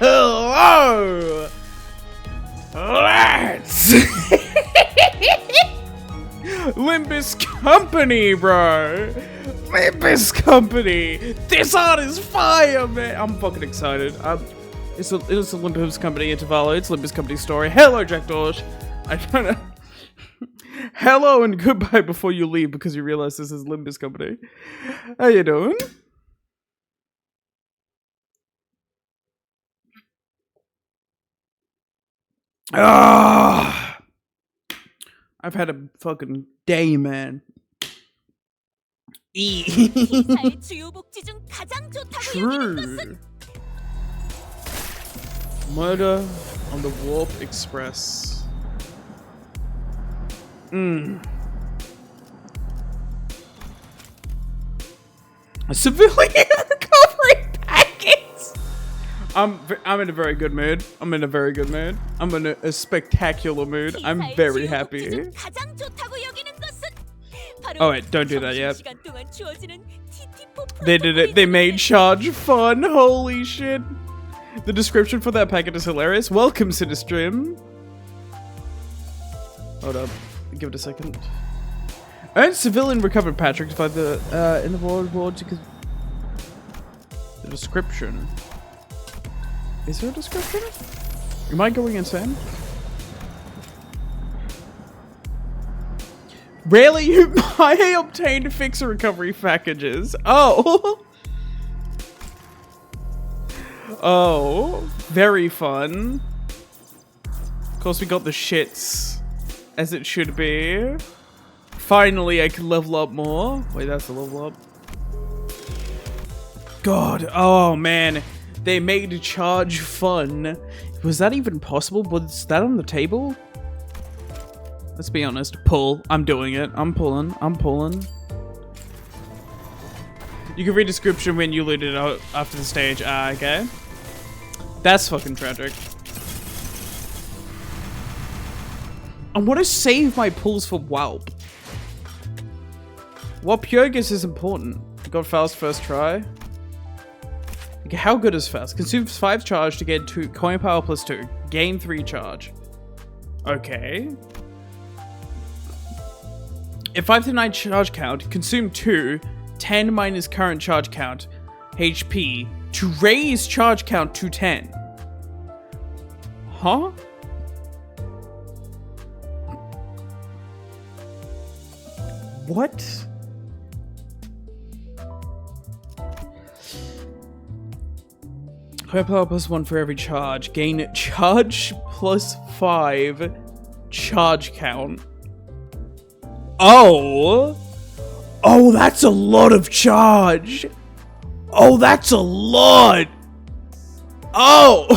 Hello, lads. Limbus Company, bro. Limbus Company. This art is fire, man. I'm fucking excited. It's a Limbus Company Intervallo. It's Limbus Company story. Hello, Jack Dorsch. I don't know. Hello and goodbye before you leave because you realize this is Limbus Company. How you doing? Ah, I've had a fucking day, man. True. Murder on the Warp Express. A civilian recovery package. I'm in a very good mood. I'm in a very good mood. I'm in a spectacular mood. I'm very happy. Oh wait, don't do that yet. They did it. They made charge fun. Holy shit. The description for that packet is hilarious. Welcome, Sinistream. Hold up. Give it a second. Earned civilian recovered Patrick by the in the world because the description. Is there a description? Am I going insane? Rarely I obtained fixer recovery packages. Oh. Oh, very fun. Of course, we got the shits, as it should be. Finally, I can level up more. Wait, that's a level up. God, oh man. They made charge fun. Was that even possible? Was that on the table? Let's be honest. Pull. I'm doing it. I'm pulling. I'm pulling. You can read description when you loot it out after the stage. Ah, okay. That's fucking tragic. I want to save my pulls for Whelp. What Pyogus is important. Got fast first try. Okay, how good is fast? Consumes 5 charge to get 2 coin power plus 2. Gain 3 charge. Okay. At 5 to 9 charge count, consume 2. 10 minus current charge count. HP. To raise charge count to 10. Huh? What? High power plus 1 for every charge. Gain charge plus 5 charge count. Oh! Oh, that's a lot of charge! Oh, that's a lot! Oh!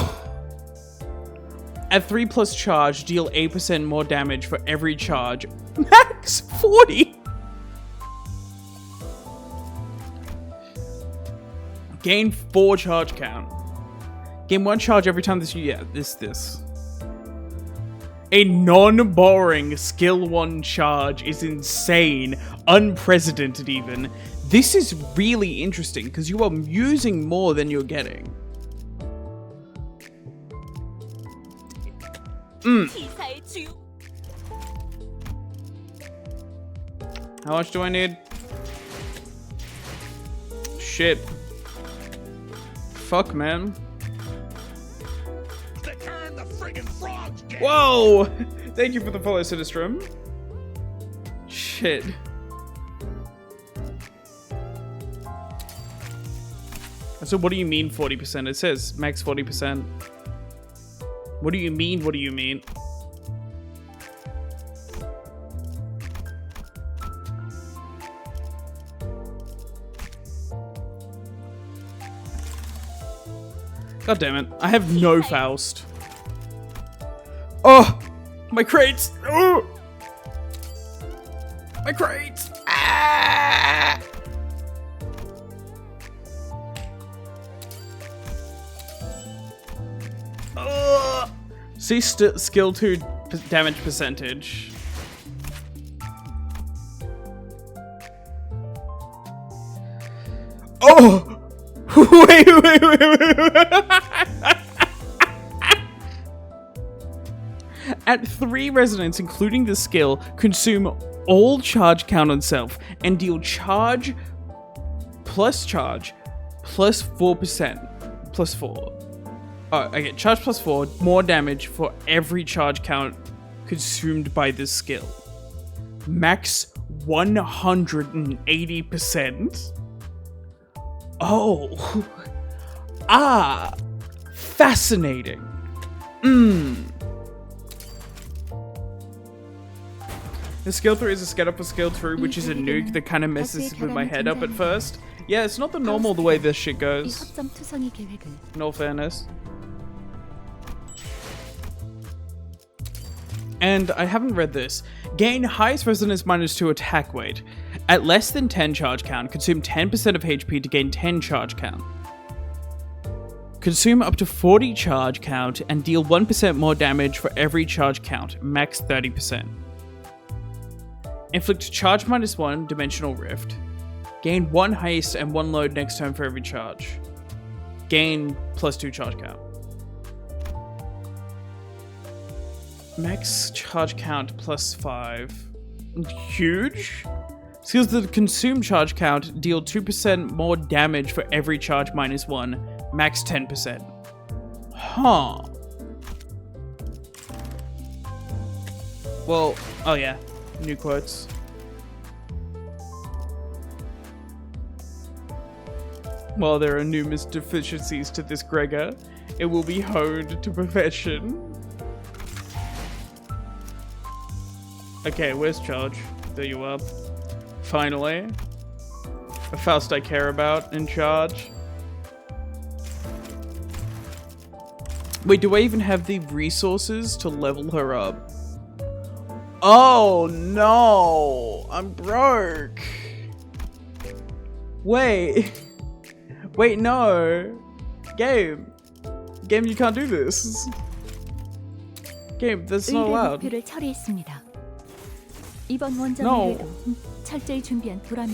At 3 plus charge, deal 8% more damage for every charge. Max 40! Gain 4 charge count. Gain 1 charge every time this... Yeah, this. A non-boring skill 1 charge is insane. Unprecedented even. This is really interesting because you are using more than you're getting. How much do I need? Shit. Fuck, man. Whoa! Thank you for the follow, Sinistrum. Shit. So what do you mean 40%? It says max 40%. What do you mean? What do you mean? God damn it. I have no Faust. Oh! My crates! Oh! My crates! Ah! See skill 2 damage percentage. Oh! wait. At 3 residents, including the skill, consume all charge count on self and deal charge plus 4%. Plus 4. Oh, okay, charge plus 4, more damage for every charge count consumed by this skill. Max 180%. Oh. Ah. Fascinating. The skill 3 is a sked up for skill 2, which is a nuke that kind of messes with my head up at first. Yeah, it's not the normal the way this shit goes. In all fairness. And I haven't read this. Gain highest resonance -2 attack weight. At less than 10 charge count, consume 10% of HP to gain 10 charge count. Consume up to 40 charge count and deal 1% more damage for every charge count, max 30%. Inflict charge -1 dimensional rift. Gain 1 haste and 1 load next turn for every charge. Gain +2 charge count. Max charge count +5. Huge? Skills that consume charge count deal 2% more damage for every charge -1, max 10%. Huh. Well, oh yeah, new quotes. While there are numerous deficiencies to this Gregor, it will be honed to perfection. Okay, where's charge? There you are. Finally. A Faust I care about in charge. Wait, do I even have the resources to level her up? Oh no! I'm broke! Wait. Wait, no. Game. Game, you can't do this. Game, that's not allowed. No.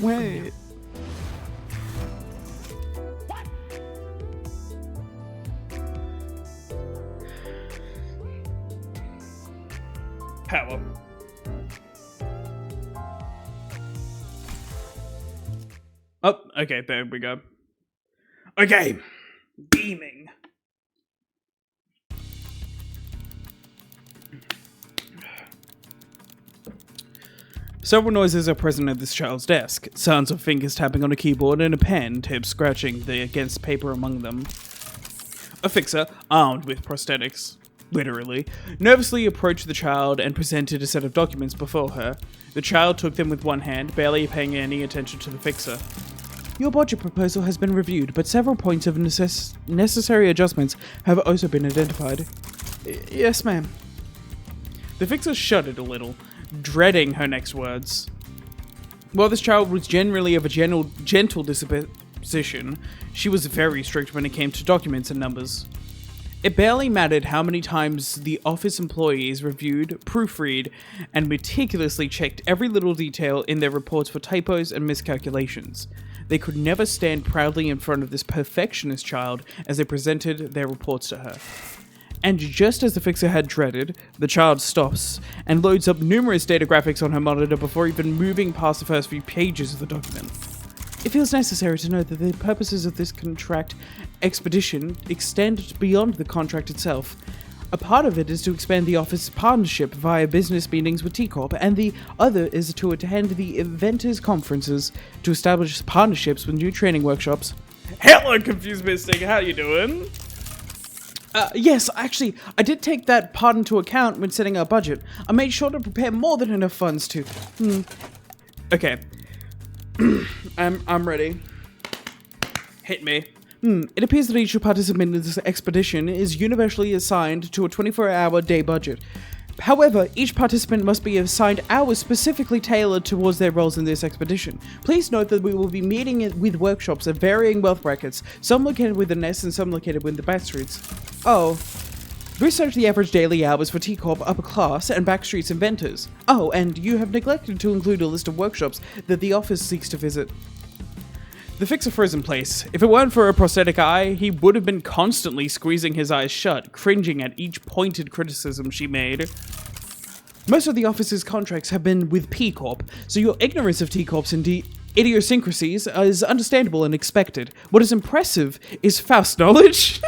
Wait. Power. Oh, okay, there we go. Okay. Beaming. Several noises are present at this child's desk. Sounds of fingers tapping on a keyboard and a pen tip scratching against paper among them. A fixer, armed with prosthetics, literally, nervously approached the child and presented a set of documents before her. The child took them with one hand, barely paying any attention to the fixer. Your budget proposal has been reviewed, but several points of necessary adjustments have also been identified. Yes, ma'am. The fixer shuddered a little, dreading her next words. While this child was generally of a gentle disposition, she was very strict when it came to documents and numbers. It barely mattered how many times the office employees reviewed, proofread, and meticulously checked every little detail in their reports for typos and miscalculations. They could never stand proudly in front of this perfectionist child as they presented their reports to her. And just as the fixer had dreaded, the child stops and loads up numerous data graphics on her monitor before even moving past the first few pages of the document. It feels necessary to note that the purposes of this contract expedition extend beyond the contract itself. A part of it is to expand the office's partnership via business meetings with T-Corp, and the other is to attend the inventors' conferences to establish partnerships with new training workshops. Hello, Confused Mystic, how you doing? Yes, actually, I did take that part into account when setting our budget. I made sure to prepare more than enough funds to... Okay. I'm ready. Hit me. It appears that each participant in this expedition is universally assigned to a 24-hour day budget. However, each participant must be assigned hours specifically tailored towards their roles in this expedition. Please note that we will be meeting with workshops at varying wealth brackets, some located within the Nest and some located within the backstreets. Oh. Research the average daily hours for T-Corp upper class and backstreets inventors. Oh, and you have neglected to include a list of workshops that the office seeks to visit. The Fixer froze in place. If it weren't for a prosthetic eye, he would have been constantly squeezing his eyes shut, cringing at each pointed criticism she made. Most of the office's contracts have been with P-Corp, so your ignorance of T-Corp's idiosyncrasies is understandable and expected. What is impressive is Faust knowledge.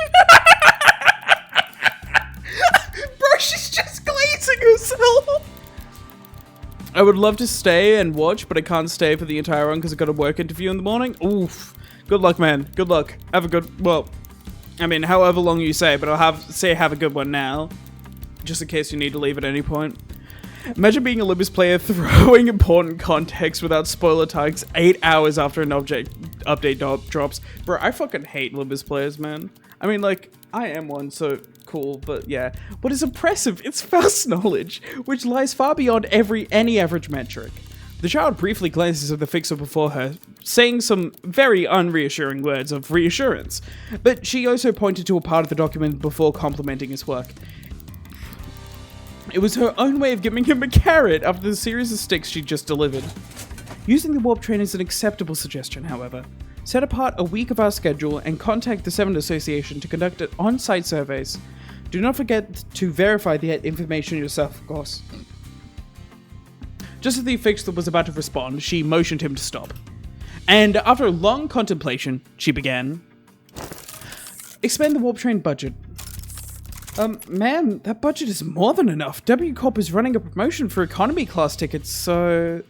Bro, she's just glazing herself. I would love to stay and watch, but I can't stay for the entire run because I've got a work interview in the morning. Oof. Good luck, man. Good luck. Have a good, well, I mean, however long you say, but I'll have a good one now. Just in case you need to leave at any point. Imagine being a Limbus player throwing important context without spoiler tags 8 hours after an update drops. Bro, I fucking hate Limbus players, man. I mean, like, I am one, so cool, but yeah. What is impressive, it's Faust knowledge, which lies far beyond any average metric. The child briefly glances at the Fixer before her, saying some very unreassuring words of reassurance, but she also pointed to a part of the document before complimenting his work. It was her own way of giving him a carrot after the series of sticks she just delivered. Using the warp train is an acceptable suggestion, however. Set apart a week of our schedule and contact the Seven Association to conduct on-site surveys. Do not forget to verify the information yourself, of course. Just as the Fixer was about to respond, she motioned him to stop. And after a long contemplation, she began. Expand the warp train budget. Ma'am, that budget is more than enough. W Corp is running a promotion for economy class tickets, so...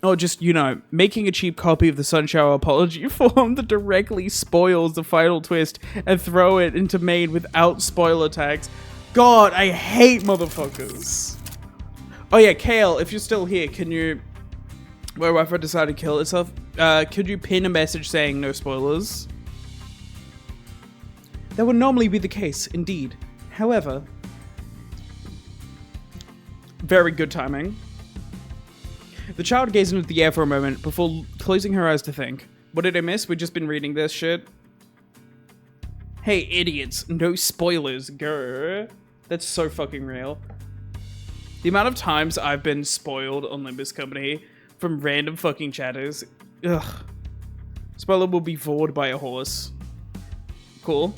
Or just, you know, making a cheap copy of the Sunshower apology form that directly spoils the final twist and throw it into main without spoiler tags. God, I hate motherfuckers. Oh yeah, Kale, if you're still here, can you... My wife decided to kill itself. Could you pin a message saying no spoilers? That would normally be the case, indeed. However... Very good timing. The child gazed into the air for a moment before closing her eyes to think. What did I miss? We've just been reading this shit. Hey, idiots. No spoilers, grr. That's so fucking real. The amount of times I've been spoiled on Limbus Company from random fucking chatters. Ugh. Spoiler will be vored by a horse. Cool.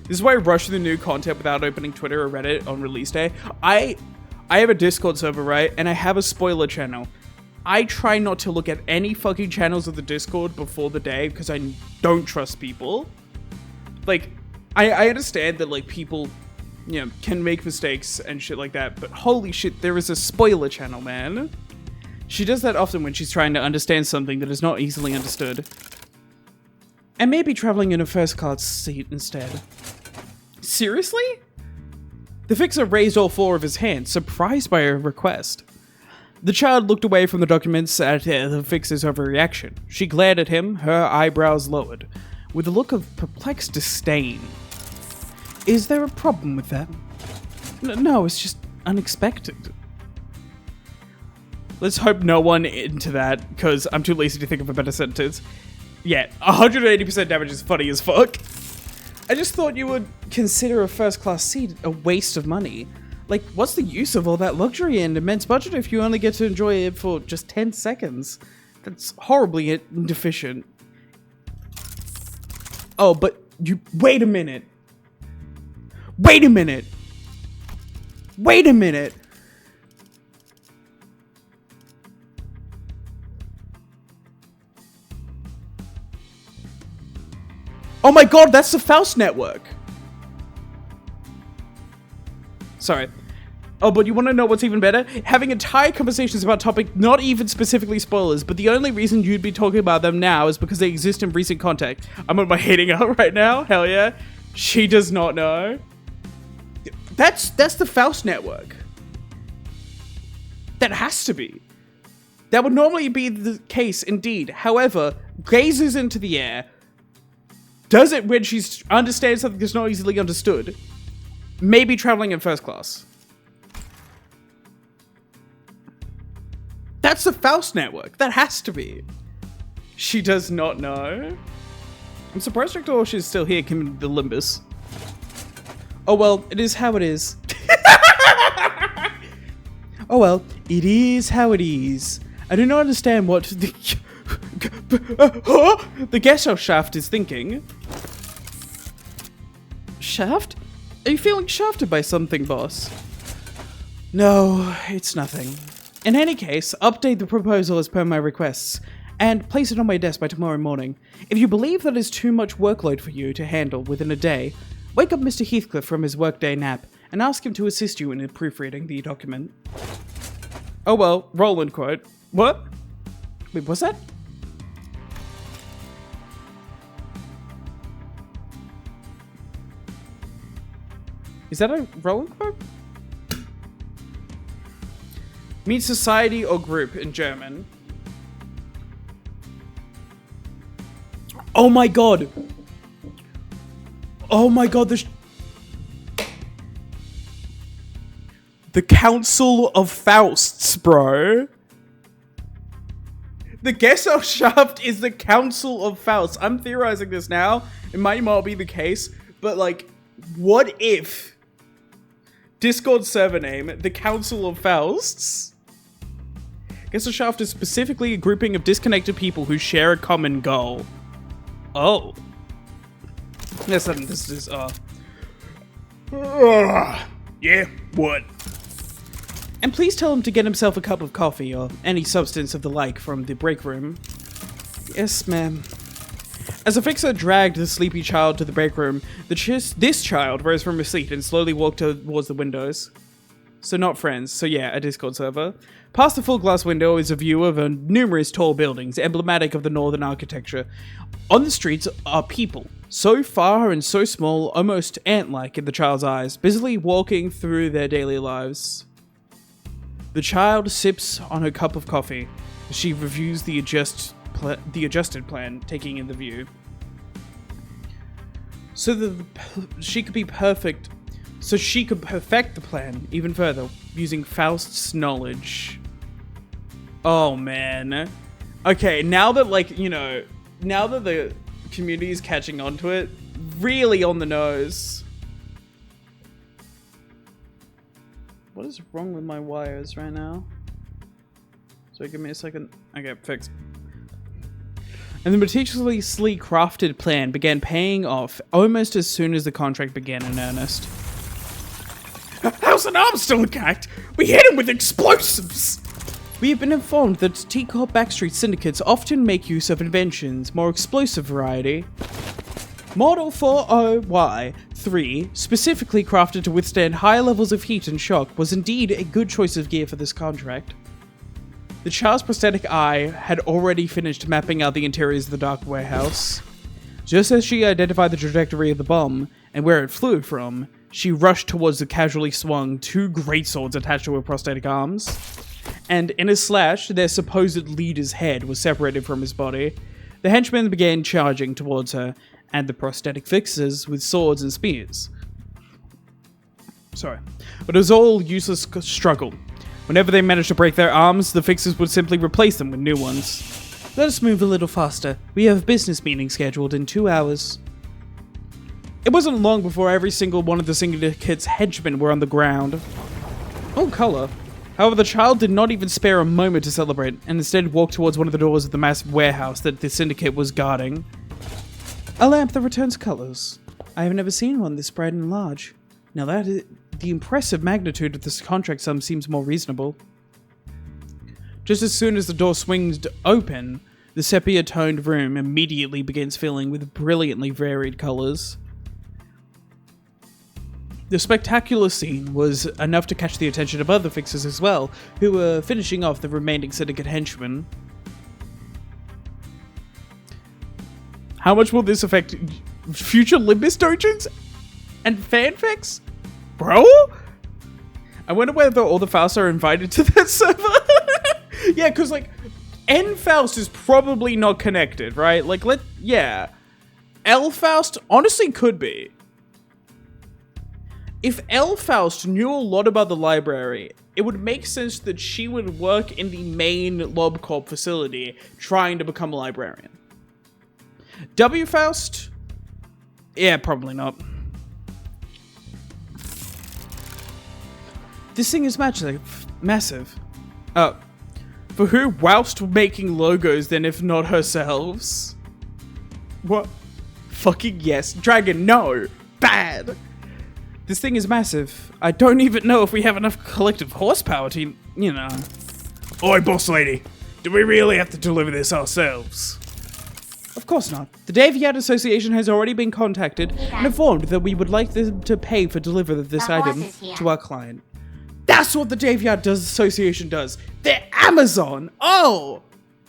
This is why I rush through the new content without opening Twitter or Reddit on release day. I have a Discord server, right? And I have a spoiler channel. I try not to look at any fucking channels of the Discord before the day because I don't trust people. Like, I understand that, like, people, you know, can make mistakes and shit like that, but holy shit, there is a spoiler channel, man. She does that often when she's trying to understand something that is not easily understood. And maybe traveling in a first class seat instead. Seriously? The Fixer raised all four of his hands, surprised by her request. The child looked away from the documents at the Fixer's overreaction. She glared at him, her eyebrows lowered, with a look of perplexed disdain. Is there a problem with that? No, it's just unexpected. Let's hope no one into that, because I'm too lazy to think of a better sentence. Yeah, 180% damage is funny as fuck. I just thought you would consider a first class seat a waste of money. Like, what's the use of all that luxury and immense budget if you only get to enjoy it for just 10 seconds? That's horribly deficient. Oh, but you... Wait a minute. Wait a minute. Wait a minute. Oh my god, that's the Faust network. Sorry. Oh, but you want to know what's even better? Having entire conversations about topics not even specifically spoilers, but the only reason you'd be talking about them now is because they exist in recent contact. I'm on my hating out right now. Hell yeah. She does not know. That's the Faust network. That has to be. That would normally be the case, indeed. However, gazes into the air, does it when she understands something that's not easily understood. Maybe traveling in first class. That's the Faust network. That has to be. She does not know. I'm surprised Rector is still here committing the Limbus. Oh well, it is how it is. Oh well, it is how it is. I do not understand what the guest house shaft is thinking. Shaft? Are you feeling shafted by something, boss? No, it's nothing. In any case, update the proposal as per my requests, and place it on my desk by tomorrow morning. If you believe that is too much workload for you to handle within a day, wake up Mr. Heathcliff from his workday nap, and ask him to assist you in proofreading the document. Oh well, Roland quote. What? Wait, what's that? Is that a Roland quote? Means society or group in German. Oh my god! Oh my god, the Council of Fausts, bro. The Gesell shaft is the Council of Fausts. I'm theorizing this now. It might not be the case, but like, what if Discord server name, the Council of Fausts? Gesell shaft is specifically a grouping of disconnected people who share a common goal. Oh. Yes, this is, yeah, what? And please tell him to get himself a cup of coffee or any substance of the like from the break room. Yes, ma'am. As the fixer dragged the sleepy child to the break room, this child rose from his seat and slowly walked towards the windows. So not friends, so yeah, a Discord server. Past the full glass window is a view of numerous tall buildings, emblematic of the northern architecture. On the streets are people, so far and so small, almost ant-like in the child's eyes, busily walking through their daily lives. The child sips on her cup of coffee as she reviews the adjusted plan, taking in the view. So that she could perfect the plan even further, using Faust's knowledge. Oh man. Okay, now that now that the community is catching on to it, really on the nose. What is wrong with my wires right now? So give me a second. Okay, fixed. And the meticulously crafted plan began paying off almost as soon as the contract began in earnest. How's an arm still intact? We hit him with explosives! We have been informed that T-Corp backstreet syndicates often make use of inventions, more explosive variety. Model 40Y-3, specifically crafted to withstand high levels of heat and shock, was indeed a good choice of gear for this contract. The child's prosthetic eye had already finished mapping out the interiors of the dark warehouse. Just as she identified the trajectory of the bomb and where it flew from, she rushed towards the casually swung two greatswords attached to her prosthetic arms. And in a slash, their supposed leader's head was separated from his body. The henchmen began charging towards her, and the prosthetic fixers with swords and spears. But it was all useless struggle. Whenever they managed to break their arms, the fixers would simply replace them with new ones. Let us move a little faster. We have a business meeting scheduled in 2 hours. It wasn't long before every single one of the syndicate's henchmen were on the ground. Oh, color. However, the child did not even spare a moment to celebrate, and instead walked towards one of the doors of the massive warehouse that the syndicate was guarding. A lamp that returns colors. I have never seen one this bright and large. Now that is, the impressive magnitude of this contract sum seems more reasonable. Just as soon as the door swings open, the sepia-toned room immediately begins filling with brilliantly varied colors. The spectacular scene was enough to catch the attention of other fixers as well, who were finishing off the remaining syndicate henchmen. How much will this affect future Limbus dojins and fanfics? Bro? I wonder whether all the Fausts are invited to that server. Yeah, because, like, N Faust is probably not connected, right? Like, yeah. Elfaust honestly could be. If Elfaust knew a lot about the library, it would make sense that she would work in the main LobCorp facility trying to become a librarian. W-Faust? Yeah, probably not. This thing is massive. For who whilst making logos then if not herselves? What? Fucking yes. Dragon, no. Bad. This thing is massive. I don't even know if we have enough collective horsepower to, you know. Oi, boss lady. Do we really have to deliver this ourselves? Of course not. The Daviad Association has already been contacted and informed that we would like them to pay for delivery of this item to our client. That's what the Daviad Association does. They're Amazon. Oh!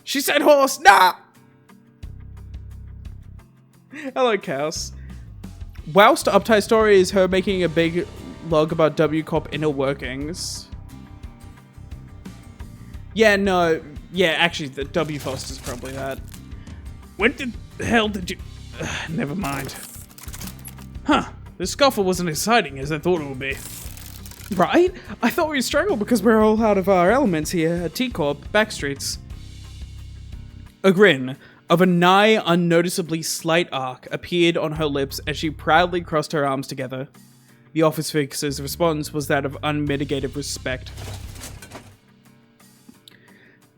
She said horse. Nah! Hello, Chaos. Whilst Uptight story is her making a big log about W-Corp inner workings. Yeah, no. Yeah, actually, the W-Faust is probably that. When the hell did you... never mind. Huh. The scuffle wasn't as exciting as I thought it would be. Right? I thought we'd struggle because we're all out of our elements here at T-Corp backstreets. A grin of a nigh unnoticeably slight arc appeared on her lips as she proudly crossed her arms together. The office fixer's response was that of unmitigated respect.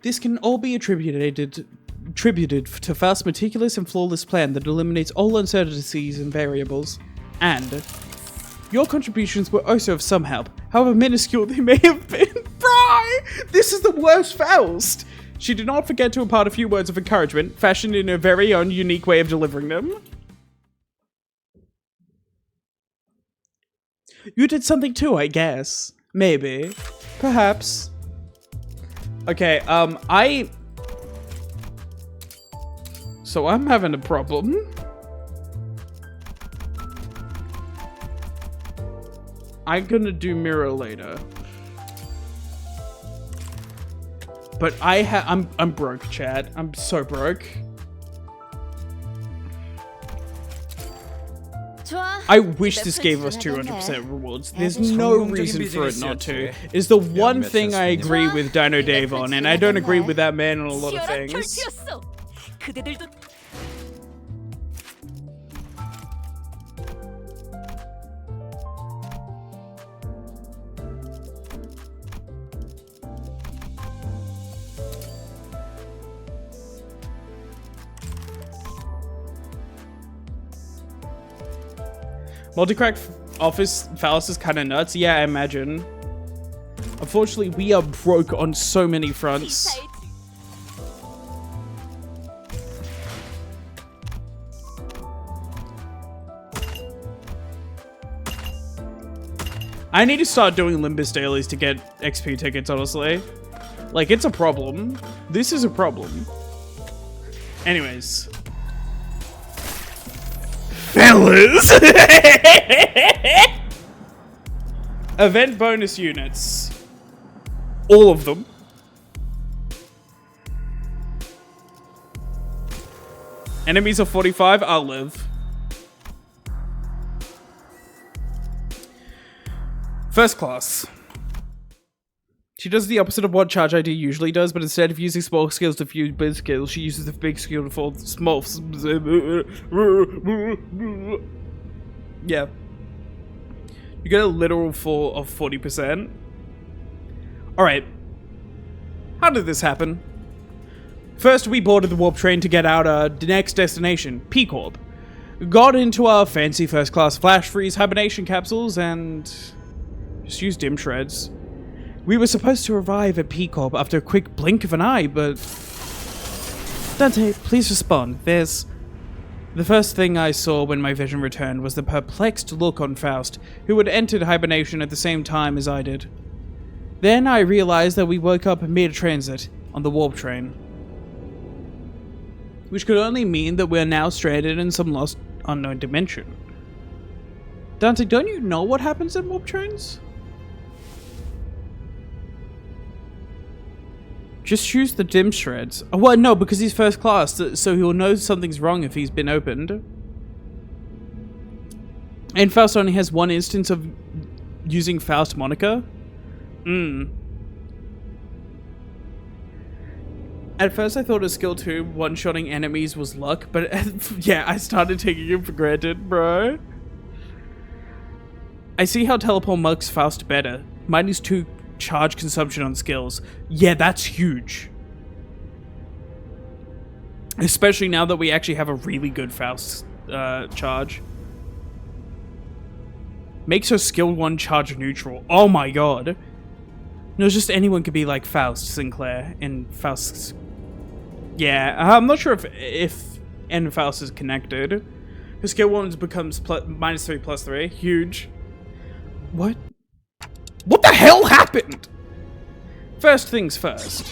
This can all be attributed to Faust's meticulous and flawless plan that eliminates all uncertainties and variables. And your contributions were also of some help, however minuscule they may have been. Bri! This is the worst Faust! She did not forget to impart a few words of encouragement, fashioned in her very own unique way of delivering them. You did something too, I guess. Maybe. Perhaps. Okay, So I'm having a problem. I'm gonna do mirror later. But I'm broke, Chad. I'm so broke. I wish this gave us 200% rewards. There's no reason for it not to. It's the one thing I agree with Dino Dave on, and I don't agree with that man on a lot of things. Multi-crack office Faust is kind of nuts. Yeah, I imagine. Unfortunately, we are broke on so many fronts. I need to start doing Limbus dailies to get XP tickets, honestly. Like, it's a problem. This is a problem. Anyways. Fellas! Event bonus units. All of them. Enemies of 45, I'll live. First class. She does the opposite of what Charge ID usually does, but instead of using small skills to fuse big skills, she uses the big skill to fall small. Yeah. You get a literal fall of 40%. Alright. How did this happen? First, we boarded the warp train to get out our next destination, P-Corp. Got into our fancy first class flash freeze hibernation capsules and just used dim shreds. We were supposed to arrive at P-Corp after a quick blink of an eye, but... Dante, please respond. The first thing I saw when my vision returned was the perplexed look on Faust, who had entered hibernation at the same time as I did. Then I realized that we woke up mid-transit on the warp train. Which could only mean that we're now stranded in some lost, unknown dimension. Dante, don't you know what happens in warp trains? Just use the dim shreds. Oh, well, no, because he's first class, so he'll know something's wrong if he's been opened. And Faust only has one instance of using Faust moniker? At first I thought a skill 2 one-shotting enemies was luck, but yeah, I started taking it for granted, bro. I see how teleport makes Faust better. Mine is 2 charge consumption on skills. Yeah, that's huge. Especially now that we actually have a really good Faust charge. Makes her skill 1 charge neutral. Oh my god. No, just anyone could be like Faust Sinclair in Faust's... Yeah, I'm not sure if N Faust is connected. Her skill 1 becomes -3/+3. Huge. What? What the hell happened? First things first.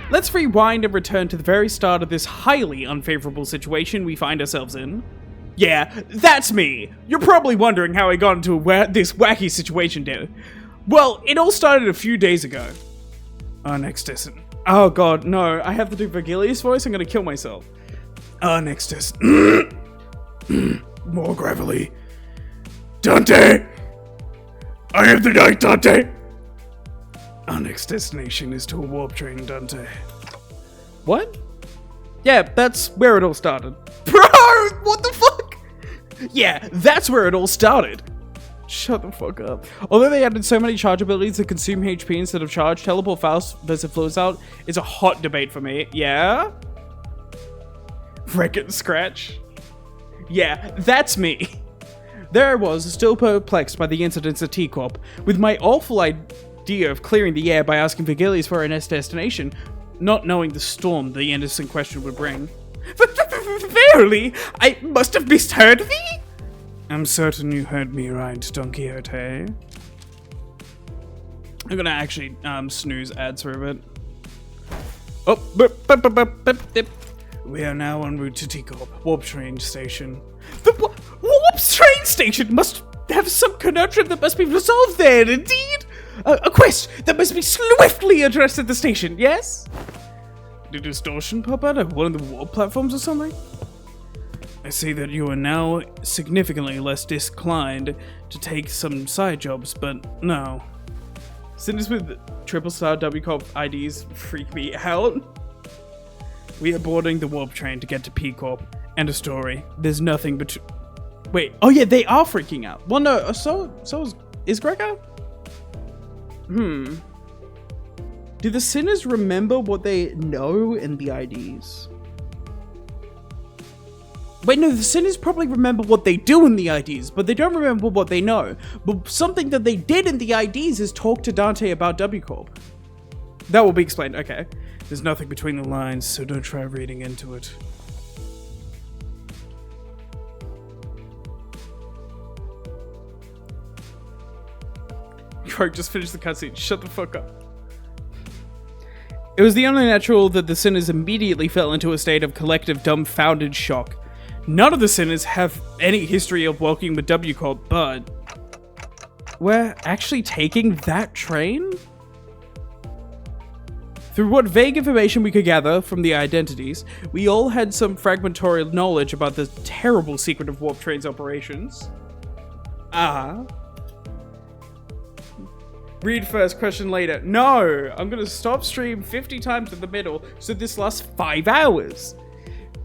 Let's rewind and return to the very start of this highly unfavorable situation we find ourselves in. Yeah, that's me! You're probably wondering how I got into this wacky situation, dude. Well, it all started a few days ago. Next test. Oh god, no, I have to do Virgilius' voice? I'm gonna kill myself. Next test. More gravelly. Dante! I am the knight, Dante! Our next destination is to a warp train, Dante. What? Yeah, that's where it all started. Bro, what the fuck? Yeah, that's where it all started. Shut the fuck up. Although they added so many charge abilities that consume HP instead of charge, Teleport Faust versus Fluids Out is a hot debate for me. Yeah? Wreck and Scratch? Yeah, that's me. There I was, still perplexed by the incidents at T-Corp, with my awful idea of clearing the air by asking Virgilius for our next destination, not knowing the storm the innocent question would bring. Verily, I must have misheard thee? I'm certain you heard me right, Don Quixote. I'm gonna actually snooze ads for a bit. Oh, we are now en route to T-Corp, Warp Train Station. The Warp Train Station must have some conundrum that must be resolved there, indeed! A quest that must be swiftly addressed at the station, yes? Did distortion pop out of one of the warp platforms or something? I see that you are now significantly less disinclined to take some side jobs, but no. Sinners with triple star W Corp IDs freak me out. We are boarding the warp train to get to P Corp. End of story. There's nothing but... Wait, oh yeah, they are freaking out. Well, no, so is Gregor? Do the sinners remember what they know in the IDs? Wait, no, the sinners probably remember what they do in the IDs, but they don't remember what they know. But something that they did in the IDs is talk to Dante about W Corp. That will be explained, okay. There's nothing between the lines, so don't try reading into it. Croak, just finish the cutscene. Shut the fuck up. It was the only natural that the sinners immediately fell into a state of collective dumbfounded shock. None of the sinners have any history of working with W Corp, but... we're actually taking that train? Through what vague information we could gather from the identities, we all had some fragmentary knowledge about the terrible secret of Warp Train's operations. Read first, question later. No! I'm gonna stop stream 50 times in the middle, so this lasts 5 hours.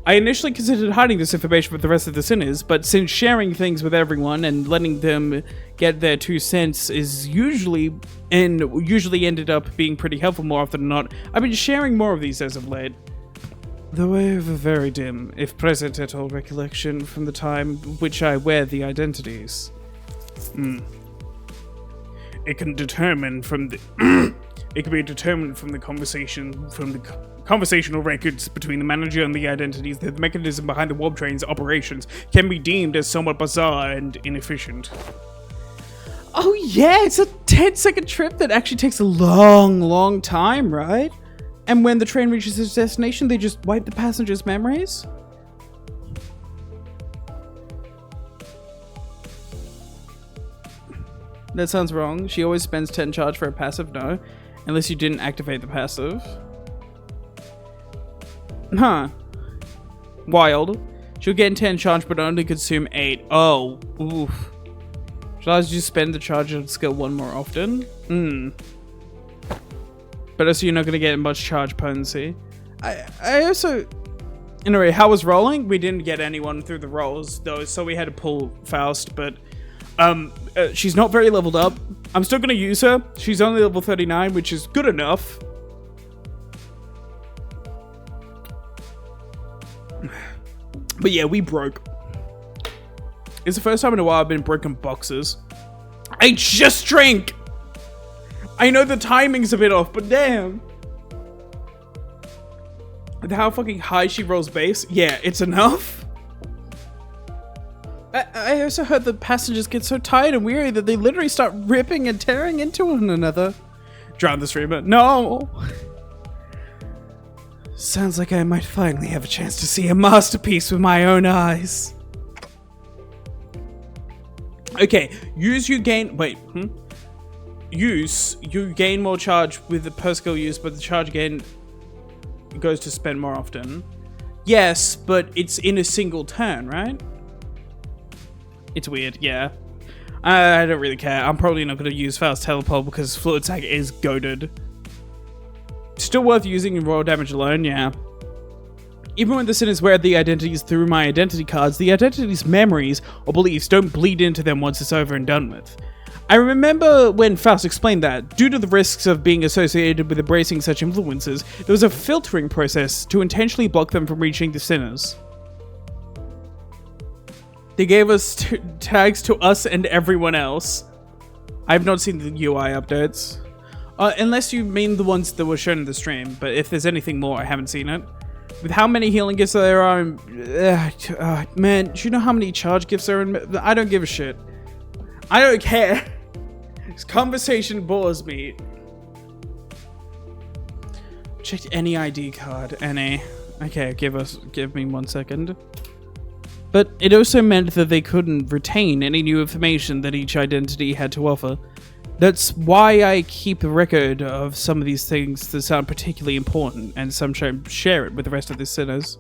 I initially considered hiding this information from the rest of the sinners, but since sharing things with everyone and letting them get their 2 cents is usually ended up being pretty helpful more often than not, I've been sharing more of these as of late. The way of a very dim, if present at all, recollection from the time which I wear the identities. It can determine from the it can be determined from the conversational records between the manager and the identities that the mechanism behind the warp train's operations can be deemed as somewhat bizarre and inefficient. Oh yeah, it's a 10-second trip that actually takes a long time, right? And when the train reaches its destination, they just wipe the passengers' memories? That sounds wrong. She always spends 10 charge for a passive, no. Unless you didn't activate the passive. Huh. Wild. She'll get 10 charge but only consume 8. Oh. Oof. Allows you to spend the charge on skill 1 more often. But also you're not going to get much charge potency. I also... Anyway, how was rolling? We didn't get anyone through the rolls, though, so we had to pull Faust, but... she's not very leveled up. I'm still going to use her. She's only level 39, which is good enough. But yeah, we broke. It's the first time in a while I've been broken boxes. I just drank! I know the timing's a bit off, but damn. With how fucking high she rolls base, yeah, it's enough. I also heard the passengers get so tired and weary that they literally start ripping and tearing into one another. Drown the streamer. No! Sounds like I might finally have a chance to see a masterpiece with my own eyes. Okay, you gain more charge with the per skill use, but the charge gain goes to spend more often. Yes, but it's in a single turn, right? It's weird, yeah. I don't really care. I'm probably not going to use Faust Telepole because Fluid Sac is goated. Still worth using in raw damage alone, yeah. Even when the sinners wear the identities through my identity cards, the identity's memories or beliefs don't bleed into them once it's over and done with. I remember when Faust explained that, due to the risks of being associated with embracing such influences, there was a filtering process to intentionally block them from reaching the sinners. They gave us tags to us and everyone else. I've not seen the UI updates. Unless you mean the ones that were shown in the stream, but if there's anything more, I haven't seen it. With how many healing gifts there are, man, do you know how many charge gifts there are? I don't give a shit. I don't care. This conversation bores me. Checked any ID card, NA. Okay, give me 1 second. But it also meant that they couldn't retain any new information that each identity had to offer. That's why I keep a record of some of these things that sound particularly important, and sometimes share it with the rest of the sinners.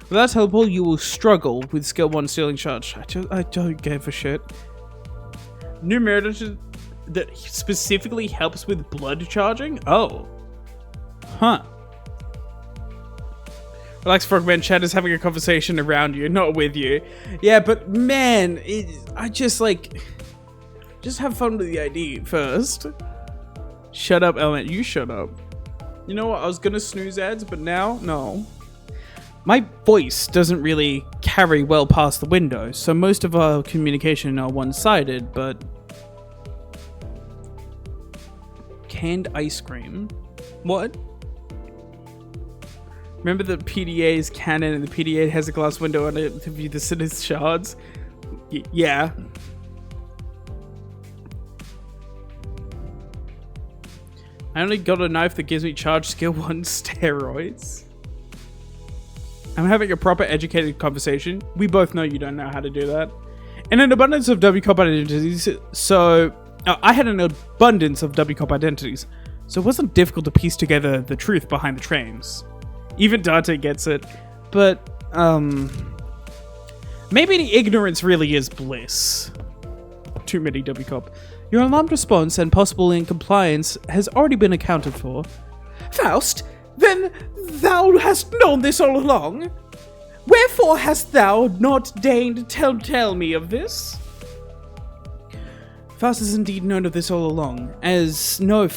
Without Telepole, you will struggle with skill 1 stealing charge. I don't give a shit. New merit that specifically helps with blood charging? Oh. Huh. Relax, Frogman. Chat is having a conversation around you, not with you. Yeah, but man, I just like... Just have fun with the ID first. Shut up, Element. You shut up. You know what? I was gonna snooze ads, but now, no. My voice doesn't really carry well past the window, so most of our communication are one-sided, but... Canned ice cream? What? Remember the PDA's cannon and the PDA has a glass window on it to view the sinner's shards? Yeah. I only got a knife that gives me charge skill 1 steroids. I'm having a proper educated conversation. We both know you don't know how to do that. And an abundance of WCOP identities, so... I had an abundance of WCOP identities, so it wasn't difficult to piece together the truth behind the trains. Even Dante gets it, but, maybe the ignorance really is bliss. Too many WCOP. Your alarmed response and possible incompliance has already been accounted for. Faust, then thou hast known this all along? Wherefore hast thou not deigned tell me of this? Faust has indeed known of this all along, as no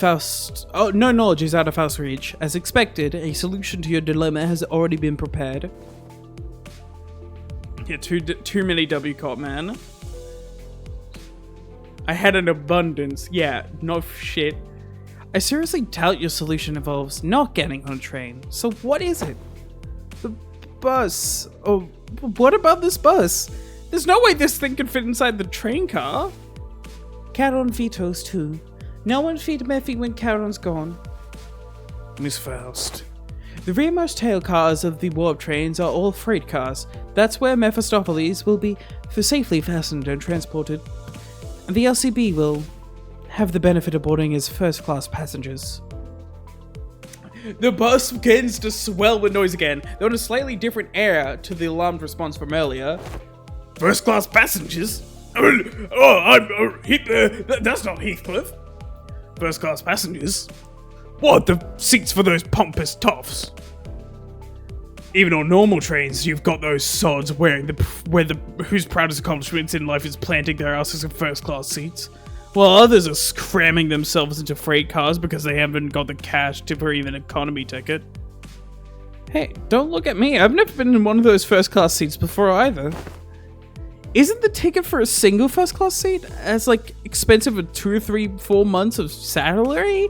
knowledge is out of Faust's reach. As expected, a solution to your dilemma has already been prepared. Yeah, too many WCOP, man. I had an abundance. Yeah, no shit. I seriously doubt your solution involves not getting on a train. So what is it? The bus. Oh, what about this bus? There's no way this thing can fit inside the train car. Charon vetoes too. No one feed Mephi when Charon's gone. Miss Faust. The rearmost tail cars of the warp trains are all freight cars. That's where Mephistopheles will be safely fastened and transported. And the LCB will have the benefit of boarding as first-class passengers. The bus begins to swell with noise again, though in a slightly different air to the alarmed response from earlier. First-class passengers? That's not Heathcliff. First class passengers. What, the seats for those pompous toffs? Even on normal trains, you've got those sods whose proudest accomplishments in life is planting their asses in first class seats, while others are cramming themselves into freight cars because they haven't got the cash for even an economy ticket. Hey, don't look at me. I've never been in one of those first class seats before either. Isn't the ticket for a single first class seat as expensive as 2 or 3, 4 months of salary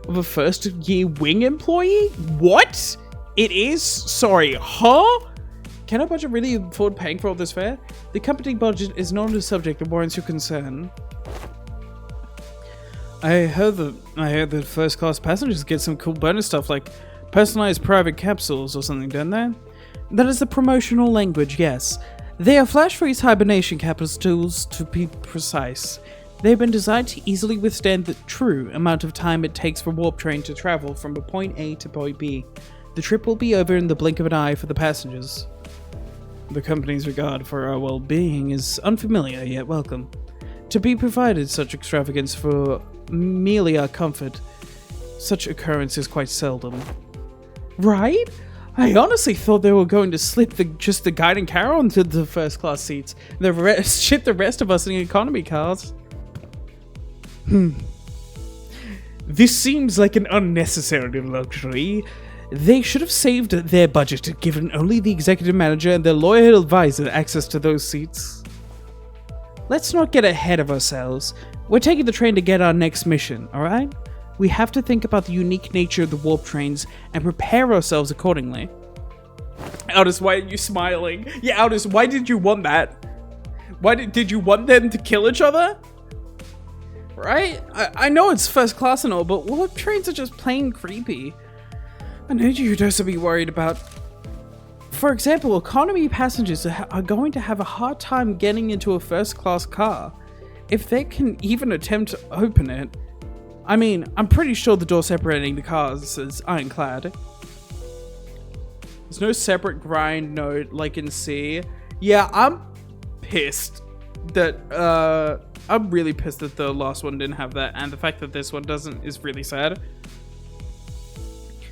of a first year wing employee? What? It is? Sorry, huh? Can our budget really afford paying for all this fare? The company budget is not a subject that warrants your concern. I heard that first class passengers get some cool bonus stuff like personalized private capsules or something, don't they? That is the promotional language, yes. They are flash freeze hibernation capsules to be precise. They have been designed to easily withstand the true amount of time it takes for warp train to travel from a point A to point B. The trip will be over in the blink of an eye for the passengers. The company's regard for our well-being is unfamiliar yet welcome. To be provided such extravagance for merely our comfort, such occurrence is quite seldom. Right? I honestly thought they were going to slip just the guide and Carol into the first class seats. Ship the rest of us in economy cars. This seems like an unnecessary luxury. They should have saved their budget and given only the executive manager and their loyal advisor access to those seats. Let's not get ahead of ourselves. We're taking the train to get our next mission, alright? We have to think about the unique nature of the warp trains and prepare ourselves accordingly. Aldous, why are you smiling? Yeah, Aldous, why did you want that? Why did you want them to kill each other? Right? I know it's first class and all, but warp trains are just plain creepy. I know you'd also be worried about... For example, economy passengers are going to have a hard time getting into a first class car. If they can even attempt to open it. I mean, I'm pretty sure the door separating the cars is ironclad. There's no separate grind node like in C. Yeah, I'm pissed that, I'm really pissed that the last one didn't have that, and the fact that this one doesn't is really sad.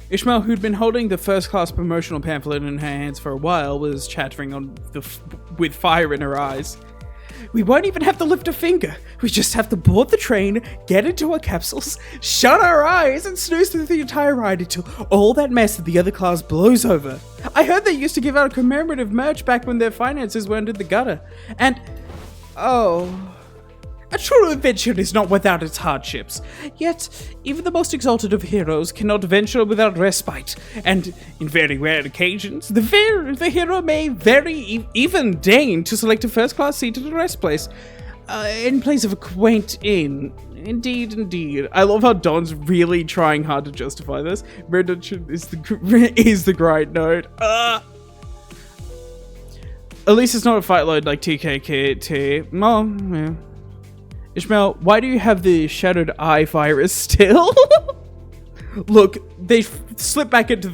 Ishmael, who'd been holding the first-class promotional pamphlet in her hands for a while, was chattering on with fire in her eyes. We won't even have to lift a finger. We just have to board the train, get into our capsules, shut our eyes, and snooze through the entire ride until all that mess of the other class blows over. I heard they used to give out commemorative merch back when their finances went in the gutter. And... oh... A true adventure is not without its hardships, yet even the most exalted of heroes cannot venture without respite, and in very rare occasions, the hero may even deign to select a first-class seat at a rest place, in place of a quaint inn. Indeed, indeed. I love how Don's really trying hard to justify this. Redemption is the grind node. At least it's not a fight load like TKKT. Well, yeah. Ishmael, why do you have the Shattered Eye virus still? Look, they slip back into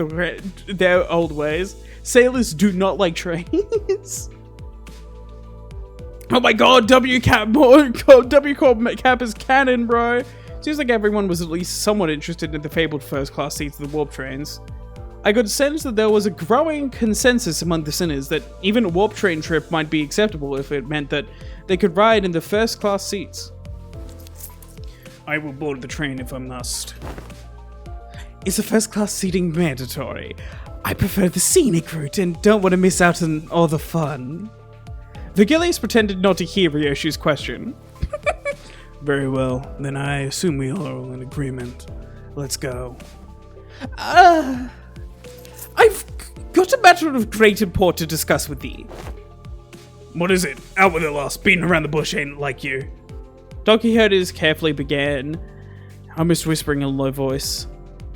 their old ways. Sailors do not like trains. Oh my god, W Cap is canon, bro. Seems like everyone was at least somewhat interested in the fabled first-class seats of the warp trains. I could sense that there was a growing consensus among the sinners that even a warp train trip might be acceptable if it meant that they could ride in the first-class seats. I will board the train if I must. Is the first-class seating mandatory? I prefer the scenic route and don't want to miss out on all the fun. Vigilius pretended not to hear Ryoshi's question. Very well, then I assume we are all in agreement. Let's go. I've got a matter of great import to discuss with thee. What is it? Out with it, lost. Beating around the bush ain't like you. Don Quixote carefully began, almost whispering in a low voice.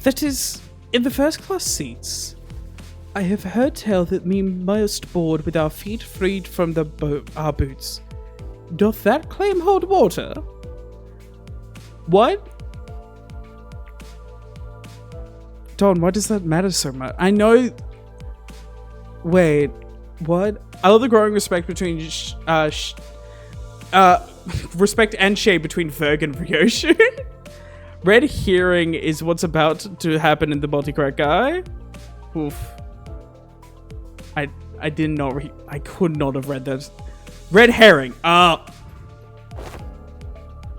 That is, in the first-class seats, I have heard tell that we must board with our feet freed from our boots. Doth that claim hold water? What? Don, why does that matter so much? I know... Wait, what? I love the growing respect between respect and shade between Ferg and Ryoshu. Red herring is what's about to happen in the multi-crack guy. Oof. I did not I could not have read that. Red herring.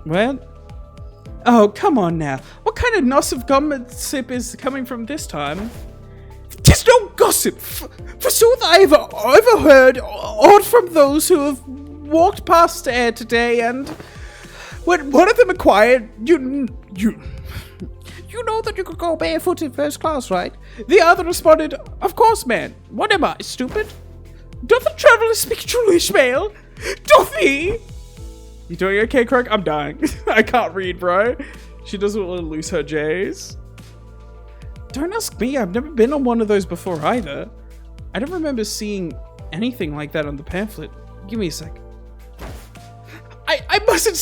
What? Oh, come on now. What kind of gossip is coming from this time? 'Tis no gossip. Forsooth I have overheard aught from those who have walked past air today, and when one of them inquired, you know that you could go barefoot in first class, right? The other responded, of course, man. What am I, stupid? Doth the traveler speak true Ishmael? Doth he? You doing okay, Craig? I'm dying. I can't read, bro. She doesn't want to lose her J's. Don't ask me. I've never been on one of those before either. I don't remember seeing anything like that on the pamphlet. Give me a sec. I mustn't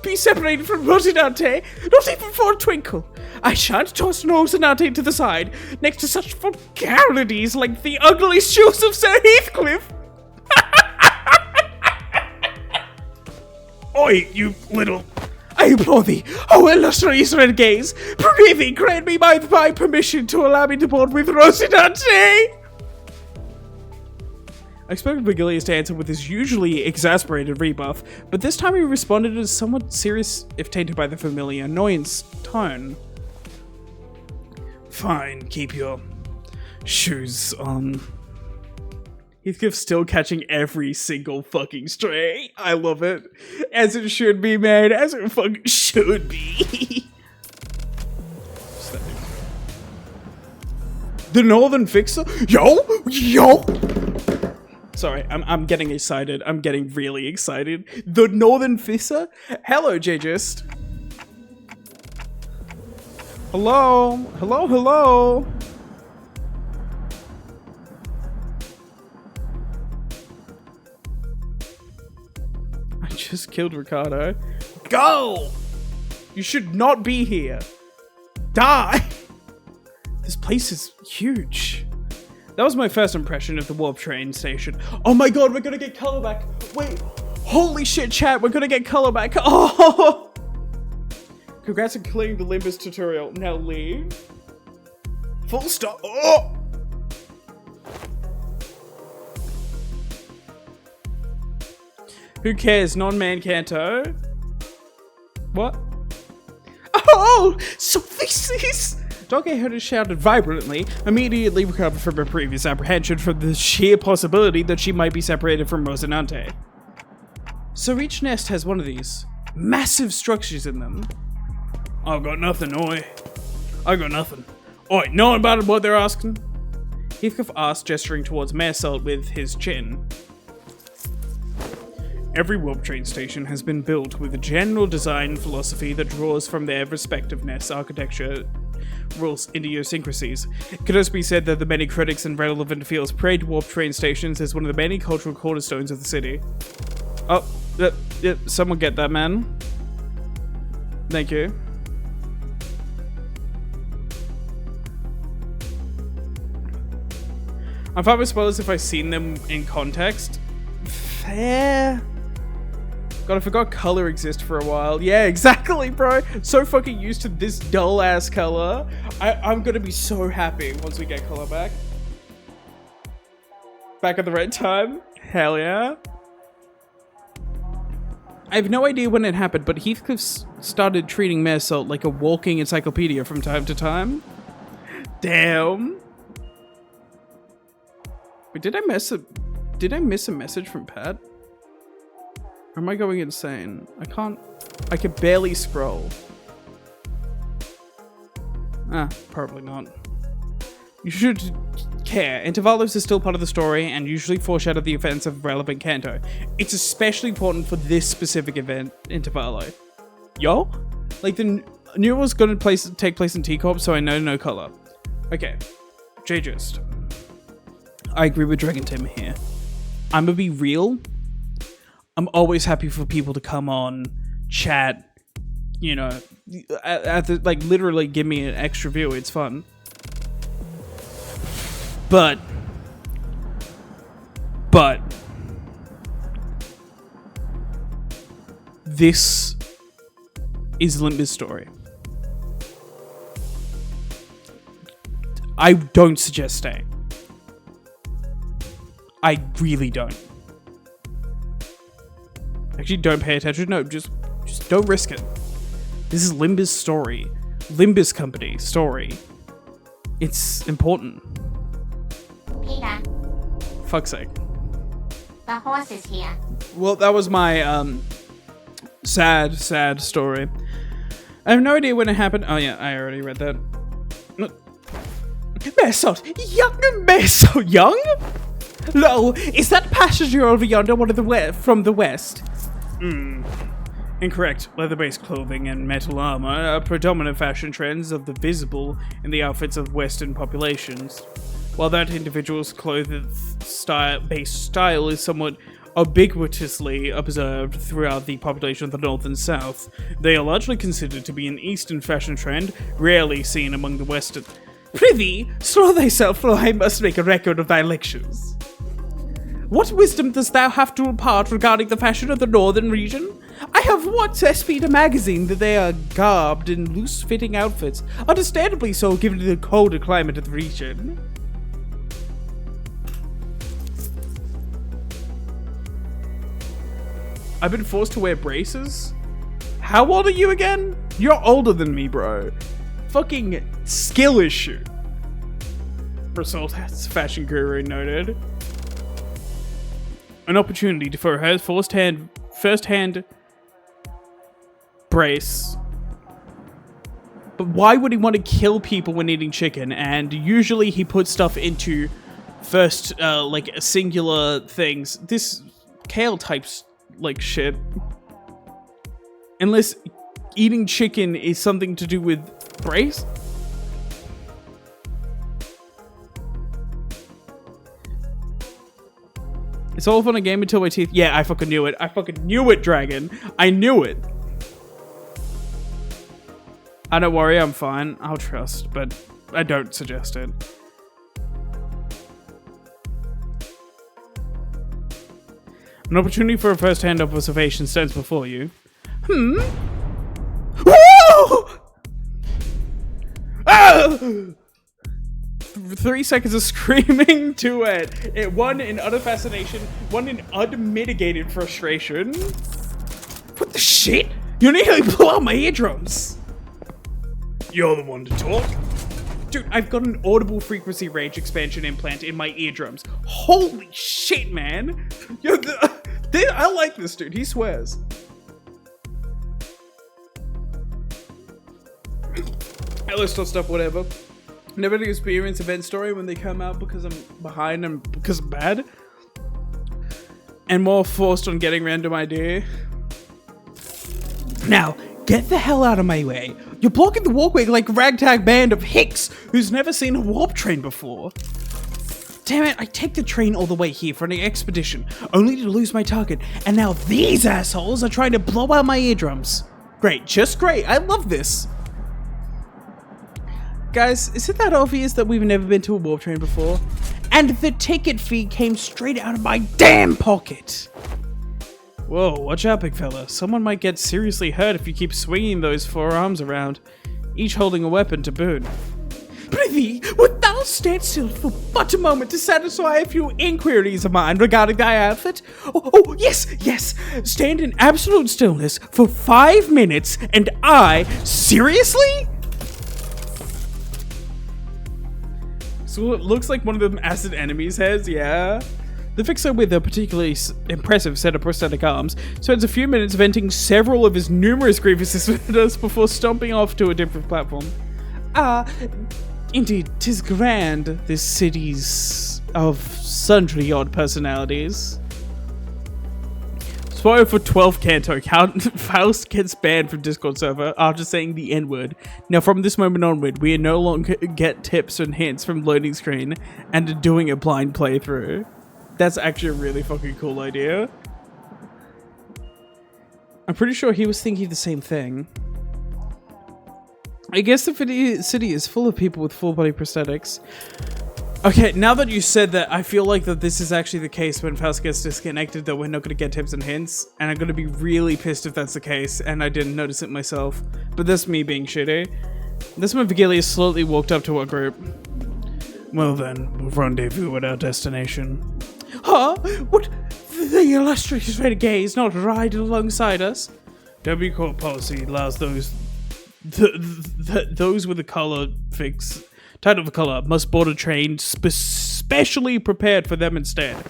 be separated from Rosinante, not even for a twinkle. I shan't toss Rosinante to the side, next to such vulgarities like the ugly shoes of Sir Heathcliff. Oi, you little... I implore thee, oh illustrious renegades, prithee grant me my permission to allow me to board with Rosinante. I expected Vigilius to answer with his usually exasperated rebuff, but this time he responded in a somewhat serious, if tainted by the familiar annoyance, tone. Fine, keep your shoes on. Heathcliff's still catching every single fucking stray. I love it. As it should be, man. As it fucking should be. The Northern Fixer? Yo! Sorry, I'm getting excited. I'm getting really excited. The Northern Fixer? Hello, J-Gist. Hello? Hello? I just killed Ricardo. Go! You should not be here. Die! This place is huge. That was my first impression of the warp train station. Oh my god, we're gonna get color back. Wait, holy shit, chat, we're gonna get color back. Oh! Congrats on clearing the Limbus tutorial. Now leave. Full stop. Oh! Who cares? Non-man Kanto. What? Oh! So this is... Doggy heard it shouted vibrantly, immediately recovered from her previous apprehension from the sheer possibility that she might be separated from Rosinante. So each nest has one of these massive structures in them. I've got nothing, oi. I got nothing. Oi, know about what they're asking? Heathcliff asked, gesturing towards Mare Salt with his chin. Every warp train station has been built with a general design philosophy that draws from their respective nest architecture rules idiosyncrasies. It could also be said that the many critics and relevant fields praise warp train stations as one of the many cultural cornerstones of the city. Oh, yep, someone get that, man. Thank you. I'm fine with spoilers if I've seen them in context. Fair. God, I forgot color exists for a while. Yeah, exactly, bro. So fucking used to this dull ass color. I'm gonna be so happy once we get color back. Back at the right time. Hell yeah. I have no idea when it happened, but Heathcliff started treating Mare Salt like a walking encyclopedia from time to time. Damn. Wait, did I miss a message from Pat? Or am I going insane? I can barely scroll. Probably not. You should care. Intervallos is still part of the story and usually foreshadow the events of relevant Kanto. It's especially important for this specific event, Intervallo. Yo? Like, the new one's gonna take place in T-Corp, so I know no color. Okay. J-Gist. I agree with Dragon Tim here. I'm gonna be real. I'm always happy for people to come on, chat, you know, like literally give me an extra view. It's fun. But this is Limbu's story. I don't suggest staying. I really don't. Actually, don't pay attention. No, just don't risk it. This is Limbu's story. Limbus Company story. It's important. Peter, Fuck's sake. the horse is here. Well, that was my sad story. I have no idea when it happened. Oh yeah, I already read that. Mesot, young Mesot, young? Lo, is that passenger over yonder one of the from the west? Incorrect. Leather-based clothing and metal armor are predominant fashion trends of the visible in the outfits of Western populations. While that individual's clothes style is somewhat ubiquitously observed throughout the population of the North and South, they are largely considered to be an Eastern fashion trend, rarely seen among the Western. Prithee, slow thyself, for I must make a record of thy lectures. What wisdom dost thou have to impart regarding the fashion of the northern region? I have once espied a magazine that they are garbed in loose-fitting outfits, understandably so given the colder climate of the region. I've been forced to wear braces? How old are you again? You're older than me, bro. Fucking skill issue. Result as fashion guru noted. An opportunity for her first-hand brace. But why would he want to kill people when eating chicken? And usually he puts stuff into first, like, singular things. This kale types, like, shit. Unless eating chicken is something to do with brace? It's all fun and game until my teeth. Yeah, I fucking knew it. I fucking knew it, Dragon. I knew it. I don't worry, I'm fine. I'll trust, but I don't suggest it. An opportunity for a first-hand observation stands before you. Whoa! Ah! 3 seconds of screaming to it. One in utter fascination, one in unmitigated frustration. What the shit? You nearly blew out my eardrums. You're the one to talk. Dude, I've got an audible frequency range expansion implant in my eardrums. Holy shit, man. I like this dude. He swears. Let's not stop, whatever. Never experience event story when they come out because I'm behind and because I'm bad. And more forced on getting random idea. Now, get the hell out of my way. You're blocking the walkway like a ragtag band of hicks who's never seen a warp train before. Damn it, I take the train all the way here for an expedition, only to lose my target, and now these assholes are trying to blow out my eardrums. Great, just great, I love this. Guys, is it that obvious that we've never been to a warp train before? And the ticket fee came straight out of my damn pocket! Whoa, watch out, big fella. Someone might get seriously hurt if you keep swinging those 4 arms around, each holding a weapon to boot. Prithee, wilt thou stand still for but a moment to satisfy a few inquiries of mine regarding thy outfit? Oh, yes, stand in absolute stillness for 5 minutes, and seriously? So it looks like one of them acid enemies has, yeah. The fixer with a particularly impressive set of prosthetic arms spends a few minutes venting several of his numerous grievances with us before stomping off to a different platform. Indeed, 'tis grand, this city's of sundry odd personalities. Spoiler for 12th Canto, Faust gets banned from Discord server after saying the N-word. Now from this moment onward, we no longer get tips and hints from loading screen and are doing a blind playthrough. That's actually a really fucking cool idea. I'm pretty sure he was thinking the same thing. I guess the city is full of people with full body prosthetics. Okay, now that you said that, I feel like that this is actually the case when Faust gets disconnected, that we're not going to get tips and hints, and I'm going to be really pissed if that's the case, and I didn't notice it myself. But that's me being shitty. This when Vigilius slowly walked up to our group. Well then, we'll rendezvous at our destination. Huh? What? The illustrious renegade is not riding alongside us? W Corp policy allows those with the color fix... title of color must board a train specially prepared for them instead.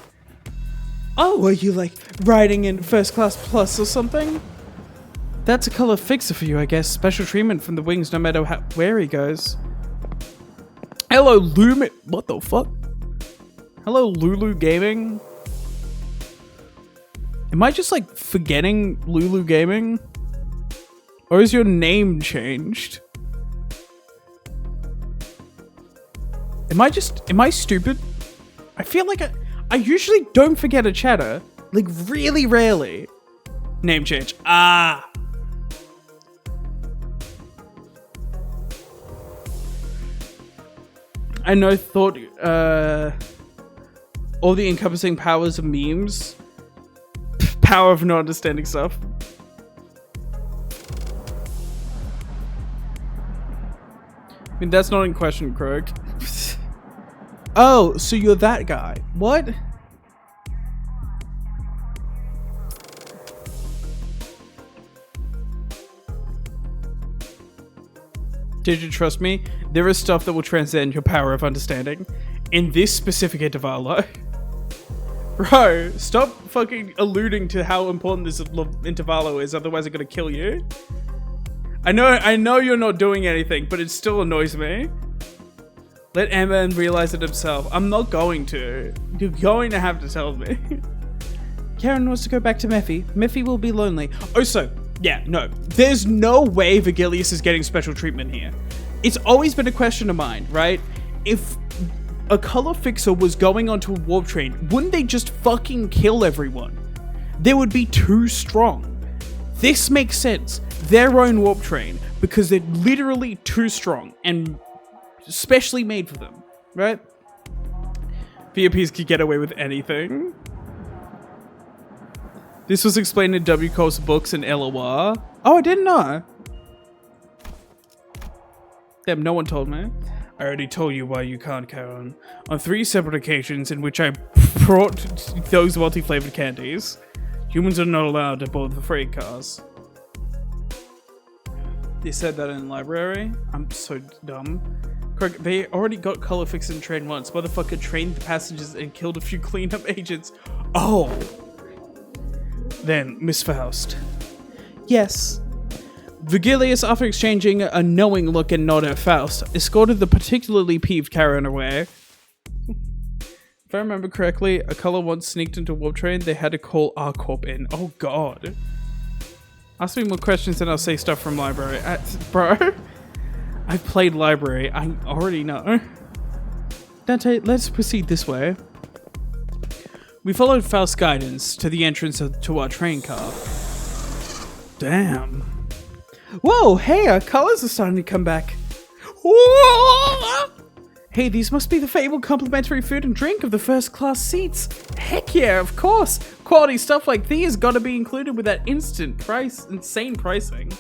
Oh, are you like riding in first class plus or something? That's a color fixer for you, I guess. Special treatment from the wings no matter where he goes. Hello, Lumi. What the fuck? Hello, Lulu Gaming. Am I just like forgetting Lulu Gaming? Or is your name changed? Am I stupid? I feel like I usually don't forget a chatter. Like, really rarely. Name change. Ah! I know, thought, all the encompassing powers of memes. Power of not understanding stuff. I mean, that's not in question, Krog. Oh, so you're that guy. What? Did you trust me? There is stuff that will transcend your power of understanding. In this specific intervallo. Bro, stop fucking alluding to how important this intervallo is, otherwise I'm gonna kill you. I know you're not doing anything, but it still annoys me. Let Ant-Man realize it himself. I'm not going to. You're going to have to tell me. Karen wants to go back to Mephi. Mephi will be lonely. Oh, so, yeah, no. There's no way Vigilius is getting special treatment here. It's always been a question of mine, right? If a color fixer was going onto a warp train, wouldn't they just fucking kill everyone? They would be too strong. This makes sense. Their own warp train, because they're literally too strong and specially made for them, right? VIPs could get away with anything. This was explained in W. Cole's books and LOR. Oh, I didn't know. Damn, no one told me. I already told you why you can't, Karen. On 3 separate occasions in which I brought those multi-flavored candies, humans are not allowed to board the freight cars. They said that in the library? I'm so dumb. Correct, they already got color fixed in train once. Motherfucker trained the passengers and killed a few cleanup agents. Oh! Then, Miss Faust. Yes. Vigilius, after exchanging a knowing look and nod at Faust, escorted the particularly peeved Karen away. If I remember correctly, a color once sneaked into Warp Train, they had to call R Corp in. Oh god. Ask me more questions and I'll say stuff from library. Bro, I've played library. I already know. Dante, let's proceed this way. We followed Faust's guidance to the entrance to our train car. Damn. Whoa, hey, our colors are starting to come back. Whoa! Hey, these must be the fabled complimentary food and drink of the first class seats. Heck yeah, of course. Quality stuff like these gotta be included with that insane pricing.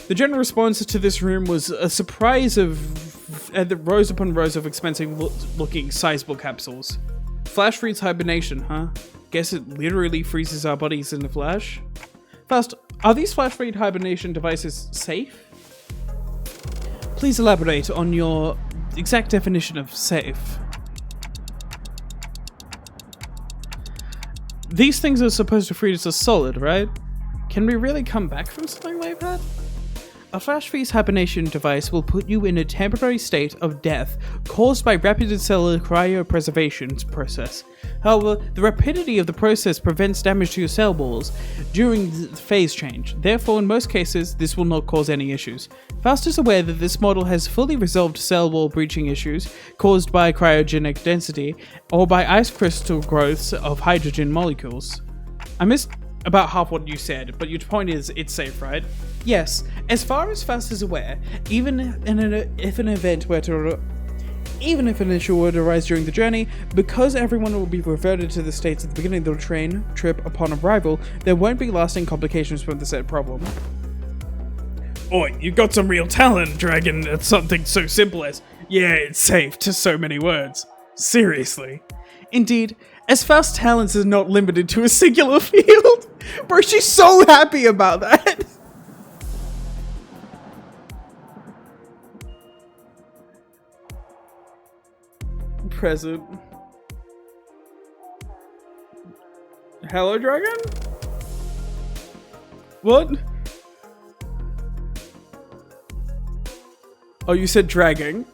The general response to this room was a surprise of the rows upon rows of expensive looking sizable capsules. Flash freeze hibernation, huh? Guess it literally freezes our bodies in the flash. First, are these flash freeze hibernation devices safe? Please elaborate on your exact definition of safe. These things are supposed to freeze us solid, right? Can we really come back from something like that? A flash freeze hibernation device will put you in a temporary state of death caused by rapid cellular cryopreservation process. However, the rapidity of the process prevents damage to your cell walls during the phase change. Therefore, in most cases, this will not cause any issues. Faust is aware that this model has fully resolved cell wall breaching issues caused by cryogenic density or by ice crystal growths of hydrogen molecules. I missed about half what you said, but your point is it's safe, right? Yes, as far as Faust is aware, even if an event were to even if an issue would arise during the journey, because everyone will be reverted to the states at the beginning of the train trip upon arrival, there won't be lasting complications from the said problem. Oi, you got some real talent, Dragon, at something so simple as, yeah, it's safe, to so many words. Seriously. Indeed, as Faust's talents is not limited to a singular field. Bro, she's so happy about that. Present. Hello, Dragon? What? Oh, you said dragging.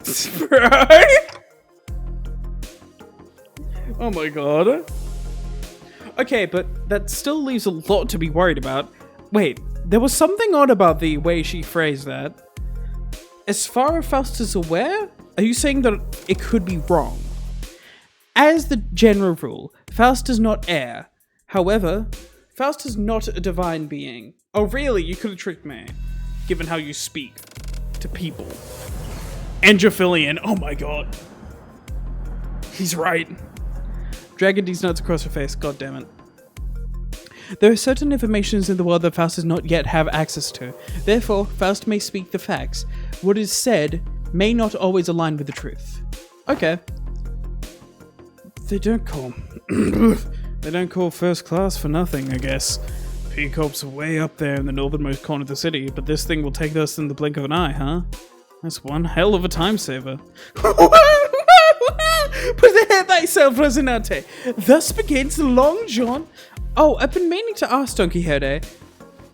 Right? Oh my god. Okay, but that still leaves a lot to be worried about. Wait, there was something odd about the way she phrased that. As far as Faust is aware, are you saying that it could be wrong? As the general rule, Faust does not err. However, Faust is not a divine being. Oh really? You could have tricked me, given how you speak to people. Angelian, oh my god. He's right. Dragging these notes across her face, god damn it. There are certain informations in the world that Faust does not yet have access to. Therefore, Faust may speak the facts. What is said may not always align with the truth. Okay. They don't call first class for nothing, I guess. Peacock's way up there in the northernmost corner of the city, but this thing will take us in the blink of an eye, huh? That's one hell of a time saver. Prepare thyself, Rosinante. Thus begins the long jaunt. Oh, I've been meaning to ask Don Quixote.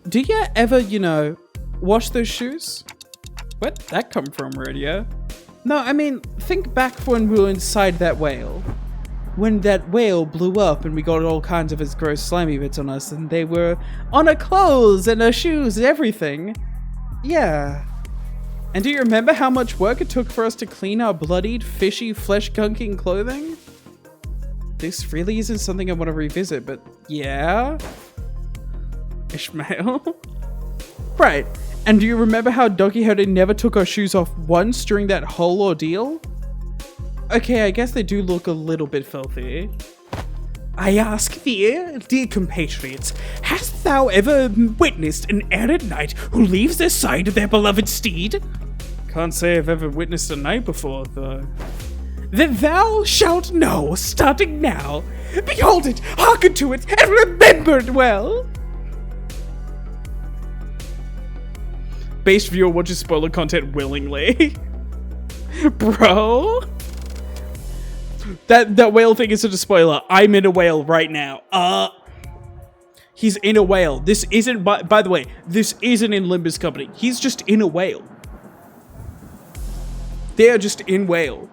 Do you ever, wash those shoes? Where'd that come from, Radio? No, I mean, think back when we were inside that whale. When that whale blew up and we got all kinds of its gross slimy bits on us and they were on our clothes and our shoes and everything. Yeah. And do you remember how much work it took for us to clean our bloodied, fishy, flesh-gunking clothing? This really isn't something I want to revisit, but yeah? Ishmael? Right. And do you remember how Don Quixote never took our shoes off once during that whole ordeal? Okay, I guess they do look a little bit filthy. I ask thee, dear compatriots, hast thou ever witnessed an errant knight who leaves the side of their beloved steed? Can't say I've ever witnessed a knight before, though. Then thou shalt know, starting now. Behold it, hearken to it, and remember it well. Based viewer watches spoiler content willingly. Bro. That whale thing isn't a spoiler. I'm in a whale right now. He's in a whale. This isn't, by the way, this isn't in Limbus Company. He's just in a whale. They are just in whale.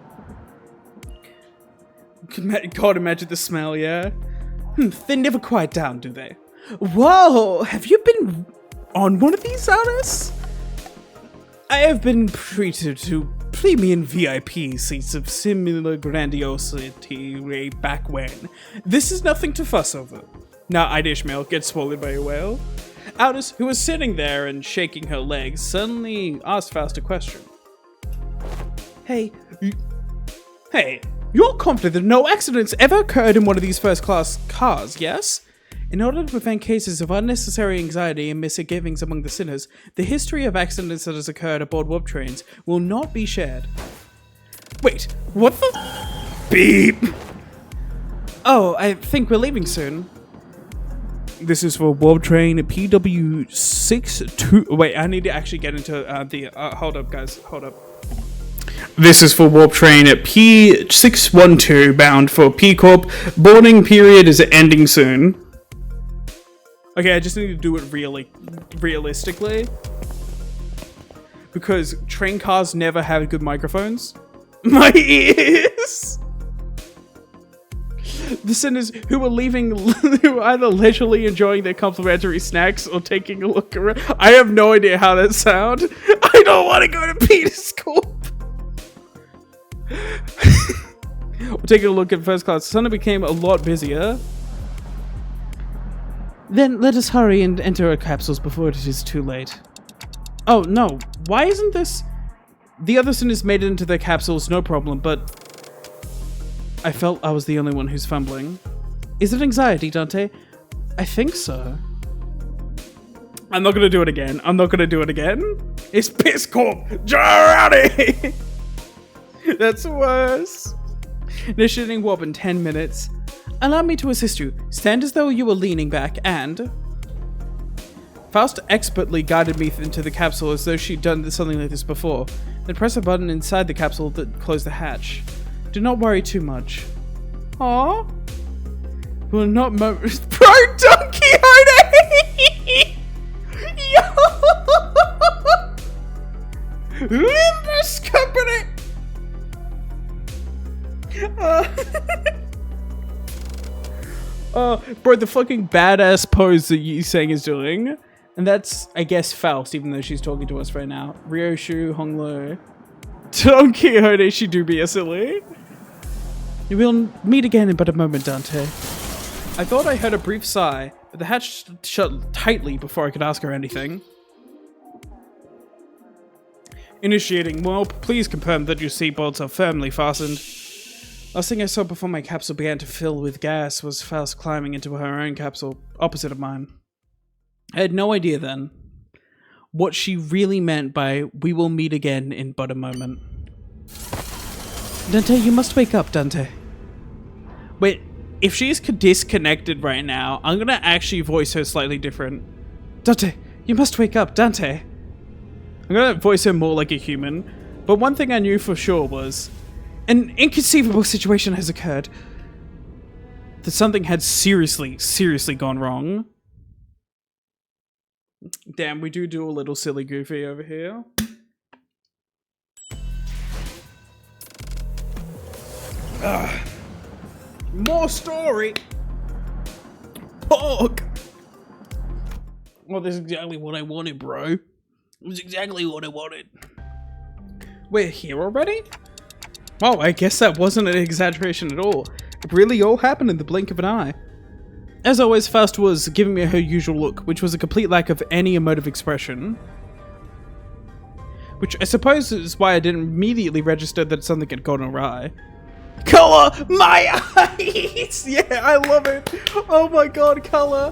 God, imagine the smell, yeah? They never quiet down, do they? Whoa, have you been on one of these, Alice? I have been treated to premium VIP seats of similar grandiosity way back when. This is nothing to fuss over. Now, I'd Ishmael get swallowed by a whale. Aldous, who was sitting there and shaking her legs, suddenly asked Faust a question. Hey, you're confident that no accidents ever occurred in one of these first-class cars, yes? In order to prevent cases of unnecessary anxiety and misgivings among the sinners, the history of accidents that has occurred aboard warp trains will not be shared. Wait, what the? Beep! Oh, I think we're leaving soon. This is for warp train PW62. Wait, I need to actually get into hold up, guys, hold up. This is for warp train at P612 bound for P-Corp. Boarding period is ending soon. Okay, I just need to do it realistically. Because train cars never have good microphones. My ears! The sinners who were leaving, who were either leisurely enjoying their complimentary snacks or taking a look around. I have no idea how that sounds. I don't want to go to Peter's Corp. We're taking a look at first class. Suddenly became a lot busier. Then let us hurry and enter our capsules before it is too late. Oh no, why isn't this? The other sinners made it into their capsules, no problem, but I felt I was the only one who's fumbling. Is it anxiety, Dante? I think so. I'm not gonna do it again. I'm not gonna do it again. It's Piss Corp! Giorani! That's worse. Initiating warp in 10 minutes. Allow me to assist you. Stand as though you were leaning back and... Faust expertly guided me into the capsule as though she'd done something like this before. Then press a button inside the capsule that closed the hatch. Do not worry too much. Aww. Will not Bro, Don Quixote! Yo! Limbus Company! Bro, the fucking badass pose that Yi Sang is doing. And that's, I guess, Faust, even though she's talking to us right now. Ryoshu, Honglo. Don Quixote, she do be a silly. We will meet again in but a moment, Dante. I thought I heard a brief sigh, but the hatch shut tightly before I could ask her anything. Initiating warp, please confirm that your seatbelts are firmly fastened. Last thing I saw before my capsule began to fill with gas was Faust climbing into her own capsule, opposite of mine. I had no idea then what she really meant by "we will meet again in but a moment." Dante, you must wake up, Dante. Wait, if she's disconnected right now, I'm gonna actually voice her slightly different. Dante, you must wake up, Dante. I'm gonna voice her more like a human, but one thing I knew for sure was an inconceivable situation has occurred. That something had seriously gone wrong. Damn, we do a little silly goofy over here. More story! Pork! Well, this is exactly what I wanted, bro. It was exactly what I wanted. We're here already? Well, I guess that wasn't an exaggeration at all. It really all happened in the blink of an eye. As always, Faust was giving me her usual look, which was a complete lack of any emotive expression. Which I suppose is why I didn't immediately register that something had gone awry. Color my eyes! Yeah, I love it! Oh my god, color!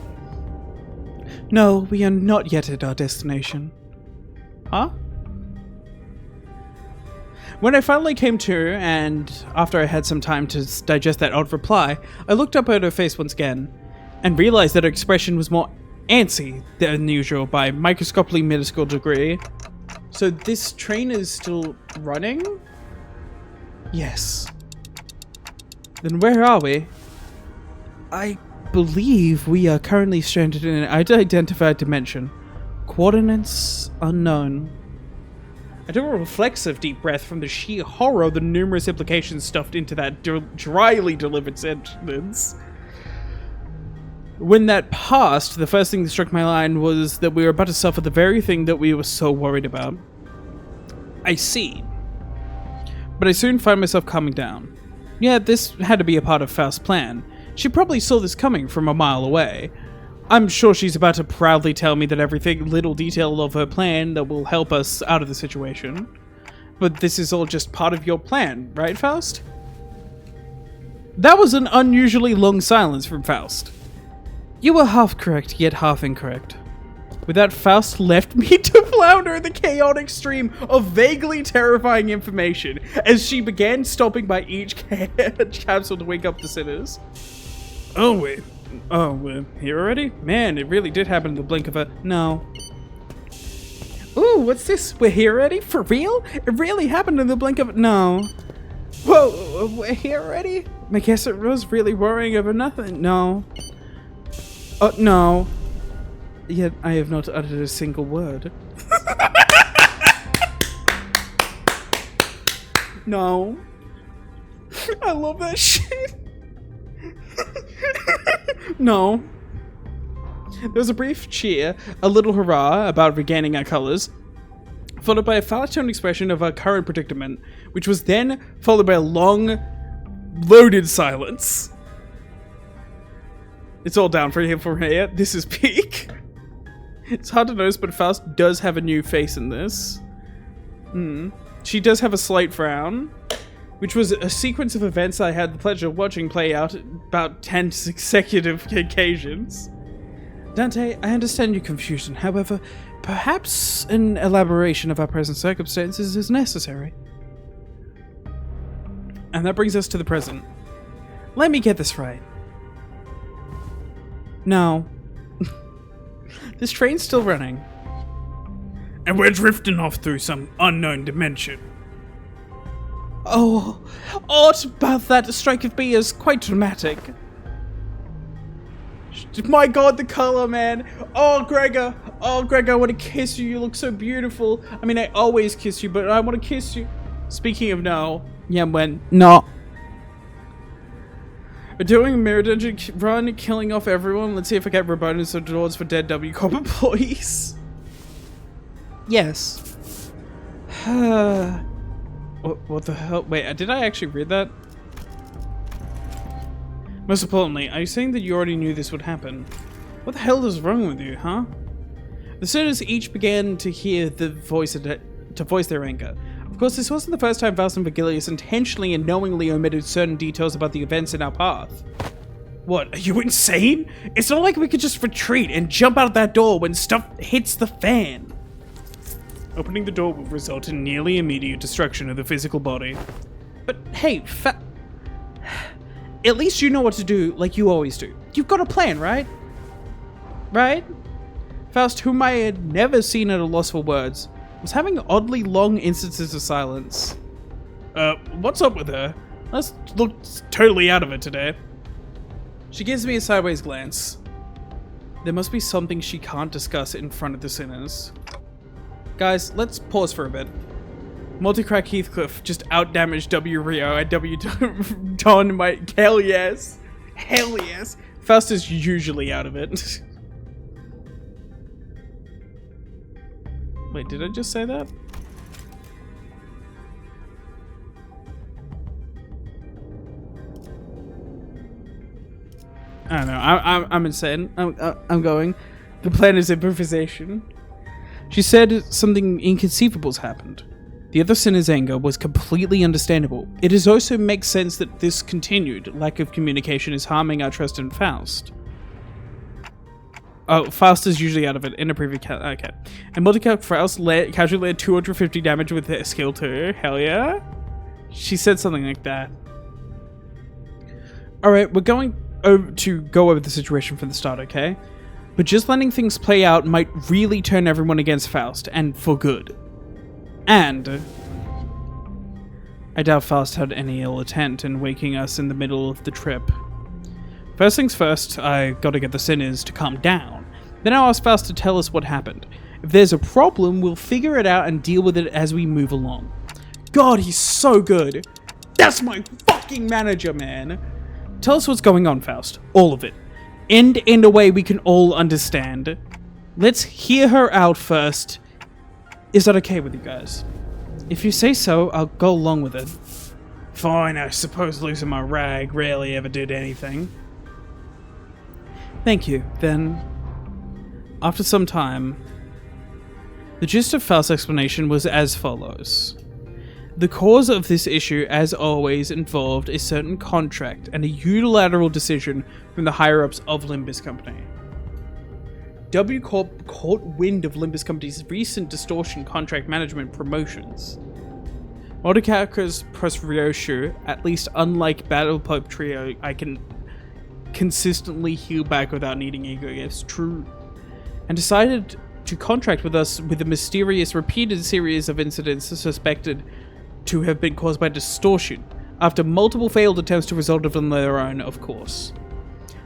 No, we are not yet at our destination. Huh? When I finally came to, and after I had some time to digest that odd reply, I looked up at her face once again, and realized that her expression was more antsy than usual by a microscopically minuscule degree. So this train is still running? Yes. Then where are we? I believe we are currently stranded in an unidentified dimension. Coordinates unknown. I took a reflexive deep breath from the sheer horror of the numerous implications stuffed into that dryly delivered sentence. When that passed, the first thing that struck my mind was that we were about to suffer the very thing that we were so worried about. I see. But I soon find myself calming down. Yeah, this had to be a part of Faust's plan. She probably saw this coming from a mile away. I'm sure she's about to proudly tell me that every little detail of her plan that will help us out of the situation. But this is all just part of your plan, right, Faust? That was an unusually long silence from Faust. You were half correct, yet half incorrect. With that, Faust left me to flounder in the chaotic stream of vaguely terrifying information as she began stopping by each capsule to wake up the sinners. Oh, wait. Oh, we're here already? Man, it really did happen in the blink of a... No. Ooh, what's this? We're here already? For real? It really happened in the blink of... No. Whoa, we're here already? I guess it was really worrying over nothing. No. Oh, no. Yet I have not uttered a single word. No. I love that shit. No. There was a brief cheer, a little hurrah about regaining our colours, followed by a far-toned expression of our current predicament, which was then followed by a long, loaded silence. It's all down for here. This is peak. It's hard to notice, but Faust does have a new face in this. she does have a slight frown, which was a sequence of events I had the pleasure of watching play out about 10 consecutive occasions. Dante, I understand your confusion. However, perhaps an elaboration of our present circumstances is necessary. And that brings us to the present. Let me get this right. No. This train's still running. And we're drifting off through some unknown dimension. Oh, what about that strike of B is quite dramatic. My god, the color, man. Oh, Gregor, I want to kiss you. You look so beautiful. I mean, I always kiss you, but I want to kiss you. Speaking of no, yeah, when no. We're doing a mirror dungeon run, killing off everyone. Let's see if I get bonus or rewards for dead W Corp employees. Yes. What the hell? Wait, did I actually read that? Most importantly, are you saying that you already knew this would happen? What the hell is wrong with you, huh? The senators each began to hear the voice to voice their anger. Of course, this wasn't the first time Faust and Vigilius intentionally and knowingly omitted certain details about the events in our path. What, are you insane? It's not like we could just retreat and jump out that door when stuff hits the fan. Opening the door will result in nearly immediate destruction of the physical body. But hey, at least you know what to do like you always do. You've got a plan, right? Right? Faust, whom I had never seen at a loss for words, was having oddly long instances of silence. What's up with her? Let's look totally out of it today. She gives me a sideways glance. There must be something she can't discuss in front of the sinners. Guys, let's pause for a bit. Multicrack Heathcliff just outdamaged W Rio and W Don might. Hell yes. Hell yes. Faust is usually out of it. Wait, did I just say that? I don't know. I'm insane. I'm going. The plan is improvisation. She said something inconceivable's happened. The other sinner's anger was completely understandable. It does also make sense that this continued lack of communication is harming our trust in Faust. Oh, Faust is usually out of it in a previous okay. And Multicrack Faust casually had 250 damage with her skill too. Hell yeah. She said something like that. Alright, we're going to go over the situation from the start, okay? But just letting things play out might really turn everyone against Faust, and for good. And I doubt Faust had any ill intent in waking us in the middle of the trip. First things first, I gotta get the sinners to calm down. Then I'll ask Faust to tell us what happened. If there's a problem, we'll figure it out and deal with it as we move along. God, he's so good. That's my fucking manager, man. Tell us what's going on, Faust. All of it. And in a way we can all understand. Let's hear her out first. Is that okay with you guys? If you say so, I'll go along with it. Fine, I suppose losing my rag rarely ever did anything. Thank you. Then, after some time, the gist of Faust's explanation was as follows. The cause of this issue, as always, involved a certain contract and a unilateral decision from the higher-ups of Limbus Company. W Corp caught wind of Limbus Company's recent distortion contract management promotions. Mordecai's Prosrioshu, at least unlike Battle Pope Trio, I can consistently heal back without needing ego gifts, true, and decided to contract with us with a mysterious repeated series of incidents suspected to have been caused by distortion, after multiple failed attempts to resolve it on their own, of course.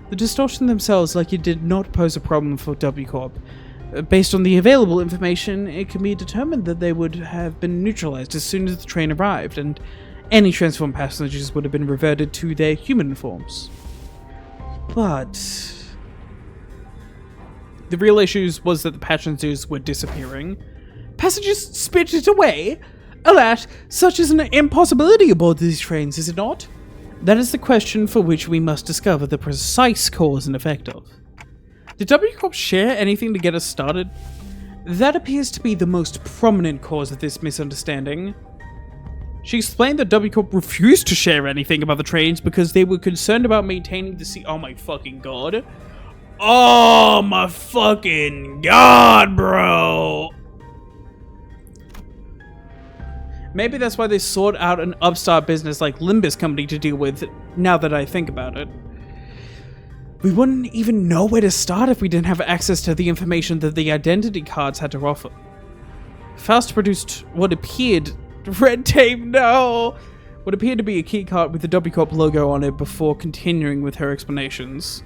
The distortion themselves likely did not pose a problem for W Corp. Based on the available information, it can be determined that they would have been neutralized as soon as the train arrived, and any transformed passengers would have been reverted to their human forms. But the real issue was that the passengers were disappearing. Passengers spirited away? Alas, such is an impossibility aboard these trains, is it not? That is the question for which we must discover the precise cause and effect of. Did W Corp share anything to get us started? That appears to be the most prominent cause of this misunderstanding. She explained that W Corp refused to share anything about the trains because they were concerned about maintaining the Oh my fucking god. Oh my fucking god, bro. Maybe that's why they sought out an upstart business like Limbussing company to deal with, now that I think about it. We wouldn't even know where to start if we didn't have access to the information that the identity cards had to offer. Faust produced what appeared... Red tape, no! What appeared to be a keycard with the W Corp logo on it before continuing with her explanations.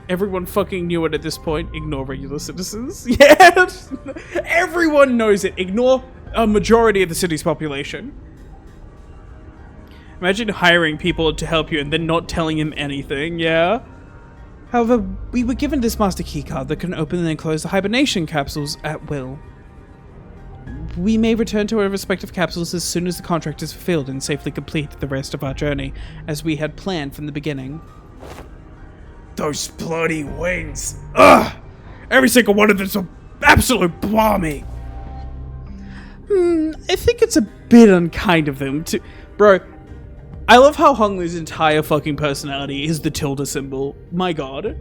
Everyone fucking knew it at this point. Ignore regular citizens. Yes! Everyone knows it. Ignore a majority of the city's population. Imagine hiring people to help you and then not telling them anything, yeah? However, we were given this master keycard that can open and close the hibernation capsules at will. We may return to our respective capsules as soon as the contract is fulfilled and safely complete the rest of our journey, as we had planned from the beginning. Those bloody wings! Ugh! Every single one of them's so absolute balmy! I think it's a bit unkind of them to... Bro, I love how Honglu's entire fucking personality is the tilde symbol. My god.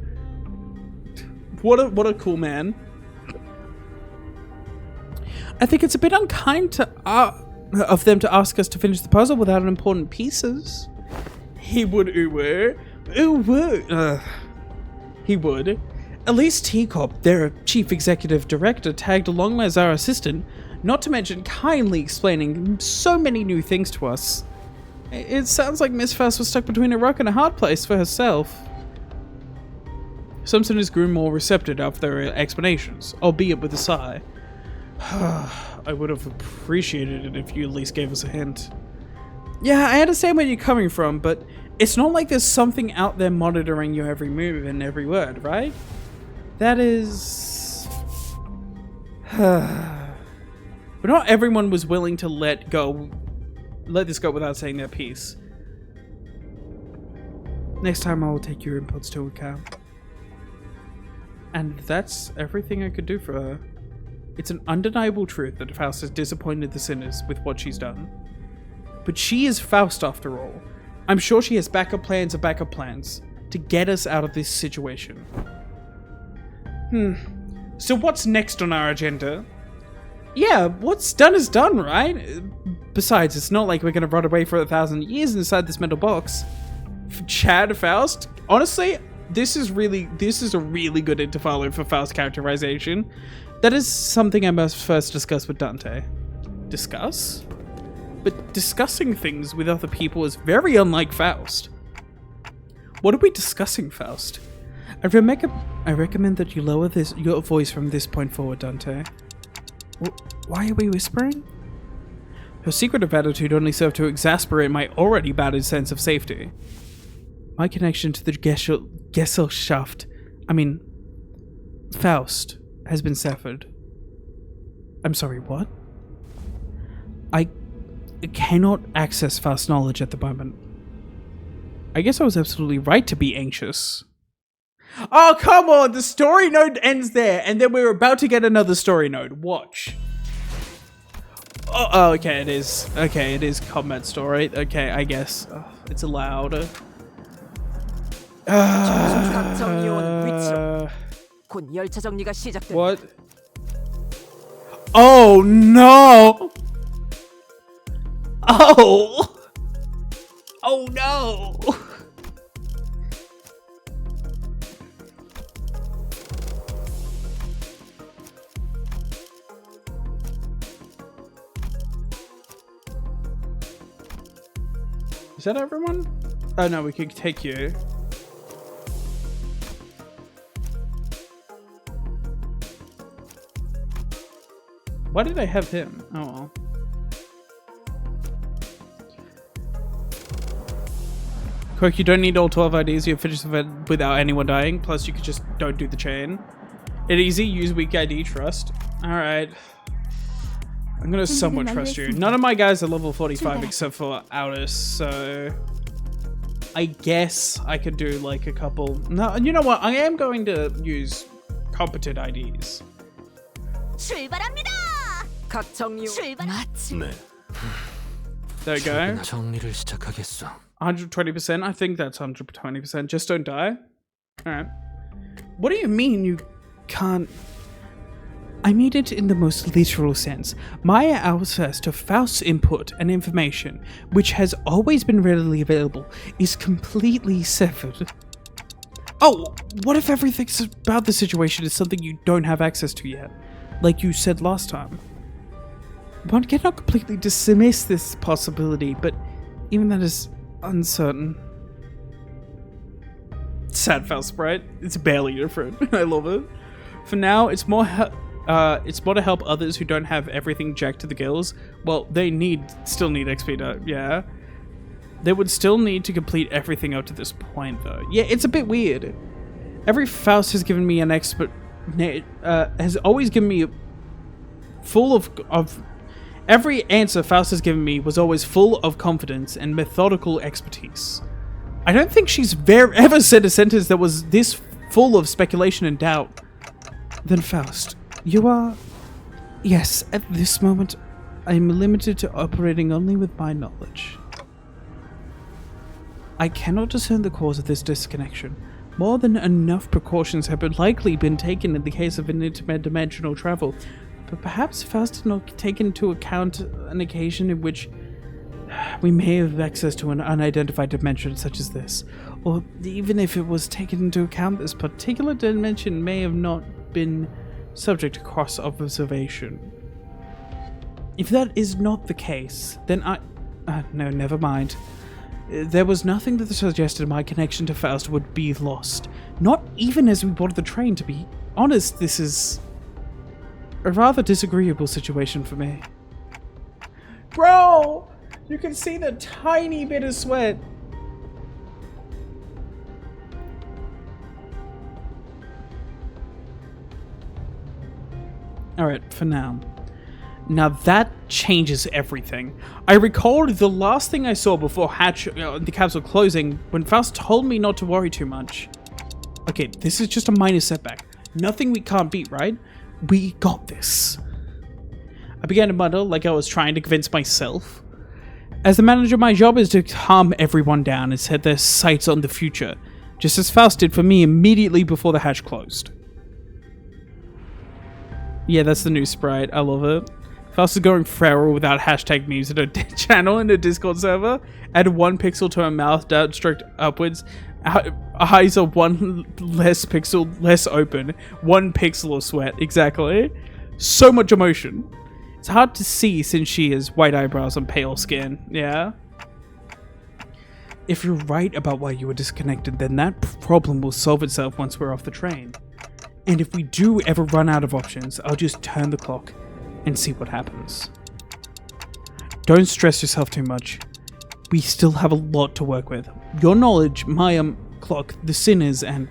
What a cool man. I think it's a bit unkind of them to ask us to finish the puzzle without important pieces. He would He would. At least T-Corp, their chief executive director, tagged along as our assistant, not to mention kindly explaining so many new things to us. It sounds like Miss Faust was stuck between a rock and a hard place for herself. Some sinners grew more receptive after their explanations, albeit with a sigh. I would have appreciated it if you at least gave us a hint. Yeah, I understand where you're coming from, but it's not like there's something out there monitoring your every move and every word, right? That is... But not everyone was willing to let this go without saying their piece. Next time I will take your inputs to account. And that's everything I could do for her. It's an undeniable truth that Faust has disappointed the sinners with what she's done. But she is Faust after all. I'm sure she has backup plans to get us out of this situation. So what's next on our agenda? Yeah, what's done is done, right? Besides, it's not like we're gonna rot away for 1,000 years inside this metal box. Chad Faust? Honestly, this is a really good intervallo for Faust characterization. That is something I must first discuss with Dante. Discuss? But discussing things with other people is very unlike Faust. What are we discussing, Faust? I recommend that you lower your voice from this point forward, Dante. Why are we whispering? Her secretive attitude only served to exasperate my already battered sense of safety. My connection to the Gesellschaft, Faust, has been severed. I'm sorry, what? I cannot access Faust's knowledge at the moment. I guess I was absolutely right to be anxious. Oh, come on! The story node ends there, and then we're about to get another story node. Watch. Oh, okay, it is. Okay, it is combat story. Okay, I guess. It's allowed. What? Oh, no! Oh! Oh, no! Is that everyone? Oh no, we could take you. Why did I have him? Oh well. Quick, you don't need all 12 IDs. You finish the event without anyone dying. Plus, you could just don't do the chain. It easy. Use weak ID. Trust. All right. I'm gonna somewhat trust you. None of my guys are level 45 except for Outis, so I guess I could do like a couple. No, you know what? I am going to use competent IDs. 출발합니다. 각 정류. 출발. 네. There you go. 정리를 시작하겠어. 120%. I think that's 120%. Just don't die. Alright. What do you mean you can't? I mean it in the most literal sense. My access to Faust's input and information, which has always been readily available, is completely severed. Oh, what if everything about the situation is something you don't have access to yet? Like you said last time. One cannot completely dismiss this possibility, but even that is uncertain. Sad Faust, right? It's barely different. I love it. For now, it's more to help others who don't have everything jacked to the gills. Well, they still need XP, yeah. They would still need to complete everything up to this point, though. Yeah, it's a bit weird. Every Faust has given me an has always given me full of every answer Faust has given me was always full of confidence and methodical expertise. I don't think she's ever said a sentence that was this full of speculation and doubt. Then Faust, you are... Yes, at this moment, I am limited to operating only with my knowledge. I cannot discern the cause of this disconnection. More than enough precautions have likely been taken in the case of interdimensional travel, but perhaps Faust did not take into account an occasion in which we may have access to an unidentified dimension such as this, or even if it was taken into account, this particular dimension may have not been subject to cross-observation. If that is not the case, then no, never mind. There was nothing that suggested my connection to Faust would be lost. Not even as we boarded the train, to be honest. This is a rather disagreeable situation for me. Bro! You can see the tiny bit of sweat. Alright, for now. Now that changes everything. I recalled the last thing I saw before the capsule closing, when Faust told me not to worry too much. Okay, this is just a minor setback. Nothing we can't beat, right? We got this. I began to mutter like I was trying to convince myself. As the manager, my job is to calm everyone down and set their sights on the future, just as Faust did for me immediately before the hatch closed. Yeah, that's the new sprite. I love it. Faust is going feral without hashtag memes in a channel in a Discord server. Add 1 pixel to her mouth, downstroke upwards. Eyes are 1 less pixel, less open. 1 pixel of sweat. Exactly. So much emotion. It's hard to see since she has white eyebrows and pale skin. Yeah. If you're right about why you were disconnected, then that problem will solve itself once we're off the train. And if we do ever run out of options, I'll just turn the clock and see what happens. Don't stress yourself too much. We still have a lot to work with. Your knowledge, my clock, the sinners, and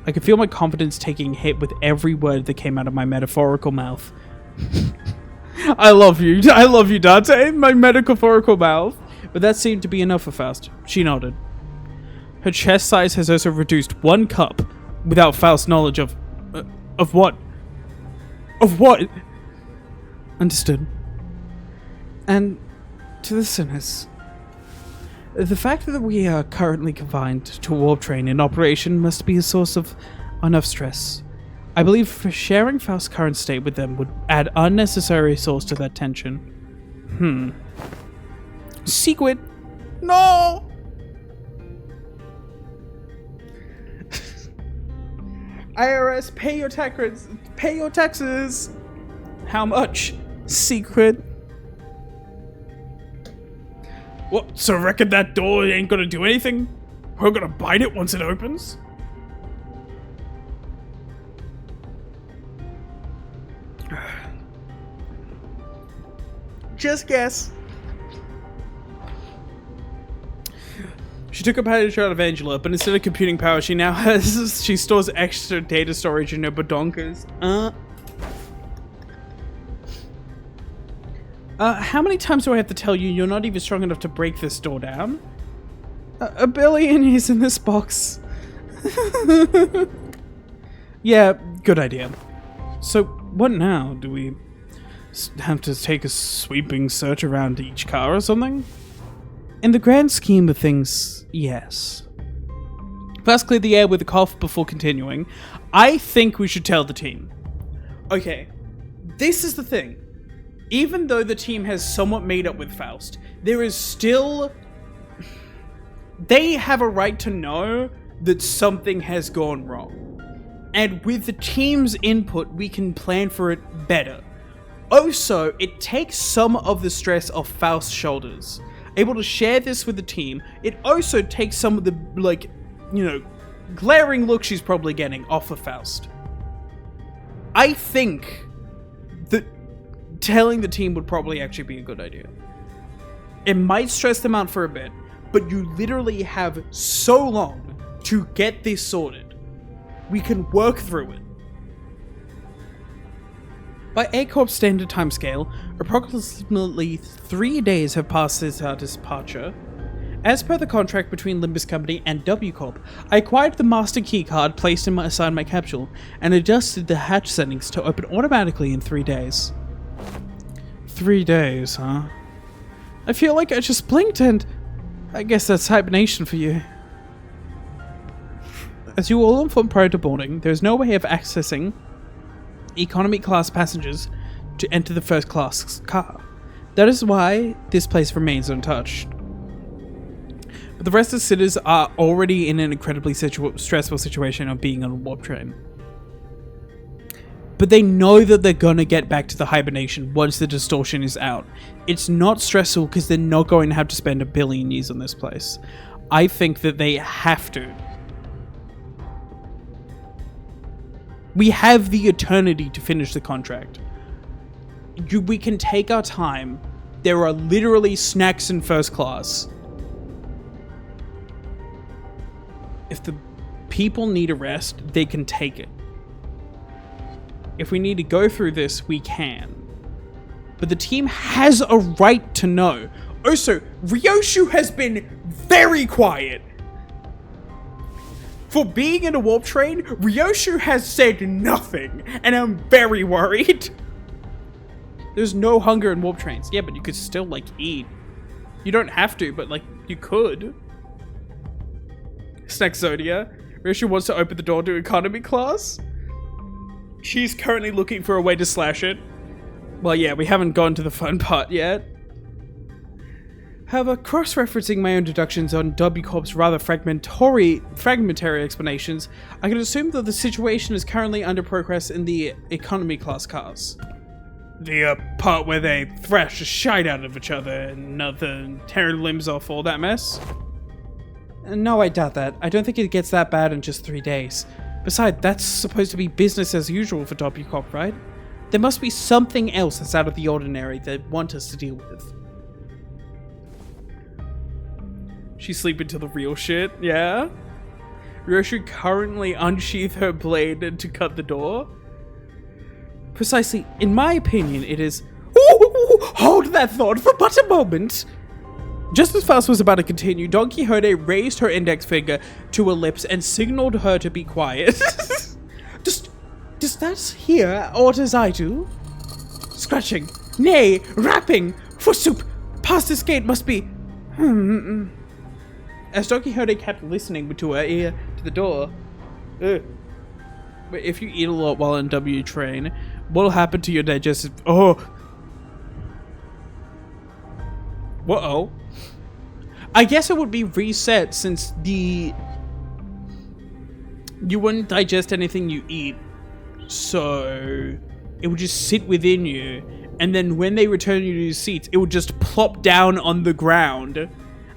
I can feel my confidence taking a hit with every word that came out of my metaphorical mouth. I love you, Dante, my metaphorical mouth. But that seemed to be enough for Faust. She nodded. Her chest size has also reduced 1 cup without Faust's knowledge of what? Of what? Understood. And to the sinners, the fact that we are currently confined to a warp train in operation must be a source of enough stress. I believe sharing Faust's current state with them would add unnecessary source to that tension. Secret. No! IRS, pay your taxes. Pay your taxes. How much? Secret. What? So reckon that door ain't gonna do anything? We're gonna bite it once it opens? Just guess. She took a page out of Angela, but instead of computing power, she stores extra data storage in her badonkers. How many times do I have to tell you you're not even strong enough to break this door down? A billion is in this box. Yeah, good idea. So, what now? Do we have to take a sweeping search around each car or something? In the grand scheme of things, yes. First, clear the air with a cough before continuing. I think we should tell the team. Okay, this is the thing. Even though the team has somewhat made up with Faust, there is still... They have a right to know that something has gone wrong. And with the team's input, we can plan for it better. Also, it takes some of the stress off Faust's shoulders. Able to share this with the team, it also takes some of the, glaring look she's probably getting off of Faust. I think that telling the team would probably actually be a good idea. It might stress them out for a bit, but you literally have so long to get this sorted. We can work through it. By A-Corp's standard timescale, approximately 3 days have passed since our departure. As per the contract between Limbus Company and W Corp, I acquired the master keycard placed inside my capsule and adjusted the hatch settings to open automatically in 3 days. 3 days, huh? I feel like I just blinked and... I guess that's hibernation for you. As you all informed prior to boarding, there is no way of accessing economy class passengers to enter the first class car. That is why this place remains untouched. But the rest of the sitters are already in an incredibly stressful situation of being on a warp train. But they know that they're gonna get back to the hibernation once the distortion is out. It's not stressful because they're not going to have to spend 1 billion years on this place. I think that they have to. We have the eternity to finish the contract. We can take our time. There are literally snacks in first class. If the people need a rest, they can take it. If we need to go through this, we can. But the team has a right to know. Also, Ryoshu has been very quiet. For being in a warp train, Ryoshu has said nothing, and I'm very worried. There's no hunger in warp trains. Yeah, but you could still, eat. You don't have to, but, you could. Snack Zodia. Ryoshu wants to open the door to economy class. She's currently looking for a way to slash it. Well, yeah, we haven't gone to the fun part yet. However, cross-referencing my own deductions on W Corp's rather fragmentary explanations, I can assume that the situation is currently under progress in the economy class cars. The part where they thrash the shite out of each other and tear limbs off, all that mess? No, I doubt that. I don't think it gets that bad in just 3 days. Besides, that's supposed to be business as usual for W Corp, right? There must be something else that's out of the ordinary they want us to deal with. She's sleeping to the real shit, yeah? Ryoshu currently unsheathed her blade to cut the door. Precisely, in my opinion, it is... Ooh, hold that thought for but a moment! Just as Faust was about to continue, Don Quixote raised her index finger to her lips and signaled her to be quiet. Does that hear aught as I do? Scratching, nay, rapping, forsooth, past this gate must be... As Don Quixote kept listening to her ear to the door. But if you eat a lot while in W train, what'll happen to your digestive... Oh! Whoa. I guess it would be reset since you wouldn't digest anything you eat, so it would just sit within you, and then when they return you to your seats, it would just plop down on the ground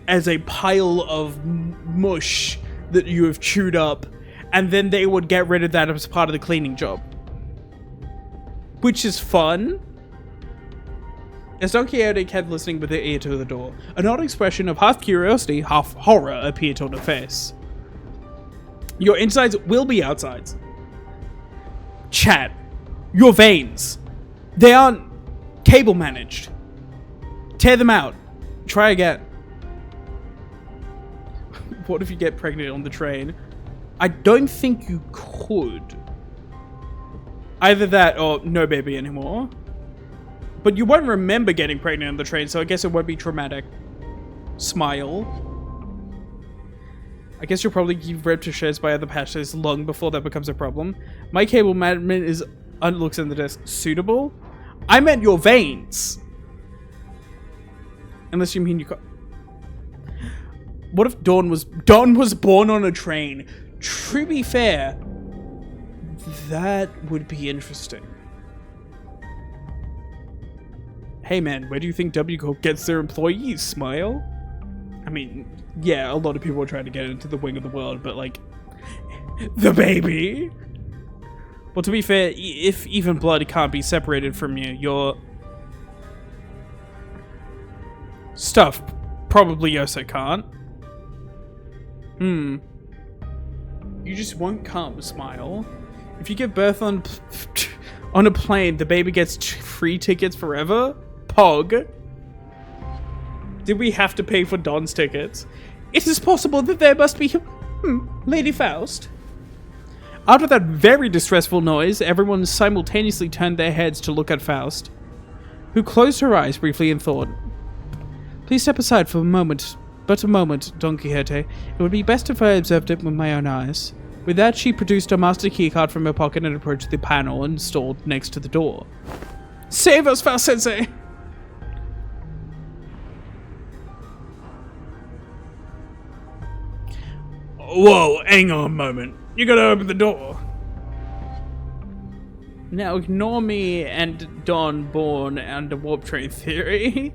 as a pile of mush that you have chewed up, and then they would get rid of that as part of the cleaning job. Which is fun. As Don Quixote kept listening with her ear to the door, an odd expression of half curiosity, half horror appeared on her face. Your insides will be outsides. Chat. Your veins. They aren't cable managed. Tear them out. Try again. What if you get pregnant on the train? I don't think you could. Either that or no baby anymore. But you won't remember getting pregnant on the train, so I guess it won't be traumatic. Smile. I guess you'll probably give birth to shares by other passengers long before that becomes a problem. My cable management is looks in the desk. Suitable? I meant your veins. Unless you mean you got... What if Dawn was born on a train? To be fair, that would be interesting. Hey man, where do you think W Corp gets their employees? Smile? I mean, yeah, a lot of people are trying to get into the wing of the world, but like, the baby? Well, to be fair, if even blood can't be separated from you, your stuff probably also can't. You just won't come, Smile. If you give birth on a plane, the baby gets free tickets forever? Pog. Did we have to pay for Don's tickets? It is possible that there must be... Lady Faust. After that very distressful noise, everyone simultaneously turned their heads to look at Faust, who closed her eyes briefly in thought. Please step aside for a moment. But a moment, Don Quixote. It would be best if I observed it with my own eyes. With that, she produced a master keycard from her pocket and approached the panel installed next to the door. Save us, Faust Sensei! Whoa, hang on a moment. You gotta open the door. Now ignore me and Don born under warp train theory.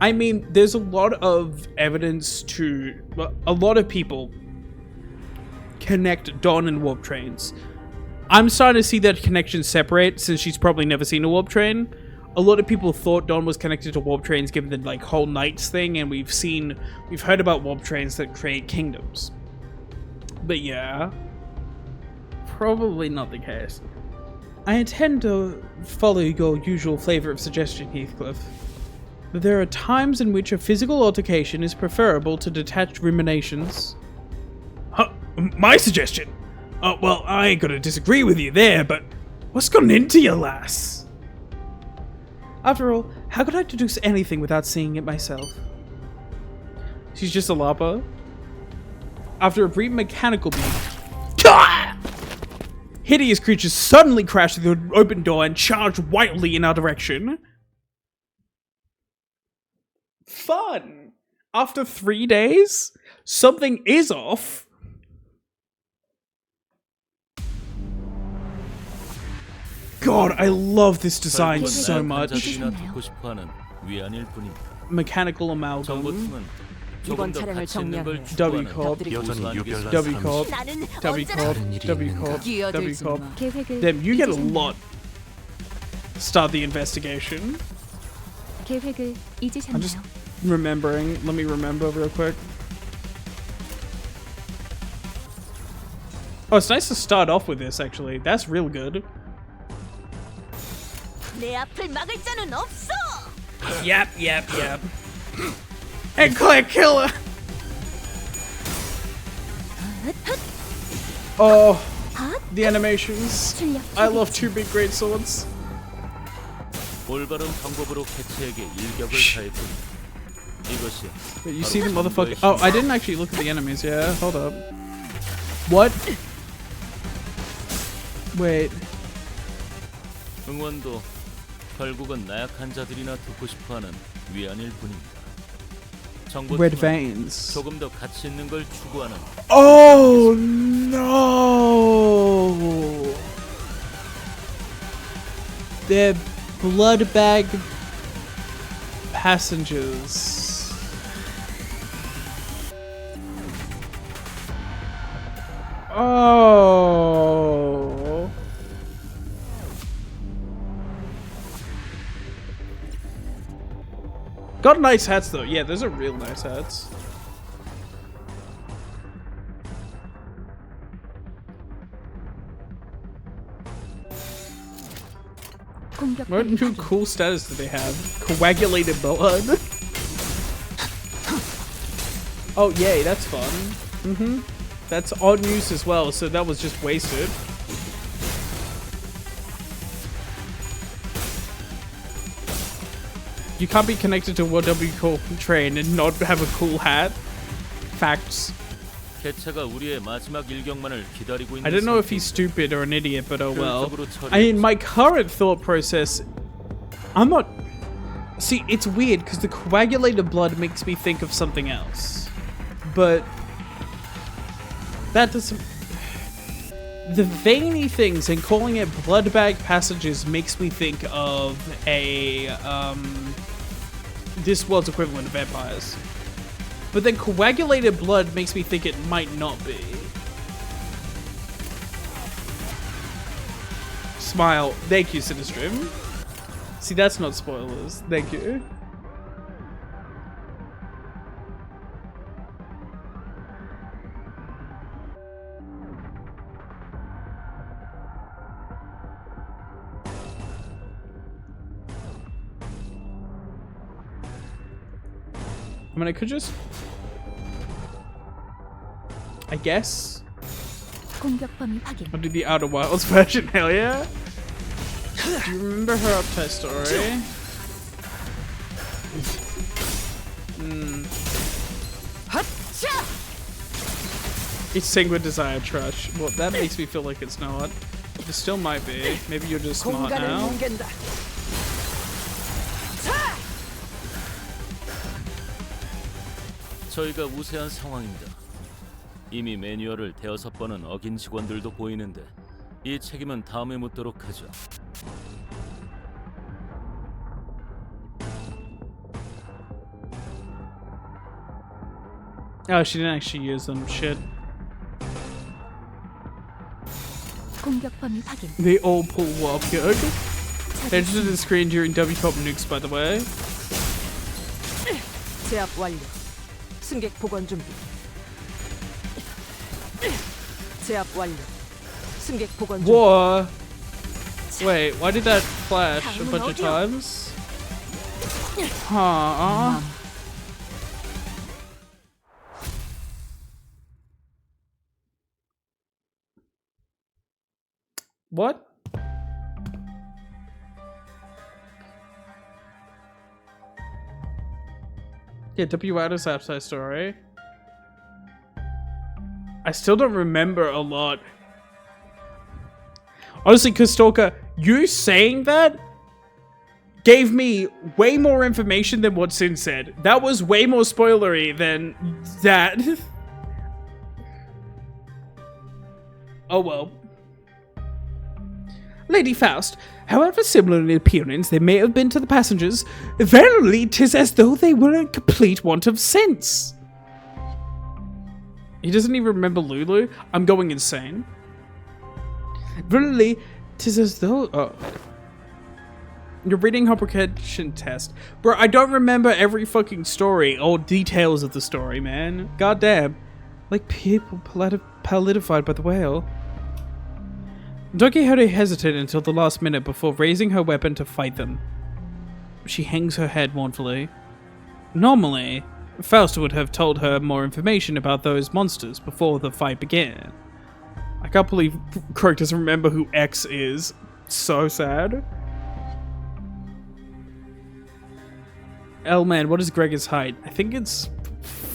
I mean, there's a lot of evidence to... A lot of people connect Dawn and warp trains. I'm starting to see that connection separate since she's probably never seen a warp train. A lot of people thought Dawn was connected to warp trains given the like whole Knights thing, and we've heard about warp trains that create kingdoms. But yeah, probably not the case. I intend to follow your usual flavor of suggestion, Heathcliff. But there are times in which a physical altercation is preferable to detached ruminations. Huh, my suggestion? Well, I ain't gonna disagree with you there, but what's gone into you, lass? After all, how could I deduce anything without seeing it myself? She's just a lapa. After a brief mechanical beat, hideous creatures suddenly crashed through the open door and charged wildly in our direction. Fun! After 3 days, something is off. God, I love this design so much. Mechanical amalgam. 이번 차량을 정리하면 W Corp. 여전히 유별난 W Corp. W Corp. W Corp. W Corp. Damn, you get a lot. Start the investigation. 계획을 I'm just remembering. Let me remember real quick. Oh, it's nice to start off with this, actually. That's real good. 내 앞을 막을 자는 없어. Yep. And click killer. Oh, the animations. I love two big great swords. 올바른 방법으로 개체에게 일격을 가해준 이것이. Wait, you see the motherfucker? Oh, I didn't actually look at the enemies. Yeah, hold up. What? Wait. 응원도 결국은 나약한 자들이나 듣고 싶어하는 위안일 뿐입니다. Red veins. 조금 더 가치 있는 걸 추구하는. Oh no! They're blood bag passengers. Oh. Got nice hats though. Yeah, those are real nice hats. What new cool status do they have? Coagulated blood? Oh yay, that's fun. That's on use as well, so that was just wasted. You can't be connected to what W Corp train and not have a cool hat. Facts. 개체가 우리의 마지막 일격만을 기다리고 있는 I don't know if he's stupid or an idiot, but oh well. I mean, my current thought process, I'm not... See, it's weird because the coagulated blood makes me think of something else. But that doesn't... The veiny things and calling it blood bag passages makes me think of a, this world's equivalent of vampires. But then coagulated blood makes me think it might not be. Smile. Thank you, Sinistrim. See, that's not spoilers. Thank you. I mean, I could just... I guess. I'll do the Outer Wilds version, hell yeah. Do you remember her uptight story? It's Sanguine Desire Trash. Well, that makes me feel like it's not. It still might be. Maybe you're just smart now. 저희가 우세한 상황입니다. 이미 매뉴얼을 대여섯 번은 어긴 직원들도 보이는데 이 책임은 다음에 묻도록 하죠. Oh, she didn't actually use them. Shit. They all pull warp yoke. Enter the screen during W-Cop nukes, by the way. 제압 완료. 승객 복원 준비. 제압 완료. 승객 복원 준비. What? Wait, why did that flash a bunch of times? Huh. What? Yeah, W Outer's upside story. I still don't remember a lot. Honestly, Kustalker, you saying that gave me way more information than what Sin said. That was way more spoilery than that. Oh well. Lady Faust, however similar in appearance they may have been to the passengers, verily 'tis as though they were in complete want of sense. He doesn't even remember Lulu? I'm going insane. Verily 'tis as though... Oh. You're reading comprehension test. Bro, I don't remember every fucking story or details of the story, man. Goddamn. Like people palidified by the whale. Don Quixote hesitated until the last minute before raising her weapon to fight them. She hangs her head mournfully. Normally, Faust would have told her more information about those monsters before the fight began. I can't believe Croak doesn't remember who X is. So sad. Man, what is Gregor's height? I think it's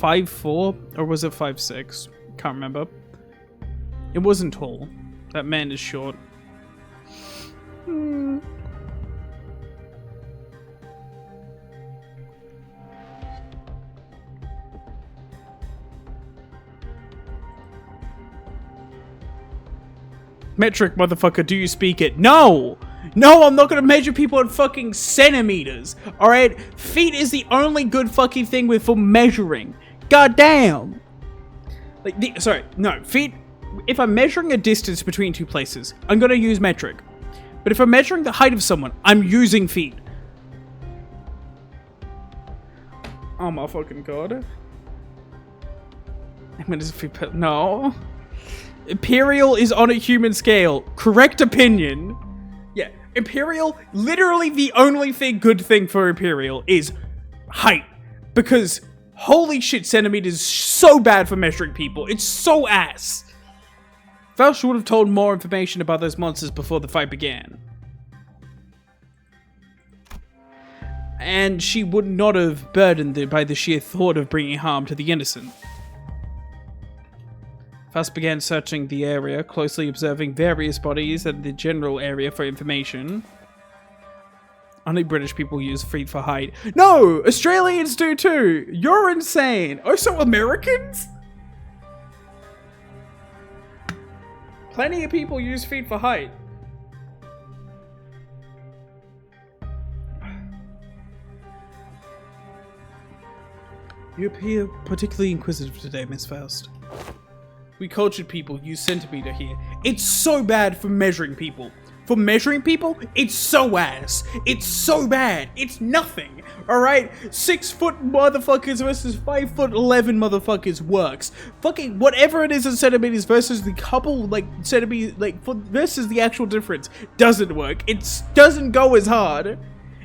5'4", or was it 5'6"? Can't remember. It wasn't tall. That man is short. Metric, motherfucker, do you speak it? No! No, I'm not gonna measure people in fucking centimeters, alright? Feet is the only good fucking thing for measuring. God damn! Like, sorry, no, feet... If I'm measuring a distance between two places, I'm gonna use metric. But if I'm measuring the height of someone, I'm using feet. Oh my fucking god. I'm gonna... No. Imperial is on a human scale. Correct opinion. Yeah, Imperial, literally the only good thing for Imperial is height. Because, holy shit, centimeters is so bad for measuring people. It's so ass. Faust would have told more information about those monsters before the fight began. and she would not have burdened by the sheer thought of bringing harm to the innocent. Faust began searching the area, closely observing various bodies and the general area for information. Only British people use feet for height. No! Australians do too! You're insane! Also Americans? Plenty of people use feet for height. You appear particularly inquisitive today, Miss Faust. We cultured people use centimeter here. It's so bad for measuring people. For measuring people, it's so ass. It's so bad. It's nothing. Alright? 6 foot motherfuckers versus 5'11" motherfuckers works. Fucking whatever it is in centimeters versus the couple, like, centimeters, like, versus the actual difference doesn't work. It doesn't go as hard.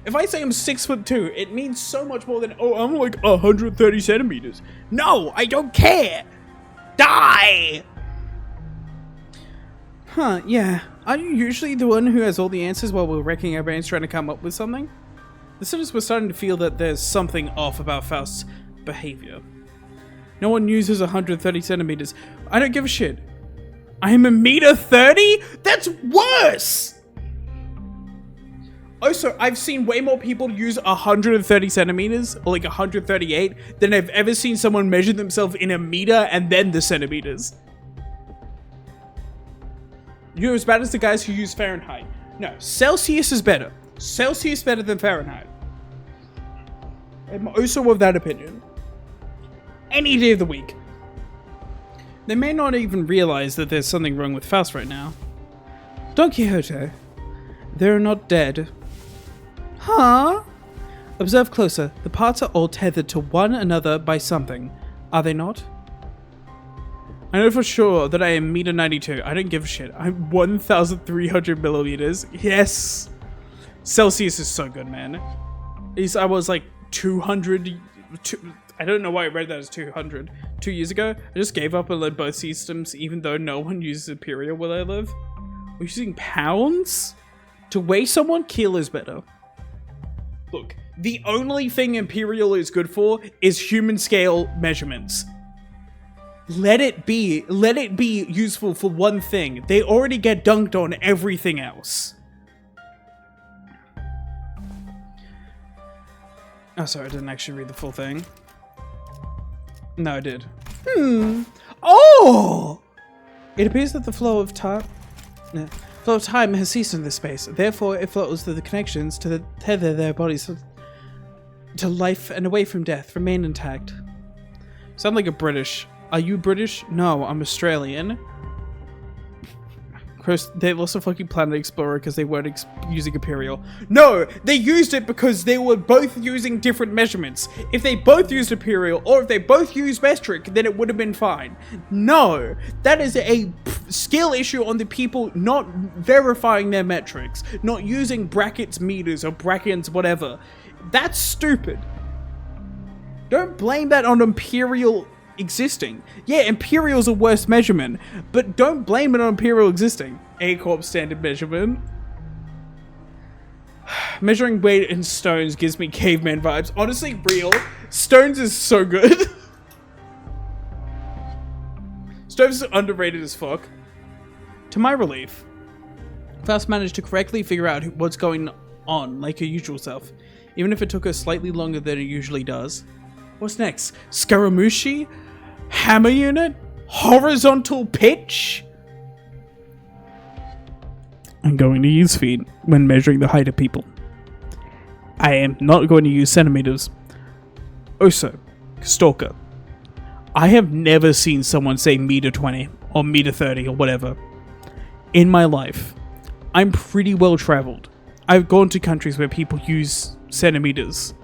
If I say I'm 6'2", it means so much more than, oh, I'm like 130 centimeters. No, I don't care. Die! Huh, yeah. Are you usually the one who has all the answers while we're wrecking our brains trying to come up with something? The students were starting to feel that there's something off about Faust's behavior. No one uses 130 centimeters. I don't give a shit. I'm 1.30 meters? That's worse! Also, I've seen way more people use 130 centimeters, or like 138, than I've ever seen someone measure themselves in a meter and then the centimeters. You're as bad as the guys who use Fahrenheit. No, Celsius is better. Celsius better than Fahrenheit. I'm also of that opinion. Any day of the week. They may not even realize that there's something wrong with Faust right now. Don Quixote, they're not dead. Huh? Observe closer. The parts are all tethered to one another by something. Are they not? I know for sure that I am 1.92 meters. I don't give a shit. I'm 1,300 millimeters. Yes! Celsius is so good, man. I was like 200... I don't know why I read that as 200. 2 years ago, I just gave up and learned both systems even though no one uses imperial where I live. We're using pounds? To weigh someone, kilo is better. Look, the only thing imperial is good for is human scale measurements. Let it be useful for one thing. They already get dunked on everything else. Oh, sorry, I didn't actually read the full thing. No, I did. Oh! It appears that the flow of time has ceased in this space. Therefore, it flows through the connections to tether their bodies to life and away from death. Remain intact. Sound like a British. Are you British? No, I'm Australian. Chris, they lost a fucking Planet Explorer because they weren't using Imperial. No, they used it because they were both using different measurements. If they both used Imperial or if they both used metric, then it would have been fine. No, that is a skill issue on the people not verifying their metrics, not using brackets meters or brackets whatever. That's stupid. Don't blame that on Imperial existing. Yeah, Imperial's a worse measurement, but don't blame it on Imperial existing. A-Corp standard measurement. Measuring weight in stones gives me caveman vibes. Honestly, real. Stones is so good. Stones is underrated as fuck. To my relief, Faust managed to correctly figure out what's going on like her usual self, even if it took her slightly longer than it usually does. What's next? Scaramucci? Hammer unit? Horizontal pitch? I'm going to use feet when measuring the height of people. I am not going to use centimeters. Also, Stalker. I have never seen someone say 1.20 meters or 1.30 meters or whatever in my life. I'm pretty well traveled. I've gone to countries where people use centimeters.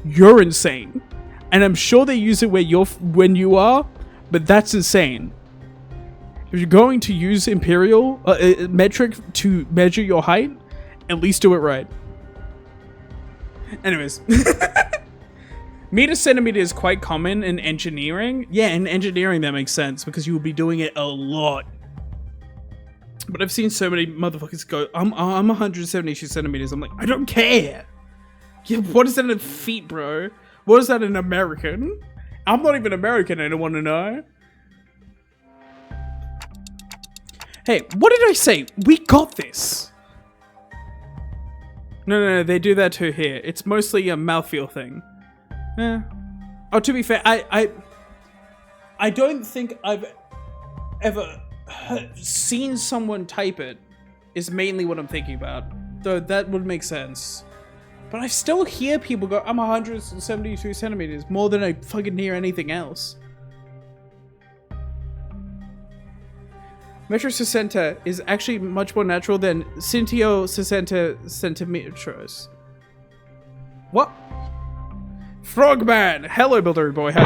You're insane. And I'm sure they use it when you are, but that's insane. If you're going to use imperial metric to measure your height, at least do it right. Anyways. Meter centimeter is quite common in engineering. Yeah, in engineering that makes sense because you will be doing it a lot. But I've seen so many motherfuckers go, I'm 172 centimeters. I'm like, I don't care. Yeah, what is that in feet, bro? What is that in American? I'm not even American, I don't want to know. Hey, what did I say? We got this. No, they do that too here. It's mostly a mouthfeel thing. Yeah. Oh, to be fair, I don't think I've ever seen someone type it, is mainly what I'm thinking about. Though that would make sense. But I still hear people go, I'm 172 centimeters, more than I fucking hear anything else. Metro 60 is actually much more natural than Cintio 60 centimetros. What? Frogman! Hello, Builder Boy. How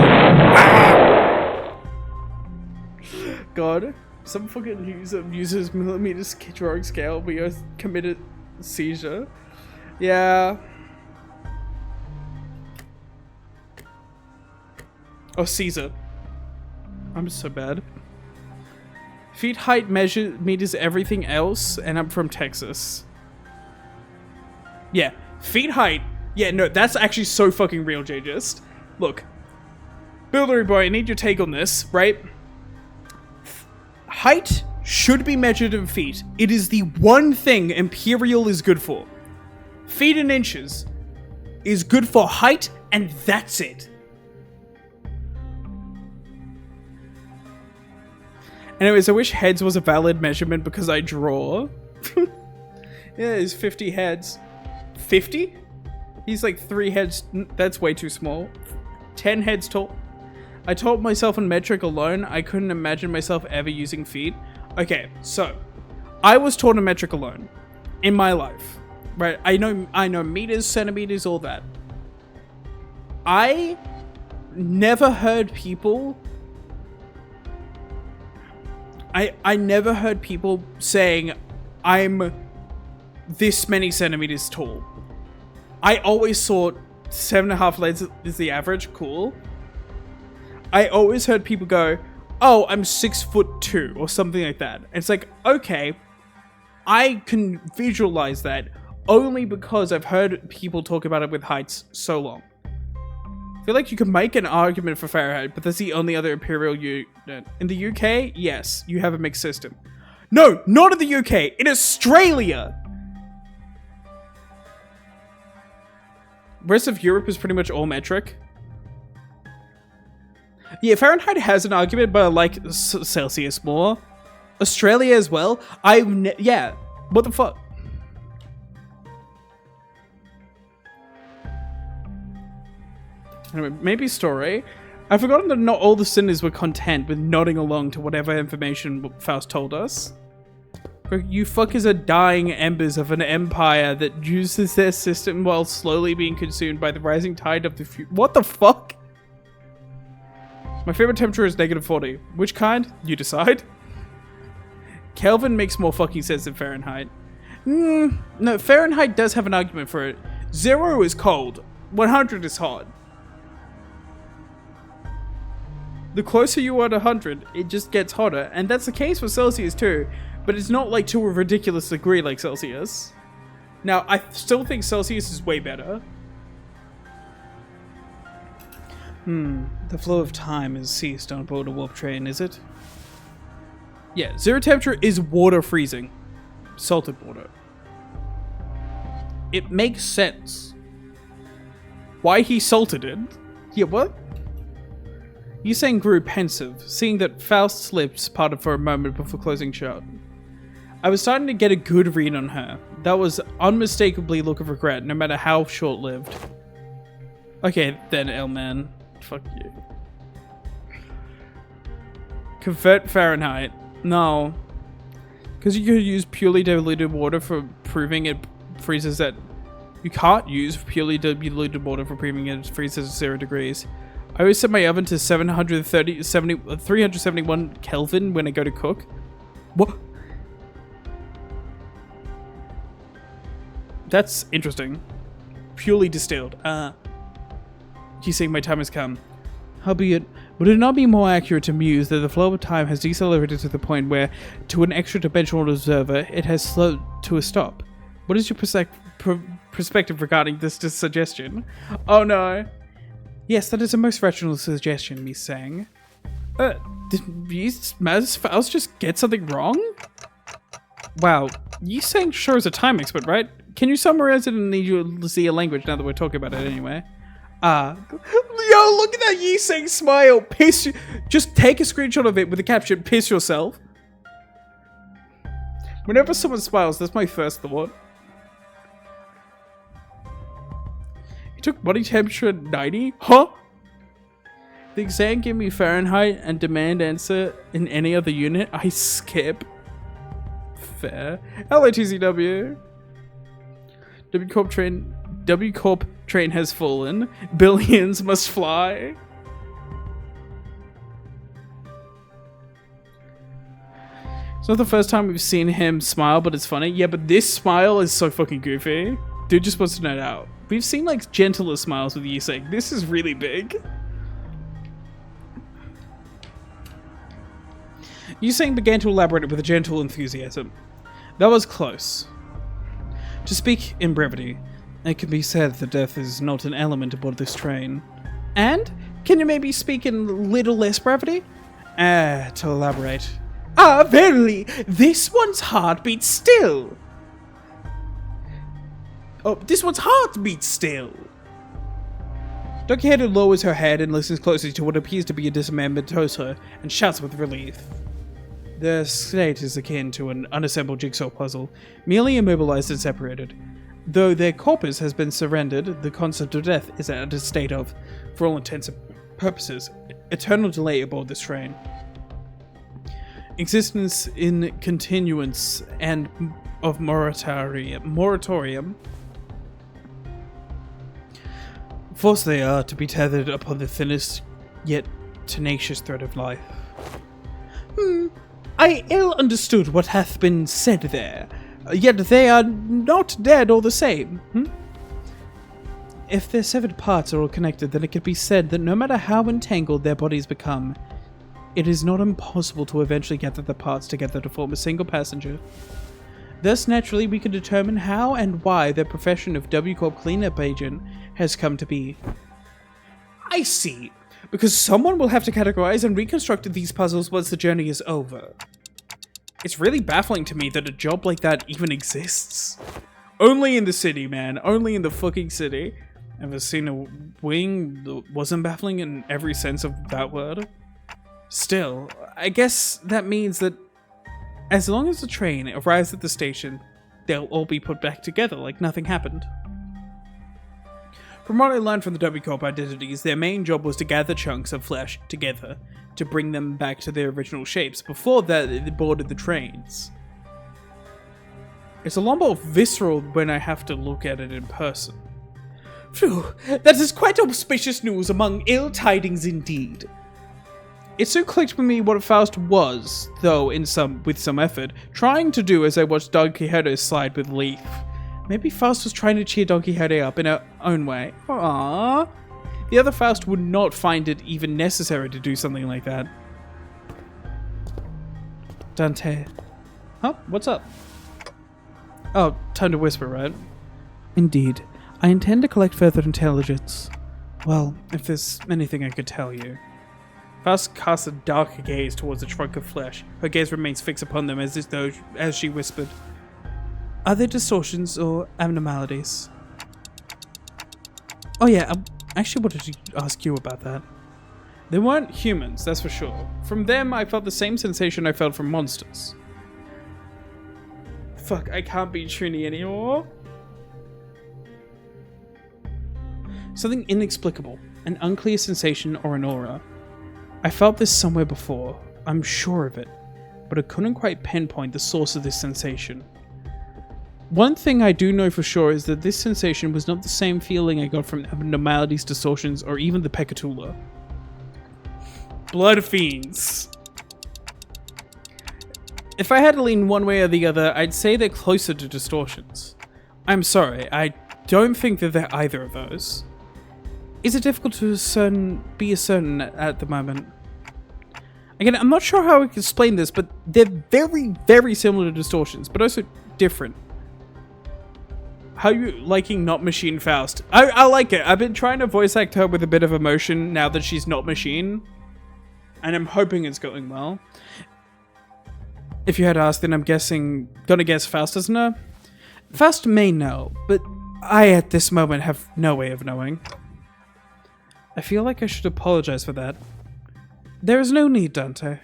God. Some fucking user uses millimeters drawing scale, but you committed seizure. Yeah. Oh, Caesar. I'm so bad. Feet height meters everything else, and I'm from Texas. Yeah, feet height. Yeah, no, that's actually so fucking real, J-Just. Look. Builder Boy, I need your take on this, right? Height should be measured in feet. It is the one thing Imperial is good for. Feet in inches is good for height, and that's it. Anyways, I wish heads was a valid measurement because I draw. Yeah, he's 50 heads. 50? He's like 3 heads. That's way too small. 10 heads tall. I told myself in metric alone, I couldn't imagine myself ever using feet. Okay, so I was taught in metric alone in my life, right? I know meters, centimeters, all that. I never heard people. I never heard people saying I'm this many centimeters tall. I always thought 7.5 legs is the average. Cool. I always heard people go, oh, I'm 6'2" or something like that. It's like, okay, I can visualize that only because I've heard people talk about it with heights so long. I feel like you can make an argument for Fahrenheit, but that's the only other imperial unit. In the UK, yes, you have a mixed system. No, not in the UK, in Australia! Rest of Europe is pretty much all metric. Yeah, Fahrenheit has an argument, but I like Celsius more. Australia as well. Yeah, what the fuck? Anyway, maybe story. I've forgotten that not all the sinners were content with nodding along to whatever information Faust told us. You fuckers are dying embers of an empire that uses their system while slowly being consumed by the rising tide of the What the fuck? My favorite temperature is -40. Which kind? You decide. Kelvin makes more fucking sense than Fahrenheit. No, Fahrenheit does have an argument for it. 0 is cold. 100 is hot. The closer you are to 100, it just gets hotter. And that's the case for Celsius too. But it's not like to a ridiculous degree like Celsius. Now, I still think Celsius is way better. The flow of time has ceased on board a warp train, is it? Yeah, 0 temperature is water freezing. Salted water. It makes sense. Why he salted it? Yeah, what? Yusang grew pensive, seeing that Faust's lips parted for a moment before closing shut. I was starting to get a good read on her. That was unmistakably a look of regret, no matter how short-lived. Okay, then, L-man. Fuck you. Convert Fahrenheit. No. Because you could use purely diluted water for proving it freezes at... You can't use purely diluted water for proving it freezes at 0 degrees. I always set my oven to 371 Kelvin when I go to cook. What? That's interesting. Purely distilled. You saying my time has come. Howbeit, would it not be more accurate to muse that the flow of time has decelerated to the point where, to an extra-dimensional observer, it has slowed to a stop? What is your perspective regarding this suggestion. Oh no. Yes, that is a most rational suggestion, Miss Sang. Did Ms. Faust just get something wrong? Wow, Yi Sang sure is a time expert, right? Can you summarize it and need you to see a language now that we're talking about it anyway? Yo, look at that Yi Sang smile. Piss you. Just take a screenshot of it with the caption, piss yourself. Whenever someone smiles, that's my first thought. He took body temperature at 90? Huh? The exam give me Fahrenheit and demand answer in any other unit. I skip. Fair. Hello, TCW. W Corp train has fallen. Billions must fly. It's not the first time we've seen him smile, but it's funny. Yeah, but this smile is so fucking goofy. Dude just wants to note out. We've seen like gentler smiles with Yi Sang. This is really big. Yi Sang began to elaborate with a gentle enthusiasm. That was close. To speak in brevity, it can be said that death is not an element aboard this train. And? Can you maybe speak in a little less brevity? To elaborate. Verily, this one's heart beats still. Oh, this one's heart beats still. Donkey Head lowers her head and listens closely to what appears to be a dismembered torso and shouts with relief. Their state is akin to an unassembled jigsaw puzzle, merely immobilized and separated. Though their corpus has been surrendered, the concept of death is at a state of, for all intents and purposes, eternal delay aboard this train. Existence in continuance and of moratorium. Forced they are to be tethered upon the thinnest yet tenacious thread of life. I ill understood what hath been said there, yet they are not dead all the same. If their severed parts are all connected, then it could be said that no matter how entangled their bodies become, it is not impossible to eventually gather the parts together to form a single passenger. Thus, naturally, we can determine how and why their profession of W Corp cleanup agent has come to be. I see. Because someone will have to categorize and reconstruct these puzzles once the journey is over. It's really baffling to me that a job like that even exists. Only in the city, man. Only in the fucking city. Ever seen a wing that wasn't baffling in every sense of that word? Still, I guess that means that as long as the train arrives at the station, they'll all be put back together like nothing happened. From what I learned from the W Corp identities, their main job was to gather chunks of flesh together to bring them back to their original shapes. Before that, they boarded the trains. It's a lot more visceral when I have to look at it in person. Phew, that is quite auspicious news among ill tidings indeed. It soon clicked with me what Faust was, though with some effort, trying to do as I watched Don Quixote slide with Leaf. Maybe Faust was trying to cheer Don Quixote up in her own way. Aww. The other Faust would not find it even necessary to do something like that. Dante. Huh? What's up? Oh, time to whisper, right? Indeed. I intend to collect further intelligence. Well, if there's anything I could tell you. Faust casts a dark gaze towards the trunk of flesh. Her gaze remains fixed upon them as she whispered. Are there distortions or abnormalities? Oh yeah, I actually wanted to ask you about that. They weren't humans, that's for sure. From them, I felt the same sensation I felt from monsters. Fuck, I can't be Trini anymore. Something inexplicable, an unclear sensation or an aura. I felt this somewhere before, I'm sure of it, but I couldn't quite pinpoint the source of this sensation. One thing I do know for sure is that this sensation was not the same feeling I got from abnormalities, distortions, or even the Pecatula. Blood fiends. If I had to lean one way or the other, I'd say they're closer to distortions. I'm sorry, I don't think that they're either of those. Is it difficult to be certain at the moment? Again, I'm not sure how I can explain this, but they're very, very similar to distortions, but also different. How you liking not Machine Faust? I like it. I've been trying to voice act her with a bit of emotion now that she's not Machine. And I'm hoping it's going well. If you had asked, then I'm gonna guess Faust doesn't know. Faust may know, but I at this moment have no way of knowing. I feel like I should apologize for that. There is no need, Dante.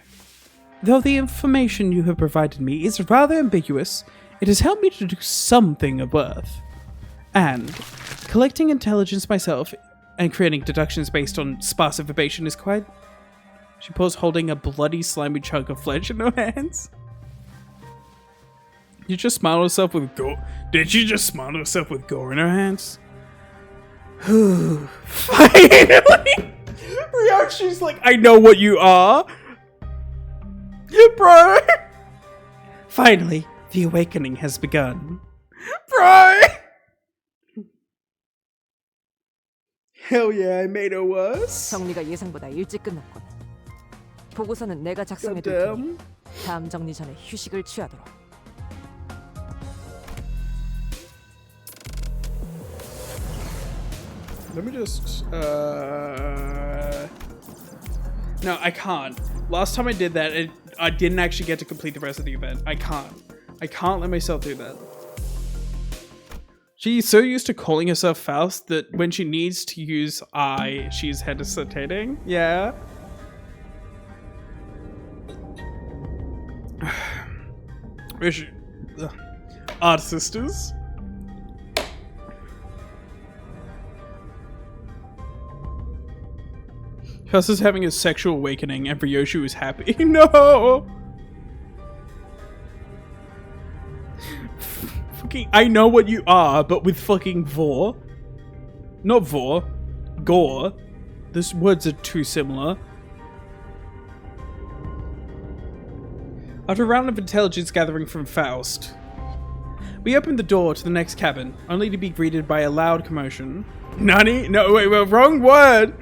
Though the information you have provided me is rather ambiguous, it has helped me to do something of worth. And collecting intelligence myself and creating deductions based on sparse information is quite... She paused, holding a bloody slimy chunk of flesh in her hands. You just smiled herself with gore. Did she just smile herself with gore in her hands? Finally! Ryoshi's like, I know what you are. Bro! Finally, the awakening has begun. Bro! Hell yeah, I made it worse. 정리가 예상보다 일찍 끝났군. 보고서는 내가 작성해 둘 테니 다음 정리 전에 휴식을 취하도록. Let me just, No, I can't. Last time I did that, I didn't actually get to complete the rest of the event. I can't let myself do that. She's so used to calling herself Faust that when she needs to use I, she's hesitating. Yeah. Where's she? Art sisters. Faust is having a sexual awakening and Ryoshi is happy. No! Fucking, I know what you are, but with fucking vor. Not vor. Gore. Those words are too similar. After a round of intelligence gathering from Faust, we opened the door to the next cabin, only to be greeted by a loud commotion. Nani? No, wait, wrong word!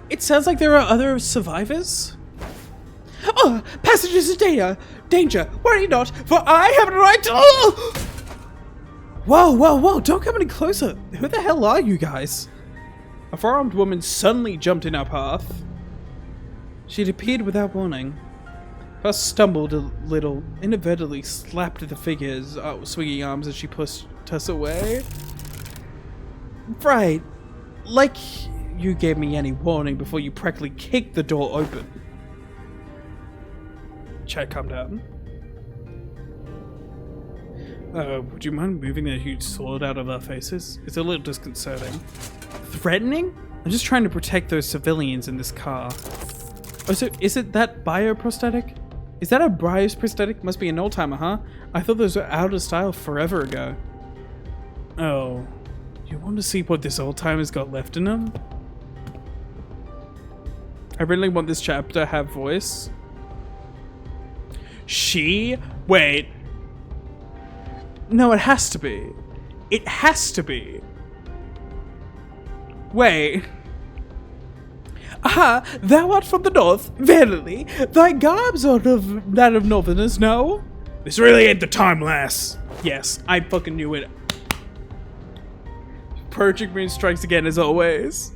It sounds like there are other survivors? Oh, passengers in danger! Worry not, for I have a right to... Oh! Whoa, don't come any closer! Who the hell are you guys? A four-armed woman suddenly jumped in our path. She had appeared without warning. Faust stumbled a little, inadvertently slapped the figure's swinging arms as she pushed us away. Right, like... You gave me any warning before you practically kicked the door open. Chat, calm down. Would you mind moving that huge sword out of our faces? It's a little disconcerting. Threatening? I'm just trying to protect those civilians in this car. Oh, so is it that bioprosthetic? Is that a bioprosthetic? Must be an old-timer, huh? I thought those were out of style forever ago. Oh. You want to see what this old-timer's got left in them? I really want this chapter to have voice. She? Wait. No, it has to be. It has to be. Wait. Aha, thou art from the north, verily. Thy garbs are of that of northerners, no? This really ain't the time, lass. Yes, I fucking knew it. Project Moon strikes again as always.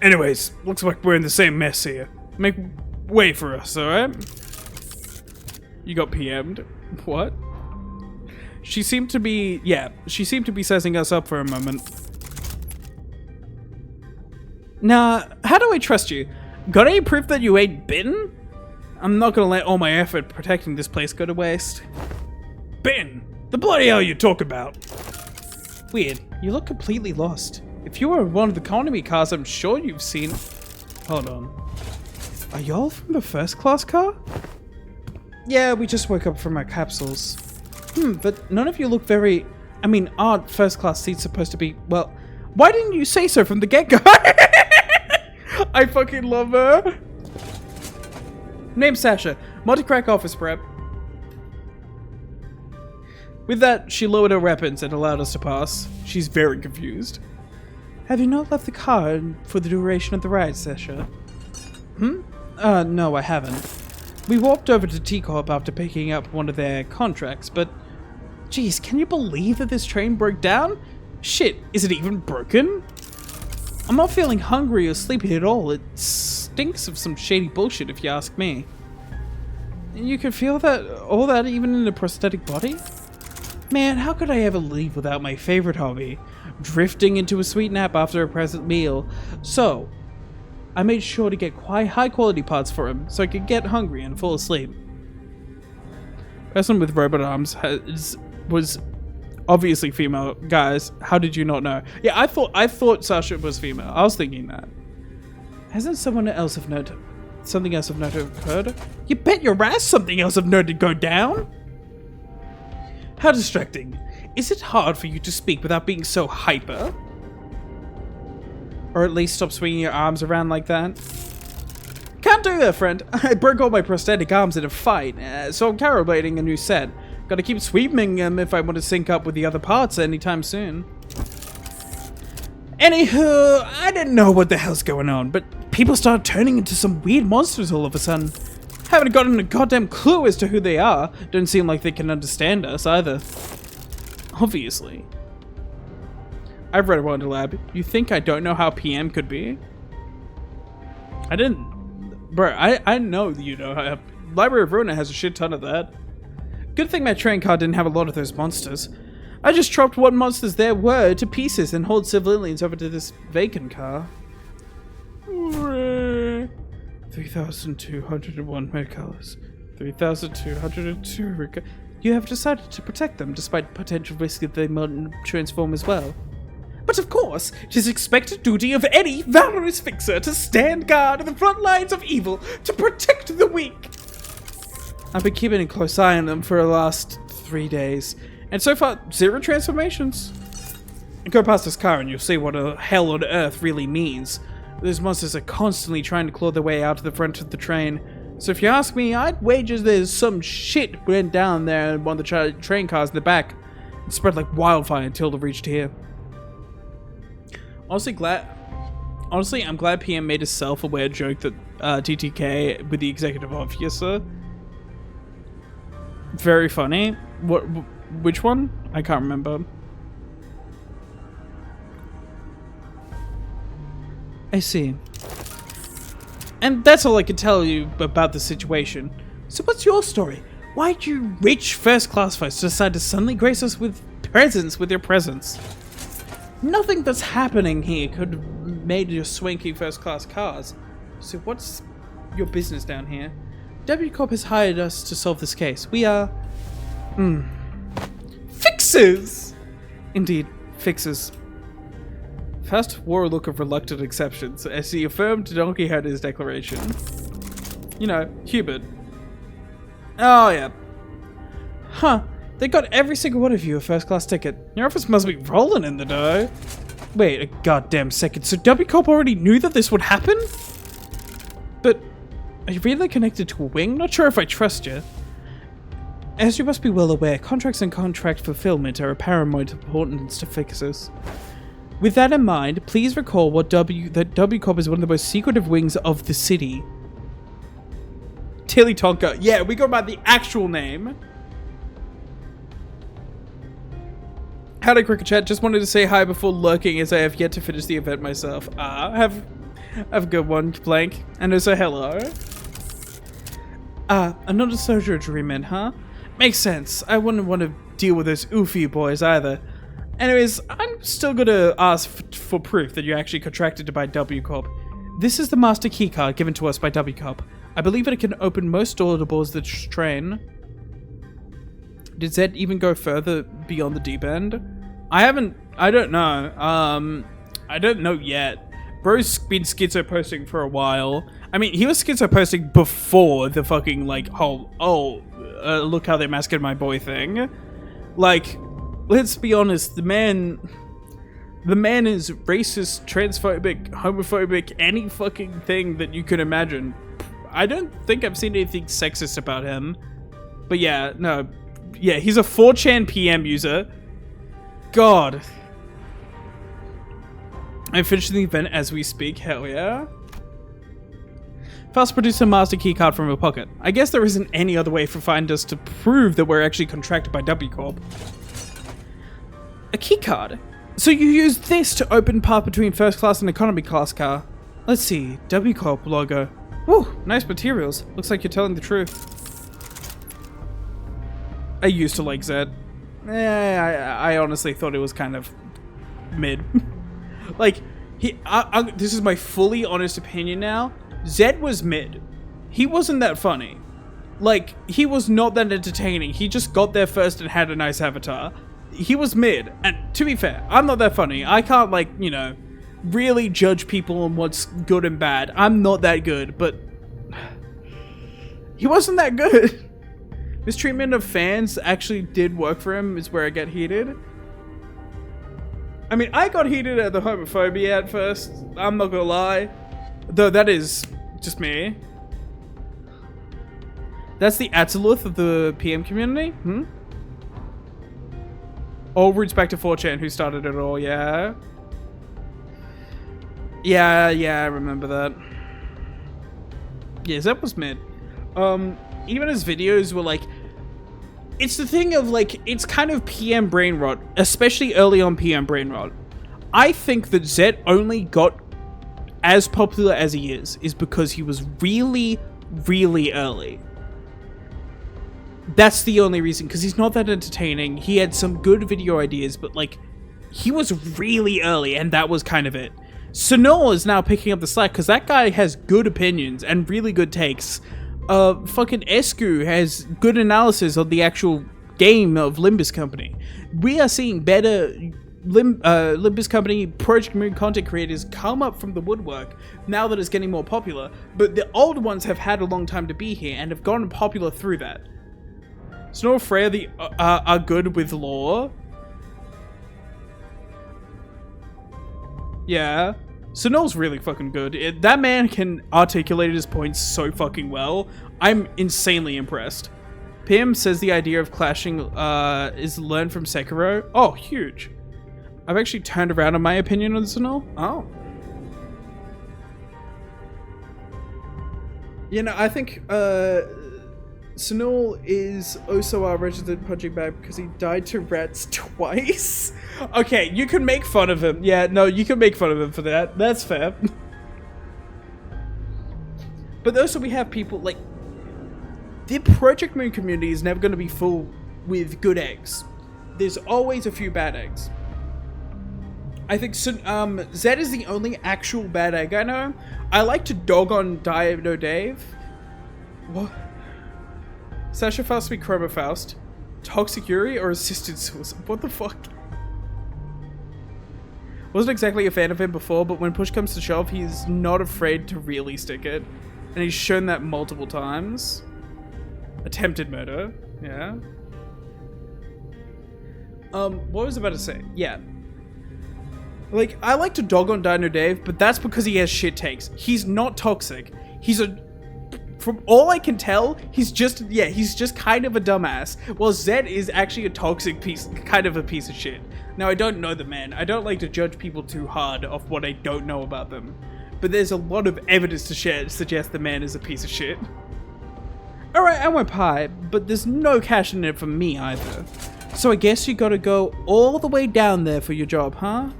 Anyways, looks like we're in the same mess here. Make way for us, alright? You got PM'd. What? She seemed to be sizing us up for a moment. Nah, how do I trust you? Got any proof that you ain't bitten? I'm not gonna let all my effort protecting this place go to waste. Bitten? The bloody hell you talk about? Weird, you look completely lost. If you were one of the economy cars, I'm sure you've seen... Hold on. Are y'all from the first class car? Yeah, we just woke up from our capsules. But none of you look very... I mean, aren't first class seats supposed to be... Well, why didn't you say so from the get-go? I fucking love her. Name's Sasha. Multi-crack office prep. With that, she lowered her weapons and allowed us to pass. She's very confused. Have you not left the car for the duration of the ride, Sasha? No, I haven't. We walked over to T-Corp after picking up one of their contracts, but Jeez, can you believe that this train broke down? Shit, is it even broken? I'm not feeling hungry or sleepy at all. It stinks of some shady bullshit if you ask me. You can feel all that even in a prosthetic body? Man, how could I ever leave without my favorite hobby? Drifting into a sweet nap after a pleasant meal. So, I made sure to get quite high quality parts for him so I could get hungry and fall asleep. Person with robot arms was obviously female. Guys, how did you not know? Yeah, I thought Sasha was female. I was thinking that. Hasn't something else of note occurred? You bet your ass something else of note did go down? How distracting. Is it hard for you to speak without being so hyper? Or at least stop swinging your arms around like that? Can't do that, friend. I broke all my prosthetic arms in a fight, so I'm calibrating a new set. Gotta keep sweeping them if I want to sync up with the other parts anytime soon. Anywho, I didn't know what the hell's going on, but people started turning into some weird monsters all of a sudden. Haven't gotten a goddamn clue as to who they are. Don't seem like they can understand us either. Obviously. I've read Wonder Lab. You think I don't know how PM could be? I didn't. Bro, I know you know how. Library of Ruina has a shit ton of that. Good thing my train car didn't have a lot of those monsters. I just chopped what monsters there were to pieces and hauled civilians over to this vacant car. 3,201 medicals. 3,202 You have decided to protect them despite potential risk that they might transform as well. But of course, it is expected duty of any valorous fixer to stand guard in the front lines of evil to protect the weak. I've been keeping a close eye on them for the last 3 days, and so far, 0 transformations. Go past this car and you'll see what a hell on earth really means. Those monsters are constantly trying to claw their way out to the front of the train. So if you ask me, I'd wager there's some shit went down there in one of the train cars in the back. It spread like wildfire until it reached here. Honestly, I'm glad PM made a self-aware joke that TTK with the executive officer. Very funny. Which one? I can't remember. I see. And that's all I can tell you about the situation. So what's your story? Why'd you rich first-class folks decide to suddenly grace us with your presence? Nothing that's happening here could have made your swanky first-class cars. So what's your business down here? W Corp has hired us to solve this case. We are... fixers! Indeed, fixers. First wore a look of reluctant acceptance as he affirmed Don Quixote's declaration. You know, Hubert. Oh, yeah. Huh. They got every single one of you a first-class ticket. Your office must be rolling in the dough. Wait a goddamn second. So W Corp already knew that this would happen? But are you really connected to a wing? Not sure if I trust you. As you must be well aware, contracts and contract fulfillment are of paramount importance to fixers. With that in mind, please recall that W Corp is one of the most secretive wings of the city. Tilly Tonka. Yeah, we go by the actual name. Howdy, Cricket Chat. Just wanted to say hi before lurking as I have yet to finish the event myself. Have a good one, Blank. And also hello. Another social agreement, huh? Makes sense. I wouldn't want to deal with those oofy boys either. Anyways, I'm still gonna ask for proof that you're actually contracted to buy W Corp. This is the master keycard given to us by W Corp. I believe it can open most door aboard the train. Did Zed even go further beyond the deep end? I don't know. I don't know yet. Bro's been schizo posting for a while. I mean, he was schizo posting before the fucking, like, whole, look how they massacred my boy thing. Like, let's be honest, the man is racist, transphobic, homophobic, any fucking thing that you could imagine. I don't think I've seen anything sexist about him. But yeah, no. Yeah, he's a 4chan PM user. God. I'm finishing the event as we speak. Hell yeah. Fast produce a master keycard from a pocket. I guess there isn't any other way for Finders to prove that we're actually contracted by W Corp. A key card. So you use this to open path between first class and economy class car. Let's see, W Corp logo. Woo, nice materials. Looks like you're telling the truth. I used to like Zed. I honestly thought it was kind of mid. Like, this is my fully honest opinion now. Zed was mid. He wasn't that funny. Like, he was not that entertaining. He just got there first and had a nice avatar. He was mid. And to be fair, I'm not that funny. I can't, like, you know, really judge people on what's good and bad. I'm not that good, but he wasn't that good. Mistreatment of fans actually did work for him, is where I get heated. I mean, I got heated at the homophobia at first. I'm not gonna lie. Though that is just me. That's the Atziluth of the PM community? All roots back to 4chan, who started it all, yeah? Yeah, I remember that. Yeah, Zed was mid. Even his videos were like... It's the thing of, like, it's kind of PM brain rot, especially early on PM brain rot. I think that Zed only got as popular as he is because he was really, really early. That's the only reason, because he's not that entertaining. He had some good video ideas, but, like, he was really early, and that was kind of it. Sunil is now picking up the slack, because that guy has good opinions and really good takes. Fucking Esku has good analysis of the actual game of Limbus Company. We are seeing better Limbus Company Project Moon content creators come up from the woodwork now that it's getting more popular, but the old ones have had a long time to be here and have gotten popular through that. Snore Freya are good with lore. Yeah. Sunil's really fucking good. That man can articulate his points so fucking well. I'm insanely impressed. PM says the idea of clashing is learned from Sekiro. Oh, huge. I've actually turned around on my opinion on Sunil. Oh. You know, I think Sunil is also our registered project bag because he died to rats twice. Okay, you can make fun of him. Yeah, no, you can make fun of him for that. That's fair. But also we have people like... The Project Moon community is never going to be full with good eggs. There's always a few bad eggs. I think Zed is the only actual bad egg I know. I like to dog on Dino Dave. What? Sasha Faust be Chroma Faust. Toxic Yuri or Assisted Suicide? What the fuck? Wasn't exactly a fan of him before, but when push comes to shove, he's not afraid to really stick it. And he's shown that multiple times. Attempted murder. Yeah. What was I about to say? Yeah. Like, I like to dog on Dino Dave, but that's because he has shit takes. He's not toxic. He's a... From all I can tell, he's just kind of a dumbass. While Zed is actually a toxic kind of a piece of shit. Now, I don't know the man. I don't like to judge people too hard off what I don't know about them. But there's a lot of evidence to suggest the man is a piece of shit. Alright, I went pie, but there's no cash in it for me either. So I guess you gotta go all the way down there for your job, huh?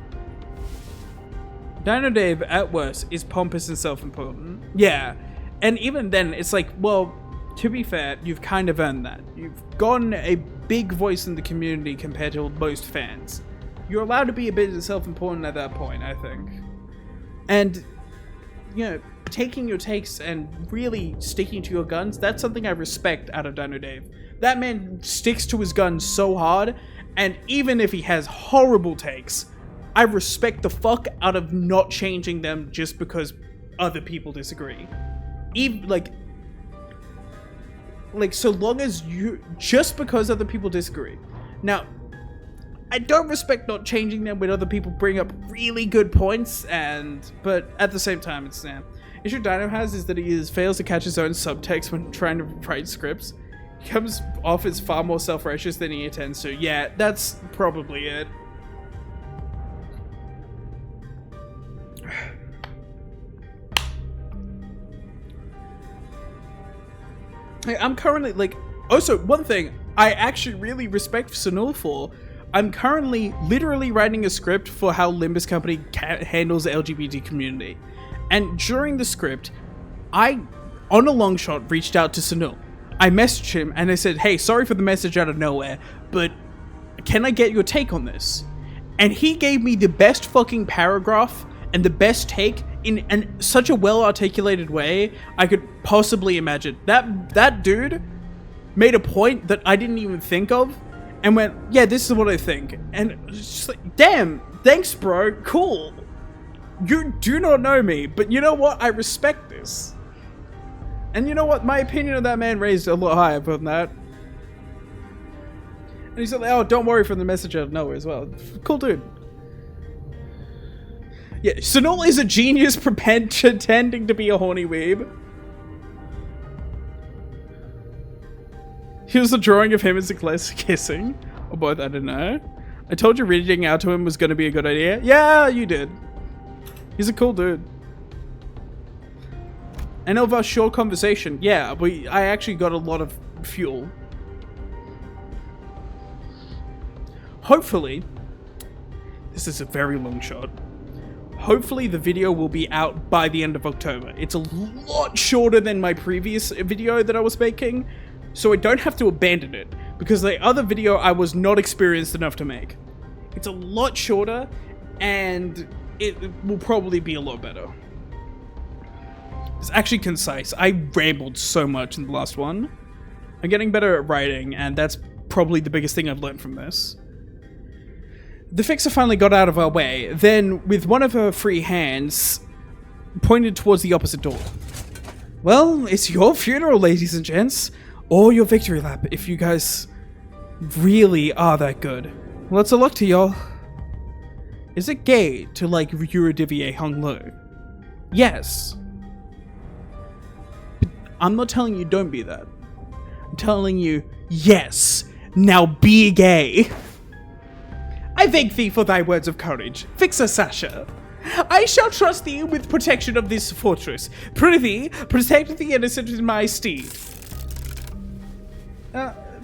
Dino Dave, at worst, is pompous and self-important. Yeah. And even then, it's like, well, to be fair, you've kind of earned that. You've gotten a big voice in the community compared to most fans. You're allowed to be a bit self-important at that point, I think. And, you know, taking your takes and really sticking to your guns, that's something I respect out of Dino Dave. That man sticks to his guns so hard, and even if he has horrible takes, I respect the fuck out of not changing them just because other people disagree. Even, like so long as just because other people disagree. Now, I don't respect not changing them when other people bring up really good points, but at the same time, it's issue Dino has is that he fails to catch his own subtext when trying to write scripts. He comes off as far more self-righteous than he intends to. Yeah, that's probably it. I'm currently, like... Also, one thing I actually really respect Sunil for, I'm currently literally writing a script for how Limbus Company handles the LGBT community. And during the script, I, on a long shot, reached out to Sunil. I messaged him and I said, hey, sorry for the message out of nowhere, but can I get your take on this? And he gave me the best fucking paragraph and the best take in such a well-articulated way I could possibly imagine. That dude made a point that I didn't even think of and went, yeah, this is what I think. And it's just like, damn, thanks, bro, cool. You do not know me, but you know what? I respect this. And you know what? My opinion of that man raised a lot higher than that. And he said, oh, don't worry for the message out of nowhere as well. Cool dude. Yeah, Sunil is a genius pretending to be a horny weeb. Here's a drawing of him and Sinclair kissing. Or both, I don't know. I told you reading out to him was going to be a good idea. Yeah, you did. He's a cool dude. And of our short conversation, yeah, I actually got a lot of fuel. Hopefully, this is a very long shot. Hopefully the video will be out by the end of October. It's a lot shorter than my previous video that I was making, so I don't have to abandon it, because the other video I was not experienced enough to make. It's a lot shorter, and it will probably be a lot better. It's actually concise. I rambled so much in the last one. I'm getting better at writing, and that's probably the biggest thing I've learned from this. The fixer finally got out of our way, then, with one of her free hands, pointed towards the opposite door. Well, it's your funeral, ladies and gents, or your victory lap, if you guys really are that good. Lots of luck to y'all. Is it gay to like Eurodivier hung low? Yes. But I'm not telling you don't be that. I'm telling you, yes, now be gay. I thank thee for thy words of courage, Fixer Sasha. I shall trust thee with protection of this fortress. Prithee, protect the innocent in my steed.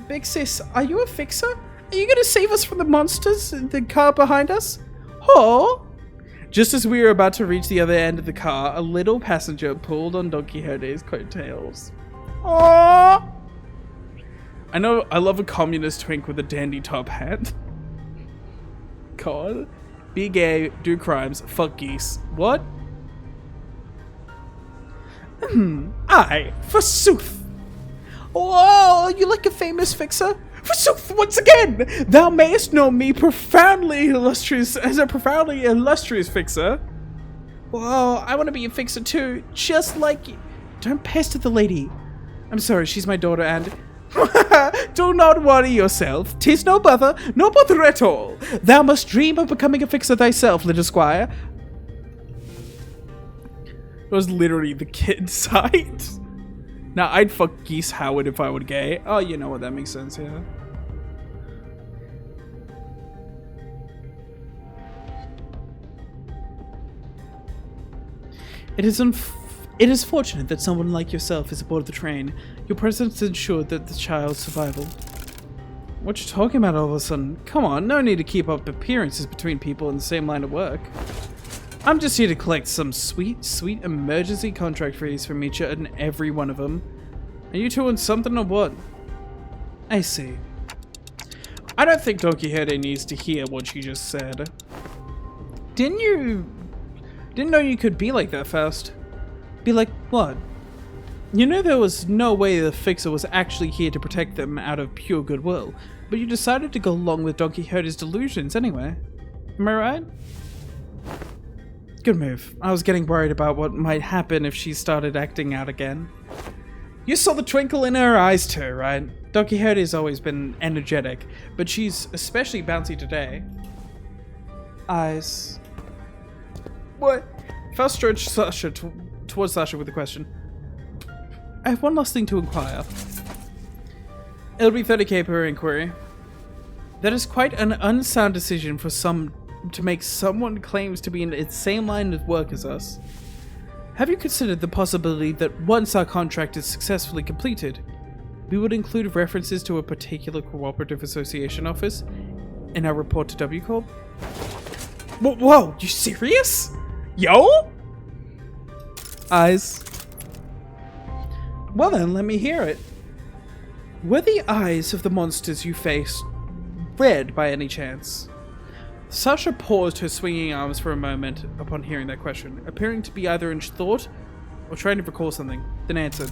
Big sis, are you a fixer? Are you gonna save us from the monsters in the car behind us? Oh! Just as we were about to reach the other end of the car, a little passenger pulled on Don Quixote's coattails. Aww! I know, I love a communist twink with a dandy top hat. God. Be gay, do crimes, fuck geese. What? Aye, forsooth. Whoa, you like a famous fixer? Forsooth, once again, thou mayest know me profoundly illustrious as a profoundly illustrious fixer. Whoa, I want to be a fixer too, just like you. Don't pester the lady. I'm sorry, she's my daughter and... Do not worry yourself. 'Tis no bother at all. Thou must dream of becoming a fixer thyself, little squire. It was literally the kid's side. Now, I'd fuck Geese Howard if I were gay. Oh, you know what, that makes sense, yeah. It is fortunate that someone like yourself is aboard the train. Your presence ensured that the child's survival. What you talking about all of a sudden? Come on, no need to keep up appearances between people in the same line of work. I'm just here to collect some sweet, sweet emergency contract fees from each and every one of them. Are you two on something or what? I see. I don't think Don Quixote needs to hear what she just said. Didn't know you could be like that fast. Be like what? You know there was no way the fixer was actually here to protect them out of pure goodwill, but you decided to go along with Don Quixote's delusions anyway. Am I right? Good move. I was getting worried about what might happen if she started acting out again. You saw the twinkle in her eyes too, right? Don Quixote has always been energetic, but she's especially bouncy today. Eyes. What? First stretch Sasha towards Sasha with a question. I have one last thing to inquire. It'll be 30k per inquiry. That is quite an unsound decision for to make someone claims to be in the same line of work as us. Have you considered the possibility that once our contract is successfully completed, we would include references to a particular cooperative association office And I report to W Corp. Whoa, you serious? Yo? Eyes. Well then, let me hear it. Were the eyes of the monsters you faced red by any chance? Sasha paused her swinging arms for a moment upon hearing that question, appearing to be either in thought or trying to recall something, then answered.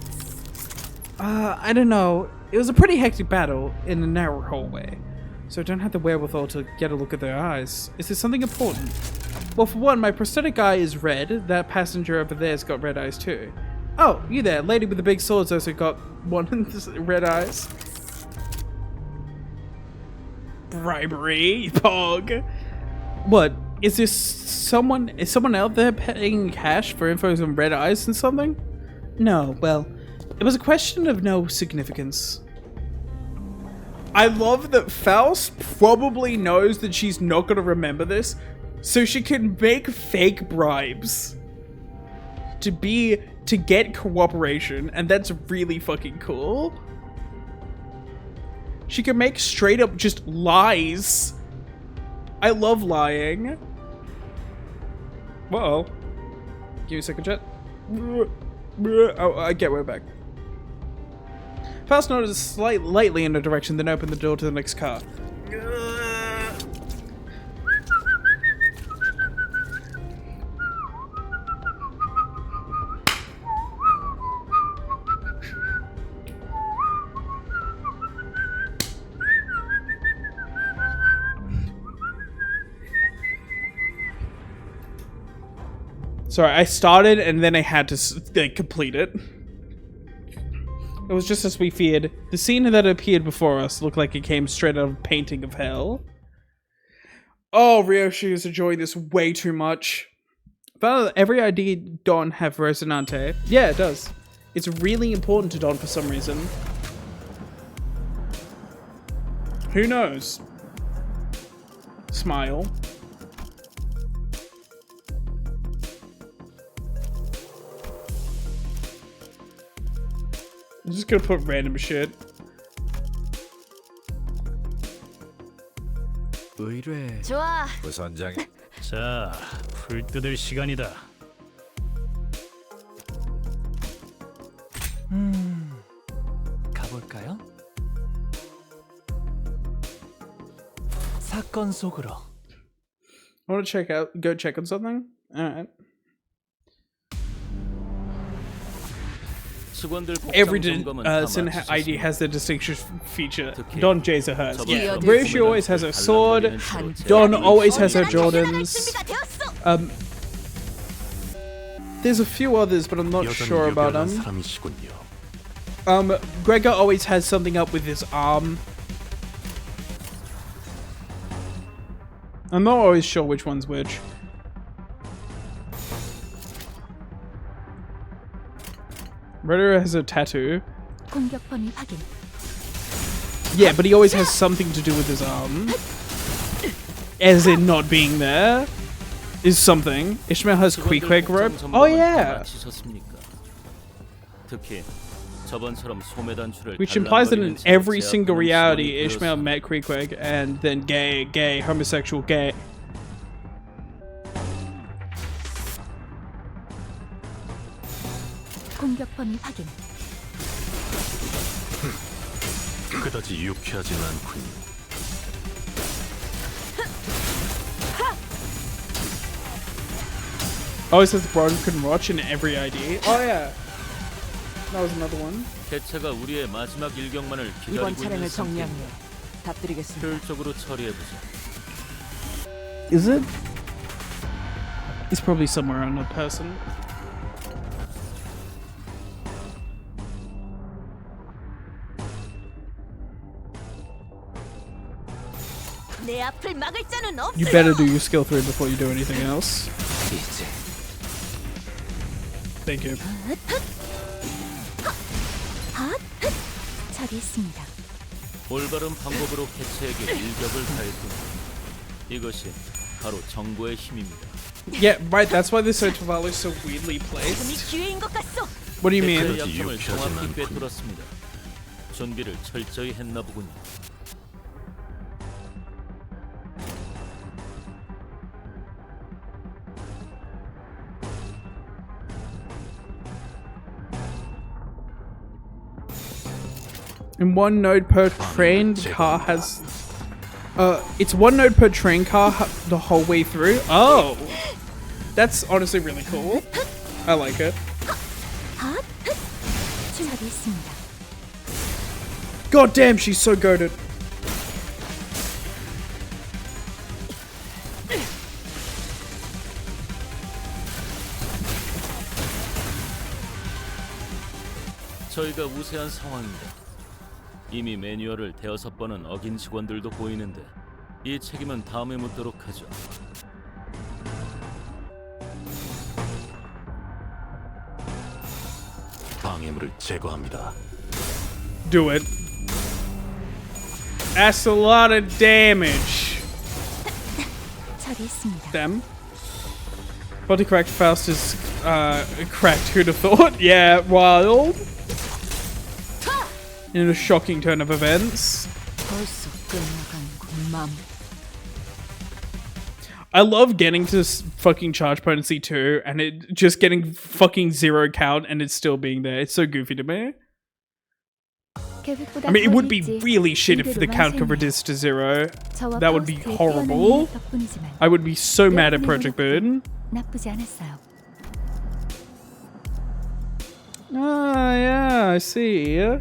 I don't know. It was a pretty hectic battle in a narrow hallway, so I don't have the wherewithal to get a look at their eyes. Is there something important? Well, for one, my prosthetic eye is red. That passenger over there's got red eyes too. Oh, you there, lady with the big swords also got one red eyes. Bribery, pog. What? Is someone out there paying cash for info on red eyes and something? No, well, it was a question of no significance. I love that Faust probably knows that she's not gonna remember this, so she can make fake bribes to get cooperation, and that's really fucking cool. She can make straight up just lies. I love lying. Whoa. Give me a second, chat. Oh, I get way back. Faust nodded lightly in a direction, then opened the door to the next car. Sorry, I started and then I had to complete it. It was just as we feared. The scene that appeared before us looked like it came straight out of a painting of hell. Oh, Ryoshi is enjoying this way too much. But every ID Don have Resonante. Yeah, it does. It's really important to Don for some reason. Who knows? Smile. I'm just gonna put random shit. 의뢰. 좋아. 부선장. 자, 풀 뜯을 시간이다. 가볼까요? 사건 속으로. I want to go check on something? Alright. Every Sin ID has their distinction feature. Don Jays are hers. Yeah. Ryoshi always has her sword. Don always has her Jordans. There's a few others, but I'm not sure about them. Gregor always has something up with his arm. I'm not always sure which one's which. Redder has a tattoo. Yeah, but he always has something to do with his arm. As in not being there is something. Ishmael has Queequeg rope. Oh yeah! Which implies that in every single reality, Ishmael met Queequeg and then gay, homosexual, gay. 공격범위 확인. 그다지 유쾌하진 않군. Always says broken watch in every ID. Oh yeah, that was another one. 개체가 우리의 마지막 일격만을 이번 기다리고 차량을 있는 정리한 상태입니다. 후에 답드리겠습니다. 효율적으로 처리해보자. Is it? It's probably somewhere on a person. 내 앞을 막을 자는 없어. You better do your skill 3 before you do anything else. Thank you. 처리했습니다. 올바른 방법으로 개체에게 일격을 가했군. 이것이 바로 정보의 힘입니다. Yeah, right, that's why this INTERVALLO is so weirdly placed. 기회인 것 같소. What do you mean? 개체의 약점을 정확히 꿰뚫었습니다. 준비를 철저히 했나 보군요. And 1 node per train car has... it's 1 node per train car the whole way through? Oh! That's honestly really cool. I like it. 처리했습니다. God damn, she's so goated. 저희가 우세한 상황입니다. 이미 매뉴얼을 대여섯 번은 어긴 직원들도 보이는데 이 책임은 다음에 묻도록 하죠. 방해물을 제거합니다. Do it. That's a lot of damage. 처리했습니다. Them. Body cracked Faust is cracked, who'd have thought? Yeah, wild. In a shocking turn of events. 벌써 끝나가는구만. I love getting to fucking charge potency too, and it just getting fucking 0 count and it still being there. It's so goofy to me. I mean, it would be really shit if the count could reduce to 0. That would be horrible. I would be so mad at Project Bird. 나쁘지 않았어요. Ah, yeah, I see.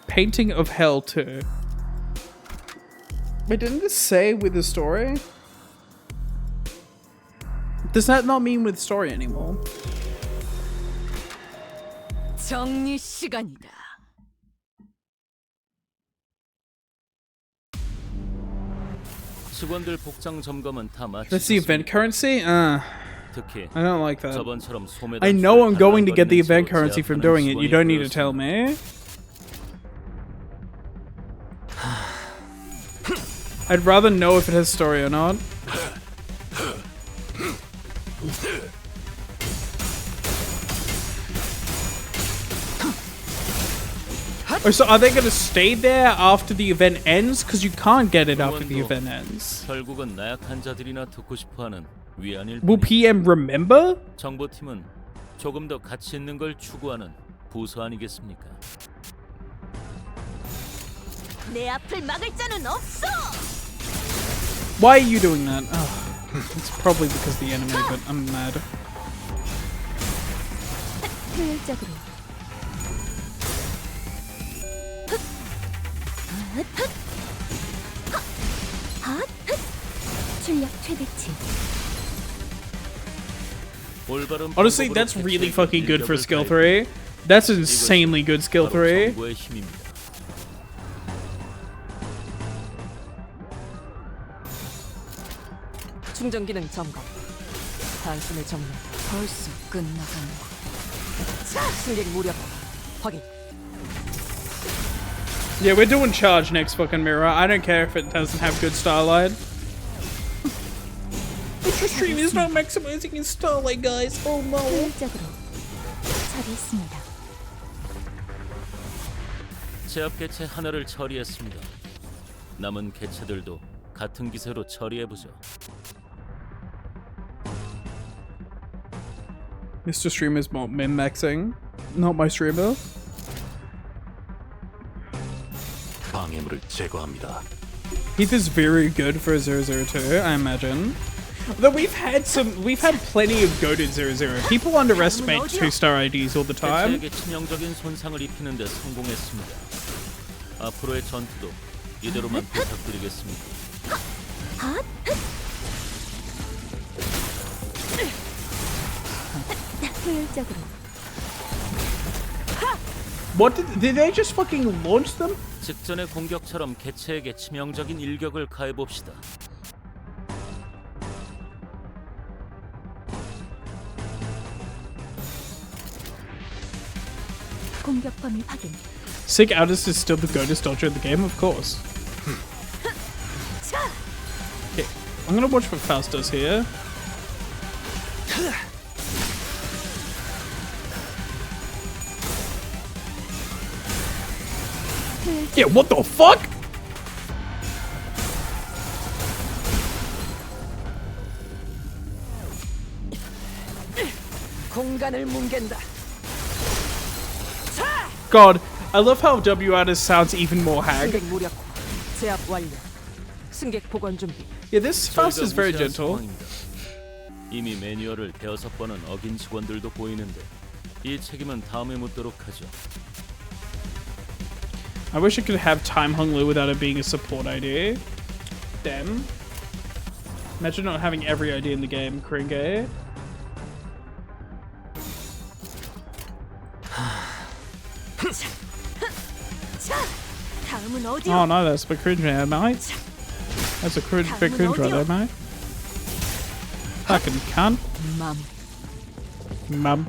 Painting of Hell too. Wait, didn't this say with the story? Does that not mean with story anymore? 정리 시간이다. 직원들 복장 점검은 다 That's the event currency? 특히 I don't like that. 저번처럼 소매 I know I'm going to get the event currency from doing it. You don't need to tell me. I'd rather know if it has story or not. Oh, so are they going to stay there after the event ends? Because you can't get it after the event ends. 결국은 나약한 자들이나 듣고 싶어하는 위안일 Will 뿐이죠. PM remember? 정보팀은 조금 더 가치 있는 걸 추구하는 부서 아니겠습니까? 내 앞을 막을 자는 없어. Why are you doing that? Oh, it's probably because of the enemy, but I'm mad. 효율적으로. 출력 최대치. 올바른 Honestly, 방법으로 that's really 대체의 fucking good for 인력을 skill 가해보죠. 3. That's insanely good skill 바로 3. 정보의 힘입니다. 충전 기능 점검. 단숨에 정리. 벌써 끝나가는군. 승객 무력 확인. Yeah, we're doing charge next fucking mirror. I don't care if it doesn't have good starlight. Ultra stream is not maximizing his starlight, guys. Oh no. 효율적으로. 처리했습니다. 제압 개체 하나를 처리했습니다. 남은 개체들도 같은 기세로 처리해보죠. Mr. Streamer's min-maxing. Not my streamer. 방해물을 제거합니다. Heath is very good for a 002, I imagine. Though we've had plenty of goated 00. People underestimate 2-star IDs all the time. 개체에게 치명적인 손상을 입히는 데 성공했습니다. 앞으로의 전투도 이대로만 부탁드리겠습니다. 효율적으로. What did they just fucking launch them? 직전의 공격처럼 개체에게 치명적인 일격을 가해봅시다. 공격 범위 확인. Sick Aldous is still the goatest dodger in the game, of course. Okay, I'm gonna watch what Faust does here. Yeah, what the fuck? 공간을 뭉갠다. God, I love how W artist sounds even more hag. 승객 무력화. 제압 완료. 승객 복원 준비. Yeah, this Faust 저희가 is very 무시한 gentle. 상황입니다. 이미 매뉴얼을 대여섯 번은 어긴 직원들도 보이는데 이 책임은 다음에 묻도록 하죠. I wish I could have time hung Lu without it being a support idea. Damn. Imagine not having every idea in the game, cringe. 다음은 어디요? Oh no, that's a bit cringe there, mate. That's a bit cringe right there, mate. Fucking cunt. 맘. Mum.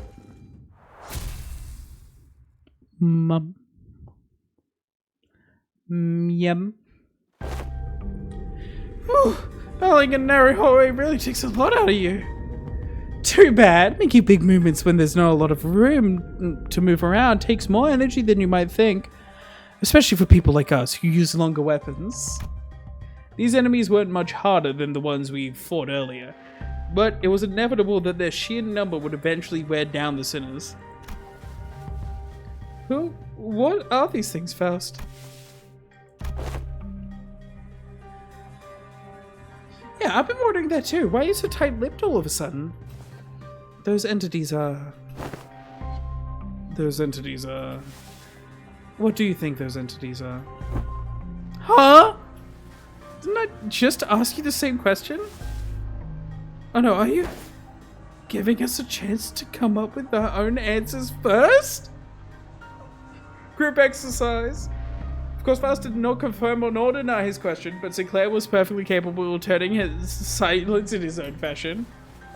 Mum. Yum. Whew. Battling a narrow hallway really takes a lot out of you. Too bad. Making big movements when there's not a lot of room to move around takes more energy than you might think. Especially for people like us who use longer weapons. These enemies weren't much harder than the ones we fought earlier, but it was inevitable that their sheer number would eventually wear down the sinners. What are these things, Faust? Yeah, I've been wondering that too. Why are you so tight-lipped all of a sudden? Those entities are... What do you think those entities are? Huh? Didn't I just ask you the same question? Oh no, are you giving us a chance to come up with our own answers first? Group exercise. Of course, Faust did not confirm or nor deny his question, but Sinclair was perfectly capable of turning his silence in his own fashion.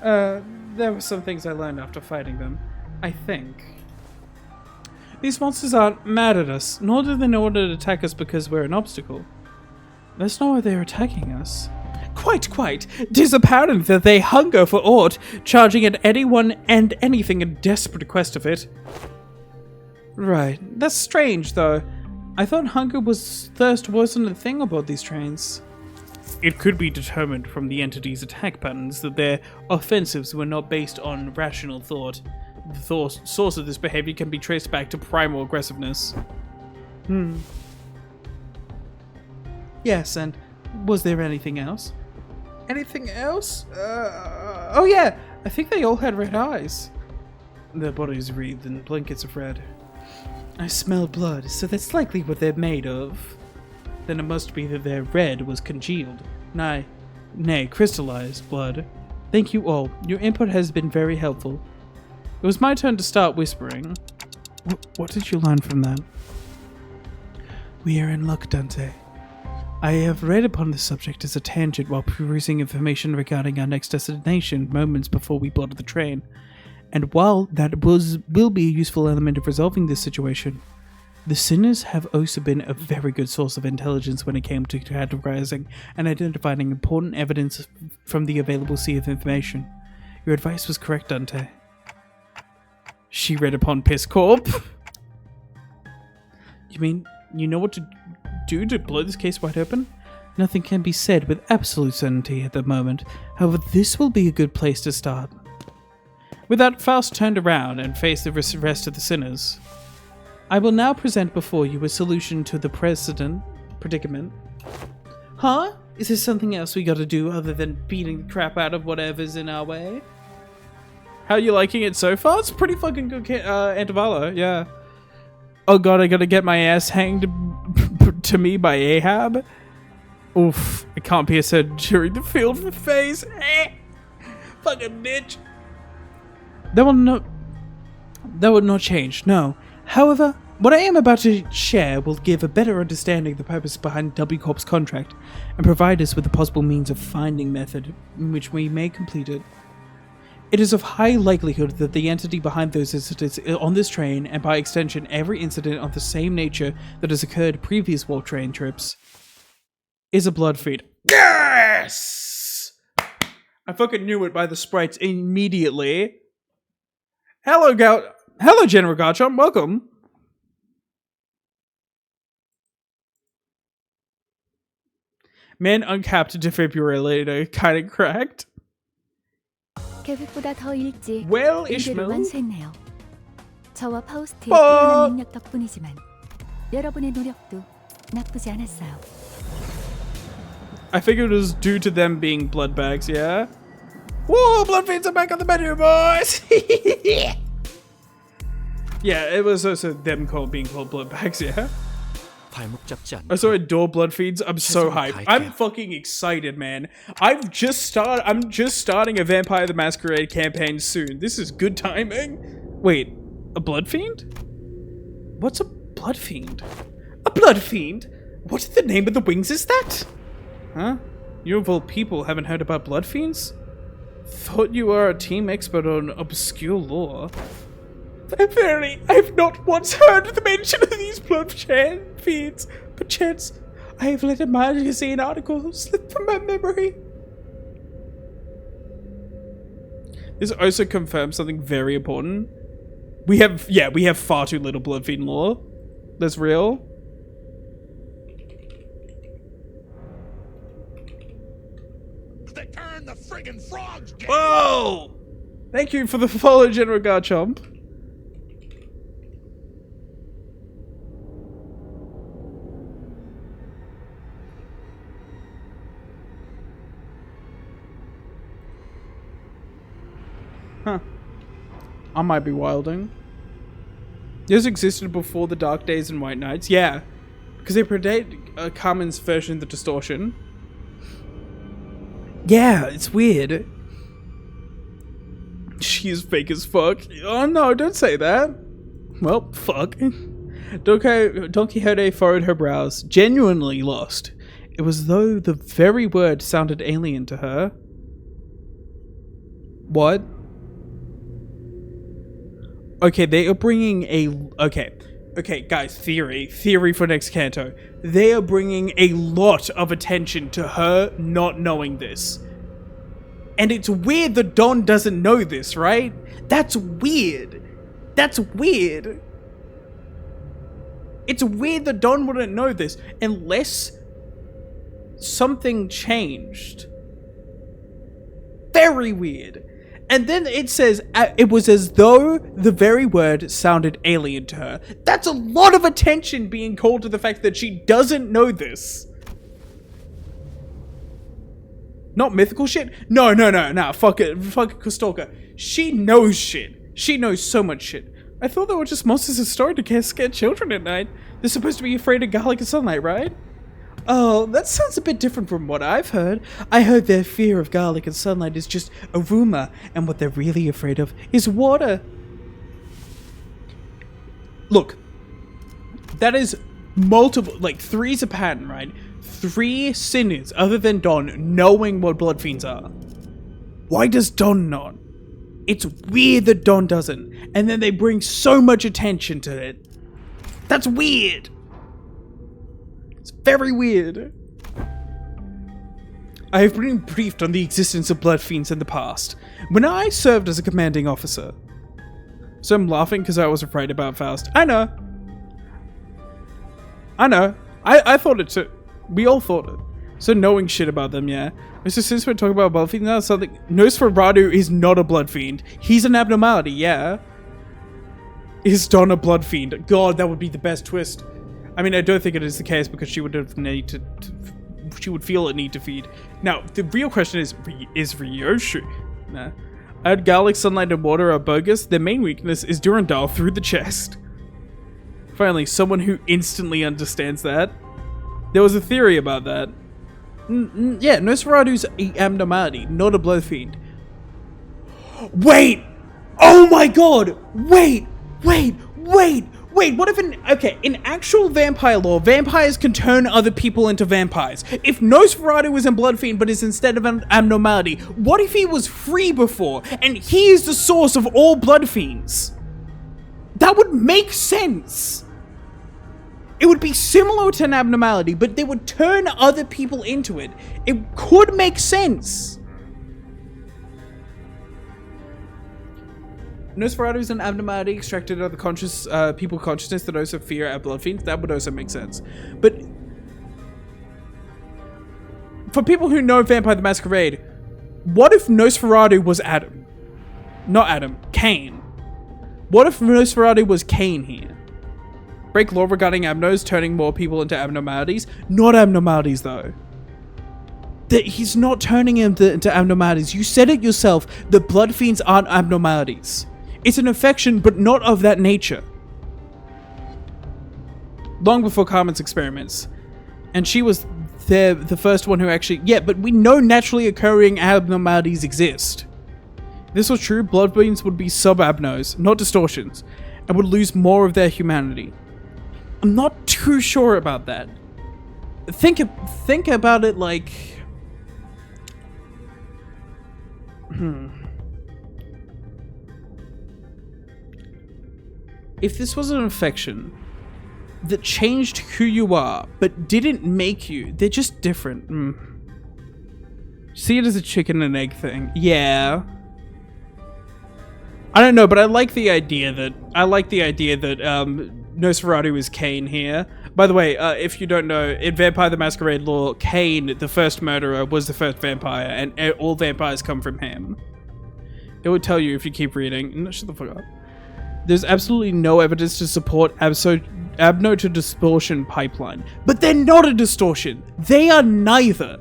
There were some things I learned after fighting them, I think. These monsters aren't mad at us, nor do they know to attack us because we're an obstacle. That's not why they're attacking us. Quite. 'Tis apparent that they hunger for aught, charging at anyone and anything in desperate quest of it. Right. That's strange, though. I thought thirst wasn't a thing aboard these trains. It could be determined from the entity's attack patterns that their offensives were not based on rational thought. The source of this behavior can be traced back to primal aggressiveness. Yes, and was there anything else? Anything else? Oh yeah, I think they all had red eyes. Their bodies wreathed in blankets of red. I smell blood, so that's likely what they're made of. Then it must be that their red was congealed. Nay, crystallized blood. Thank you all. Your input has been very helpful. It was my turn to start whispering. What did you learn from that? We are in luck, Dante. I have read upon this subject as a tangent while perusing information regarding our next destination moments before we boarded the train. And while that will be a useful element of resolving this situation, the sinners have also been a very good source of intelligence when it came to categorizing and identifying important evidence from the available sea of information. Your advice was correct, Dante. She read upon Piss Corp. You mean you know what to do to blow this case wide open? Nothing can be said with absolute certainty at the moment. However, this will be a good place to start. With that, Faust turned around and faced the rest of the sinners. I will now present before you a solution to the predicament. Huh? Is there something else we gotta do other than beating the crap out of whatever's in our way? How are you liking it so far? It's pretty fucking good, Intervallo, yeah. Oh god, I gotta get my ass hanged to me by Ahab? Oof, I can't pierce her during the field for face. Fucking bitch. That will not change, no. However, what I am about to share will give a better understanding of the purpose behind W Corp's contract and provide us with a possible means of finding method in which we may complete it. It is of high likelihood that the entity behind those incidents on this train, and by extension every incident of the same nature that has occurred previous warp train trips, is a blood feed. Yes! I fucking knew it by the sprites immediately. Hello, General Garchomp, welcome. Man uncapped defibrillator kinda cracked. 계획보다 더 일찍 Well, 인재를 Ishmael. 완수했네요. 저와 파우스트의 뛰어난 능력 덕분이지만 여러분의 노력도 나쁘지 않았어요. I figured it was due to them being blood bags, yeah? Whoa, blood fiends are back on the menu, boys! Yeah, it was also them being called blood bags, yeah? 발목 잡지 않고 I so adore blood feeds. I'm so hyped. I'm fucking excited, man. I'm just starting a Vampire the Masquerade campaign soon. This is good timing. Wait, a blood fiend? What's a blood fiend? A blood fiend? What in the name of the wings is that? Huh? You of all people haven't heard about blood fiends? Thought you were a team expert on obscure lore. Verily, I have not once heard the mention of these blood fiends. Perchance, I have let a magazine article slip from my memory. This also confirms something very important. We have far too little blood fiend lore. That's real. They turn the friggin' frogs gay. Whoa! Thank you for the follow, General Garchomp. Huh. I might be wilding. This existed before the Dark Days and White Knights. Yeah. Because they predate Carmen's version of the Distortion. Yeah, it's weird. She's fake as fuck. Oh no, don't say that. Well, fuck. Don Quixote furrowed her brows, genuinely lost. It was as though the very word sounded alien to her. What? Okay, they are bringing a... Okay, guys, theory for next canto. They are bringing a lot of attention to her not knowing this. And it's weird that Don doesn't know this, right? That's weird. That's weird. It's weird that Don wouldn't know this unless something changed. Very weird. And then it says, it was as though the very word sounded alien to her. That's a lot of attention being called to the fact that she doesn't know this. Not mythical shit? No, fuck it, Kustalka. She knows shit. She knows so much shit. I thought they were just monsters in story to scare children at night. They're supposed to be afraid of garlic and sunlight, right? Oh, that sounds a bit different from what I've heard. I heard their fear of garlic and sunlight is just a rumor, and what they're really afraid of is water. Look, that is multiple, like, three's a pattern, right? 3 sinners other than Don knowing what blood fiends are. Why does Don not? It's weird that Don doesn't, and then they bring so much attention to it. That's weird. Very weird. I have been briefed on the existence of blood fiends in the past, when I served as a commanding officer. So I'm laughing because I was afraid about Faust. I know. I thought it too. We all thought it. So knowing shit about them, yeah. So since we're talking about blood fiends now, something... Nosferatu is not a blood fiend. He's an abnormality, yeah. Is Don a blood fiend? God, that would be the best twist. I mean, I don't think it is the case because she would have she would feel a need to feed. Now, the real question is Ryoshi? Nah. Add garlic, sunlight, and water are bogus. Their main weakness is Durandal through the chest. Finally, someone who instantly understands that. There was a theory about that. Yeah, Nosferatu's an abnormality, not a blood fiend. Wait! Oh my god! Wait! What if in actual vampire lore, vampires can turn other people into vampires? If Nosferatu was a blood fiend but is instead of an abnormality, what if he was free before and he is the source of all blood fiends? That would make sense. It would be similar to an abnormality, but they would turn other people into it. It could make sense. Nosferatu is an abnormality extracted out of the people consciousness that also fear our blood fiends. That would also make sense. But for people who know Vampire the Masquerade, what if Nosferatu was Adam? Not Adam, Cain. What if Nosferatu was Cain here? Break law regarding abnos, turning more people into abnormalities? Not abnormalities, though. He's not turning him into abnormalities. You said it yourself. The blood fiends aren't abnormalities. It's an infection, but not of that nature. Long before Carmen's experiments. And she was the first one who actually... Yeah, but we know naturally occurring abnormalities exist. If this was true, blood fiends would be sub-abnos, not distortions, and would lose more of their humanity. I'm not too sure about that. Think about it like... If this was an infection that changed who you are, but didn't make you, they're just different. See it as a chicken and egg thing. Yeah. I don't know, but I like the idea that Nosferatu is Cain here. By the way, if you don't know, in Vampire the Masquerade lore, Cain, the first murderer, was the first vampire, and all vampires come from him. It would tell you if you keep reading. No, shut the fuck up. There's absolutely no evidence to support abno to distortion pipeline. But they're not a distortion. They are neither.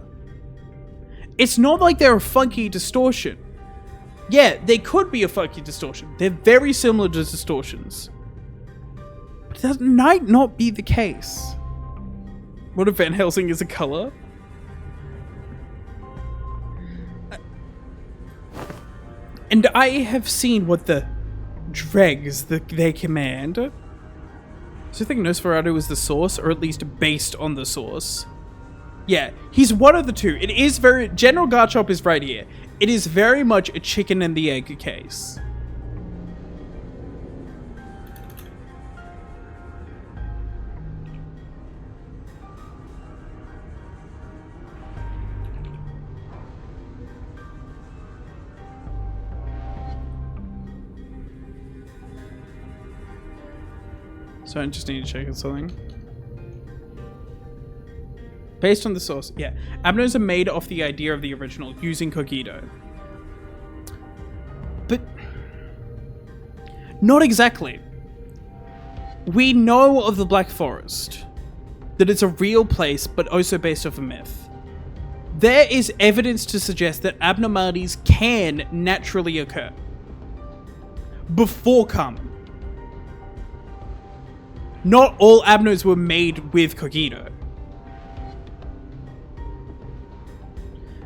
It's not like they're a funky distortion. Yeah, they could be a funky distortion. They're very similar to distortions. But that might not be the case. What if Van Helsing is a color? And I have seen what the dregs they command. So you think Nosferatu is the source, or at least based on the source? Yeah, he's one of the two. It is very... General Garchomp is right here. It is very much a chicken and the egg case. So I just need to check something. Based on the source, yeah. Abnos are made off the idea of the original, using Cogito. But... not exactly. We know of the Black Forest. That it's a real place, but also based off a myth. There is evidence to suggest that abnormalities can naturally occur. Before Carmen. Not all abnos were made with Cogito.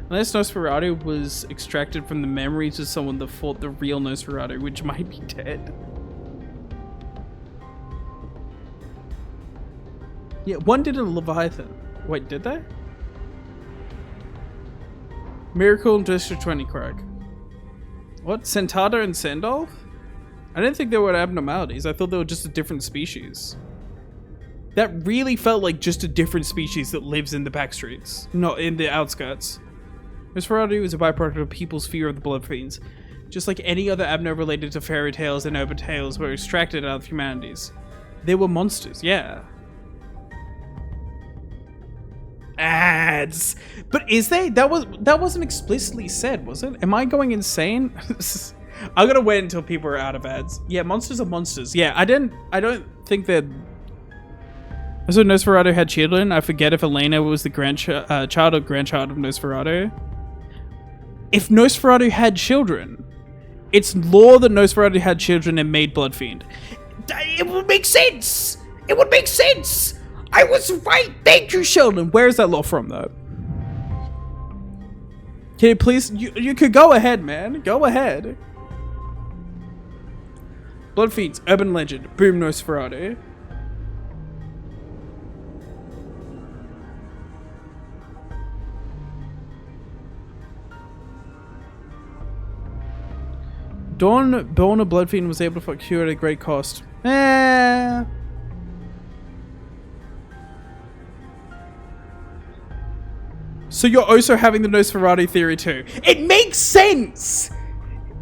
Unless Nosferatu was extracted from the memories of someone that fought the real Nosferatu, which might be dead. Yeah, one did a Leviathan. Wait, did they? Miracle in District 20, Craig. What? Sentata and Sandolph? I didn't think they were abnormalities. I thought they were just a different species. That really felt like just a different species that lives in the backstreets, not in the outskirts. Nosferatu is a byproduct of people's fear of the blood fiends. Just like any other abno related to fairy tales and urban tales were extracted out of humanities. They were monsters, yeah. Ads! But is they? That wasn't explicitly said, was it? Am I going insane? I'm gonna wait until people are out of ads. Yeah, monsters are monsters. Yeah, I don't think they're... Also, Nosferatu had children. I forget if Elena was the child or grandchild of Nosferatu. If Nosferatu had children, it's lore that Nosferatu had children and made Blood Fiend. It would make sense! It would make sense! I was right! Thank you, Sheldon! Where is that lore from, though? Can you please... You could go ahead, man. Go ahead. Blood Fiends, urban legend. Boom, Nosferatu. Dawn, born a blood fiend, was able to cure at a great cost. So you're also having the Nosferatu theory too. It makes sense!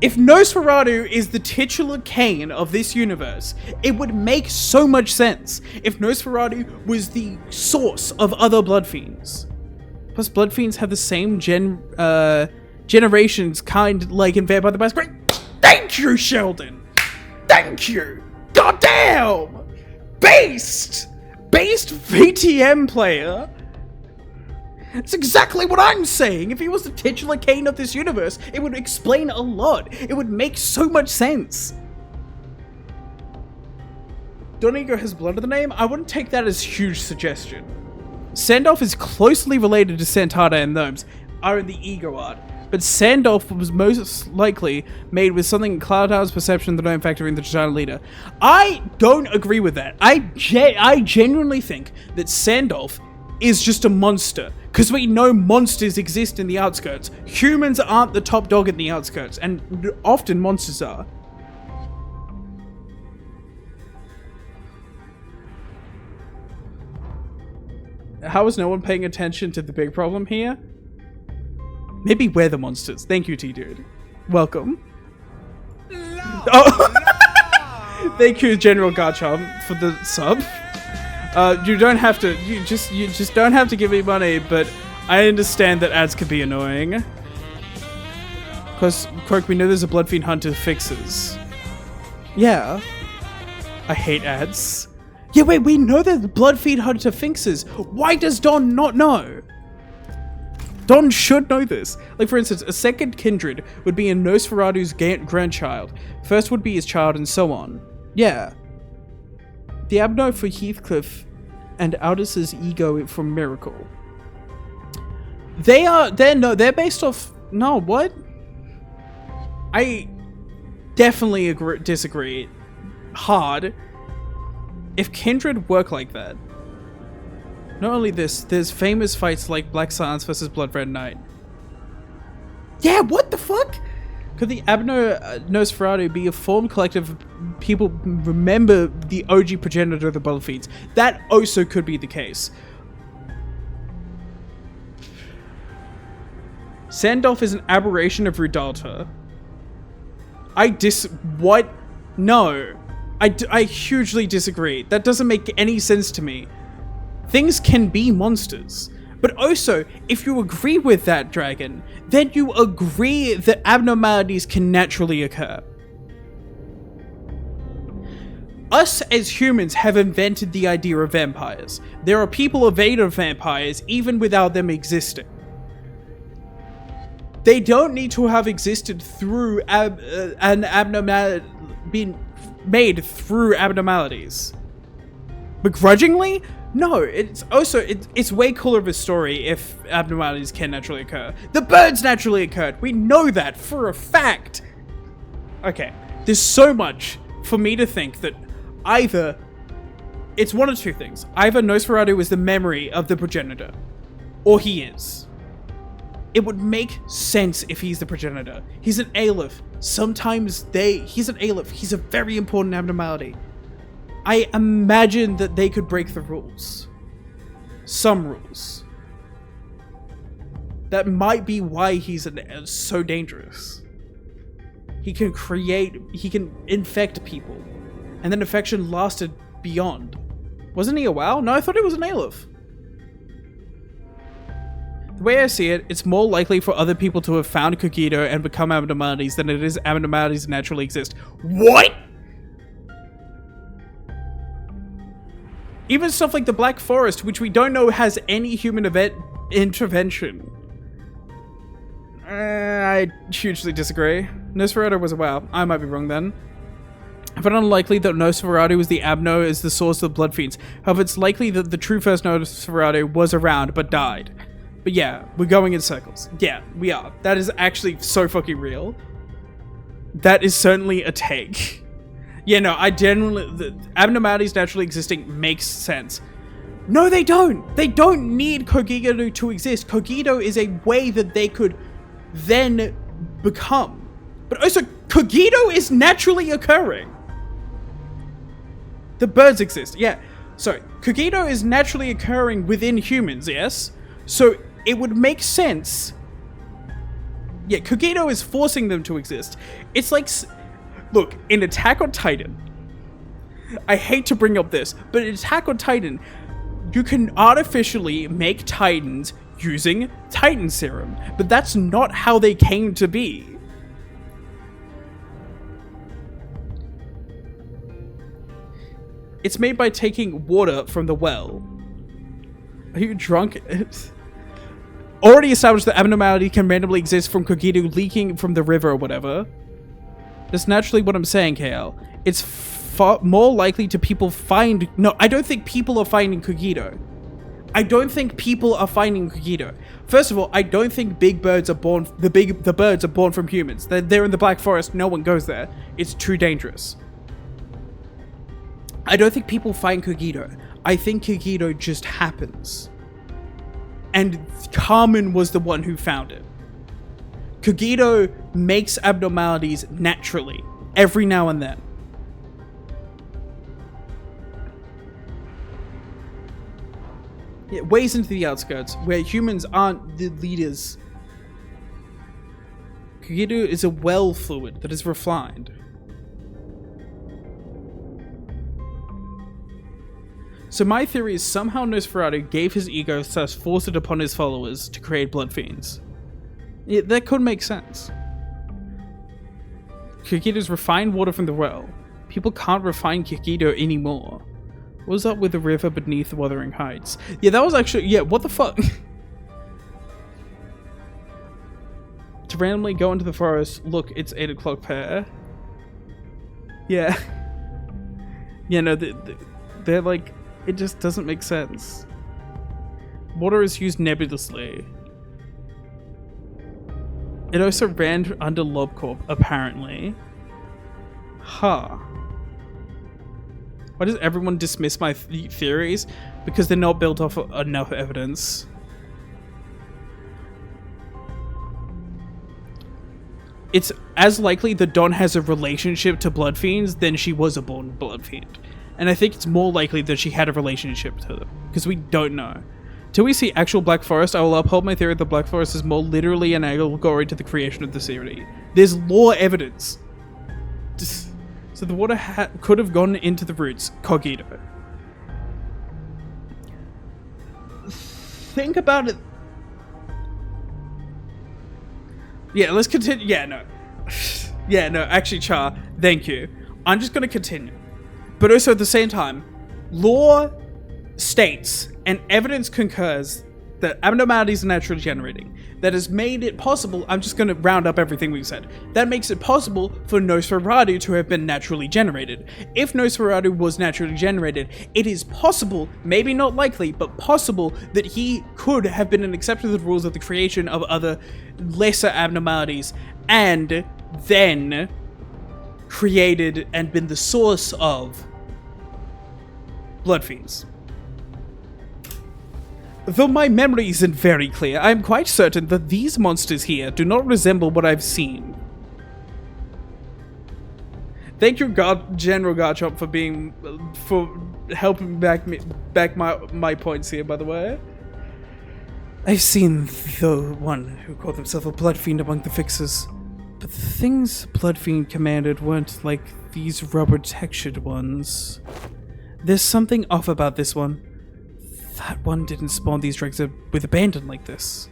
If Nosferatu is the titular Cain of this universe, it would make so much sense if Nosferatu was the source of other blood fiends. Plus, blood fiends have the same generations kind like in Vampire the Masquerade. Thank you, Sheldon! Thank you! Goddamn! Based VTM player! It's exactly what I'm saying! If he was the titular Kane of this universe, it would explain a lot. It would make so much sense. Donigo has blood in the name? I wouldn't take that as huge suggestion. Sandolph is closely related to Santata and Gnomes, are in the ego art. But Sandolph was most likely made with something in Cloudhound's perception that don't factor in the China leader. I don't agree with that. I genuinely think that Sandolph is just a monster. Because we know monsters exist in the outskirts. Humans aren't the top dog in the outskirts, and often monsters are. How is no one paying attention to the big problem here? Maybe we're the monsters. Thank you, T-Dude. Welcome. Oh. Thank you, General Garchomp, for the sub. You don't have to. You just don't have to give me money, but I understand that ads can be annoying. Because, Croak, we know there's a Bloodfiend Hunter fixes. Yeah. I hate ads. Yeah, wait, we know that the Bloodfiend Hunter fixes. Why does Don not know? Don should know this. Like, for instance, a second kindred would be in Nosferatu's grandchild. First would be his child, and so on. Yeah. The Abno for Heathcliff and Aldous' ego from Miracle. They're based off... No, what? I definitely disagree. Hard. If kindred work like that. Not only this, there's famous fights like Black Silence versus Blood Red Knight. Yeah, what the fuck? Could the Abno Nosferatu be a formed collective of people remember the OG progenitor of the Bloodfiends? That also could be the case. Sandolph is an aberration of Rudalta. What? No. I hugely disagree. That doesn't make any sense to me. Things can be monsters. But also, if you agree with that, Dragon, then you agree that abnormalities can naturally occur. Us as humans have invented the idea of vampires. There are people evade of vampires even without them existing. They don't need to have existed through an abnormality, being made through abnormalities. Begrudgingly? No, it's also, it's way cooler of a story if abnormalities can naturally occur. The birds naturally occurred. We know that for a fact. Okay, there's so much for me to think that either, it's one of two things. Either Nosferatu is the memory of the progenitor, or he is. It would make sense if he's the progenitor. He's an Aleph. Sometimes he's an Aleph. He's a very important abnormality. I imagine that they could break the rules. Some rules. That might be why he's so dangerous. He can infect people. And then infection lasted beyond. Wasn't he a WoW? No, I thought he was an Aleph. The way I see it, it's more likely for other people to have found Cogito and become abnormalities than it is abnormalities naturally exist. What? Even stuff like the Black Forest, which we don't know has any human intervention. I hugely disagree. Nosferatu was a WoW. I might be wrong then. I find it unlikely that Nosferatu was the Abno is the source of the Bloodfiends. However, it's likely that the true first Nosferatu was around but died. But yeah, we're going in circles. Yeah, we are. That is actually so fucking real. That is certainly a take. Yeah, no, the abnormalities naturally existing makes sense. No, they don't. They don't need Cogito to exist. Cogito is a way that they could then become. But also, Cogito is naturally occurring. The birds exist, yeah. So, Cogito is naturally occurring within humans, yes? So, it would make sense. Yeah, Cogito is forcing them to exist. It's like... Look, in Attack on Titan, I hate to bring up this, but in Attack on Titan, you can artificially make Titans using Titan Serum, but that's not how they came to be. It's made by taking water from the well. Are you drunk? Already established that abnormality can randomly exist from Kogito leaking from the river or whatever. That's naturally what I'm saying, KL. It's far more likely to people find... No, I don't think people are finding Kogito. I don't think people are finding Kogito. First of all, I don't think big birds are born... The birds are born from humans. They're in the Black Forest. No one goes there. It's too dangerous. I don't think people find Kogito. I think Kogito just happens. And Carmen was the one who found it. Kogito makes abnormalities naturally, every now and then. Yeah, ways into the outskirts, where humans aren't the leaders. Kogito is a well fluid that is refined. So my theory is somehow Nosferatu gave his ego thus forced it upon his followers to create blood fiends. Yeah, that could make sense. Kogito's refined water from the well. People can't refine Kogito anymore. What was up with the river beneath the Wuthering Heights? Yeah, that was actually... Yeah, what the fuck? To randomly go into the forest, look, it's 8 o'clock pair. Yeah. Yeah, no, they're like... It just doesn't make sense. Water is used nebulously. It also ran under LobCorp, apparently. Huh. Why does everyone dismiss my theories? Because they're not built off of enough evidence. It's as likely that Dawn has a relationship to blood fiends than she was a born blood fiend. And I think it's more likely that she had a relationship to them, because we don't know. Till we see actual Black Forest, I will uphold my theory that Black Forest is more literally an allegory to the creation of the series. There's lore evidence. So the water could have gone into the roots, Kogito. Think about it. Yeah, let's continue. Yeah, no. Yeah, no, actually, Char, thank you. I'm just going to continue. But also at the same time, lore states and evidence concurs that abnormalities are naturally generating. That has made it possible, I'm just going to round up everything we've said. That makes it possible for Nosferatu to have been naturally generated. If Nosferatu was naturally generated, it is possible, maybe not likely, but possible that he could have been an exception to the rules of the creation of other lesser abnormalities and then created and been the source of blood fiends. Though my memory isn't very clear, I am quite certain that these monsters here do not resemble what I've seen. Thank you, General Garchomp, for helping back my points here, by the way. I've seen the one who called himself a blood fiend among the fixers, but the things Blood Fiend commanded weren't like these rubber-textured ones. There's something off about this one. That one didn't spawn these dregs with abandon like this.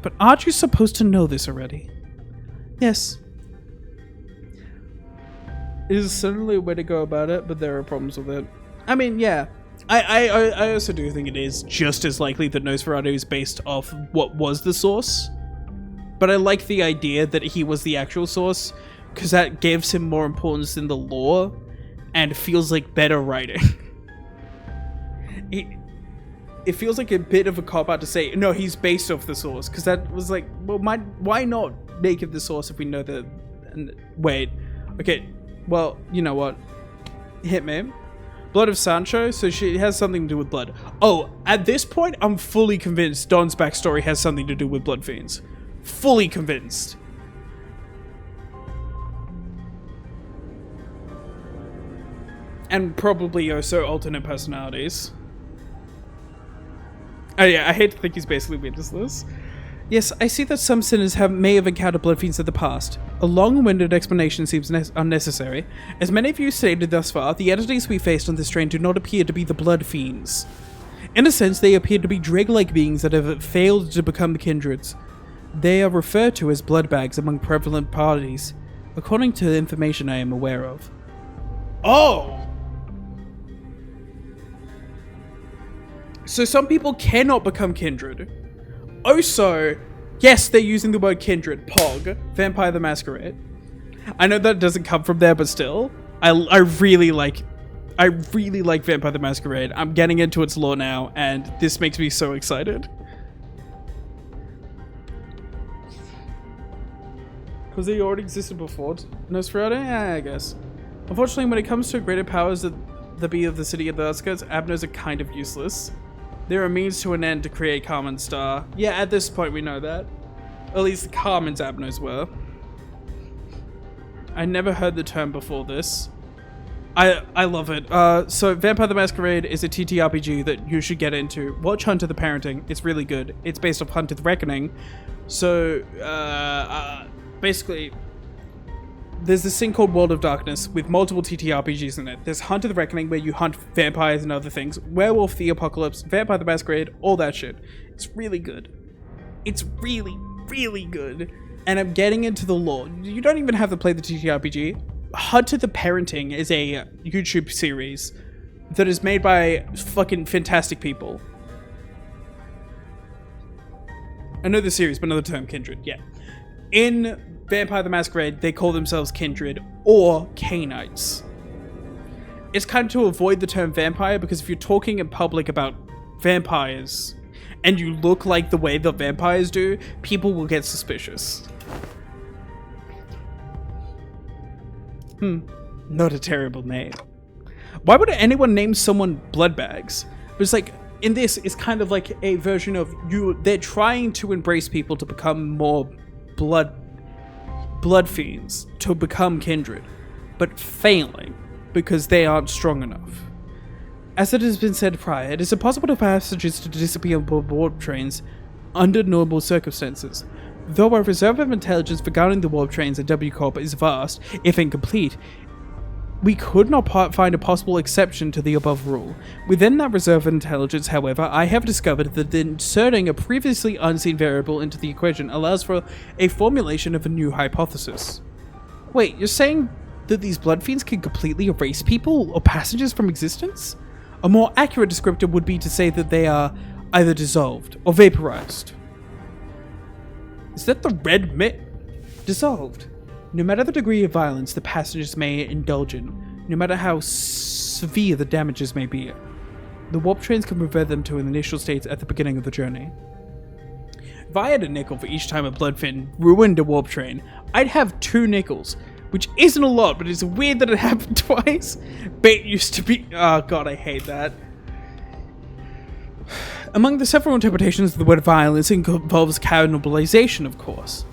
But aren't you supposed to know this already? Yes. It is certainly a way to go about it, but there are problems with it. I mean, yeah. I also do think it is just as likely that Nosferatu is based off what was the source. But I like the idea that he was the actual source, because that gives him more importance in the lore, and feels like better writing. It feels like a bit of a cop-out to say, no, he's based off the source, because that was like, well, why not make it the source if we know that... Wait. Okay, well, you know what? Hit me. Blood of Sancho, so she has something to do with blood. Oh, at this point, I'm fully convinced Don's backstory has something to do with blood fiends. Fully convinced. And probably also alternate personalities. Oh yeah, I hate to think he's basically witnessless. Yes, I see that some sinners may have encountered blood fiends in the past. A long-winded explanation seems unnecessary. As many of you stated thus far, the entities we faced on this train do not appear to be the blood fiends. In a sense, they appear to be dreg-like beings that have failed to become kindreds. They are referred to as blood bags among prevalent parties, according to the information I am aware of. Oh! So some people cannot become kindred. Also, yes, they're using the word kindred. Pog. Vampire the Masquerade. I know that doesn't come from there, but still. I really like Vampire the Masquerade. I'm getting into its lore now, and this makes me so excited. Because they already existed before Nosferatu? Yeah, I guess. Unfortunately, when it comes to greater powers that be of the city of the outskirts, Abnos are kind of useless. They're a means to an end to create Carmen's star. Yeah, at this point we know that. At least Carmen's Abnos were. I never heard the term before this. I love it. So Vampire the Masquerade is a TTRPG that you should get into. Watch Hunter the Parenting. It's really good. It's based off Hunter the Reckoning. So, basically, there's this thing called World of Darkness with multiple TTRPGs in it. There's Hunter the Reckoning where you hunt vampires and other things. Werewolf the Apocalypse, Vampire the Masquerade, all that shit. It's really good. It's really, really good. And I'm getting into the lore. You don't even have to play the TTRPG. Hunter the Parenting is a YouTube series that is made by fucking fantastic people. I know the series, but not the term kindred. Yeah. In Vampire the Masquerade, they call themselves kindred or Cainites. It's kind of to avoid the term vampire, because if you're talking in public about vampires and you look like the way the vampires do, people will get suspicious. Not a terrible name. Why would anyone name someone Bloodbags? But it's like, in this, it's kind of like a version of they're trying to embrace people to become more blood fiends, to become kindred, but failing because they aren't strong enough. As it has been said prior, it is impossible for passengers to disappear on board warp trains under normal circumstances. Though our reserve of intelligence regarding the warp trains at W Corp is vast, if incomplete, we could not find a possible exception to the above rule. Within that reserve of intelligence, however, I have discovered that inserting a previously unseen variable into the equation allows for a formulation of a new hypothesis. Wait, you're saying that these blood fiends can completely erase people or passengers from existence? A more accurate descriptor would be to say that they are either dissolved or vaporized. Is that the red dissolved? No matter the degree of violence the passengers may indulge in, no matter how severe the damages may be, the warp trains can revert them to initial states at the beginning of the journey. If I had a nickel for each time a bloodfin ruined a warp train, I'd have 2 nickels, which isn't a lot, but it's weird that it happened twice. Bait used to be... Oh god, I hate that. Among the several interpretations of the word violence involves cannibalization, of course.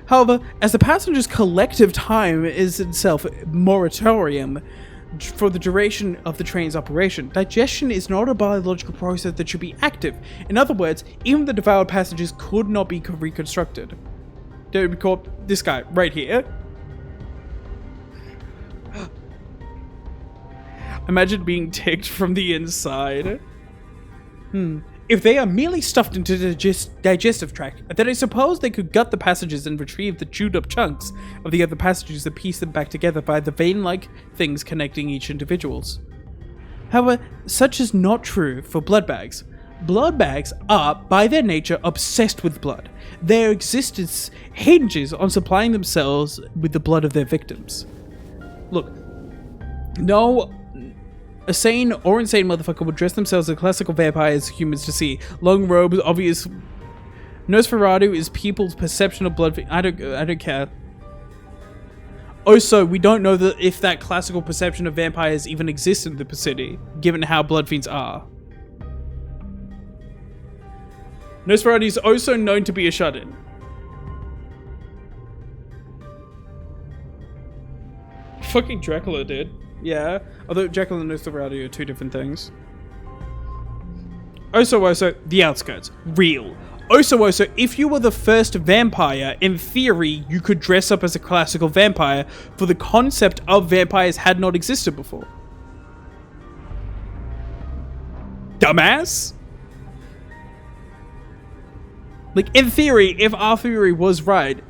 However, as the passenger's collective time is itself a moratorium for the duration of the train's operation, digestion is not a biological process that should be active. In other words, even the devoured passengers could not be reconstructed. This guy right here. Imagine being ticked from the inside. If they are merely stuffed into the digestive tract, then I suppose they could gut the passengers and retrieve the chewed up chunks of the other passengers and piece them back together by the vein-like things connecting each individuals. However, such is not true for bloodbags. Bloodbags are, by their nature, obsessed with blood. Their existence hinges on supplying themselves with the blood of their victims. Look, a sane or insane motherfucker would dress themselves as classical vampires humans to see. Long robes, obvious. Nosferatu is people's perception of blood. I don't care. Also, we don't know if that classical perception of vampires even exists in the city, given how blood fiends are. Nosferatu is also known to be a shut-in. Fucking Dracula, dude. Yeah, although Jekyll and Nosferatu are 2 different things. Also, the outskirts. Real. Also, if you were the first vampire, in theory, you could dress up as a classical vampire, for the concept of vampires had not existed before. Dumbass? Like, in theory, if our theory was right,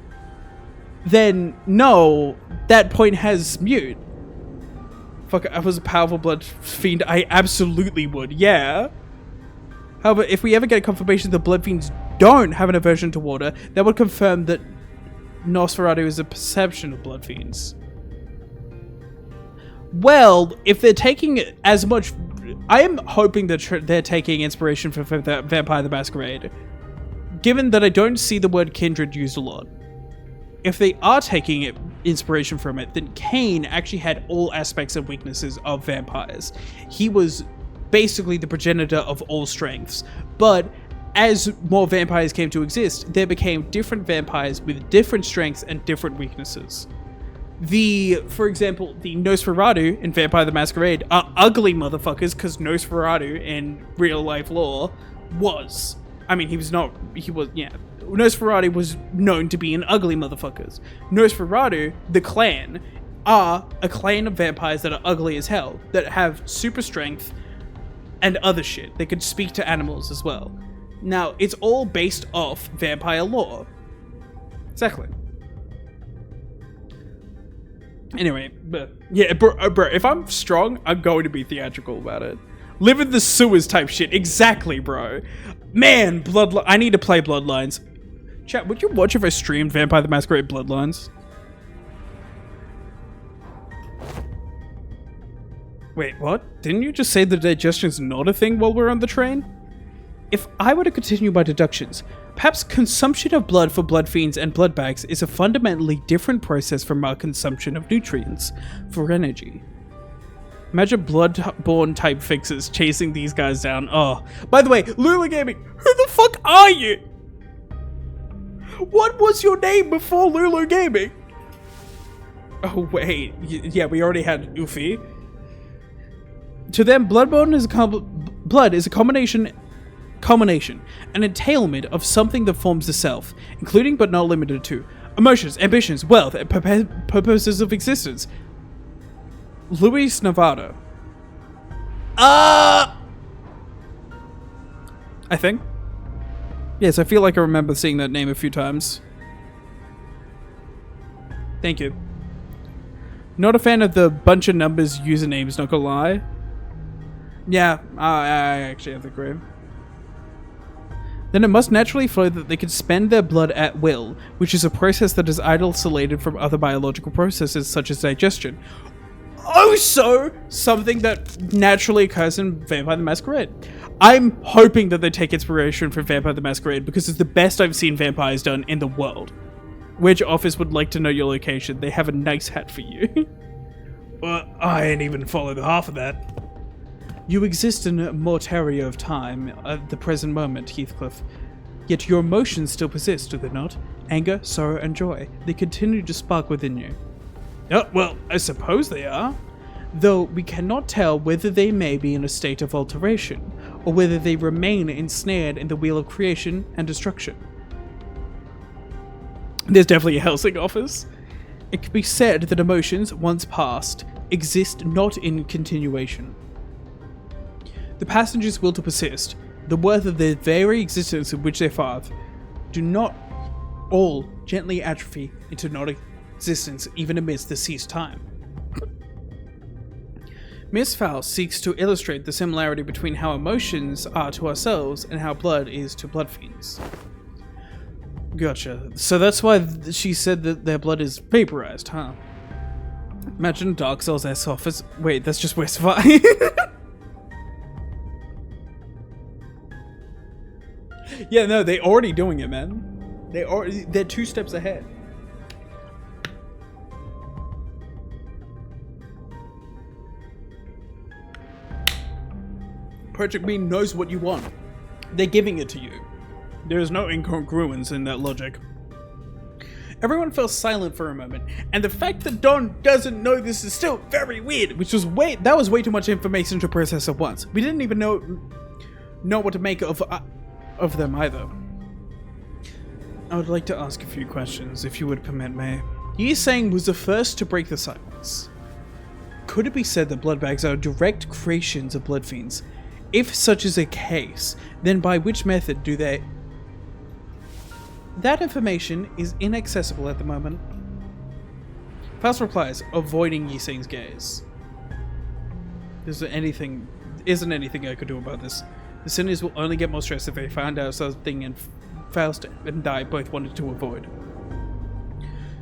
then no, that point has mute. Fuck, I was a powerful blood fiend, I absolutely would, yeah. However, if we ever get confirmation that blood fiends don't have an aversion to water, that would confirm that Nosferatu is a perception of blood fiends. Well, if they're taking as much... I am hoping that they're taking inspiration from Vampire the Masquerade, given that I don't see the word kindred used a lot. If they are taking inspiration from it, then Cain actually had all aspects and weaknesses of vampires. He was basically the progenitor of all strengths, but as more vampires came to exist, there became different vampires with different strengths and different weaknesses. For example, the Nosferatu in Vampire the Masquerade are ugly motherfuckers, because Nosferatu in real life lore was. I mean, Nosferatu was known to be an ugly motherfuckers. Nosferatu, the clan, are a clan of vampires that are ugly as hell, that have super strength and other shit. They could speak to animals as well. Now, it's all based off vampire lore. Exactly. Anyway, but yeah, bro, if I'm strong, I'm going to be theatrical about it. Live in the sewers type shit. Exactly, bro. Man, I need to play Bloodlines. Chat, would you watch if I streamed Vampire the Masquerade Bloodlines? Wait, what? Didn't you just say that digestion's not a thing while we're on the train? If I were to continue by deductions, perhaps consumption of blood for blood fiends and blood bags is a fundamentally different process from our consumption of nutrients for energy. Imagine blood-borne type fixers chasing these guys down. Oh, by the way, Lula Gaming, who the fuck are you? What was your name before Lulu Gaming? Oh wait, yeah, we already had Ufi. To them, blood is a combination, an entailment of something that forms the self, including but not limited to emotions, ambitions, wealth, and purposes of existence. Luis Navarro. I think. Yes, I feel like I remember seeing that name a few times. Thank you. Not a fan of the bunch of numbers usernames, not gonna lie. Yeah, I actually have to agree. Then it must naturally follow that they can spend their blood at will, which is a process that is isolated from other biological processes such as digestion. Also, something that naturally occurs in Vampire the Masquerade. I'm hoping that they take inspiration from Vampire the Masquerade because it's the best I've seen vampires done in the world. Which office would like to know your location? They have a nice hat for you. Well, I ain't even followed half of that. You exist in a mortaria of time at the present moment, Heathcliff. Yet your emotions still persist, do they not? Anger, sorrow, and joy. They continue to spark within you. Oh, well, I suppose they are. Though we cannot tell whether they may be in a state of alteration, or whether they remain ensnared in the wheel of creation and destruction. There's definitely a Helsing office. It can be said that emotions, once past, exist not in continuation. The passenger's will to persist, the worth of their very existence in which they thrive, do not all gently atrophy into non-existence even amidst the ceased time. Miss Faust seeks to illustrate the similarity between how emotions are to ourselves and how blood is to blood fiends. Gotcha. So that's why she said that their blood is vaporized, huh? Imagine Dark Souls S office. Wait, that's just Westify. Yeah, no, they're already doing it, man. They're 2 steps ahead. Project Bean knows what you want. They're giving it to you. There is no incongruence in that logic. Everyone fell silent for a moment, and the fact that Don doesn't know this is still very weird, which was that was way too much information to process at once. We didn't even know what to make of them either. I would like to ask a few questions, if you would permit me. Yi Sang was the first to break the silence. Could it be said that blood bags are direct creations of blood fiends? If such is a case, then by which method do they... That information is inaccessible at the moment. Faust replies, avoiding Yi Sang's gaze. isn't anything I could do about this. The sinners will only get more stressed if they find out something, and Faust and I both wanted to avoid.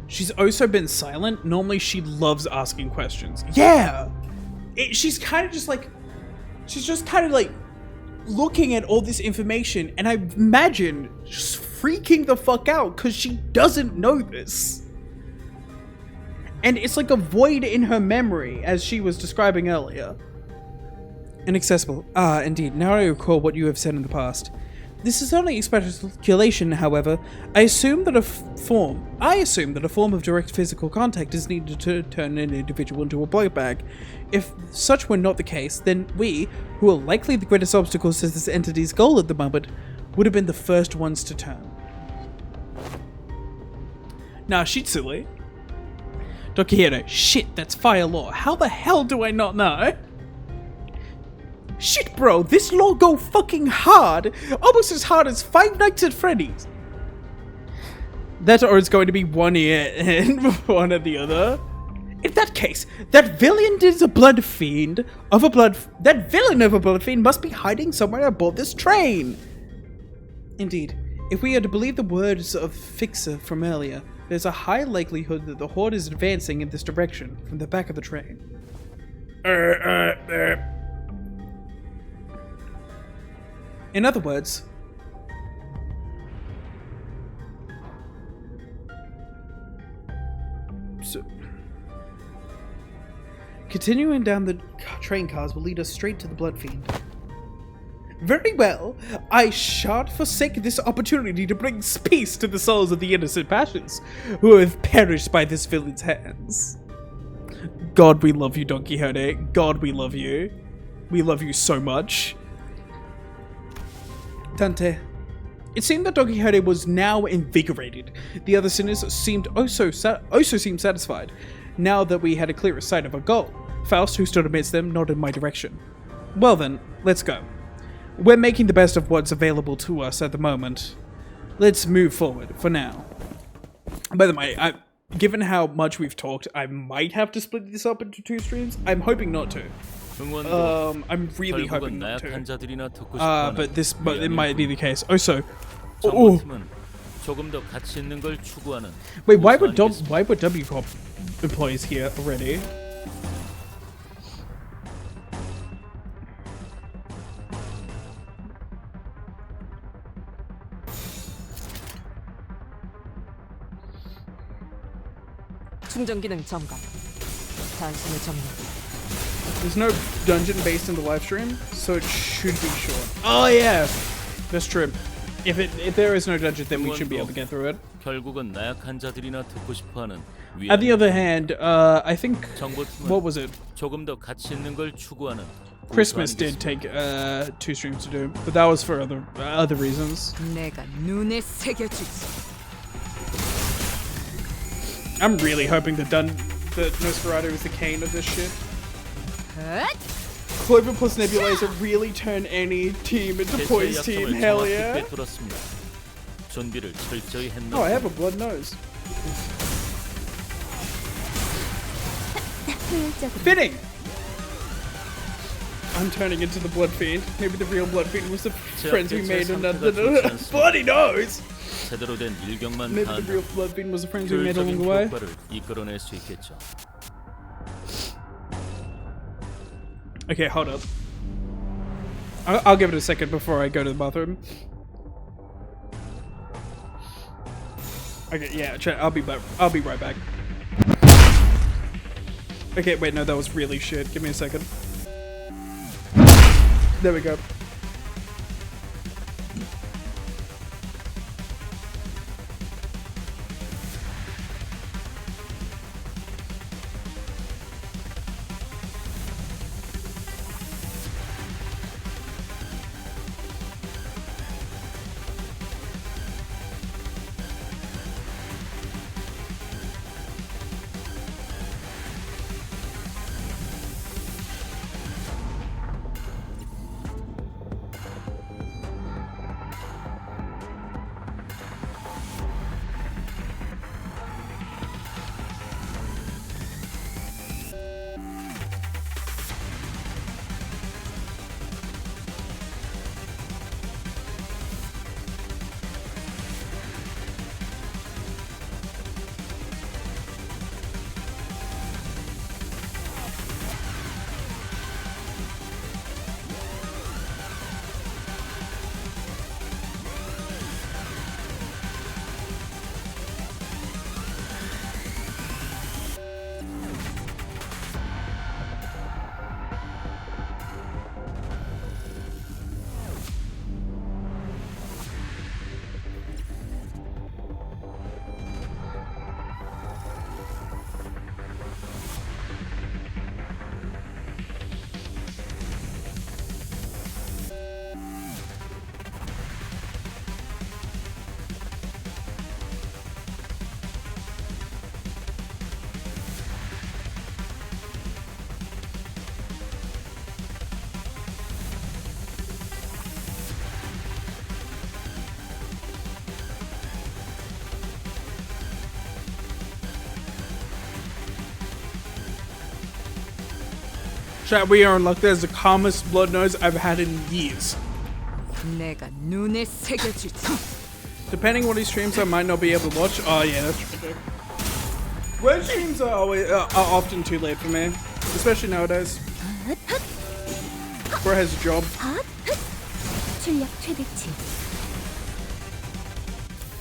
She's also been silent. Normally she loves asking questions. Yeah! She's kind of just like... She's just kind of like looking at all this information, and I imagine just freaking the fuck out because she doesn't know this. And it's like a void in her memory, as she was describing earlier. Inaccessible. Ah, indeed. Now I recall what you have said in the past. This is only speculation, however. I assume that a form of direct physical contact is needed to turn an individual into a blood bag. If such were not the case, then we, who are likely the greatest obstacles to this entity's goal at the moment, would have been the first ones to turn. Nah, she's silly. Dokihiro, shit, that's fire law. How the hell do I not know? Shit, bro, this law go fucking hard. Almost as hard as Five Nights at Freddy's. That or it's going to be one ear and one at the other. In that case, that villain is a blood fiend of a blood... That villain of a blood fiend must be hiding somewhere aboard this train. Indeed, if we are to believe the words of Fixer from earlier, there's a high likelihood that the Horde is advancing in this direction from the back of the train. In other words, continuing down the train cars will lead us straight to the Blood Fiend. Very well, I shan't forsake this opportunity to bring peace to the souls of the innocent passions who have perished by this villain's hands. God, we love you, Don Quixote. God, we love you. We love you so much. Dante. It seemed that Don Quixote was now invigorated. The other sinners seemed also seemed satisfied, now that we had a clearer sight of our goal. Faust, who stood amidst them, nodded in my direction. Well then, let's go. We're making the best of what's available to us at the moment. Let's move forward, for now. By the way, given how much we've talked, I might have to split this up into 2 streams. I'm hoping not to. I'm really hoping not to. But it might be the case. Also, wait, why were W Corp employees here already? 충전 기능 점검. 단순히 점령. There's no dungeon based in the live stream, so it should be short. Oh yeah, that's true. If there is no dungeon, then we should be able to get through it. On the other hand, I think what was it? Christmas did take 2 streams to do, but that was for other reasons. 내가 눈에 새겨주지. I'm really hoping that Nosferatu is the Kane of this shit. Clover plus Nebulaser really turn any team into Poise team, hell yeah. Oh, I have a blood nose. Fitting! I'm turning into the Blood Fiend. Maybe the real Blood Fiend was the friends we made and the bloody nose! Maybe the real Blood Fiend was the friends we made along the way. Okay, hold up. I'll give it a second before I go to the bathroom. Okay, yeah, I'll be right back. Okay, wait, no, that was really shit. Give me a second. There we go. Chat, we are in luck. There's the calmest blood nose I've had in years. 내가 눈에 새겨주지. Depending on what he streams, I might not be able to watch. Oh yeah, that's true. Web streams are often too late for me, especially nowadays. Bro has a job. 출력 최대치.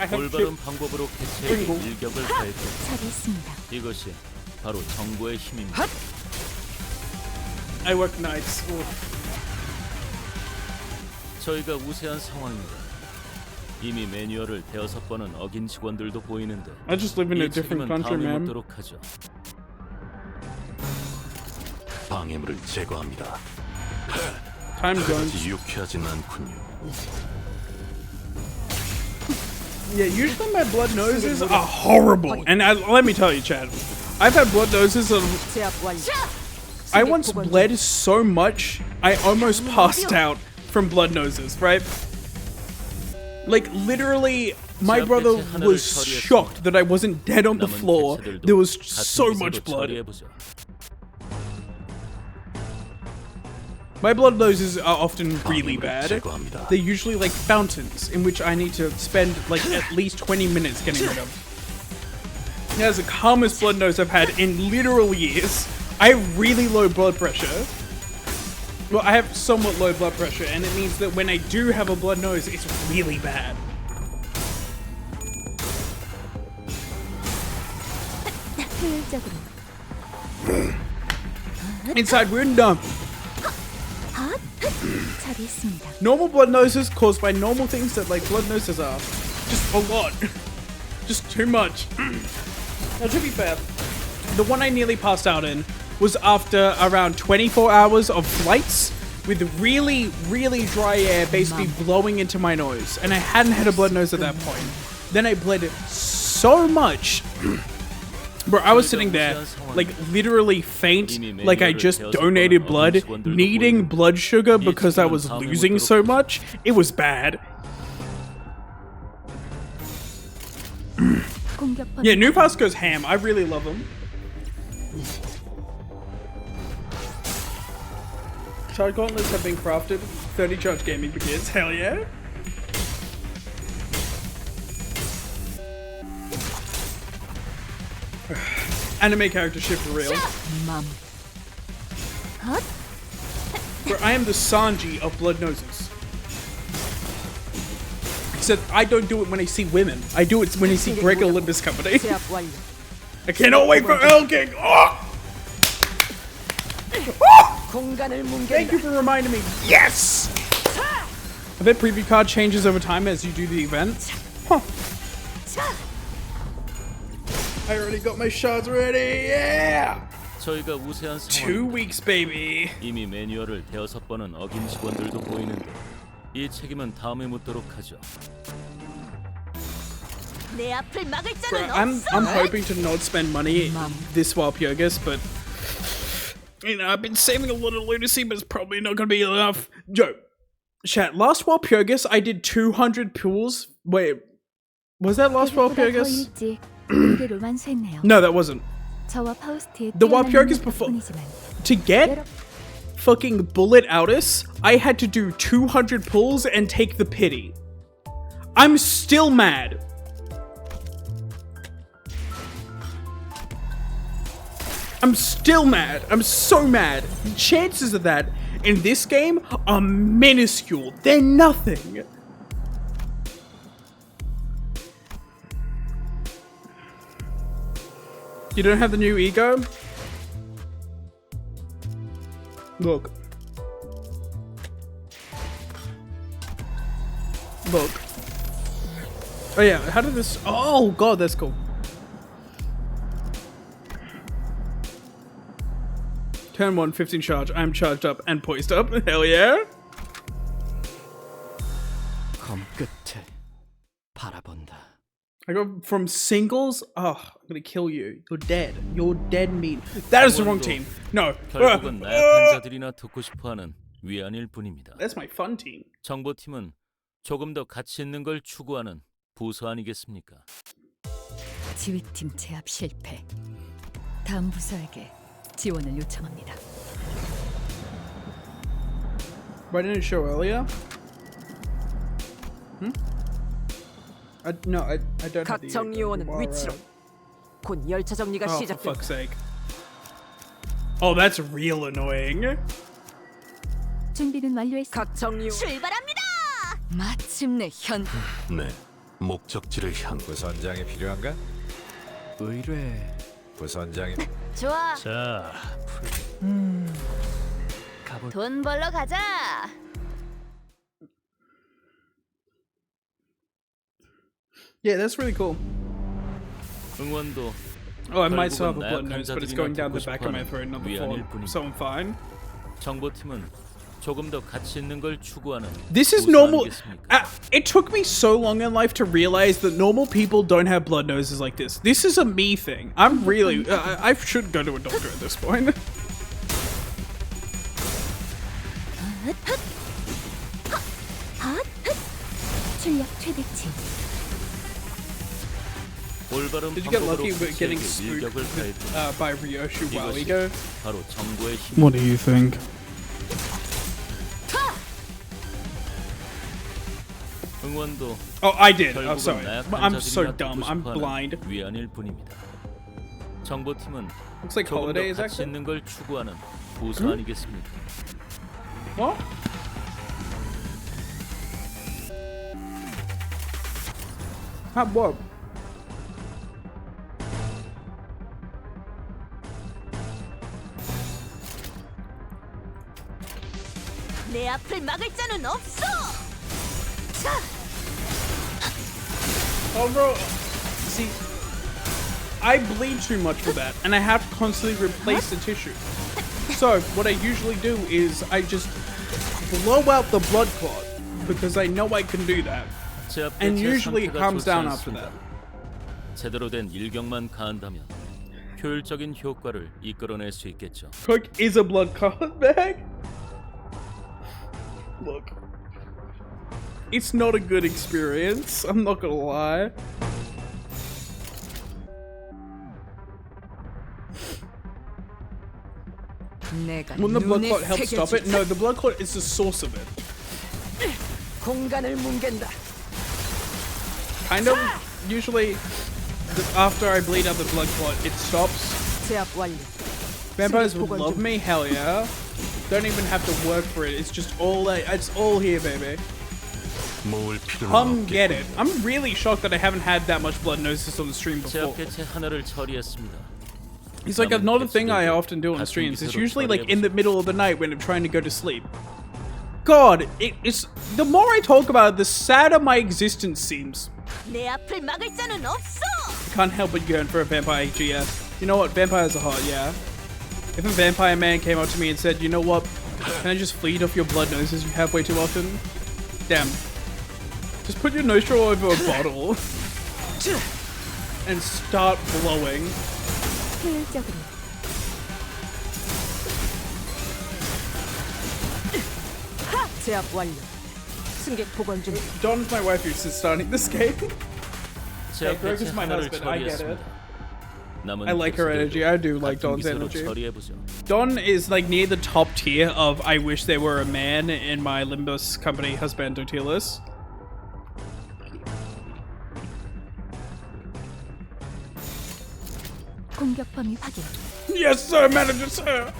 I have 올바른 to. 방법으로 개체에게 그리고- 일격을 가했다. 잘했습니다. 이것이 바로 정보의 힘입니다. I work nights. Ooh. 저희가 우세한 상황입니다. 이미 매뉴얼을 대여섯 번은 어긴 직원들도 보이는데 I just live in a 이 different 책임은 country, 다음에 man. 묻도록 하죠. 방해물을 제거합니다. Time zones. 유쾌하진 않군요. Yeah, usually my blood noses are horrible. And let me tell you, Chad, I've had blood noses of. 제압 완료. I once bled so much, I almost passed out from blood noses, right? Like, literally, my brother was shocked that I wasn't dead on the 남은 floor. 개체들도 There was 같은 so 기세로 much blood. 처리해보죠. My blood noses are often really 방해물을 bad. 제거합니다. They're usually like fountains, in which I need to spend like at least 20 minutes getting rid of. That's the calmest blood nose I've had in literal years. I have really low blood pressure. Well, I have somewhat low blood pressure, and it means that when I do have a blood nose, it's really bad. 효율적으로. Inside, we're numb. 잘했습니다. Normal blood noses caused by normal things that like blood noses are. Just a lot. Just too much. Now, to be fair, the one I nearly passed out in was after around 24 hours of flights with really, really dry air basically blowing into my nose. And I hadn't had a blood nose at that point. Then I bled so much. Bro, I was sitting there, like, literally faint, like I just donated blood, needing blood sugar because I was losing so much. It was bad. 공격권. Yeah, New Pass goes ham. I really love him. Charge gauntlets have been crafted. 30 charge gaming begins. Hell yeah. Anime character ship for real. 맘. Where I am the Sanji of blood noses. Except I don't do it when I see women. I do it when I see Greg Olympus Company. 제압 완료. I cannot wait for Earl King. Oh! 공간을 Thank you 뭉개라. for reminding me. Yes! I bet preview card changes over time as you do the event. Huh. I already got my shards ready. Yeah! 저희가 우세한 2 상황. weeks, baby. 이미 매뉴얼을 대여섯 번은 어긴 직원들도 보이는데 이 책임은 다음에 묻도록 하죠. 내 앞을 막을 Bro, I'm hoping to not spend money this Walpurgis, but you know, I've been saving a lot of lunacy, but it's probably not gonna be enough. Joe, chat, last Walpurgis I did 200 pools. Wait, was that last 더 Walpurgis? 일찍 무대를 완수했네요. No, that wasn't. 저와 파우스트의 The 뛰어난 Walpurgis 능력 before- 덕분이지만 To get fucking Bullet Outis, I had to do 200 pulls and take the pity. I'm still mad. I'm still mad. I'm so mad. The chances of that in this game are minuscule. They're nothing. You don't have the new ego? Look. Look. Oh yeah, how did this... Oh god, that's cool. Turn 1, 15 charge. I'm charged up and poised up. Hell yeah. 검 끝을 바라본다. I go from singles. Oh, I'm gonna kill you. You're dead. You're dead meat. That is the wrong team. No. 결국은 나약한 자들이나 듣고 싶어하는 위안일 뿐입니다. That's my fun team. 정보팀은 조금 더 가치 있는 걸 추구하는 부서 아니겠습니까? 지휘팀 제압 실패. 다음 부서에게 지원을 요청합니다. Why didn't it show earlier? No, I don't have 각 the 정리요원은 bar, 위치로. right? 곧 열차 정리가 Oh, for 시작된다. fuck's sake. Oh, that's real annoying. 준비는 완료했습니다. 각 정리요원 출발합니다. 마침내 현 네, 목적지를 향. 부선장이 필요한가? 의뢰. 부선장이 좋아. 자, 가볼. 돈 벌러 가자. Yeah, that's really cool. 응원도 Oh, I might still have a 결국은 blood nose, but it's 나약한 going down 자들이나 the back of my 돕고 throat, not the 위안일 floor. 뿐이다. So I'm fine. 정보팀은 조금 더 가치 있는 걸 추구하는 This is 보수 normal. 아니겠습니까? It took me so long in life to realize that normal people don't have blood noses like this. This is a me thing. I'm really. I should go to a doctor at this point. 출력 최대치. 올바른 Did you get lucky 방법으로 with getting 국제에게 spooked 일격을 가해둔 by Ryoshu a while 이것이 ago? 바로 정보의 힘. What do you think? 응원도 Oh, I did. Oh, 결국은 sorry. 나약한 I'm so 자들이나 dumb. 돕고 I'm 싶어하는 blind. 위안일 뿐입니다. 정보팀은 Looks like 조금 더 holidays 가치 actually. 있는 걸 추구하는 보수 아니겠습니까? What? What? 내 앞을 막을 자는 없어. 자, Oh, bro. See, I bleed too much for that, and I have to constantly replace the tissue. So, what I usually do is I just blow out the blood clot, because I know I can do that. 제압 And 대체 usually it 상태가 calms 좋지 down after 않습니다. that. 제대로 된 일격만 가한다면 효율적인 효과를 이끌어낼 수 있겠죠. Coke is a blood clot bag. Look. It's not a good experience, I'm not gonna lie. 내가 Wouldn't the blood 눈에 clot help stop it? 새겨줄 No, the blood clot is the source of it. 공간을 뭉갠다. Kind of. Usually, after I bleed out the blood clot, it stops. 제압 완료. Vampires would love me, hell yeah. Don't even have to work for it. It's just it's all here, baby. 모을 필요는 Come 없겠. get it. I'm really shocked that I haven't had that much blood noses on the stream before. 제압 개체 하나를 처리했습니다. It's like not a thing I often do on streams. It's usually like in the middle of the night when I'm trying to go to sleep. God, it's the more I talk about it, the sadder my existence seems. 내 앞을 막을 자는 없어. I can't help but yearn for a vampire GS. You know what? Vampires are hot, yeah. If a vampire man came up to me and said, you know what? Can I just feed off your blood noses you have way too often? Damn. Just put your nostril over a bottle and start blowing. 효율적으로. 제압 완료. 승객 복원 중. Don's my wife who's starting this game. 제압 Greg 개체 is my 하나를 husband, I get it. 처리했습니다. 남은 I like her 개체들도 energy. I do like 같은 Don's 기세로 energy. 처리해보죠. Don is like near the top tier of I wish there were a man in my Limbus company husbando tier list. 공격 범위 확인. Yes, sir, manager, sir.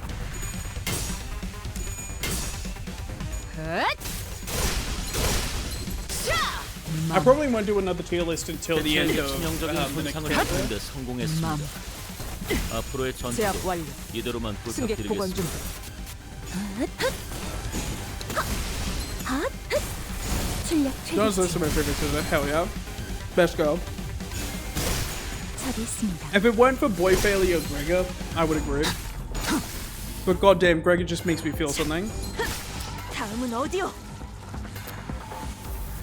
I probably won't do another tier list until the end 대체에게 of 치명적인 the next 손상을 chapter. 입는데 성공했습니다. 맘. 앞으로의 제압 전투도 완료. 이대로만 승객 복원 중. 부탁드리겠습니다. 출력 Don's 최대치. list of my favorite scissor. Hell yeah. Best girl. 처리했습니다. If it weren't for boy failure Gregor, I would agree. But goddamn, Gregor just makes me feel something. 다음은 어디요?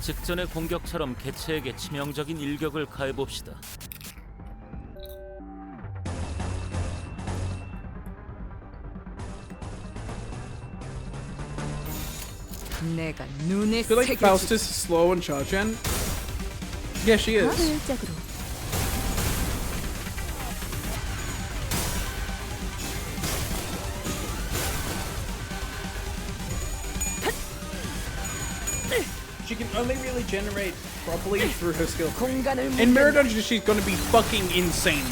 직전의 공격처럼 개체에게 치명적인 일격을 가해봅시다. 내가 눈에 I feel like 새겨줄. Faustus is slow on charge gen. Yeah, she is. 효율적으로. She can only really generate properly through her skill. 공간을 In Mirror Dungeon, she's gonna be fucking insane.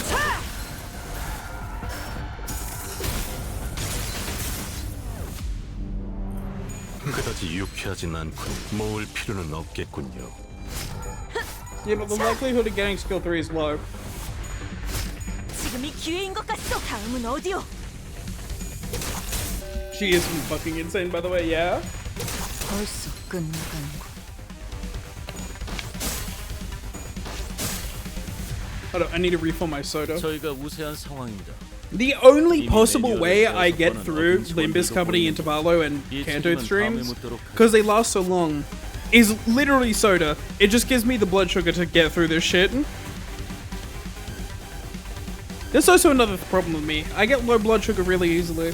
그다지 유쾌하진 않군. 모을 필요는 없겠군요. Yeah, but the likelihood of getting skill 3 is low. 지금이 기회인 것 같소. 다음은 어디요? She is fucking insane, by the way, yeah? 벌써 끝나가는군. Hold on, I need to refill my soda. 저희가 우세한 상황입니다. The only possible way I get through Limbus Company, Intervallo, and Kanto streams, because they last so long, is literally soda. It just gives me the blood sugar to get through this shit. There's also another problem with me. I get low blood sugar really easily.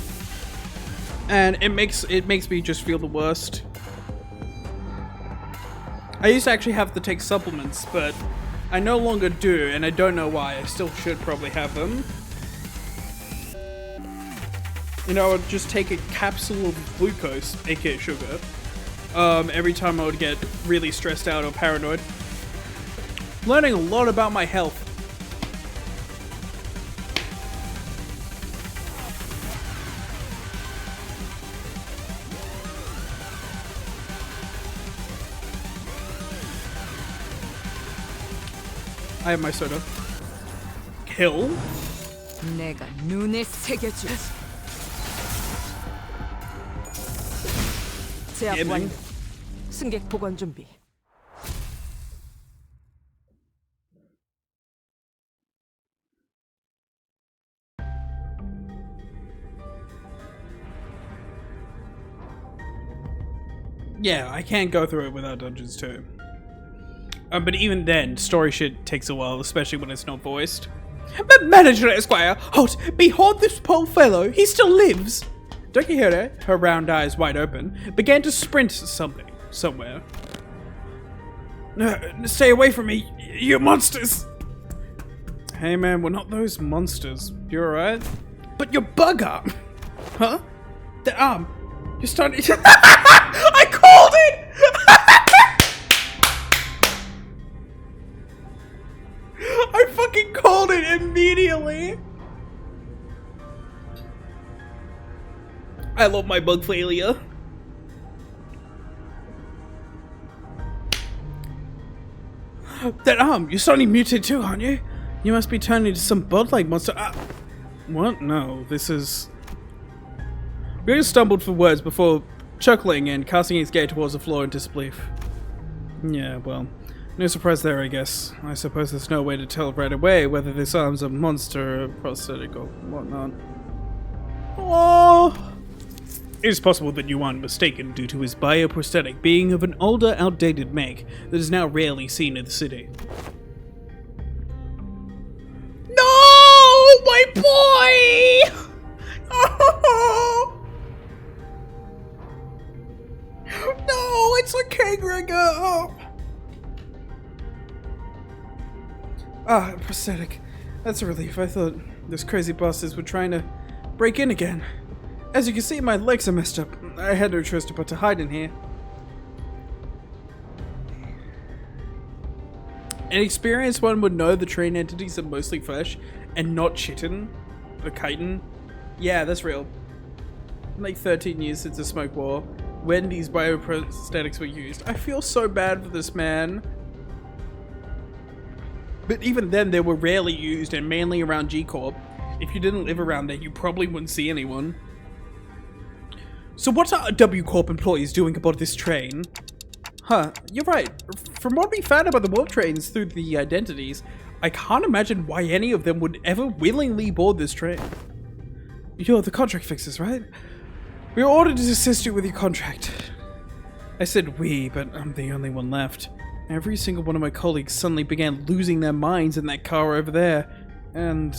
And it makes me just feel the worst. I used to actually have to take supplements, but I no longer do, and I don't know why. I still should probably have them. You know, I would just take a capsule of glucose, aka sugar, every time I would get really stressed out or paranoid. Learning a lot about my health. I have my soda. Kill? 내가 눈에 새겨주지. 제압 완료. 승객 보관 준비. Yeah, I can't go through it without Dungeons 2. But even then, story shit takes a while, especially when it's not voiced. But Manager Esquire, halt! Behold this poor fellow, he still lives! Dokihira, her round eyes wide open, began to sprint somewhere. Stay away from me, you monsters! Hey man, we're not those monsters. You alright? But your bug arm! Huh? The arm! You're starting to- I called it! I fucking called it immediately! I love my bug failure. That arm, you're suddenly muted too, aren't you? You must be turning into some bug-like monster. What? No, this is... Rio stumbled for words before chuckling and casting his gaze towards the floor in disbelief. Yeah, well, no surprise there, I guess. I suppose there's no way to tell right away whether this arm's a monster, or prosthetic, or whatnot. Oh! It is possible that you aren't mistaken due to his bioprosthetic being of an older, outdated make that is now rarely seen in the city. No! My boy! Oh! No, it's a Kegringer! Oh. Ah, prosthetic. That's a relief. I thought those crazy bastards were trying to break in again. As you can see, my legs are messed up. I had no choice but to hide in here. An experienced one would know the train entities are mostly flesh and not chitin or chitin. Yeah, that's real. Like 13 years since the smoke war, when these bioprosthetics were used. I feel so bad for this man. But even then, they were rarely used and mainly around G-Corp. If you didn't live around there, you probably wouldn't see anyone. So what are W-Corp employees doing aboard this train? Huh, you're right. From what we found about the warp trains through the identities, I can't imagine why any of them would ever willingly board this train. You're the contract fixers, right? We were ordered to assist you with your contract. I said we, but I'm the only one left. Every single one of my colleagues suddenly began losing their minds in that car over there, and...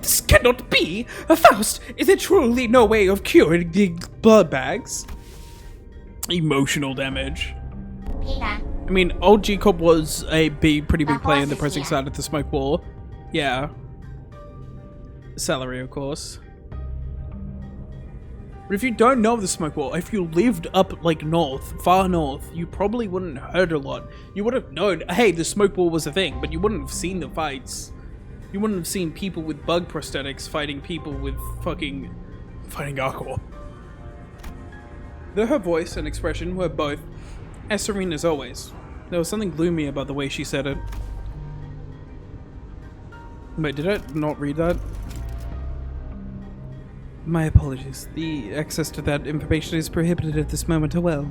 This cannot be! Faust, is there truly no way of curing the blood bags? Emotional damage. Peter, I mean, old G-Corp was a pretty big player in the pressing side of the smoke wall. Yeah. Salary, of course. But if you don't know the smoke wall, if you lived up like north, far north, you probably wouldn't have heard a lot. You would have known, hey, the smoke wall was a thing, but you wouldn't have seen the fights. You wouldn't have seen people with bug prosthetics fighting people with fighting Arcor. Though her voice and expression were both as serene as always, there was something gloomy about the way she said it. Wait, did I not read that? My apologies. The access to that information is prohibited at this moment. Oh well.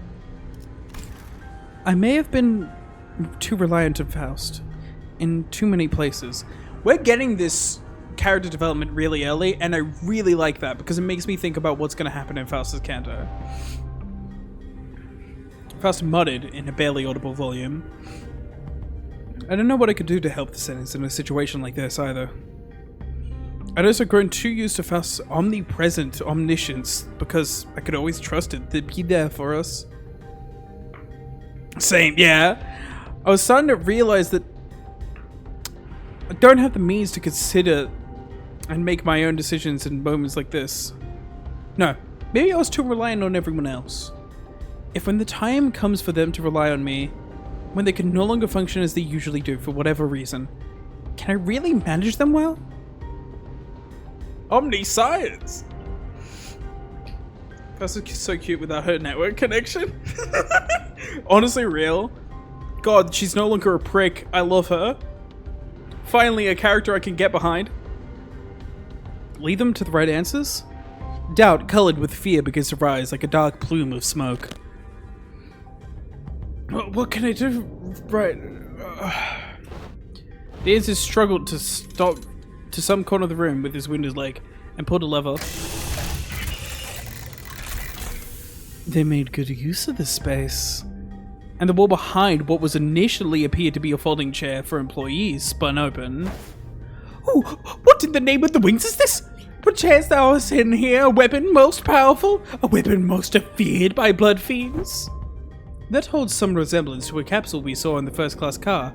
I may have been too reliant on Faust in too many places. We're getting this character development really early, and I really like that because it makes me think about what's going to happen in Faust's canto. Faust muttered in a barely audible volume. I don't know what I could do to help the sentence in a situation like this either. I'd also grown too used to Faust's omnipresent omniscience because I could always trust it to be there for us. Same, yeah. I was starting to realize that I don't have the means to consider and make my own decisions in moments like this. No, maybe I was too reliant on everyone else. If when the time comes for them to rely on me, when they can no longer function as they usually do for whatever reason, can I really manage them well? Omniscience! That's so cute without her network connection. Honestly, real. God, she's no longer a prick. I love her. Finally, a character I can get behind. Lead them to the right answers? Doubt, colored with fear, begins to rise like a dark plume of smoke. What can I do? Right. The answer struggled to stop to some corner of the room with his wounded leg and pulled a lever. They made good use of the space. And the wall behind what was initially appeared to be a folding chair for employees spun open. Oh, what in the name of the wings is this? Perchance thou hast hidden here a weapon most powerful? A weapon most feared by blood fiends? That holds some resemblance to a capsule we saw in the first-class car,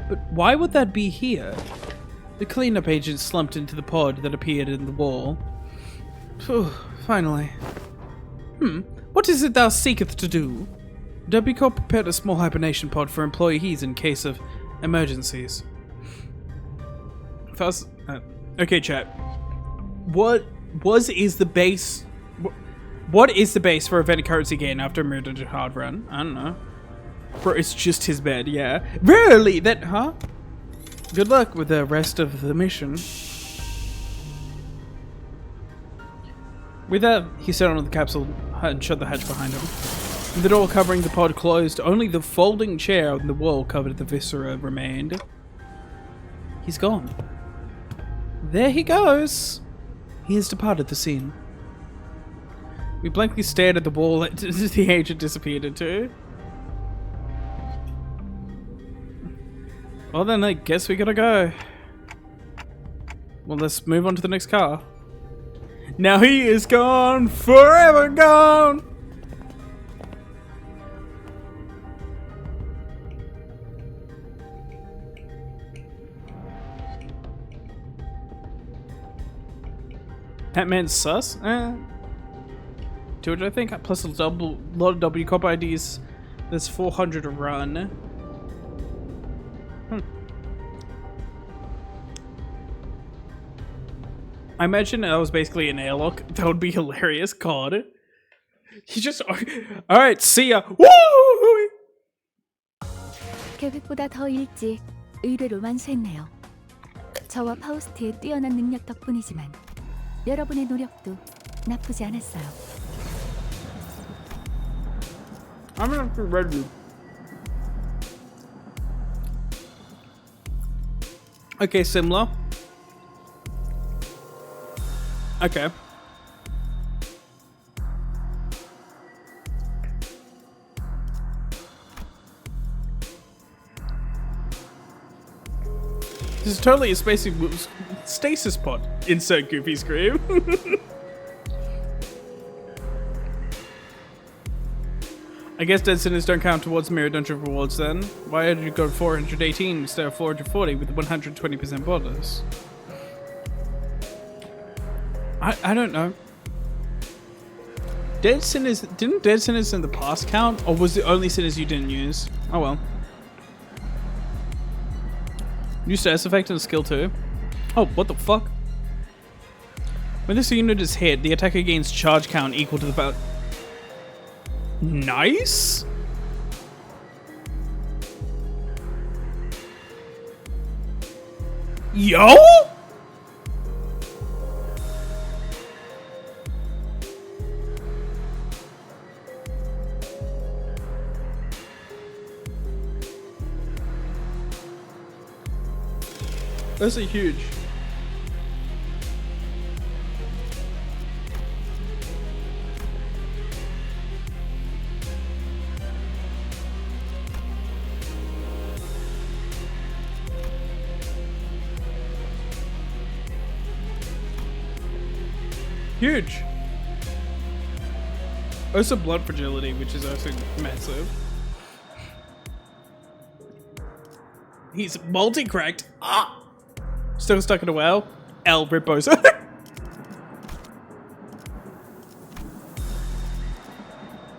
but why would that be here? The cleanup agent slumped into the pod that appeared in the wall. Phew, finally. What is it thou seeketh to do? WCORP prepared a small hibernation pod for employees in case of emergencies. First, okay, chat. What is the base for event currency gain after a murder hard run? I don't know. Bro, it's just his bed, yeah. Really? That, huh? Good luck with the rest of the mission. With that, he sat on the capsule and shut the hatch behind him. With the door covering the pod closed, only the folding chair on the wall covered the viscera remained. He's gone. There he goes. He has departed the scene. We blankly stared at the wall that the agent disappeared into. Well then, I guess we gotta go. Well, let's move on to the next car. Now he is gone, forever gone! That man's sus? 200 I think, plus a lot of WCOP IDs. There's 400 to run. I imagine that was basically an airlock. That would be hilarious. God. He just... Alright, see ya. Woo! 계획보다 더 일찍 의뢰로 완수했네요. 저와 파우스트의 뛰어난 능력 덕분이지만 여러분의 노력도 나쁘지 않았어요. I'm gonna have to read you. Okay, similar. Okay. This is totally a stasis pod. Insert goofy scream. I guess dead sinners don't count towards Mirror Dungeon rewards then. Why did you go 418 instead of 440 with 120% bonus? I don't know. Dead Sinners, didn't Dead Sinners in the past count? Or was it only Sinners you didn't use? Oh well. New status effect and skill 2. Oh, what the fuck? When this unit is hit, the attacker gains charge count equal to the about. Nice? Yo? That's a huge. Huge. Also blood fragility, which is also massive. He's multi-cracked. Ah! Still stuck in a well. L Ripos. God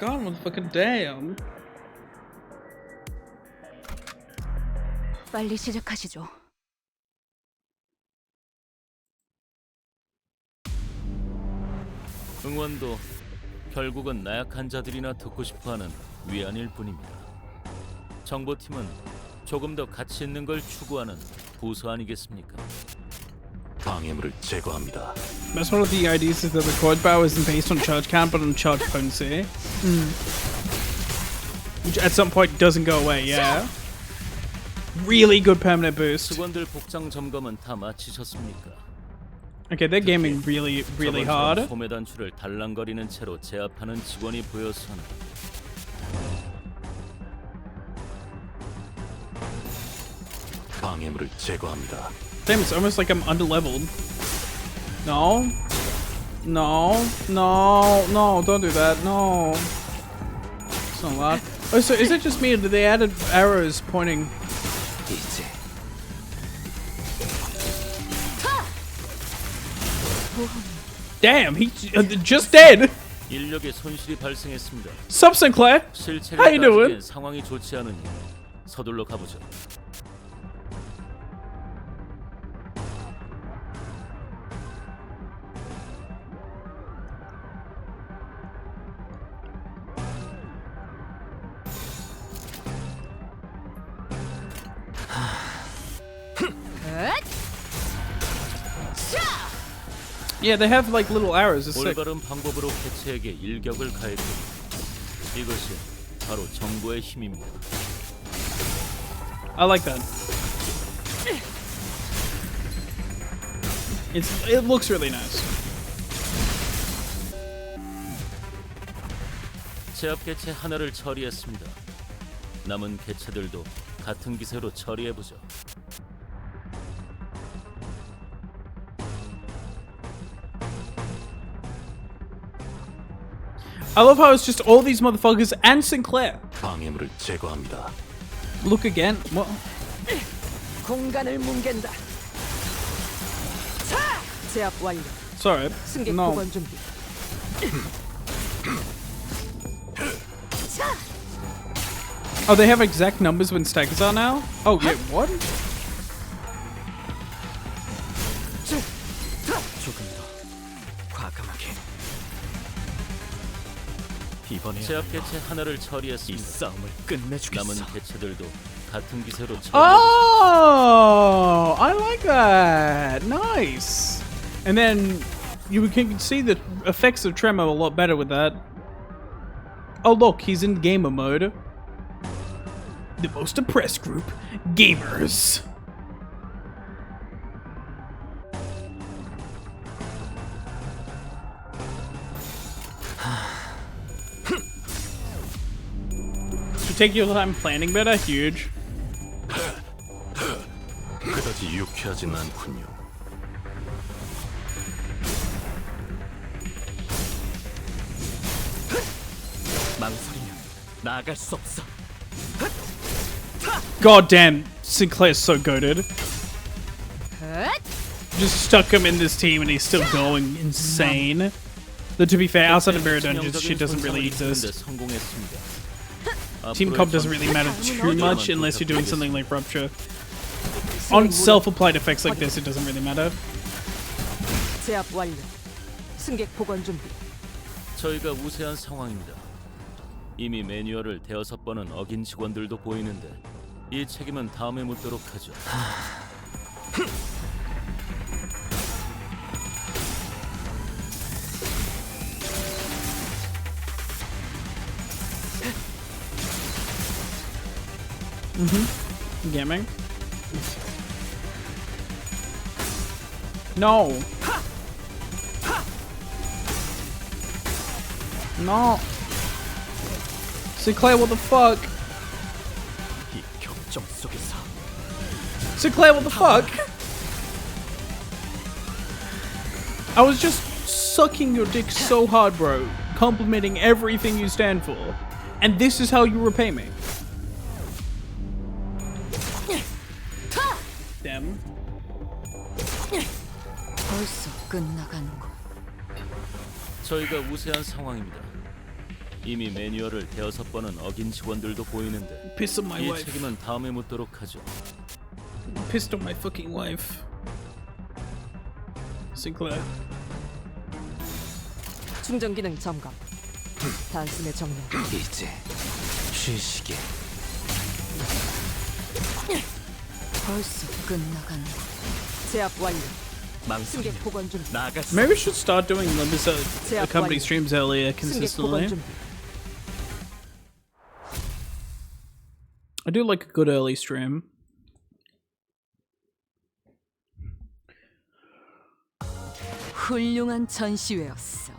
motherfucking damn. 빨리 시작하시죠. 응원도 결국은 나약한 자들이나 듣고 싶어하는 위안일 뿐입니다. 정보팀은 조금 더 가치 있는 걸 추구하는 부서 아니겠습니까? 방해물을 제거합니다. That's one of the ideas is that the quad bow isn't based on charge count but on charge potency. Which at some point doesn't go away, yeah. Really good permanent boost. 직원들 복장 점검은 다 마치셨습니까? Okay, they're gaming really hard. 소매 단추를 달랑거리는 채로 제압하는 직원이 보여서는 방해물을 제거합니다. Damn, it's almost like I'm underleveled. No. No. No. No, don't do that. No. It's not allowed. Oh, so is it just me or did they added arrows pointing? 이제 Damn, he just dead. 인력의 손실이 발생했습니다. Sup, Sinclair? 실체를 How you doing? 따지기엔 상황이 좋지 않으니 서둘러 가보죠. Yeah, they have like little arrows. It's sick. 올바른 방법으로 개체에게 일격을 가했고 이것이 바로 정보의 힘입니다. I like that. It looks really nice. 제압 개체 하나를 처리했습니다. 남은 개체들도 같은 기세로 처리해보죠. I love how it's just all these motherfuckers and Sinclair. 방해물을 제거합니다. Look again. What? 공간을 뭉갠다. 자! 제압 완료. Sorry. 승객 No. 보관 준비. Oh, they have exact numbers when staggers are now? Oh, yeah, what? 조금 더 과감하게. 이번에 제압 개체 하나를 이 처리했습니다. 싸움을 끝내주겠어. 남은 개체들도 같은 기세로 처리해보죠. Oh, I like that. Nice. And then you can see the effects of tremor a lot better with that. Oh, look, he's in gamer mode. The most oppressed group, gamers. Should take your time planning better. Huge. 그다지 유쾌하진 않군요. 망설이면 나아갈 수 없어. God damn, Sinclair's so goated. Just stuck him in this team and he's still going insane. Though to be fair, outside of Mirror Dungeons, shit doesn't really exist. Team comp doesn't really matter too much unless you're doing something like Rupture. On self-applied effects like this, it doesn't really matter. 제압 완료. 승객 복원 준비. 저희가 우세한 상황입니다. 이미 매뉴얼을 대여섯 번은 어긴 직원들도 보이는데 이 책임은 다음에 묻도록 하죠. Gaming. No. No. Sinclair, what the fuck? 이 격정 속에서 Sinclair, what the fuck? I was just sucking your dick so hard, bro. Complimenting everything you stand for. And this is how you repay me. Damn. 벌써 끝나가는군. 저희가 우세한 상황입니다. 이미 매뉴얼을 대여섯 번은 어긴 직원들도 보이는데 Piss on my 이 wife. 책임은 다음에 묻도록 하죠. Pissed on my fucking wife. Sinclair. 충전 기능 점검. 단숨에 정렬. 이제 쉬시게. 벌써 끝나가는군. 제압 완료. 망설이면 승객 복원 준비. 나갈 수 Maybe we should start doing Limbus company streams earlier 승객 복원 consistently. 준비. I do like a good early stream. 훌륭한 전시회였어.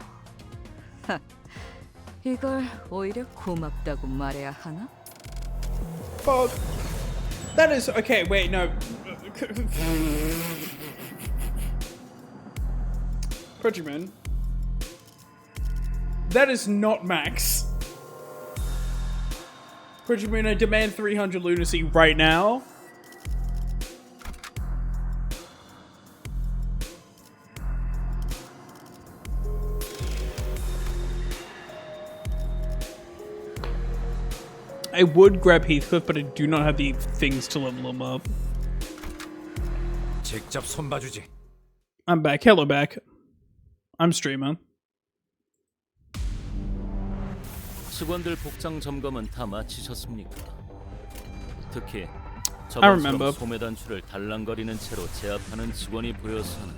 하, 이걸 오히려 고맙다고 말해야 하나? Fuck. That is okay. Wait, no. Countryman. That is not max. Countryman, I demand 300 lunacy right now. I would grab Heathcliff, but I do not have the things to level him up. 직접 손봐주지. I'm back. Hello, back. I'm streamer. 직원들 복장 점검은 다 마치셨습니까? 특히 remember. 저번처럼 소매 단추를 달랑거리는 채로 제압하는 직원이 보여서는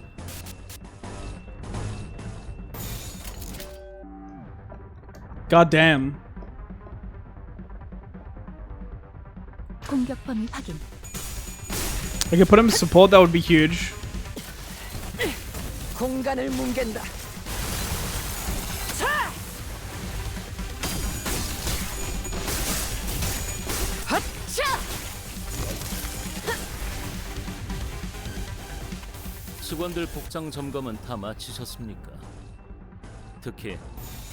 God damn. 공격 범위 확인. I could put him in support, that would be huge. 공간을 뭉갠다. 직원들 복장 점검은 다 마치셨습니까? 특히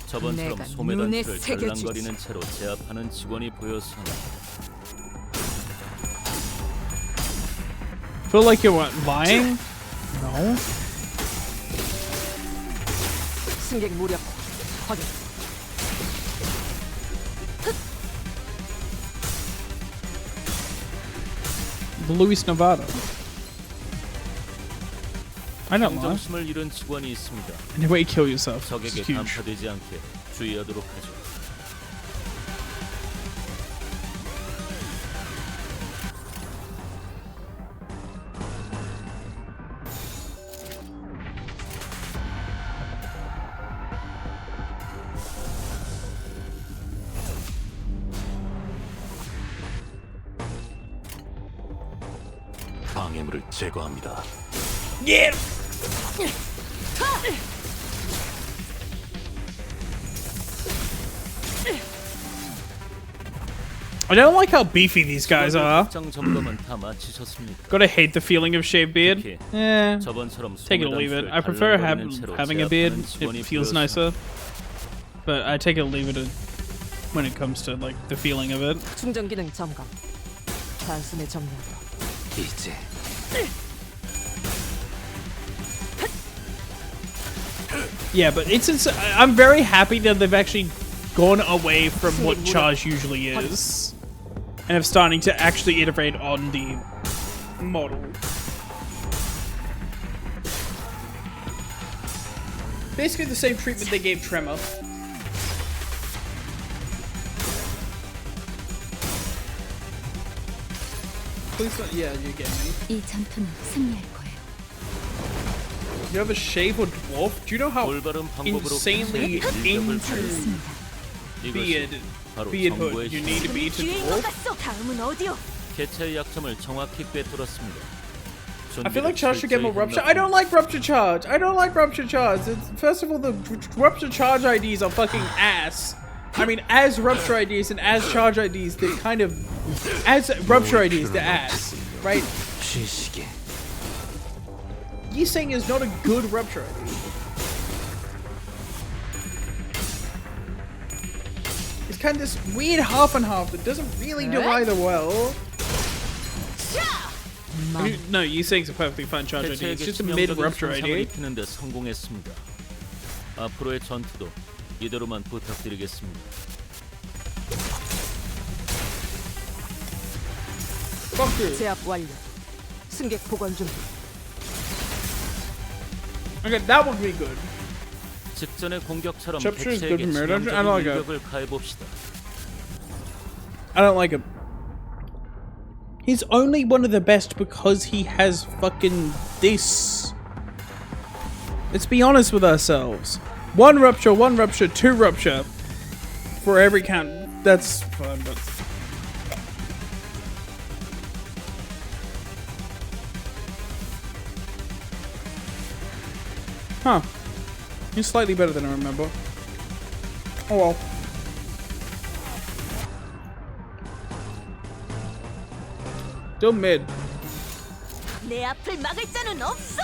저번처럼 내가 소매 눈에 단추를 새겨주지. 달랑거리는 채로 제압하는 직원이 보여서는 Feel like you're what, lying? No. 승객 무력 확인. Luis Nevada. I don't lie. 정심을 잃은 직원이 있습니다. Anyway, kill yourself. It's 적에게 huge. 간파되지 않게 주의하도록 하죠. 방해물을 제거합니다. Yeah. I don't like how beefy these guys are. 복장 점검은 다 마치셨습니까? Gotta hate the feeling of shaved beard. 특히 Eh, 저번처럼 take it or leave it. I prefer having a beard. It feels nicer. But I take it or leave it when it comes to like the feeling of it. 충전 기능 점검. 단숨에 정렬. 이제 Yeah, but I'm very happy that they've actually gone away from what charge usually is, and have starting to actually iterate on the model. Basically the same treatment they gave Tremor. Please don't, yeah, you're getting me. 이 전투는 승리할 거예요. You have a shave or dwarf? Do you know how 올바른 방법으로 insanely into beardhood you need to be to dwarf? 다음은 어디요? 개체의 약점을 정확히 꿰뚫었습니다. I feel like Charge should get more Rupture. I don't like Rupture Charge. I don't like Rupture Charge. First of all, the Rupture Charge IDs are fucking ass. I mean, as Rupture IDs and as Charge IDs, they're kind of... As Rupture IDs, they're ass, right? 쉬시게. Yiseng is not a good Rupture ID. It's kind of this weird half and half that doesn't really do either well. I mean, no, Yiseng's a perfectly fine Charge ID. It's just a mid-Rupture ID. 입히는데 성공했습니다. 앞으로의 전투도 이대로만 부탁드리겠습니다. Fuck you. 제압 완료. 승객 보관 준비. Okay, that would be good. 직전의 공격처럼 Chapter is good 개체에게 for marriage. I 치명적인 don't like it. 일격을 가해봅시다. I don't like him. He's only one of the best because he has fucking this. Let's be honest with ourselves. One rupture, two rupture. For every count. That's fine, but... Huh. He's slightly better than I remember. Oh well. Still mid. 내 앞을 막을 자는 없어.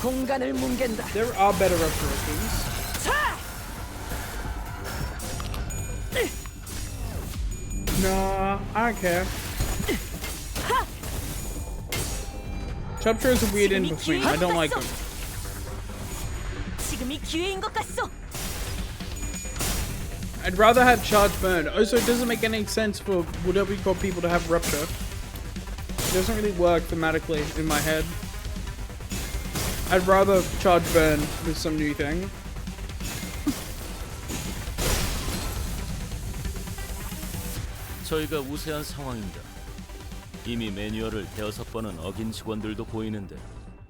공간을 뭉갠다. There are better restorations. Nah, I don't care. Chapter is a weird in between. I don't like them. 지금이 기회인 것 같소. I'd rather have charge burn. Also, it doesn't make any sense for whatever you call people to have rupture. It doesn't really work thematically in my head. I'd rather charge burn with some new thing. 저희가 우세한 상황입니다. 이미 매뉴얼을 대여섯 번은 어긴 직원들도 보이는데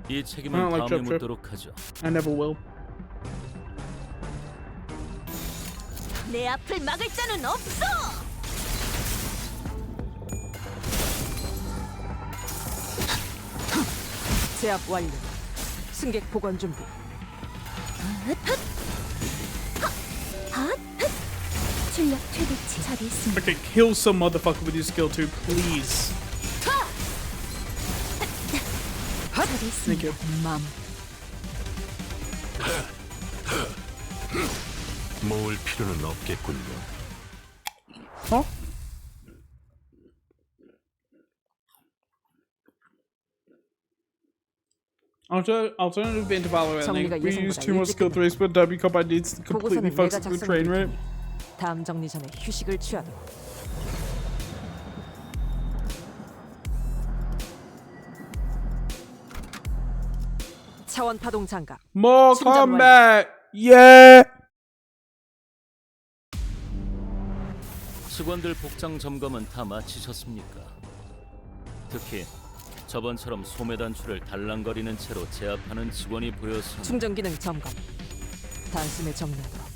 이 책임은 다음에 묻도록 하죠. I never will. 내 앞을 막을 자는 없어. 제압 완료. 승객 보관 준비. 출력 최대치 처리했습니다. Okay, kill some motherfucker with your skill too, please. Thank you. 맘. 모을 필요는 없겠군요. Huh? Alternative intervallo ending. We use 2 more skill 3s, but W combat needs completely fucks up the train rate. 다음 정리 전에 휴식을 취하도록. 차원 파동 장갑. More 충전 combat! Yeah! 직원들 복장 점검은 다 마치셨습니까? 특히 저번처럼 소매 단추를 달랑거리는 채로 제압하는 직원이 보여서 충전 기능 점검. 단숨에 정리하도록.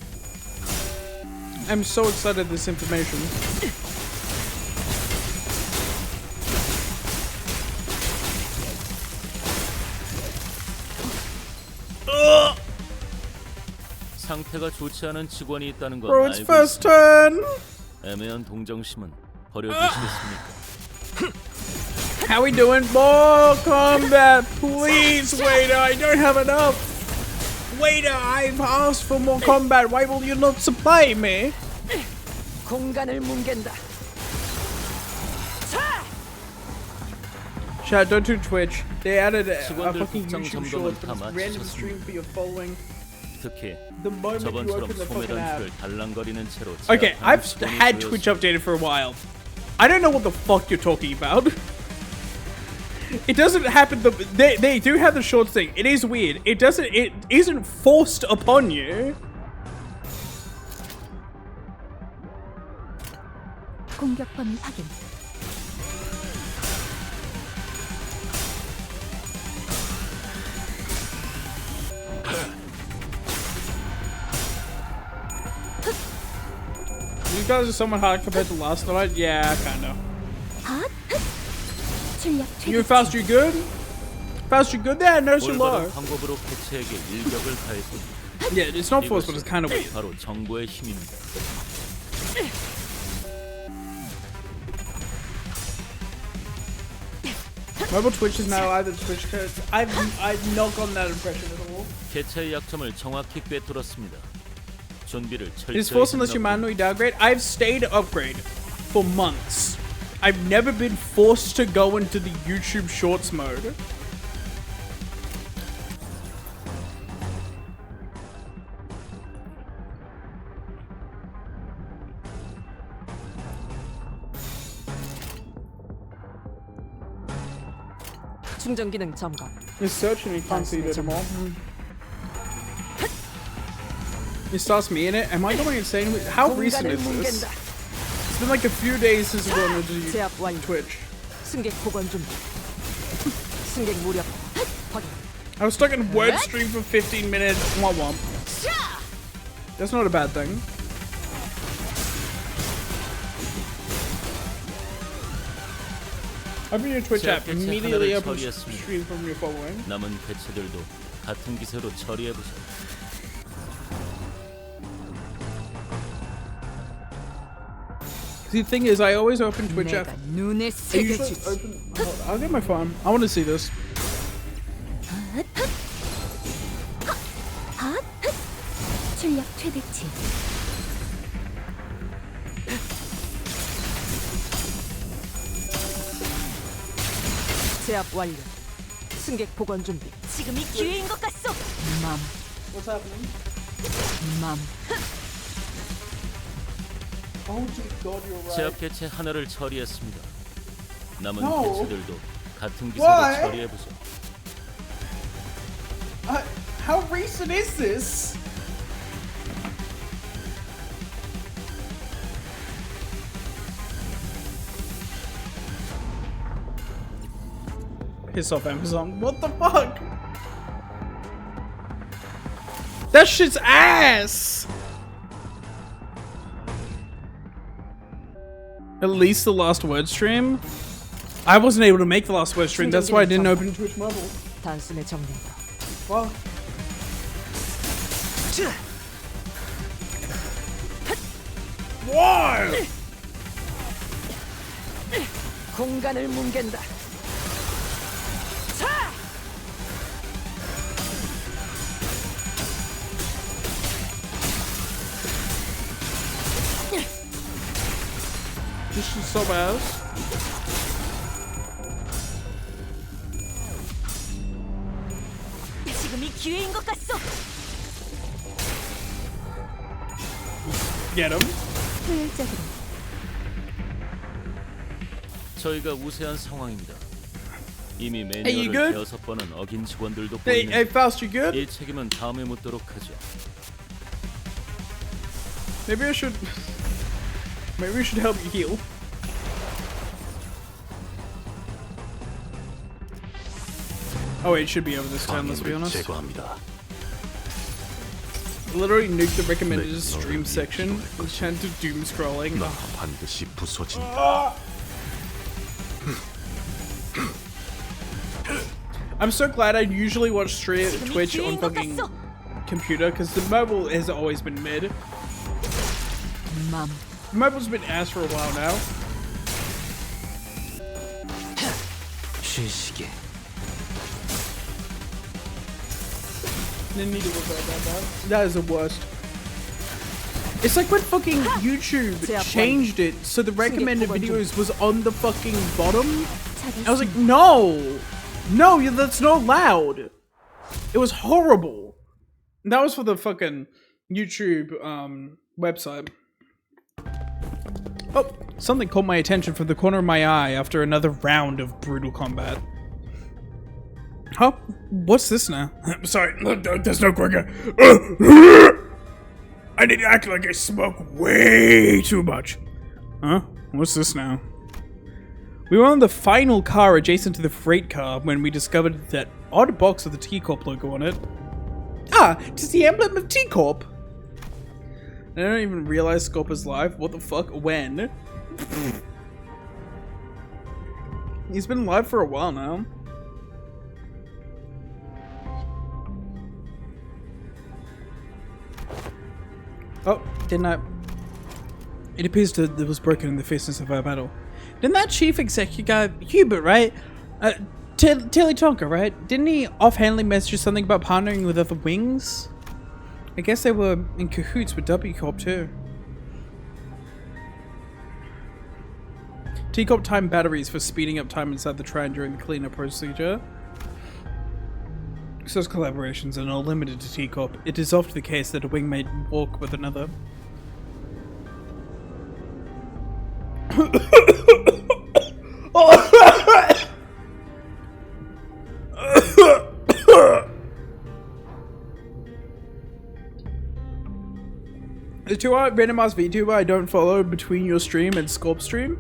I'm so excited this information. 상태가 좋지 않은 직원이 있다는 건 Bro, it's 알고 first 있습니다. turn! 애매한 동정심은 버려두시겠습니까? How we doing? More combat, please, waiter. I don't have enough. Waiter, I've asked for more combat. Why will you not supply me? 공간을 뭉갠다. Chat, don't do Twitch. They added a 직원들 fucking 국정 YouTube 점검은 short, 다 but it's random stream 마치셨습니다. for your following. 특히 The moment you 저번처럼 open the 소매 fucking app. 단추를 달랑거리는 채로 Okay, 제압하는 I've 직원이 had Twitch 보였습니다. updated for a while. I don't know what the fuck you're talking about. It doesn't happen. They do have the short thing. It is weird. It isn't forced upon you. 공격 범위 확인. You guys are somewhat hard compared to last night. Yeah, kinda. 출력 You 최대치. Faust, you good? Faust, you good there? I noticed you're low. 올바른 방법으로 개체에게 일격을 가했습니다. Yeah, it's not forced, but it's kind of weird. 바로 정보의 힘입니다. Mobile Twitch is now either Twitch code. I've not gotten that impression at all. 개체의 약점을 정확히 꿰뚫었습니다. 준비를 It is 철저히 forced unless you 했나 manually downgrade. I've stayed upgrade for months. I've never been forced to go into the YouTube Shorts mode. 충전 기능 점검. You're searching, you can't see it anymore. It starts me in it. Am I going insane? How recent 공간을 is this? 뭉갠다. It's been like a few days since I've gone into 제압 완료. Twitch. 승객 복원 준비. 승객 무력 확인. I was stuck in word stream for 15 minutes. Womp womp. That's not a bad thing. Open your Twitch app. 제압 개체 Immediately 하나를 open 처리했습니다. stream from your following. 남은 개체들도 같은 기세로 처리해보세요. The thing is, I always open Twitch app. 내가 눈에 I usually 새겨주지. open. Hold on, I'll get my phone. I want to see this. 출력 최대치. 제압 완료. 승객 복원 준비. 지금이 기회인 것 같소. 맘. What's happening? 맘. Oh dear God, you're right. 제압 개체 하나를 처리했습니다. 남은 No. 개체들도 같은 기세로 Why? 처리해보세요. How recent is this? Piss off, Amazon. What the fuck? That shit's ass! At least the last word stream? I wasn't able to make the last word stream, that's why I didn't open Twitch Mobile. 단숨에 정리한다. Well. Why? 공간을 뭉갠다. 자! This is so bad. 지금이 기회인 것 같소. Get him. 효율적으로. 저희가 우세한 상황입니다. 이미 Hey, you 매뉴얼을 good? 6번은 어긴 직원들도 Hey, 보이는데 Faust, you good? 이 책임은 다음에 묻도록 하죠. Maybe I should. Maybe we should help you heal. Oh wait, it should be over this time. Let's be honest. 제거합니다. Literally nuke the recommended stream section. Turn to doom scrolling. 나 반드시 부서진다. I'm so glad I usually watch Twitch on fucking computer because the mobile has always been mid. 맘. The mobile's been ass for a while now. 쉬시게. Didn't need to worry about that. That is the worst. It's like when fucking YouTube changed it so the recommended videos was on the fucking bottom 잘했어. I was like, no! No, that's not loud! It was horrible. That was for the fucking YouTube website. Oh, something caught my attention from the corner of my eye after another round of brutal combat. Huh? What's this now? Sorry, there's no quicker. I need to act like I smoke way too much. Huh? What's this now? We were on the final car adjacent to the freight car when we discovered that odd box with the T-Corp logo on it. Ah, it's the emblem of T-Corp! I don't even realize Scorp is live. What the fuck? When? He's been live for a while now. Oh, didn't I? It appears that it was broken in the fierceness of our battle. Didn't that chief executive guy, Hubert, right? Tilly Tonka, right? Didn't he offhandedly message something about partnering with other wings? I guess they were in cahoots with W Corp too. T Corp timed batteries for speeding up time inside the train during the cleanup procedure. Such collaborations are not limited to T Corp. It is often the case that a wing may walk with another. The 2-hour randomized VTuber I don't follow between your stream and Scorp stream.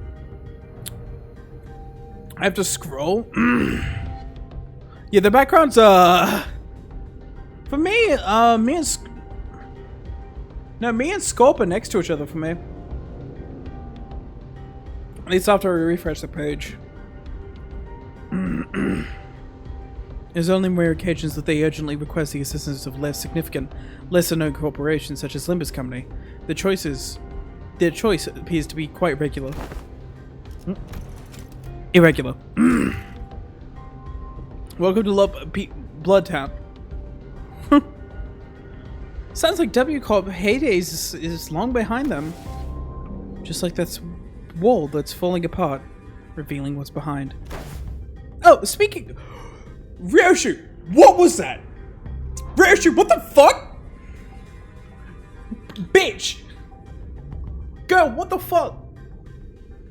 I have to scroll. Yeah, the backgrounds, for me, me and Scorp are next to each other for me. At least after I refresh the page. There's only rare occasions that they urgently request the assistance of less significant, lesser-known corporations such as Limbussing Company. Their choice appears to be quite regular. Irregular. Welcome to Bloodtown. Sounds like W Corp heydays is long behind them. Just like that wall that's falling apart, revealing what's behind. Oh, speaking... Ryoshu, what was that? Ryoshu, what the fuck? Bitch! Girl, what the fuck?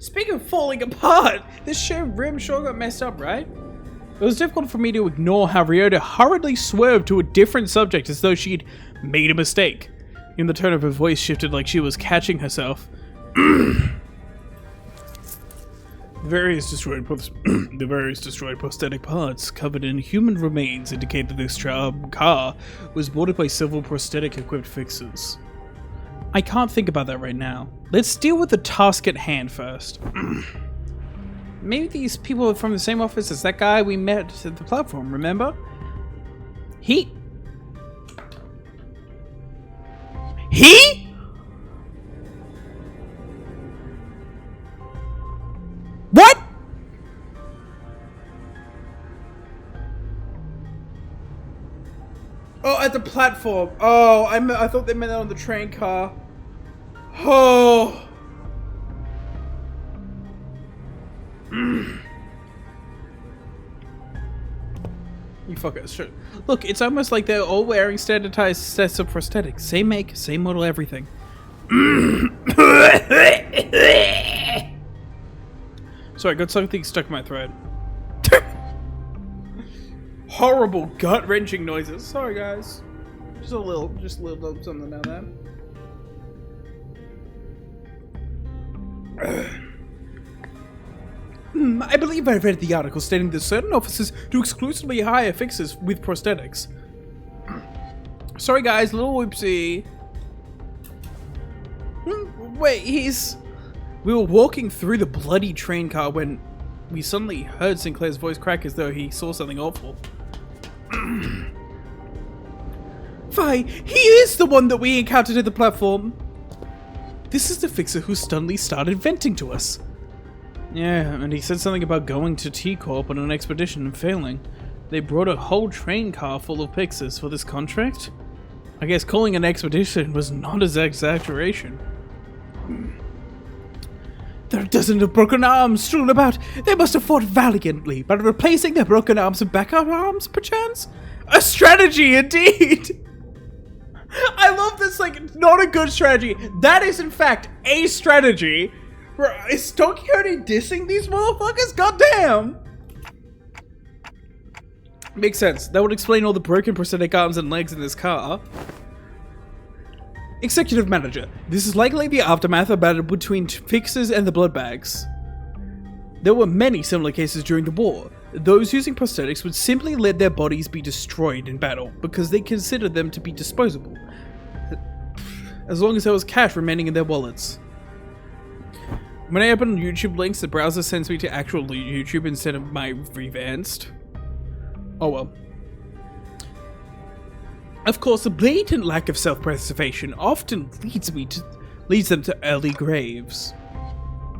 Speaking of falling apart, this rim sure got messed up, right? It was difficult for me to ignore how Ryota hurriedly swerved to a different subject as though she'd made a mistake. And the tone of her voice shifted like she was catching herself. The various destroyed prosthetic parts covered in human remains indicate that this car was boarded by several prosthetic-equipped fixers. I can't think about that right now. Let's deal with the task at hand first. Maybe these people are from the same office as that guy we met at the platform, remember? He? What? Oh, at the platform. Oh, I thought they meant that on the train car. Oh. You fuckers. Sure. Look, it's almost like they're all wearing standardized sets of prosthetics. Same make, same model, everything. Sorry, I got something stuck in my throat. Horrible gut-wrenching noises. Sorry, guys. Just a little something down there. I believe I read the article stating that certain offices do exclusively hire fixers with prosthetics. Sorry, guys, little whoopsie. Wait, We were walking through the bloody train car when we suddenly heard Sinclair's voice crack as though he saw something awful. Fi, he is the one that we encountered at the platform. This is the fixer who suddenly started venting to us. Yeah, and he said something about going to T-Corp on an expedition and failing. They brought a whole train car full of fixers for this contract? I guess calling an expedition was not an exaggeration. There are dozens of broken arms strewn about. They must have fought valiantly, but replacing their broken arms with backup arms, perchance? A strategy, indeed! I love this, like, not a good strategy. That is, in fact, a strategy. Bro, is Don Quixote dissing these motherfuckers? Goddamn! Makes sense. That would explain all the broken prosthetic arms and legs in this car. Executive Manager. This is likely the aftermath of a battle between Fixers and the Bloodbags. There were many similar cases during the war. Those using prosthetics would simply let their bodies be destroyed in battle because they considered them to be disposable, as long as there was cash remaining in their wallets. When I open YouTube links, the browser sends me to actual YouTube instead of my revanced. Oh well. Of course, a blatant lack of self-preservation often leads them to early graves.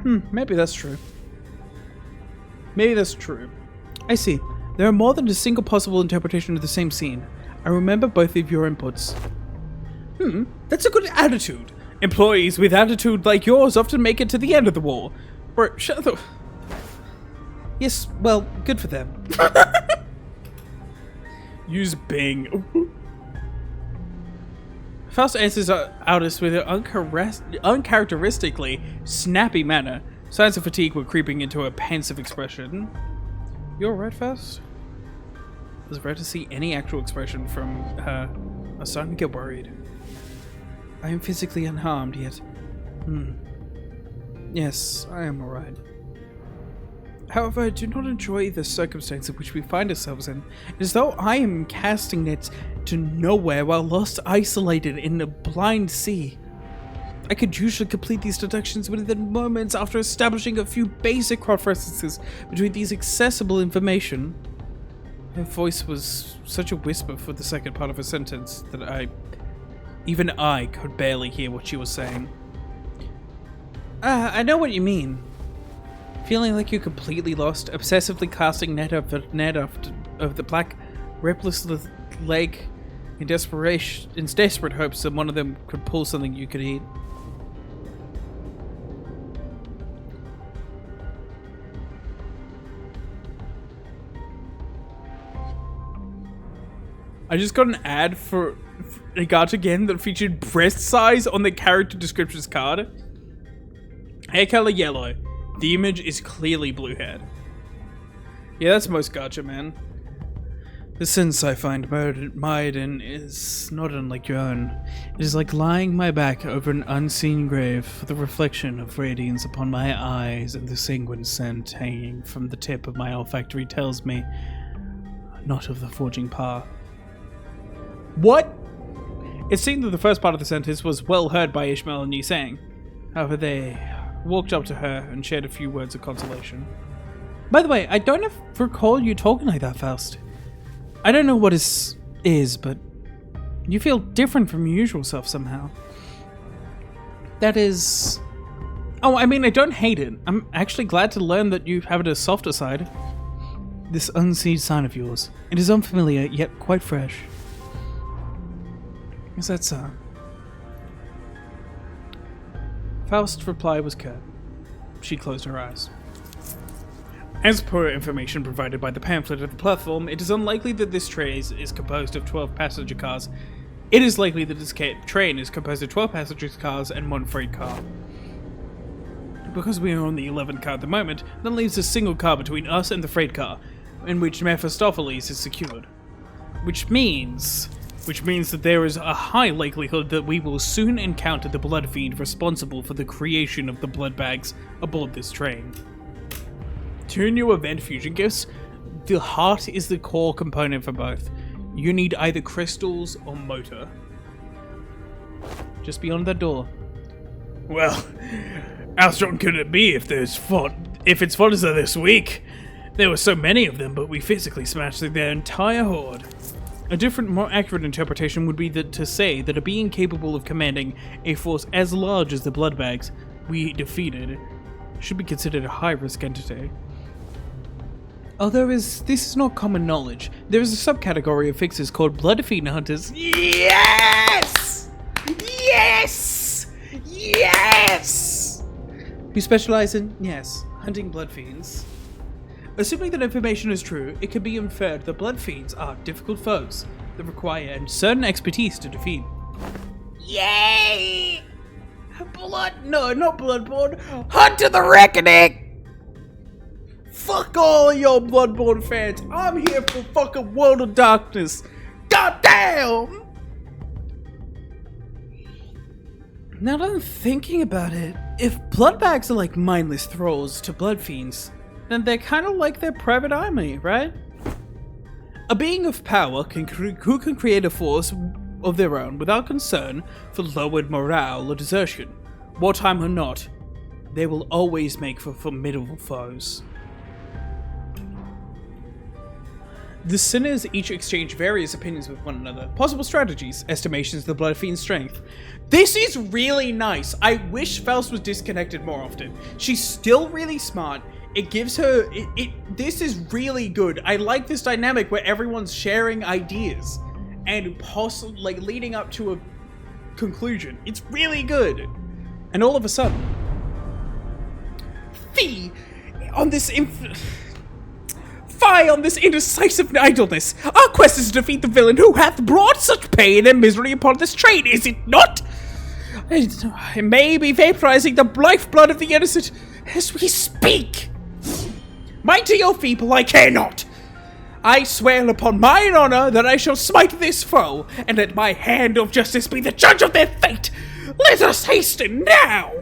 Maybe that's true. Maybe that's true. I see. There are more than a single possible interpretation of the same scene. I remember both of your inputs. That's a good attitude. Employees with attitude like yours often make it to the end of the war. Bro, shut the... Yes, well, good for them. Use Bing. Faust answers Aldous with an uncharacteristically snappy manner. Signs of fatigue were creeping into a pensive expression. You alright, Faust? I was about to see any actual expression from her. I was starting to get worried. I am physically unharmed, yet... Yes, I am alright. However, I do not enjoy the circumstance in which we find ourselves in. It is as though I am casting nets to nowhere while lost isolated in a blind sea. I could usually complete these deductions within moments after establishing a few basic cross-references between these accessible information. Her voice was such a whisper for the second part of her sentence that even I could barely hear what she was saying. I know what you mean. Feeling like you're completely lost, obsessively casting net of the black, ripless leg in desperate hopes that one of them could pull something you could eat. I just got an ad for a gacha again that featured breast size on the character descriptions card. Hair color yellow. The image is clearly blue-haired. Yeah, that's most gacha, man. The sense I find Maiden is not unlike your own. It is like lying my back over an unseen grave, with the reflection of radiance upon my eyes and the sanguine scent hanging from the tip of my olfactory tells me not of the forging power. What? It seemed that the first part of the sentence was well heard by Ishmael and Yisang. However, they walked up to her and shared a few words of consolation. By the way, I don't recall you talking like that, Faust. I don't know what is, but you feel different from your usual self somehow. That is... Oh, I mean, I don't hate it. I'm actually glad to learn that you have a softer side. This unseen sign of yours. It is unfamiliar, yet quite fresh. Is that so? Faust's reply was curt. She closed her eyes. As per information provided by the pamphlet of the platform, it is unlikely that this train is composed of 12 passenger cars. It is likely that this train is composed of 12 passenger cars and 1 freight car. Because we are on the 11th car at the moment, that leaves a single car between us and the freight car, in which Mephistopheles is secured. Which means that there is a high likelihood that we will soon encounter the Blood Fiend responsible for the creation of the blood bags aboard this train. 2 new event fusion gifts. The heart is the core component for both. You need either crystals or motor. Just beyond that door. Well, how strong could it be if it's fought this week? There were so many of them, but we physically smashed through their entire horde. A different, more accurate interpretation would be to say that a being capable of commanding a force as large as the Bloodbags we defeated should be considered a high-risk entity. Although this is not common knowledge, there is a subcategory of fixers called Blood Fiend Hunters. Yes! Yes! Yes! who specialize in, yes, hunting blood fiends. Assuming that information is true, it can be inferred that blood fiends are difficult foes that require certain expertise to defeat. Yay! No, not Bloodborne. Hunt of the Reckoning! Fuck all your Bloodborne fans. I'm here for fucking World of Darkness. God damn! Now that I'm thinking about it, if bloodbags are like mindless thralls to blood fiends, then they're kind of like their private army, right? A being of power who can create a force of their own without concern for lowered morale or desertion. Wartime or not, they will always make for formidable foes. The sinners each exchange various opinions with one another. Possible strategies, estimations of the Blood Fiend's strength. This is really nice. I wish Faust was disconnected more often. She's still really smart. It gives her... This is really good. I like this dynamic where everyone's sharing ideas and possibly like leading up to a conclusion. It's really good. And all of a sudden, Fie on this indecisive idleness. Our quest is to defeat the villain who hath brought such pain and misery upon this train, is it not? It may be vaporizing the lifeblood of the innocent as we speak. Mighty or feeble, I care not. I swear upon mine honor that I shall smite this foe, and let my hand of justice be the judge of their fate. Let us hasten now!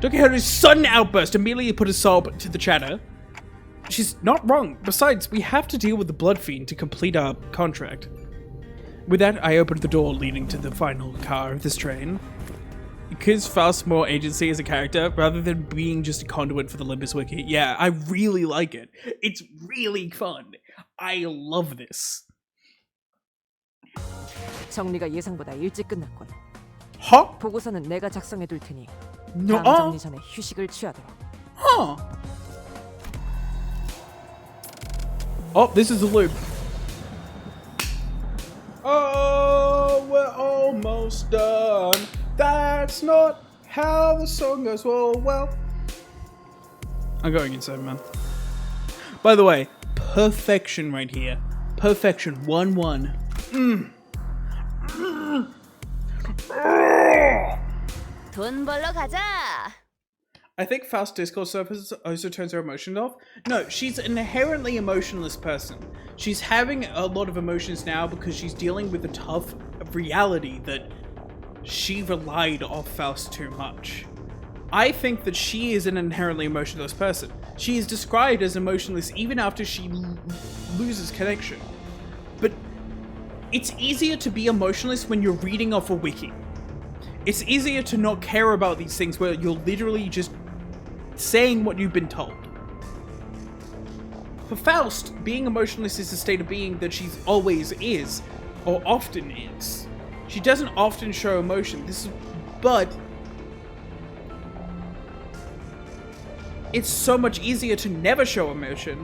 Dr. Harry's sudden outburst immediately put a sob to the chatter. She's not wrong. Besides, we have to deal with the Blood Fiend to complete our contract. With that, I opened the door leading to the final car of this train. It gives Faust more agency as a character, rather than being just a conduit for the Limbus wiki. Yeah, I really like it. It's really fun. I love this. 정리가 예상보다 일찍 끝났군. Huh? 보고서는 내가 작성해 둘 테니 No. 다음 정리 전에 휴식을 취하도록. Huh. Oh, this is a loop. Oh, we're almost done. That's not how the song goes. Well. I'm going inside, man. By the way, perfection right here. Perfection. 1-1. 돈 벌러 가자. I think Faust's Discord surface also turns her emotion off. No, she's an inherently emotionless person. She's having a lot of emotions now because she's dealing with the tough reality that she relied off Faust too much. I think that she is an inherently emotionless person. She is described as emotionless even after she loses connection. But it's easier to be emotionless when you're reading off a wiki. It's easier to not care about these things where you're literally just saying what you've been told. For Faust, being emotionless is a state of being that she always is, or often is. She doesn't often show emotion, but it's so much easier to never show emotion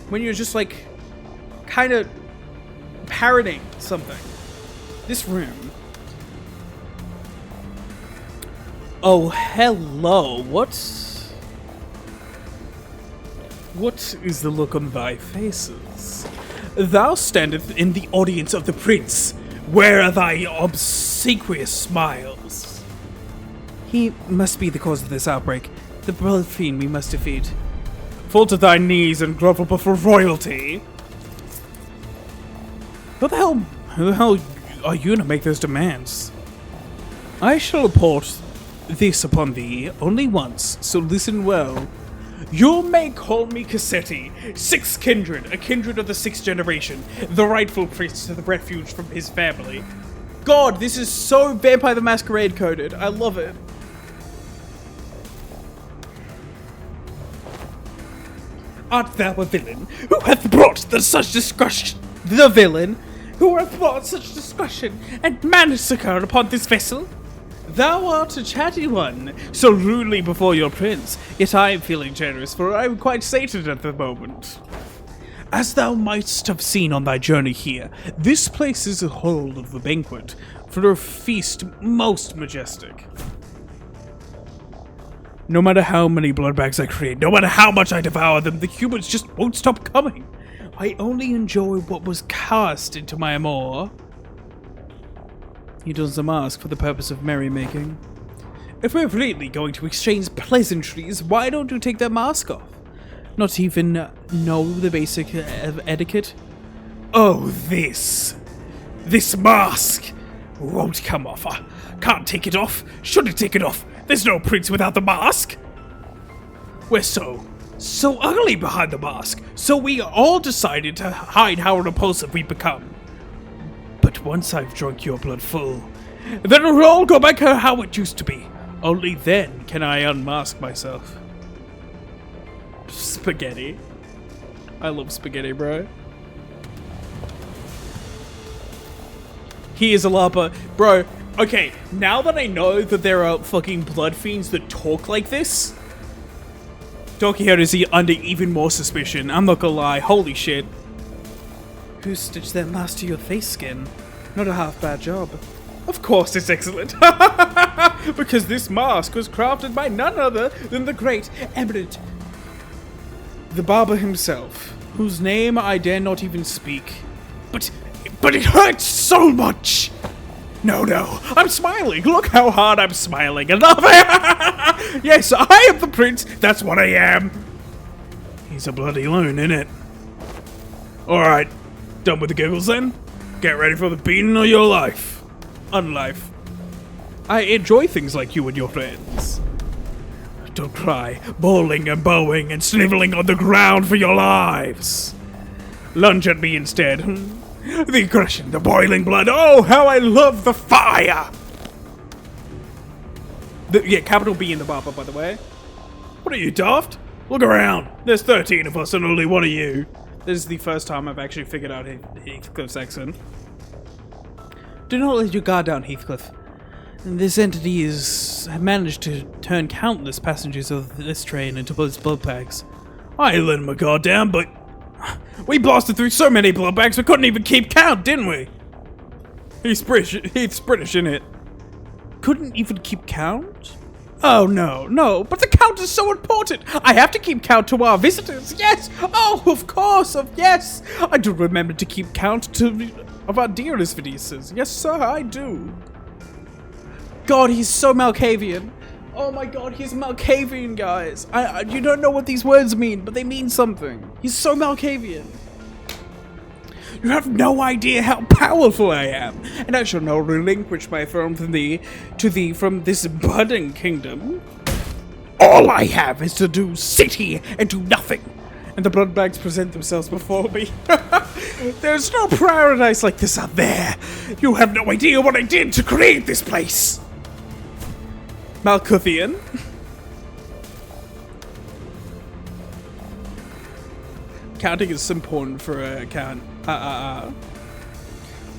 when you're just like, kind of parroting something. This room. Oh, hello, What is the look on thy faces? Thou standeth in the audience of the prince. Where are thy obsequious smiles? He must be the cause of this outbreak. The blood fiend we must defeat. Fall to thy knees and grovel before royalty. Who the hell are you to make those demands? I shall report this upon thee only once, so listen well. You may call me Cassetti, Sixth Kindred, a kindred of the 6th generation, the rightful prince of the refuge from his family. God, this is so Vampire the Masquerade coded. I love it. Art thou a villain who hath brought such discussion? The villain who hath brought such discussion and massacre upon this vessel? Thou art a chatty one, so rudely before your prince, yet I am feeling generous, for I am quite sated at the moment. As thou mightst have seen on thy journey here, this place is a hall of the banquet, for a feast most majestic. No matter how many blood bags I create, no matter how much I devour them, the humans just won't stop coming. I only enjoy what was cast into my amour. He does the mask for the purpose of merrymaking. If we're really going to exchange pleasantries, why don't you take that mask off? Not even know the basic etiquette? Oh, this mask won't come off. I can't take it off. Shouldn't take it off. There's no prince without the mask. We're so ugly behind the mask, so we all decided to hide how repulsive we become. But once I've drunk your blood full, then it'll all go back to how it used to be. Only then can I unmask myself. Spaghetti. I love spaghetti, bro. He is a LARPer. Bro, okay, now that I know that there are fucking blood fiends that talk like this, Don Quixote is under even more suspicion. I'm not gonna lie, holy shit. Who stitched that mask to your face skin? Not a half bad job. Of course it's excellent. Because this mask was crafted by none other than the great, eminent, the barber himself, whose name I dare not even speak. But it hurts so much! No, I'm smiling! Look how hard I'm smiling! And yes, I am the prince! That's what I am! He's a bloody loon, innit? Alright, done with the giggles then? Get ready for the beating of your life. Unlife. I enjoy things like you and your friends. Don't cry, bawling and bowing and sniveling on the ground for your lives. Lunge at me instead. The aggression, the boiling blood. Oh, how I love the fire! Yeah, capital B in the barber, by the way. What are you, daft? Look around. There's 13 of us and only one of you. This is the first time I've actually figured out Heathcliff's accent. Do not let your guard down, Heathcliff. This entity has managed to turn countless passengers of this train into blood bags. I ain't letting my guard down, but we blasted through so many blood bags we couldn't even keep count, didn't we? He's British, innit? Couldn't even keep count? Oh, no, but the count is so important! I have to keep count to our visitors, yes! Oh, of course, yes! I do remember to keep count of our dearest visitors. Yes, sir, I do. God, he's so Malkavian. Oh my god, he's Malkavian, guys. You don't know what these words mean, but they mean something. He's so Malkavian. You have no idea how powerful I am, and I shall now relinquish my throne from this budding kingdom. All I have is to sit here and do nothing, and the blood bags present themselves before me. There's no paradise like this out there. You have no idea what I did to create this place. Malkuthian. Counting is important for a count.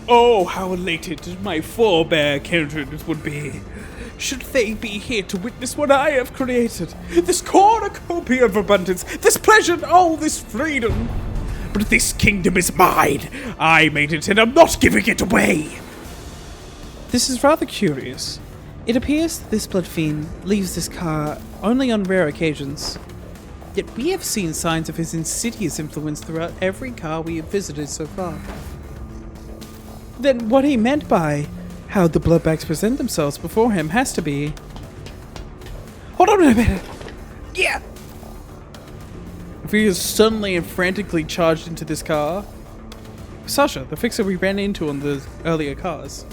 Oh, how elated my forebear kindred would be, should they be here to witness what I have created. This cornucopia of abundance, this pleasure, oh, this freedom. But this kingdom is mine. I made it and I'm not giving it away. This is rather curious. It appears that this blood fiend leaves this car only on rare occasions. Yet we have seen signs of his insidious influence throughout every car we have visited so far. Then what he meant by how the bloodbags present themselves before him has to be... Hold on a minute! Yeah! If he is suddenly and frantically charged into this car... Sasha, the fixer we ran into on the earlier cars.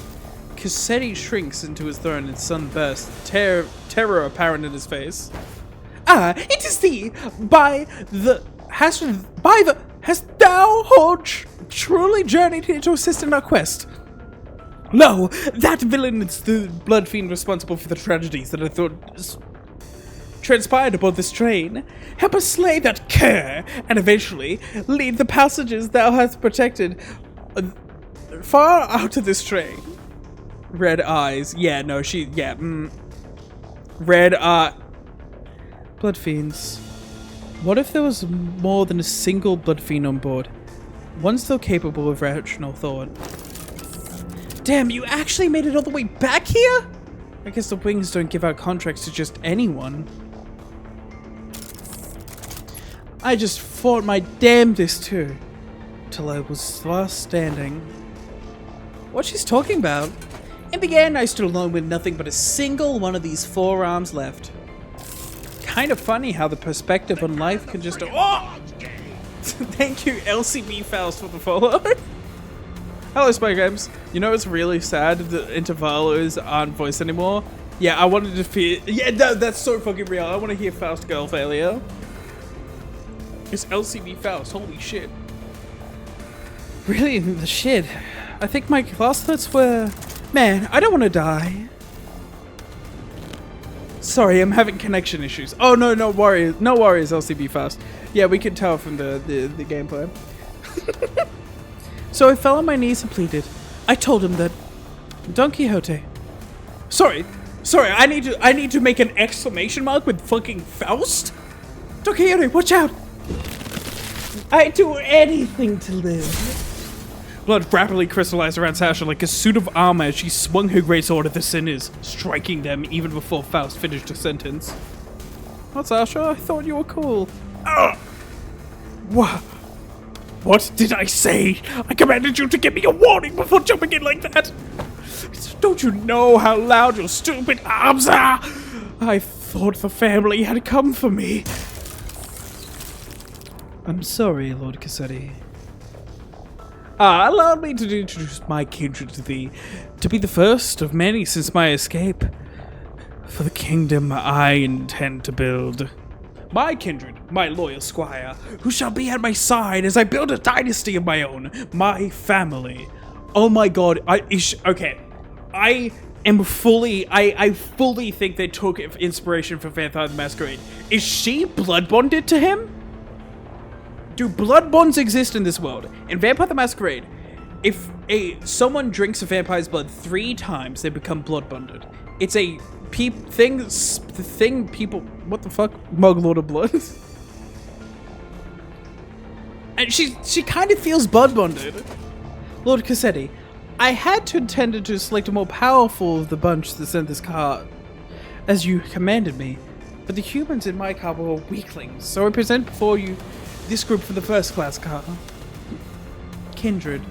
Cassetti shrinks into his throne and sun bursts, terror apparent in his face. Ah, it is thee! Hast thou truly journeyed here to assist in our quest? Lo, that villain is the blood fiend responsible for the tragedies that I thought transpired aboard this train. Help us slay that cur, and eventually lead the passengers thou hast protected far out of this train. Red eyes. Yeah, no, Red blood fiends. What if there was more than a single blood fiend on board? One still capable of rational thought. Damn, you actually made it all the way back here? I guess the wings don't give out contracts to just anyone. I just fought my damnedest too, till I was last standing. What she's talking about? In the end, I stood alone with nothing but a single one of these forearms left. Kind of funny how the perspective on life can just... Oh! Thank you, LCB Faust, for the follow. Hello, Spy Games. You know it's really sad that Intervallos aren't voiced anymore? Yeah, I wanted to feel... Yeah, that's so fucking real. I want to hear Faust Girl Failure. It's LCB Faust. Holy shit. Really, the shit. I think my last thoughts were... Man, I don't want to die. Sorry, I'm having connection issues. Oh, no, no worries. No worries, LCB Fast. Yeah, we can tell from the gameplay. So I fell on my knees and pleaded. I told him that... Don Quixote. Sorry, I need to make an exclamation mark with fucking Faust? Don Quixote, watch out! I'd do anything to live. Blood rapidly crystallized around Sasha like a suit of armor as she swung her great sword at the sinners, striking them even before Faust finished her sentence. What, Sasha? I thought you were cool. What did I say? I commanded you to give me a warning before jumping in like that. Don't you know how loud your stupid arms are? I thought the family had come for me. I'm sorry, Lord Cassetti. Allow me to introduce my kindred to thee, to be the first of many since my escape. For the kingdom I intend to build. My kindred, my loyal squire, who shall be at my side as I build a dynasty of my own, my family. Oh my god, okay. I fully think they took inspiration from Vampire the Masquerade. Is she blood bonded to him? Do blood bonds exist in this world? In Vampire the Masquerade, if someone drinks a vampire's blood 3 times, they become blood bonded. It's a thing people... What the fuck? Mug Lord of Blood? And she kind of feels blood bonded. Lord Cassetti, I had to intended to select a more powerful of the bunch that sent this card, as you commanded me. But the humans in my car were weaklings, so I present before you this group for the first class car. Kindred.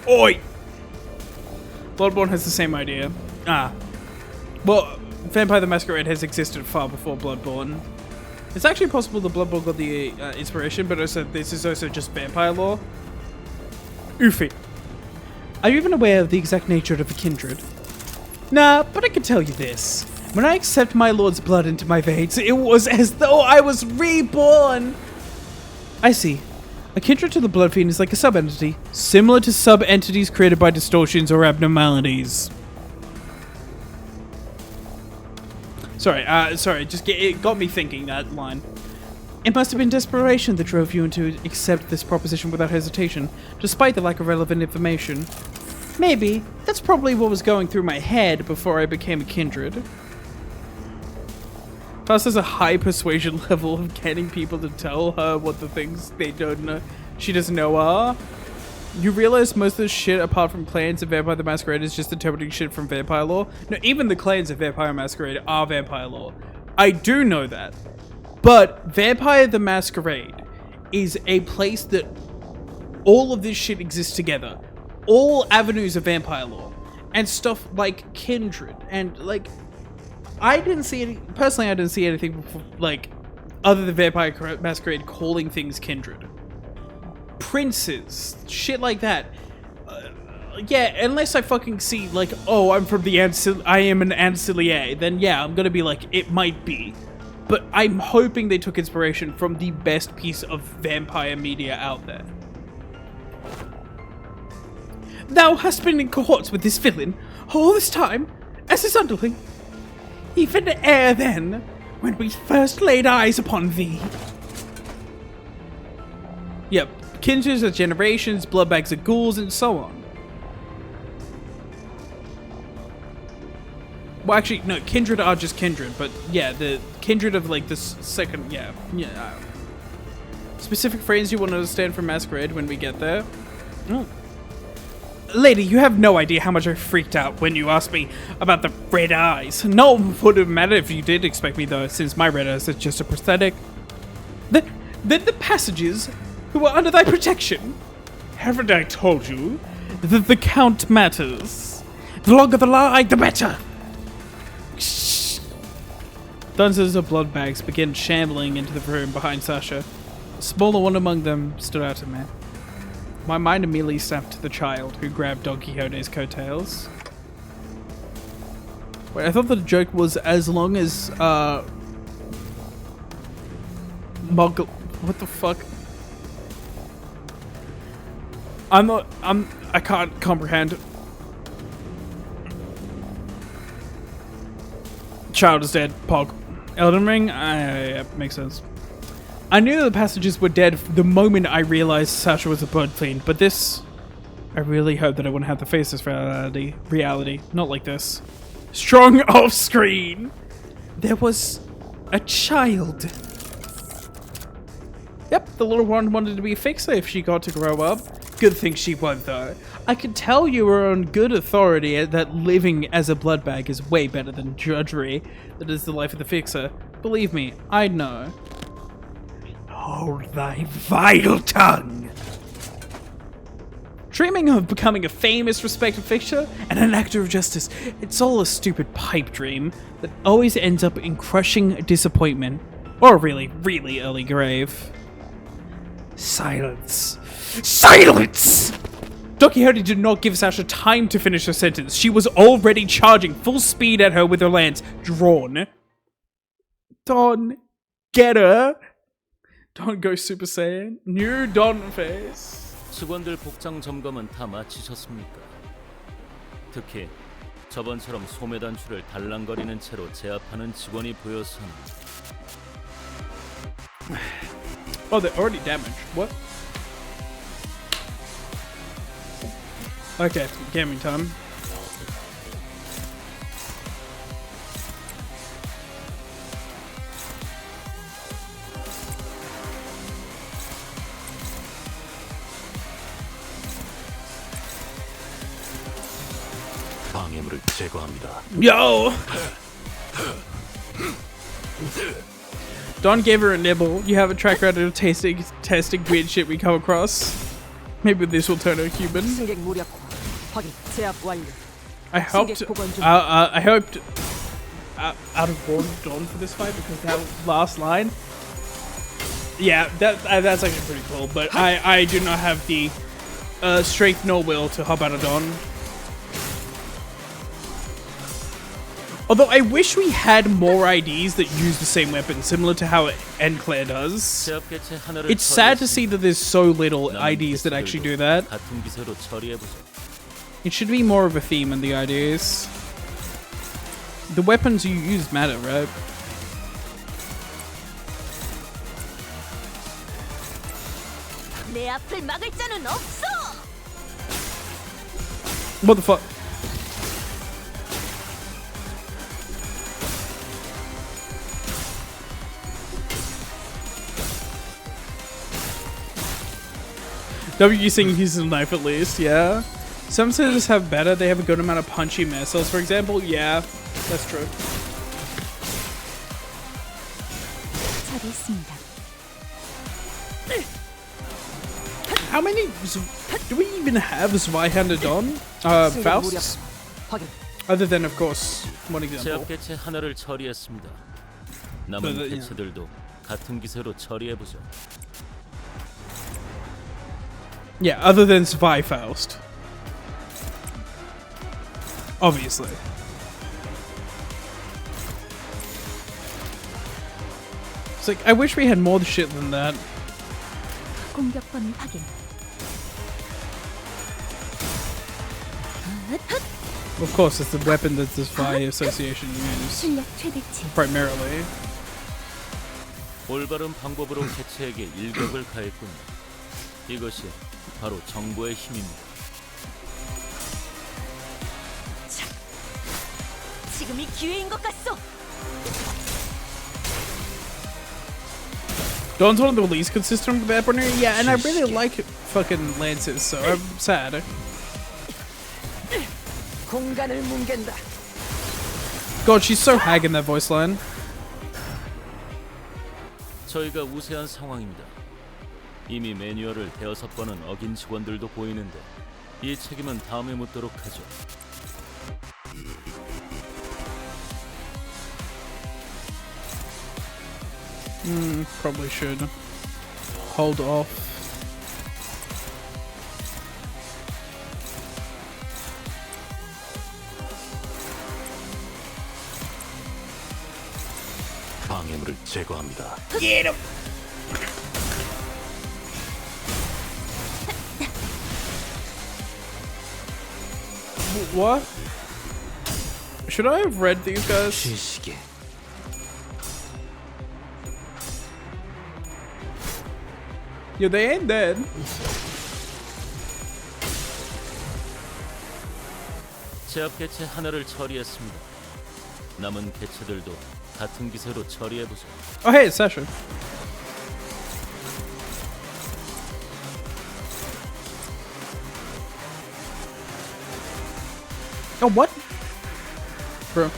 Oi! Bloodborne has the same idea. Well, Vampire the Masquerade has existed far before Bloodborne. It's actually possible the Bloodborne got the inspiration, but also this is also just vampire lore. Oofy. Are you even aware of the exact nature of a kindred? Nah, but I can tell you this. When I accept my lord's blood into my veins, it was as though I was reborn! I see. A kindred to the blood fiend is like a sub-entity, similar to sub-entities created by distortions or abnormalities. Sorry, it got me thinking, that line. It must have been desperation that drove you to accept this proposition without hesitation, despite the lack of relevant information. Maybe. That's probably what was going through my head before I became a kindred. Faust has a high persuasion level of getting people to tell her what the things they don't know, she doesn't know are. You realize most of the shit apart from clans of Vampire the Masquerade is just interpreting shit from vampire lore? No, even the clans of Vampire Masquerade are vampire lore. I do know that. But Vampire the Masquerade is a place that all of this shit exists together. All avenues of vampire lore. And stuff like Kindred and like... I didn't see anything before, like, other than Vampire Masquerade calling things kindred. Princes, shit like that. Yeah, unless I fucking see, like, oh, I'm from the I am an Ancilier, then yeah, I'm gonna be like, it might be. But I'm hoping they took inspiration from the best piece of vampire media out there. Thou hast been in cohorts with this villain all this time, as his underling. Even ere then, when we first laid eyes upon thee. Yep, kindreds are generations, bloodbags are ghouls, and so on. Well, actually, no, kindred are just kindred, but yeah, the kindred of like this second, yeah. Specific phrase you want to understand from Masquerade when we get there? Lady, you have no idea how much I freaked out when you asked me about the red eyes. No, it would have mattered if you did expect me though, since my red eyes are just a prosthetic. Then the passages who are under thy protection. Haven't I told you that the count matters? The longer the lie, the better. Shh. Dozens of blood bags begin shambling into the room behind Sasha. The smaller one among them stood out to me. My mind immediately snapped to the child who grabbed Don Quixote's coattails. Wait, I thought the joke was as long as, what the fuck? I can't comprehend. Child is dead. Pog. Elden Ring? Yeah, makes sense. I knew the passages were dead the moment I realized Sasha was a blood fiend, but this... I really hope that I wouldn't have to face this reality. Not like this. Strong off screen! There was a child. Yep, the little one wanted to be a fixer if she got to grow up. Good thing she won't though. I can tell you are on good authority that living as a blood bag is way better than drudgery that is the life of the fixer. Believe me, I know. Hold thy vile tongue! Dreaming of becoming a famous, respected fixer and an actor of justice, it's all a stupid pipe dream that always ends up in crushing disappointment or a really, really early grave. Silence. Silence! Don Quixote did not give Sasha time to finish her sentence. She was already charging full speed at her with her lance drawn. Don, get her! Don go Super Saiyan. New Don face. 직원들 복장 점검은 다 마치셨습니까? 특히 저번처럼 소매 단추를 달랑거리는 채로 제압하는 직원이 보여서는. Oh, they're already damaged. What? Okay, gaming time. 방해물을 제거합니다. Yo! Don gave her a nibble. You have a track record of testing weird shit we come across. Maybe this will turn her human. 승객 무력화. 확인. 제압 완료. I hoped out of board Don for this fight because that last line. Yeah, that's actually pretty cool. But I do not have the strength nor will to hop out of Don. Although I wish we had more IDs that use the same weapon, similar to how Claire does. It's sad to see that there's so little IDs that actually do that. It should be more of a theme in the IDs. The weapons you use matter, right? What the fuck? Wusing uses a knife at least, yeah. Some scissors have better, they have a good amount of punchy missiles, for example. Yeah, that's true. How many do we even have Zweihander Don? Faust? Other than, of course, one example. 제압개체 하나를 처리했습니다. 남은 개체들도 같은 기세로 처리해보죠. Yeah, other than Faust. Obviously. It's like, I wish we had more shit than that. 공격권을 확인. Of course, it's the weapon that the Spy Association uses. 실력 최대치. Primarily. 올바른 방법으로 개체에게 일격을 가했군요. 이것이 바로 정보의 힘입니다. 지금이 기회인 것 같소. Don's one of the least consistent weaponry, yeah, and I really like fucking lances, so I'm sad. 공간을 뭉갠다. God, she's so hag in that voice line. 저희가 우세한 상황입니다. 이미 매뉴얼을 대여섯 번은 어긴 직원들도 보이는데 이 책임은 다음에 묻도록 하죠. Probably should hold off. 방해물을 제거합니다. What? Should I have read these guys? 쉬시게. Yeah, they ain't dead. 제압 개체 하나를 처리했습니다. 남은 개체들도 같은 기세로 처리해보죠. Oh, hey, it's Sasha. Oh, what? Bro.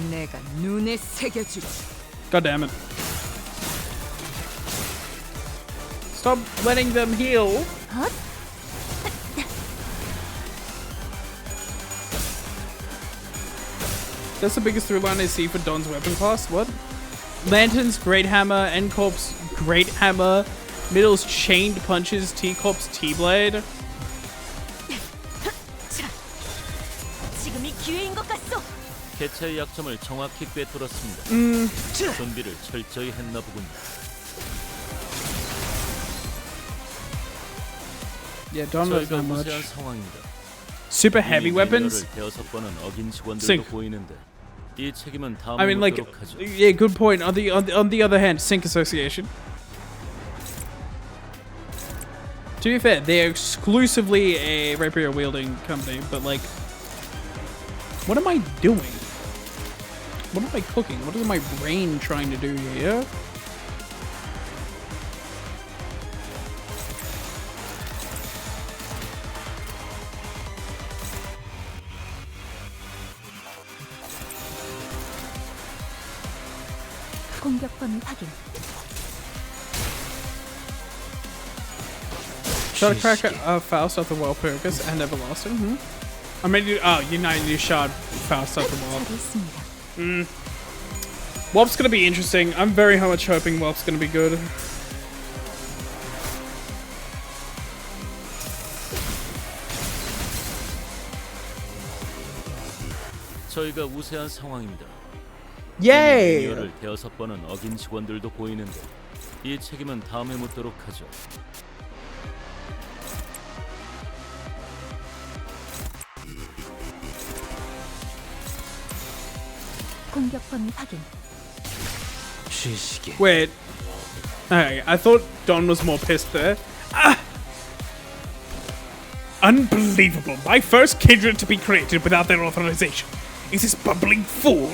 내가 눈에 새겨주지. God damn it. Stop letting them heal. That's the biggest through line I see for Don's weapon class. What? Lantern's Great Hammer, N-Corp's Great Hammer, Middle's Chained Punches, T-Corp's T-Blade. 지금이 기회인 것 같소. 개체의 약점을 정확히 꿰뚫었습니다. 준비를 철저히 했나 보군요. Yeah, Don knows 저희가 not much. 무세한 상황입니다. Super heavy weapons? 대여섯 번은 어긴 직원들도 Sync. 보이는데 이 책임은 I 다음에 mean, like, 묻도록 하죠. yeah, good point. On the other hand, Sync Association. To be fair, they're exclusively a rapier wielding company, but like, what am I doing? What am I cooking? What is my brain trying to do here? 공격 범위 확인. Shard Cracker, Faust of the Walpurgis, and Everlasting. I mean, you know, you shard Faust of the Warp. 있습니다. Warp's gonna be interesting. I'm very much hoping Warp's gonna be good. 저희가 우세한 상황입니다. Yay! 매뉴얼을 대여섯 번은 어긴 직원들도 보이는데 이 책임은 다음에 묻도록 하죠. 공격 범위 확인. 쉬시게. Wait. Okay, I thought Don was more pissed there. Ah! Unbelievable. My first kindred to be created without their authorization. Is this bumbling fool?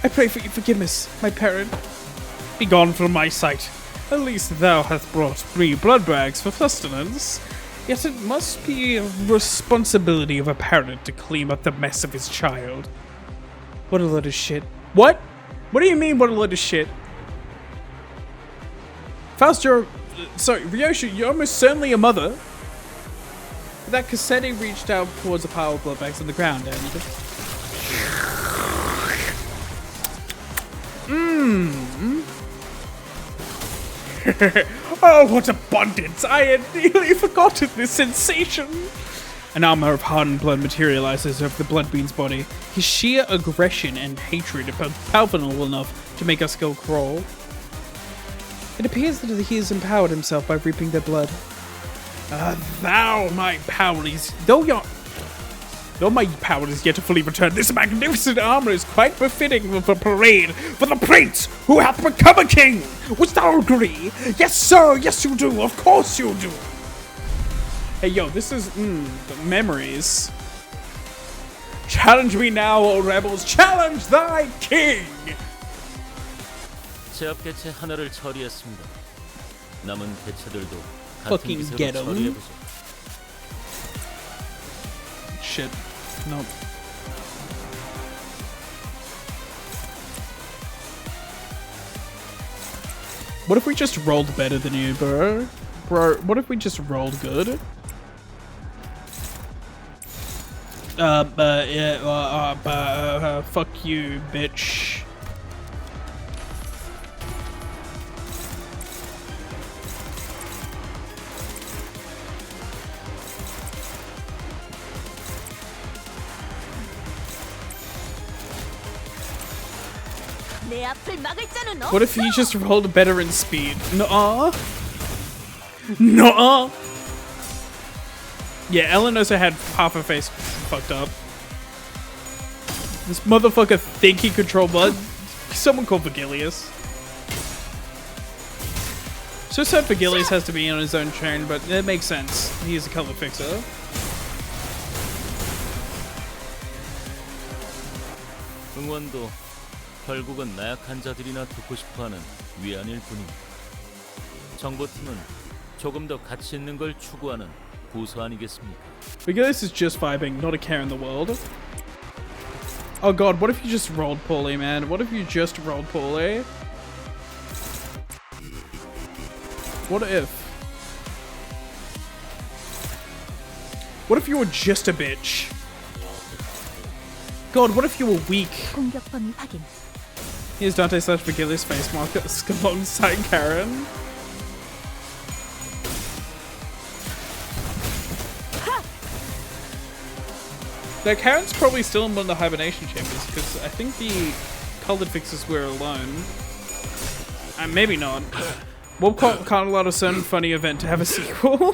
I pray for your forgiveness, my parent. Be gone from my sight. At least thou hast brought me blood bags for sustenance. Yet it must be a responsibility of a parent to clean up the mess of his child. What a load of shit. What? What do you mean, what a load of shit? Faust, you're... sorry, Ryosha, you're almost certainly a mother. That Cassetti reached out towards a pile of blood bags on the ground and... Oh, what abundance! I had nearly forgotten this sensation! An armor of hardened blood materializes over the blood bean's body. His sheer aggression and hatred are palpable enough to make us go crawl. It appears that he has empowered himself by reaping their blood. Though my power is yet to fully return, this magnificent armor is quite befitting of a parade for the prince who hath become a king. Wouldst thou agree? Yes, sir. Yes, you do. Of course you do. Hey, yo, this is the memories. Challenge me now, O rebels! Challenge thy king! 제압 개체 하나를 처리했습니다. 남은 개체들도 같은 Fucking 기세로 get 'em. 처리해보죠. Shit. Nope. What if we just rolled better than you, bro? Bro, what if we just rolled good? Fuck you, bitch. 내 앞을 막을 자는 What if you just rolled better in speed? Nuh-uh. Nuh-uh. Yeah, Ellen also had half her face fucked up. This motherfucker think he control blood? Someone called Vigilius. So sad Vigilius has to be on his own train, but it makes sense. He's a color fixer. 응원도 결국은 나약한 자들이나 듣고 싶어하는 위안일 뿐입니다. 정보팀은 조금 더 가치 있는 걸 추구하는 고수 아니겠습니까? Vigilius is just vibing, not a care in the world. Oh god, what if you just rolled poorly, man? What if you just rolled poorly? What if? What if you were just a bitch? God, what if you were weak? 공격 범위 확인. Here's Dante / Vigilius face mark alongside Karen. Now, Karen's probably still in one of the hibernation chambers because I think the colored fixes were alone. And maybe not. We'll can't allow a certain funny event to have a sequel.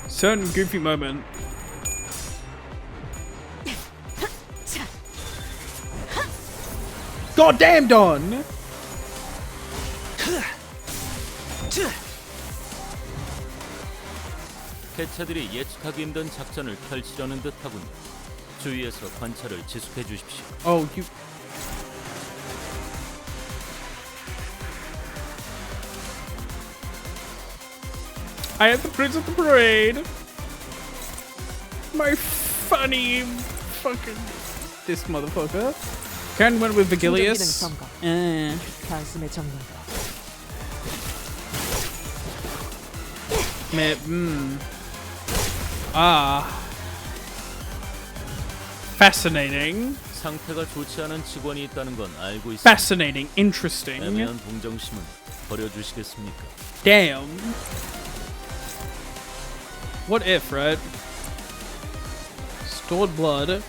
Certain goofy moment. God damn, Don! 개체들이 예측하기 힘든 작전을 펼치려는 듯하군요. 주위에서 관찰을 지속해 주십시오. Oh, you. I am the prince of the parade. My funny fucking this motherfucker. Karen went with Vigilius. 단숨에 정리한다. Fascinating. 상태가 좋지 않은 직원이 있다는 건 알고 있습니다. Fascinating. Interesting. 애매한 동정심은 버려주시겠습니까? Damn. What if, right? Stored blood.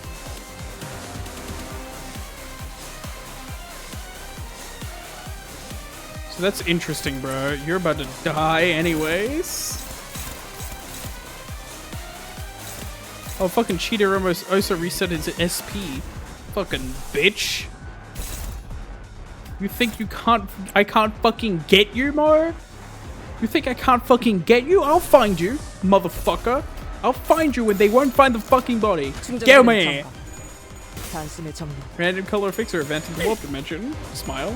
So that's interesting, bro. You're about to die anyways. Oh, fucking cheater almost also reset his SP. Fucking bitch. You think you can't... I can't fucking get you more? You think I can't fucking get you? I'll find you, motherfucker. I'll find you when they won't find the fucking body. Get me! 단숨에 정리. Random color fixer event in the warp dimension. Smile.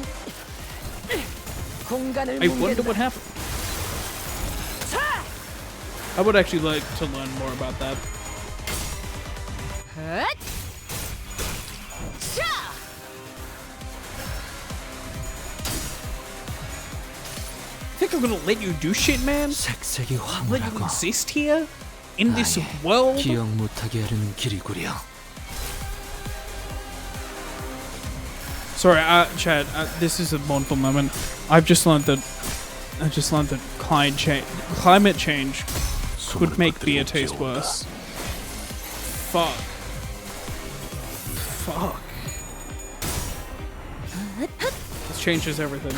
공간을 I wonder what happened. I would actually like to learn more about that. Think I'm gonna let you do shit, man? 색색이 Let you 황홀하고 exist here? In this world? 기억 못하게 하려는 길이구려. Sorry, Chad. This is a mournful moment. I've just learned that climate change could make beer taste worse. Fuck. This changes everything.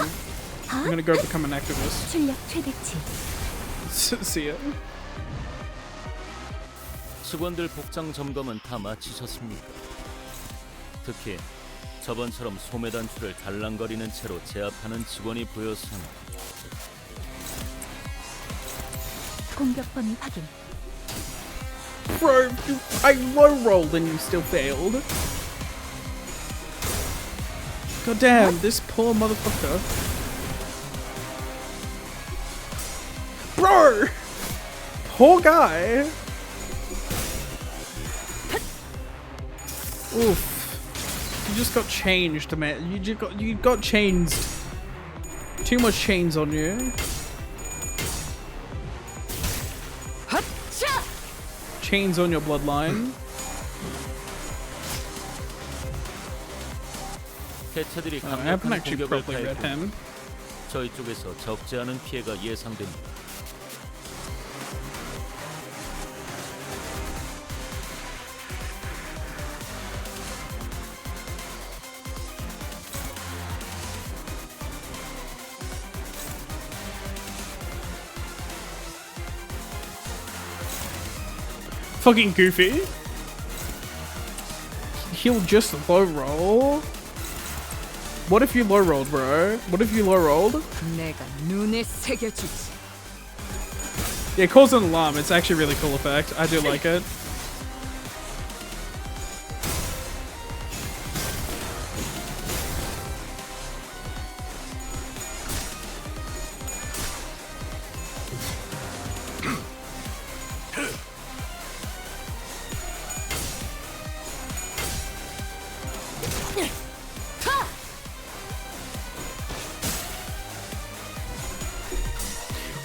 I'm gonna go become an activist. 출력 최대치. See ya. 직원들 복장 점검은 다 마치셨습니까? 특히 저번처럼 소매 단추를 달랑거리는 채로 제압하는 직원이 보여서는 공격 범위 확인. Bro, I low rolled and you still failed. God damn, this poor motherfucker. Bro! Poor guy. Oof. You just got changed, man. You got changed. Too much chains on you. Chains on your bloodline. 개체들이 I haven't 강력한 actually 공격을 properly read 가했고 him. 저희 쪽에서 적지 않은 피해가 예상됩니다. Fucking goofy. He'll just low roll. What if you low rolled, bro? What if you low rolled? 내가 눈에 새겨주지. Yeah, it calls an alarm. It's actually a really cool effect. I do like it.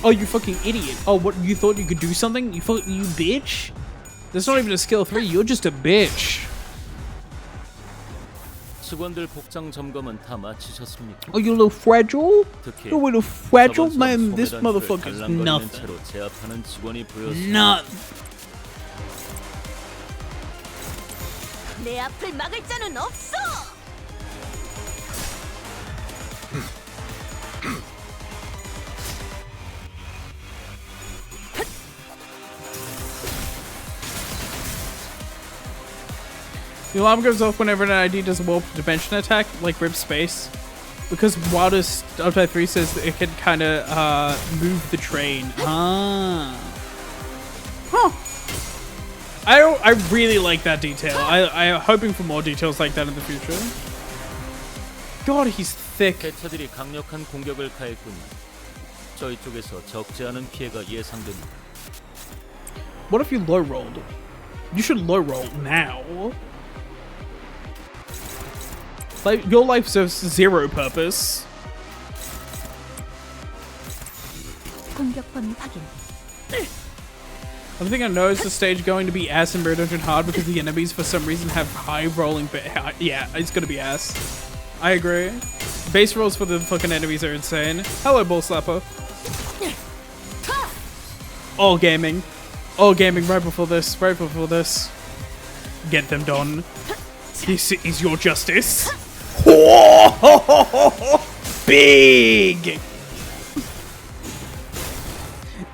Oh, you fucking idiot. Oh, what, you thought you could do something? You bitch? That's not even a skill 3, you're just a bitch. 직원들 복장 점검은 다 마치셨습니까? Oh, you little fragile? 특히 You're a little fragile? 저번처럼 Man, this 소매단추를 motherfucker's 달랑거리는 nothing. 채로 제압하는 직원이 보였습니다. Nothing. 내 앞을 막을 자는 없어. The alarm goes off whenever an ID does a warp dimension attack, like rip space. Because Wilder's Update 3 says that it can kind of move the train. Ah. Huh. I really like that detail. I'm hoping for more details like that in the future. God, he's thick. 개체들이 강력한 공격을 가했군요. 저희 쪽에서 적지 않은 피해가 예상됩니다. What if you low rolled? You should low roll now. Like, your life serves zero purpose. 공격 범위 확인. I think I know is the stage going to be ass in Mirror Dungeon hard because the enemies for some reason have high rolling. Yeah, it's gonna be ass. I agree. Base rolls for the fucking enemies are insane. Hello, Ball Slapper. All gaming. All gaming right before this. Right before this. Get them done. This is your justice. Big!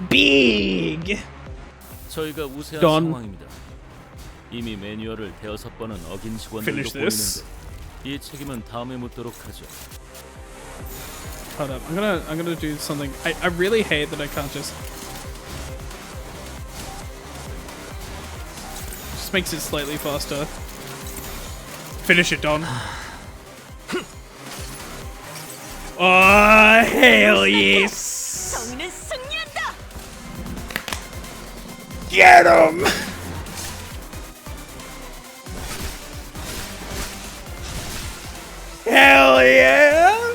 Big! 저희가 우세한 Done. 상황입니다. 이미 매뉴얼을 대여섯 번은 어긴 직원들도 Finish this. 보이는데 이 책임은 다음에 묻도록 하죠. Hold up, I'm gonna do something. I really hate that I can't just makes it slightly faster. Finish it, Don. Oh, hell yes! 정의는 승리한다. Get him! Hell yeah!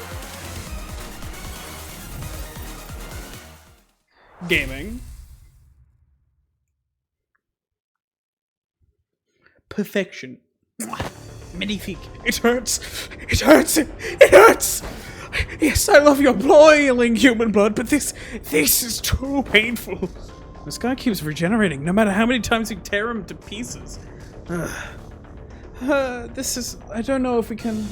Gaming. Perfection. Magnifique. It hurts. It hurts. It hurts. Yes, I love your boiling human blood, but this is too painful. This guy keeps regenerating, no matter how many times you tear him to pieces. This is... I don't know if we can...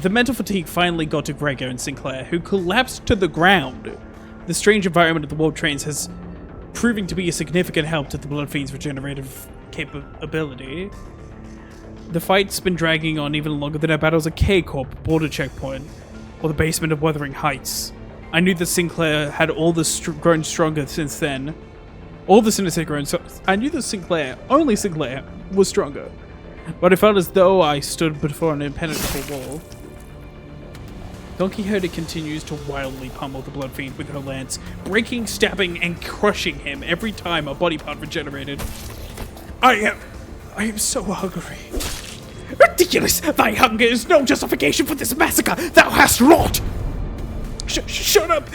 The mental fatigue finally got to Gregor and Sinclair, who collapsed to the ground. The strange environment of the warp trains has proving to be a significant help to the Blood Fiend's regenerative capability. The fight's been dragging on even longer than our battles at K-Corp border checkpoint, or the basement of Wuthering Heights. I knew that Sinclair had all this grown stronger since then. All the Sinister had grown, so I knew that Sinclair, only Sinclair, was stronger. but I felt as though I stood before an impenetrable wall. Don Quixote continues to wildly pummel the Blood Fiend with her lance, breaking, stabbing, and crushing him every time a body part regenerated. I am so hungry. Ridiculous! Thy hunger is no justification for this massacre thou hast wrought! Shut up!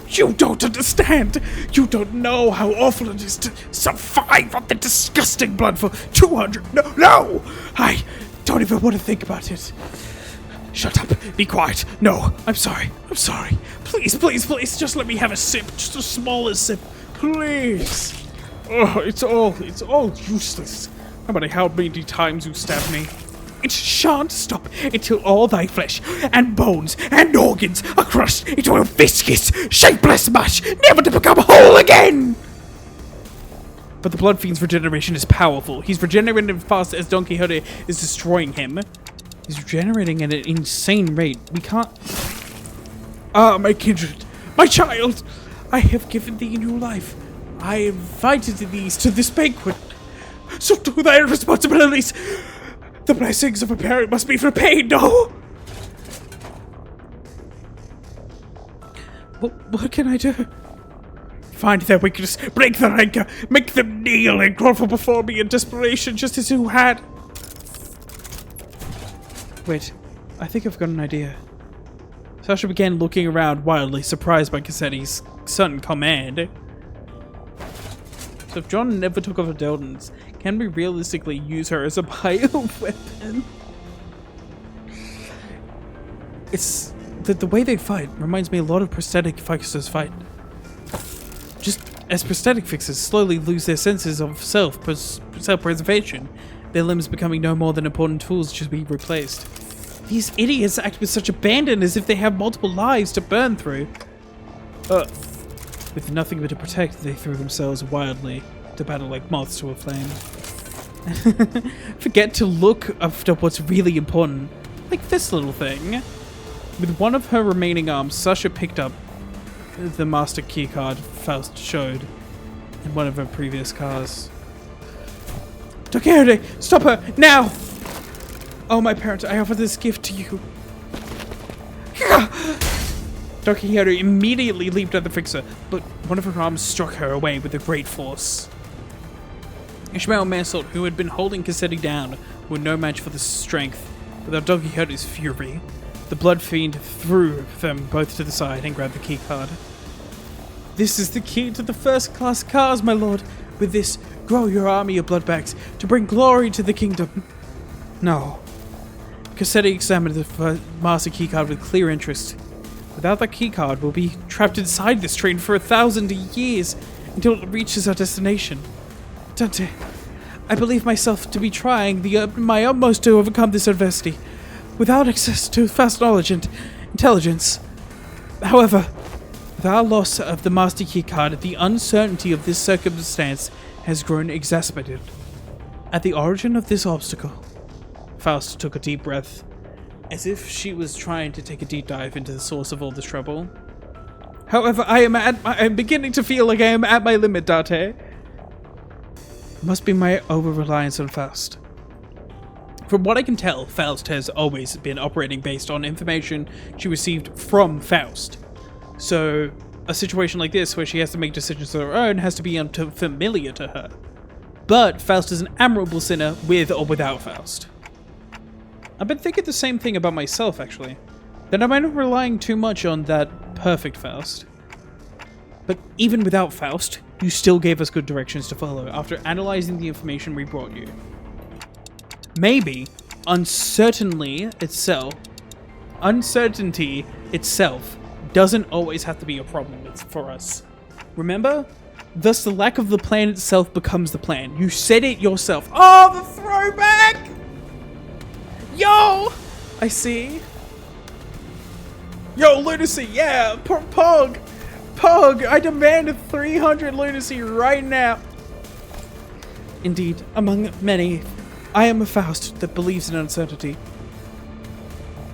You don't understand! You don't know how awful it is to survive on the disgusting blood for 200... No! I don't even want to think about it. Shut up. Be quiet. No, I'm sorry. Please, just let me have a sip. Just the smallest sip. Please. Oh, it's all useless. No matter how many times you stab me. It shan't stop until all thy flesh and bones and organs are crushed into a viscous, shapeless mush, never to become whole again! But the Blood Fiend's regeneration is powerful. He's regenerating as fast as Don Quixote is destroying him. He's regenerating at an insane rate. We can't... Ah, my kindred! My child! I have given thee new life. I invited thee to this banquet. So do thy responsibilities! The blessings of a parent must be repaid, no? What can I do? Find their weakness, break their anchor, make them kneel and grovel before me in desperation, just as you had. Wait, I think I've got an idea. Sasha began looking around wildly, surprised by Cassetti's sudden command. So if John never took over Deldens, can we realistically use her as a bioweapon? It's... the way they fight reminds me a lot of prosthetic fixers fight. Just as prosthetic fixers slowly lose their senses of self-preservation, their limbs becoming no more than important tools to be replaced. These idiots act with such abandon as if they have multiple lives to burn through. With nothing but to protect, they threw themselves wildly to battle like moths to a flame. Forget to look after what's really important, like this little thing. With one of her remaining arms, Sasha picked up the master keycard Faust showed in one of her previous cars. Don Quixote, stop her, now! Oh, my parent, I offer this gift to you. Don Quixote immediately leaped at the fixer, but one of her arms struck her away with a great force. Ishmael Mansell, who had been holding Cassetti down, were no match for the strength. Without Don Quixote's fury, the Blood Fiend threw them both to the side and grabbed the key card. This is the key to the first-class cars, my lord. With this, grow your army of bloodbags to bring glory to the kingdom. No. Cassetti examined the master keycard with clear interest. Without that keycard, we'll be trapped inside this train for 1,000 years until it reaches our destination. Dante, I believe myself to be trying my utmost to overcome this adversity, without access to fast knowledge and intelligence. However, with our loss of the master keycard, the uncertainty of this circumstance has grown exacerbated. At the origin of this obstacle, Faust took a deep breath, as if she was trying to take a deep dive into the source of all this trouble. However, I'm beginning to feel like I am at my limit, Dante. It must be my over-reliance on Faust. From what I can tell, Faust has always been operating based on information she received from Faust. So, a situation like this, where she has to make decisions of her own, has to be unfamiliar to her. But Faust is an admirable sinner with or without Faust. I've been thinking the same thing about myself, actually. That I might not be relying too much on that perfect Faust. But even without Faust, you still gave us good directions to follow after analyzing the information we brought you. Maybe uncertainty itself doesn't always have to be a problem for us. Remember? Thus the lack of the plan itself becomes the plan. You said it yourself. Oh, the throwback! Yo! I see. Yo, lunacy, yeah! Pog! I demand 300 lunacy right now! Indeed, among many, I am a Faust that believes in uncertainty.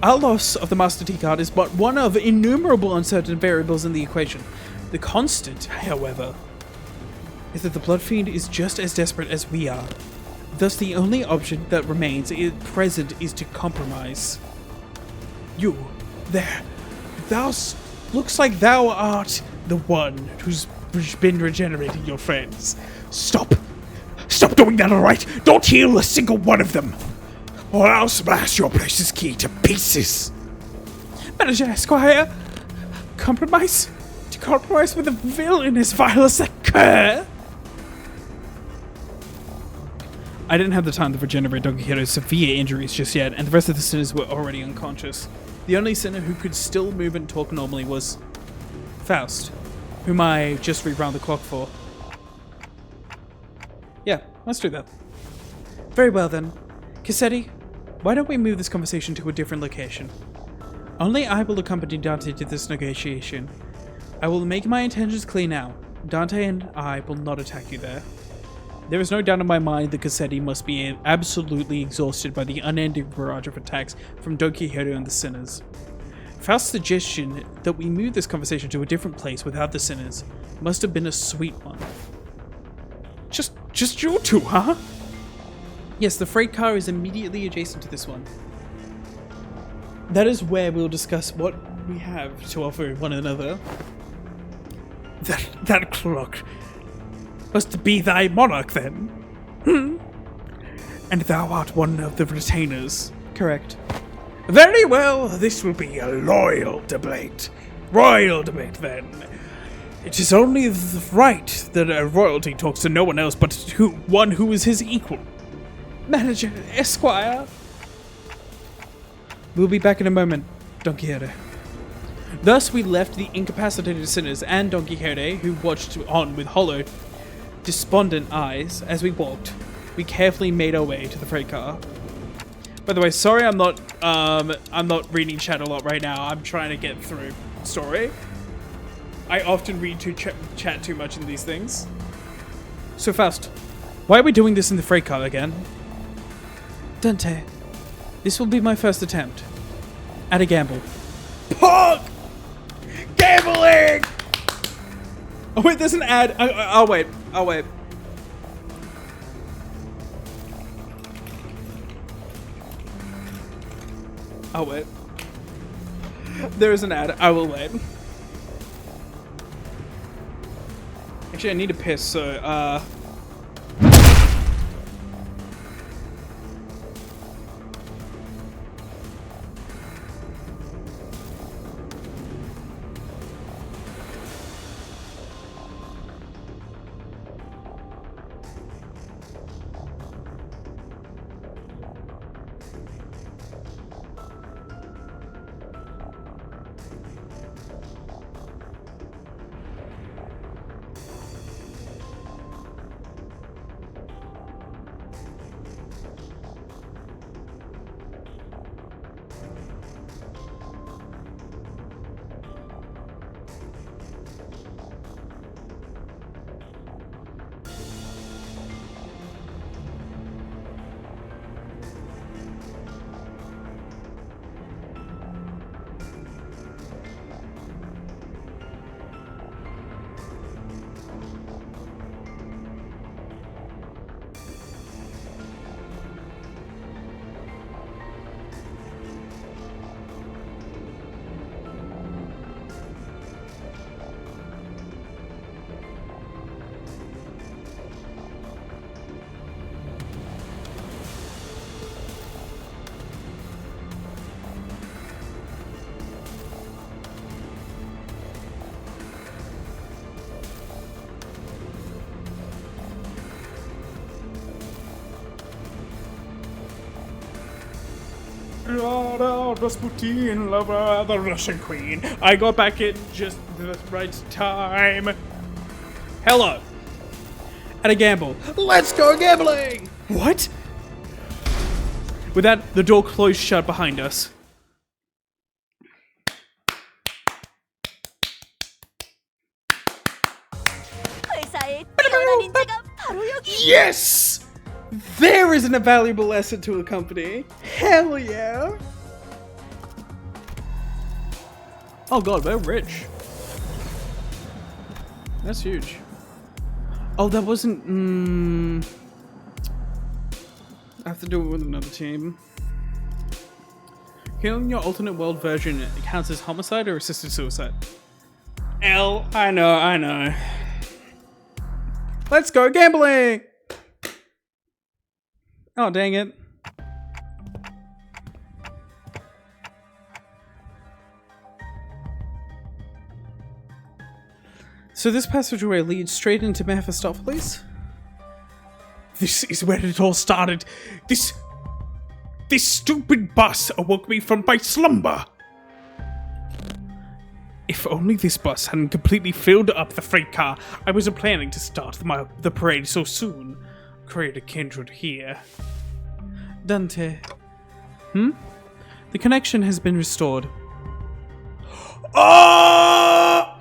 Our loss of the Master T-Card is but one of innumerable uncertain variables in the equation. The constant, however, is that the Blood Fiend is just as desperate as we are. Thus, the only option that remains at present is to compromise. You, there, looks like thou art the one who's been regenerating your friends. Stop! Stop doing that, alright? Don't heal a single one of them! Or I'll smash your precious key to pieces! Manager Esquire! Compromise? To compromise with a villain as vile as that cur? I didn't have the time to regenerate Don Quixote's severe injuries just yet, and the rest of the sinners were already unconscious. The only sinner who could still move and talk normally was Faust, whom I just rewound the clock for. Yeah, let's do that. Very well then. Cassetti, why don't we move this conversation to a different location? Only I will accompany Dante to this negotiation. I will make my intentions clear now. Dante and I will not attack you there. There is no doubt in my mind that Cassetti must be absolutely exhausted by the unending barrage of attacks from Don Quixote and the sinners. Faust's suggestion that we move this conversation to a different place without the sinners must have been a sweet one. Just you two, huh? Yes, the freight car is immediately adjacent to this one. That is where we'll discuss what we have to offer one another. That clock must be thy monarch, then? And thou art one of the retainers, correct? Very well, this will be a loyal debate. Royal debate, then. It is only right that a royalty talks to no one else but one who is his equal. Manager, Esquire. We'll be back in a moment, Don Quixote. Thus we left the incapacitated sinners and Don Quixote, who watched on with hollow, despondent eyes as we walked. We carefully made our way to the freight car. By the way, sorry I'm not reading chat a lot right now. I'm trying to get through story. I often read chat too much in these things. So Faust, why are we doing this in the freight car again? Dante, this will be my first attempt at a gamble. Pog! Gambling! Oh wait, there's an ad. I'll wait. I'll wait. I'll wait. There is an ad. I will wait. Actually, I need to piss, so, Rasputin, lover, the Russian queen. I got back in just the right time. Hello. At a gamble. Let's go gambling! What? With that, the door closed shut behind us. Yes! There isn't a valuable lesson to accompany. Hell yeah! Oh god, we're rich. That's huge. Oh, that wasn't... I have to do it with another team. Killing your alternate world version counts as homicide or assisted suicide? L. I know. Let's go gambling! Oh, dang it. So this passageway leads straight into Mephistopheles? This is where it all started. This stupid bus awoke me from my slumber. If only this bus hadn't completely filled up the freight car I wasn't planning to start the parade so soon. Create a kindred here. Dante. The connection has been restored. Oh!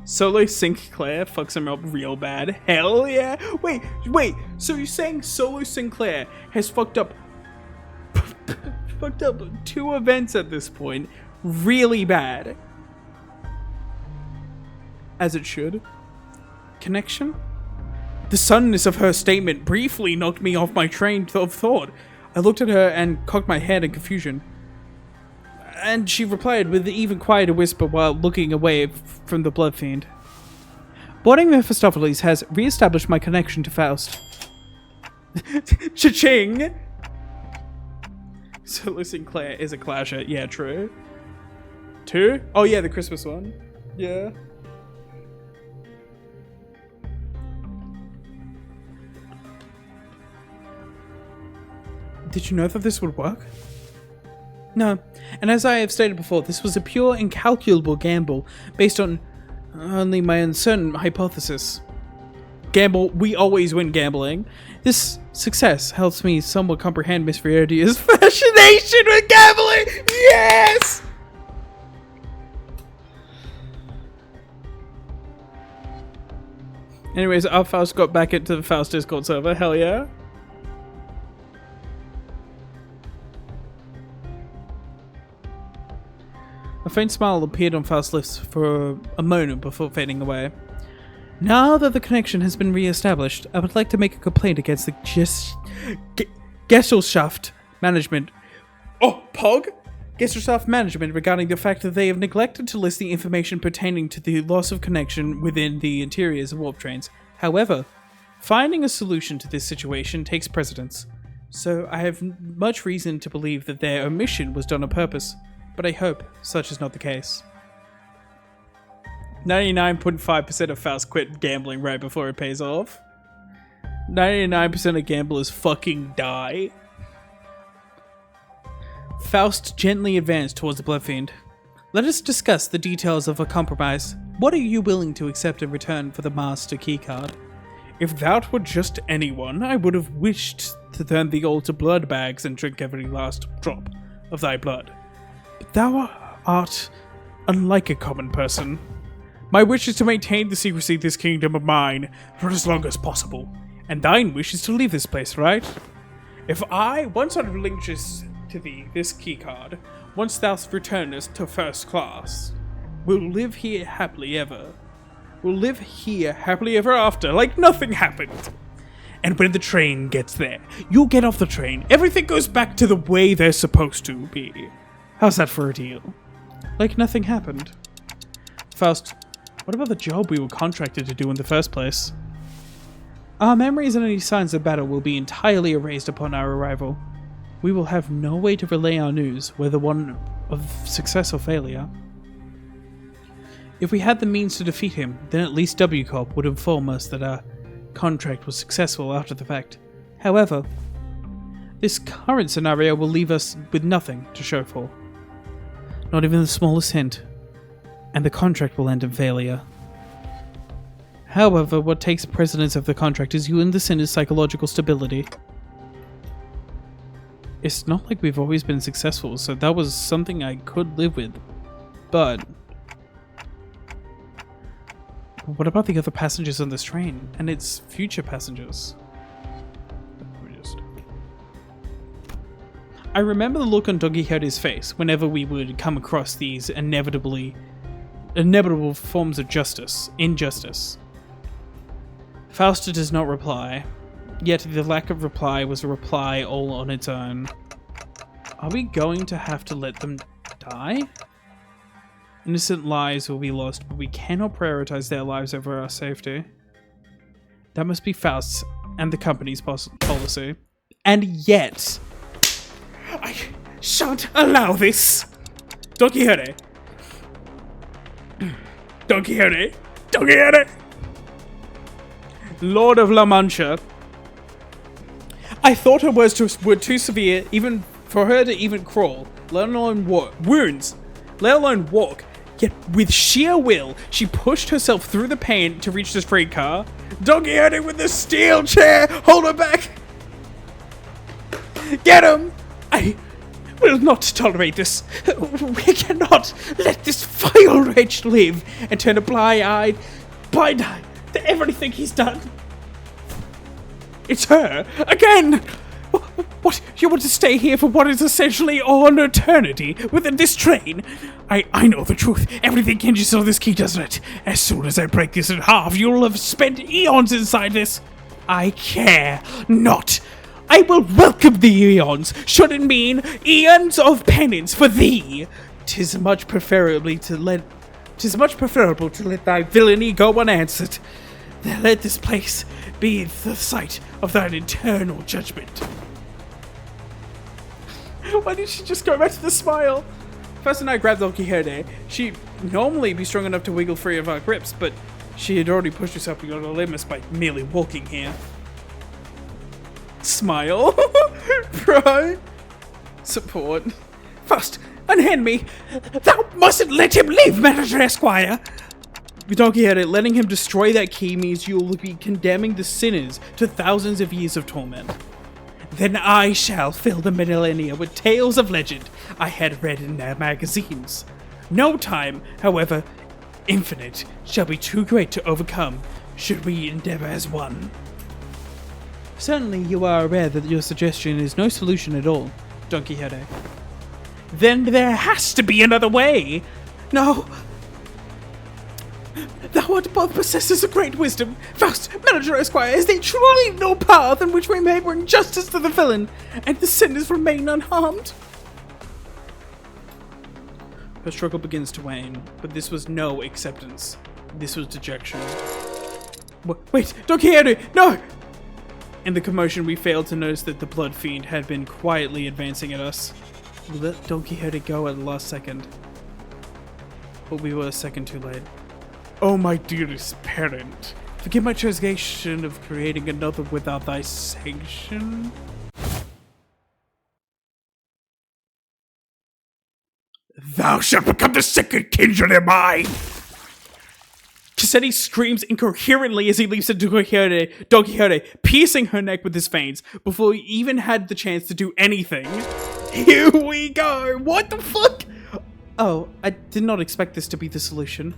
Solo Sinclair fucks him up real bad. Hell yeah. Wait. So you're saying Solo Sinclair has fucked up 2 events at this point really bad? As it should. Connection? The suddenness of her statement briefly knocked me off my train of thought. I looked at her and cocked my head in confusion. And she replied with an even quieter whisper while looking away from the blood fiend. Boarding Mephistopheles has re-established my connection to Faust. Cha-ching! Solo Sinclair is a clasher. Yeah, true. 2? Oh yeah, the Christmas one. Yeah. Did you know that this would work? No, and as I have stated before, this was a pure, incalculable gamble based on only my uncertain hypothesis. Gamble, we always win gambling. This success helps me somewhat comprehend Miss Veridia's fascination with gambling! Yes! Anyways, our Faust got back into the Faust Discord server, hell yeah. A faint smile appeared on Faust's lips for a moment before fading away. Now that the connection has been re-established, I would like to make a complaint against the Gesellschaft management. Oh, POG? Gesellschaft management regarding the fact that they have neglected to list the information pertaining to the loss of connection within the interiors of warp trains. However, finding a solution to this situation takes precedence, so I have much reason to believe that their omission was done on purpose. But I hope such is not the case. 99.5% of Faust quit gambling right before it pays off. 99% of gamblers fucking die. Faust gently advanced towards the Blood Fiend. Let us discuss the details of a compromise. What are you willing to accept in return for the master keycard? If that were just anyone, I would have wished to turn thee all to blood bags and drink every last drop of thy blood. But thou art unlike a common person. My wish is to maintain the secrecy of this kingdom of mine for as long as possible, and thine wish is to leave this place, right? If I, once I relinquish to thee this keycard, once thou returnest to first class, we'll live here happily ever. We'll live here happily ever after, like nothing happened. And when the train gets there, you'll get off the train. Everything goes back to the way they're supposed to be. How's that for a deal? Like nothing happened. Faust, what about the job we were contracted to do in the first place? Our memories and any signs of battle will be entirely erased upon our arrival. We will have no way to relay our news, whether one of success or failure. If we had the means to defeat him, then at least W Corp would inform us that our contract was successful after the fact. However, this current scenario will leave us with nothing to show for. Not even the smallest hint, and the contract will end in failure. However, what takes precedence of the contract is you and the Sinner's psychological stability. It's not like we've always been successful, so that was something I could live with. But what about the other passengers on this train, and its future passengers? I remember the look on Don Quixote's face whenever we would come across these inevitable forms of injustice. Fausta does not reply. Yet the lack of reply was a reply all on its own. Are we going to have to let them die? Innocent lives will be lost, but we cannot prioritize their lives over our safety. That must be Faust's and the company's policy. And yet, I shan't allow this! Don Quixote! Don Quixote! Don Quixote! Lord of La Mancha. I thought her words were too severe even for her to even crawl, let alone walk. Wounds, let alone walk. Yet with sheer will, she pushed herself through the pain to reach this freight car. Don Quixote with the steel chair! Hold her back! Get him! I will not tolerate this. We cannot let this vile wretch live and turn a blind eye to everything he's done. It's her again. What? You want to stay here for what is essentially an eternity within this train? I know the truth. Everything hinges on this key, doesn't it? As soon as I break this in half, you'll have spent eons inside this. I care not. I will welcome the eons, should it mean eons of penance for thee. 'Tis much preferable to let thy villainy go unanswered. Then let this place be the site of thine eternal judgment. Why did she just go back to the smile? First, and I grabbed Don Quixote. She'd normally be strong enough to wiggle free of our grips, but she had already pushed herself beyond her limits by merely walking here. Smile. Bro. Support. First, unhand me. Thou mustn't let him leave, Manager Esquire. Don Quixote, letting him destroy that key means you'll be condemning the sinners to thousands of years of torment. Then I shall fill the millennia with tales of legend I had read in their magazines. No time, however infinite, shall be too great to overcome, should we endeavor as one. Certainly you are aware that your suggestion is no solution at all, Don Quixote. Then there has to be another way! No! Thou art both possesses of great wisdom. Faust, Manager Esquire, is there truly no path in which we may bring justice to the villain, and the sinners remain unharmed? Her struggle begins to wane, but this was no acceptance. This was dejection. Wait, Don Quixote, no! In the commotion, we failed to notice that the blood fiend had been quietly advancing at us. We let Don Quixote go at the last second, but we were a second too late. Oh, my dearest parent, forgive my transgression of creating another without thy sanction. Thou shalt become the second kindred of mine! Cassetti screams incoherently as he leaps into Don Quixote, piercing her neck with his fangs before he even had the chance to do anything. Here we go! What the fuck? Oh, I did not expect this to be the solution.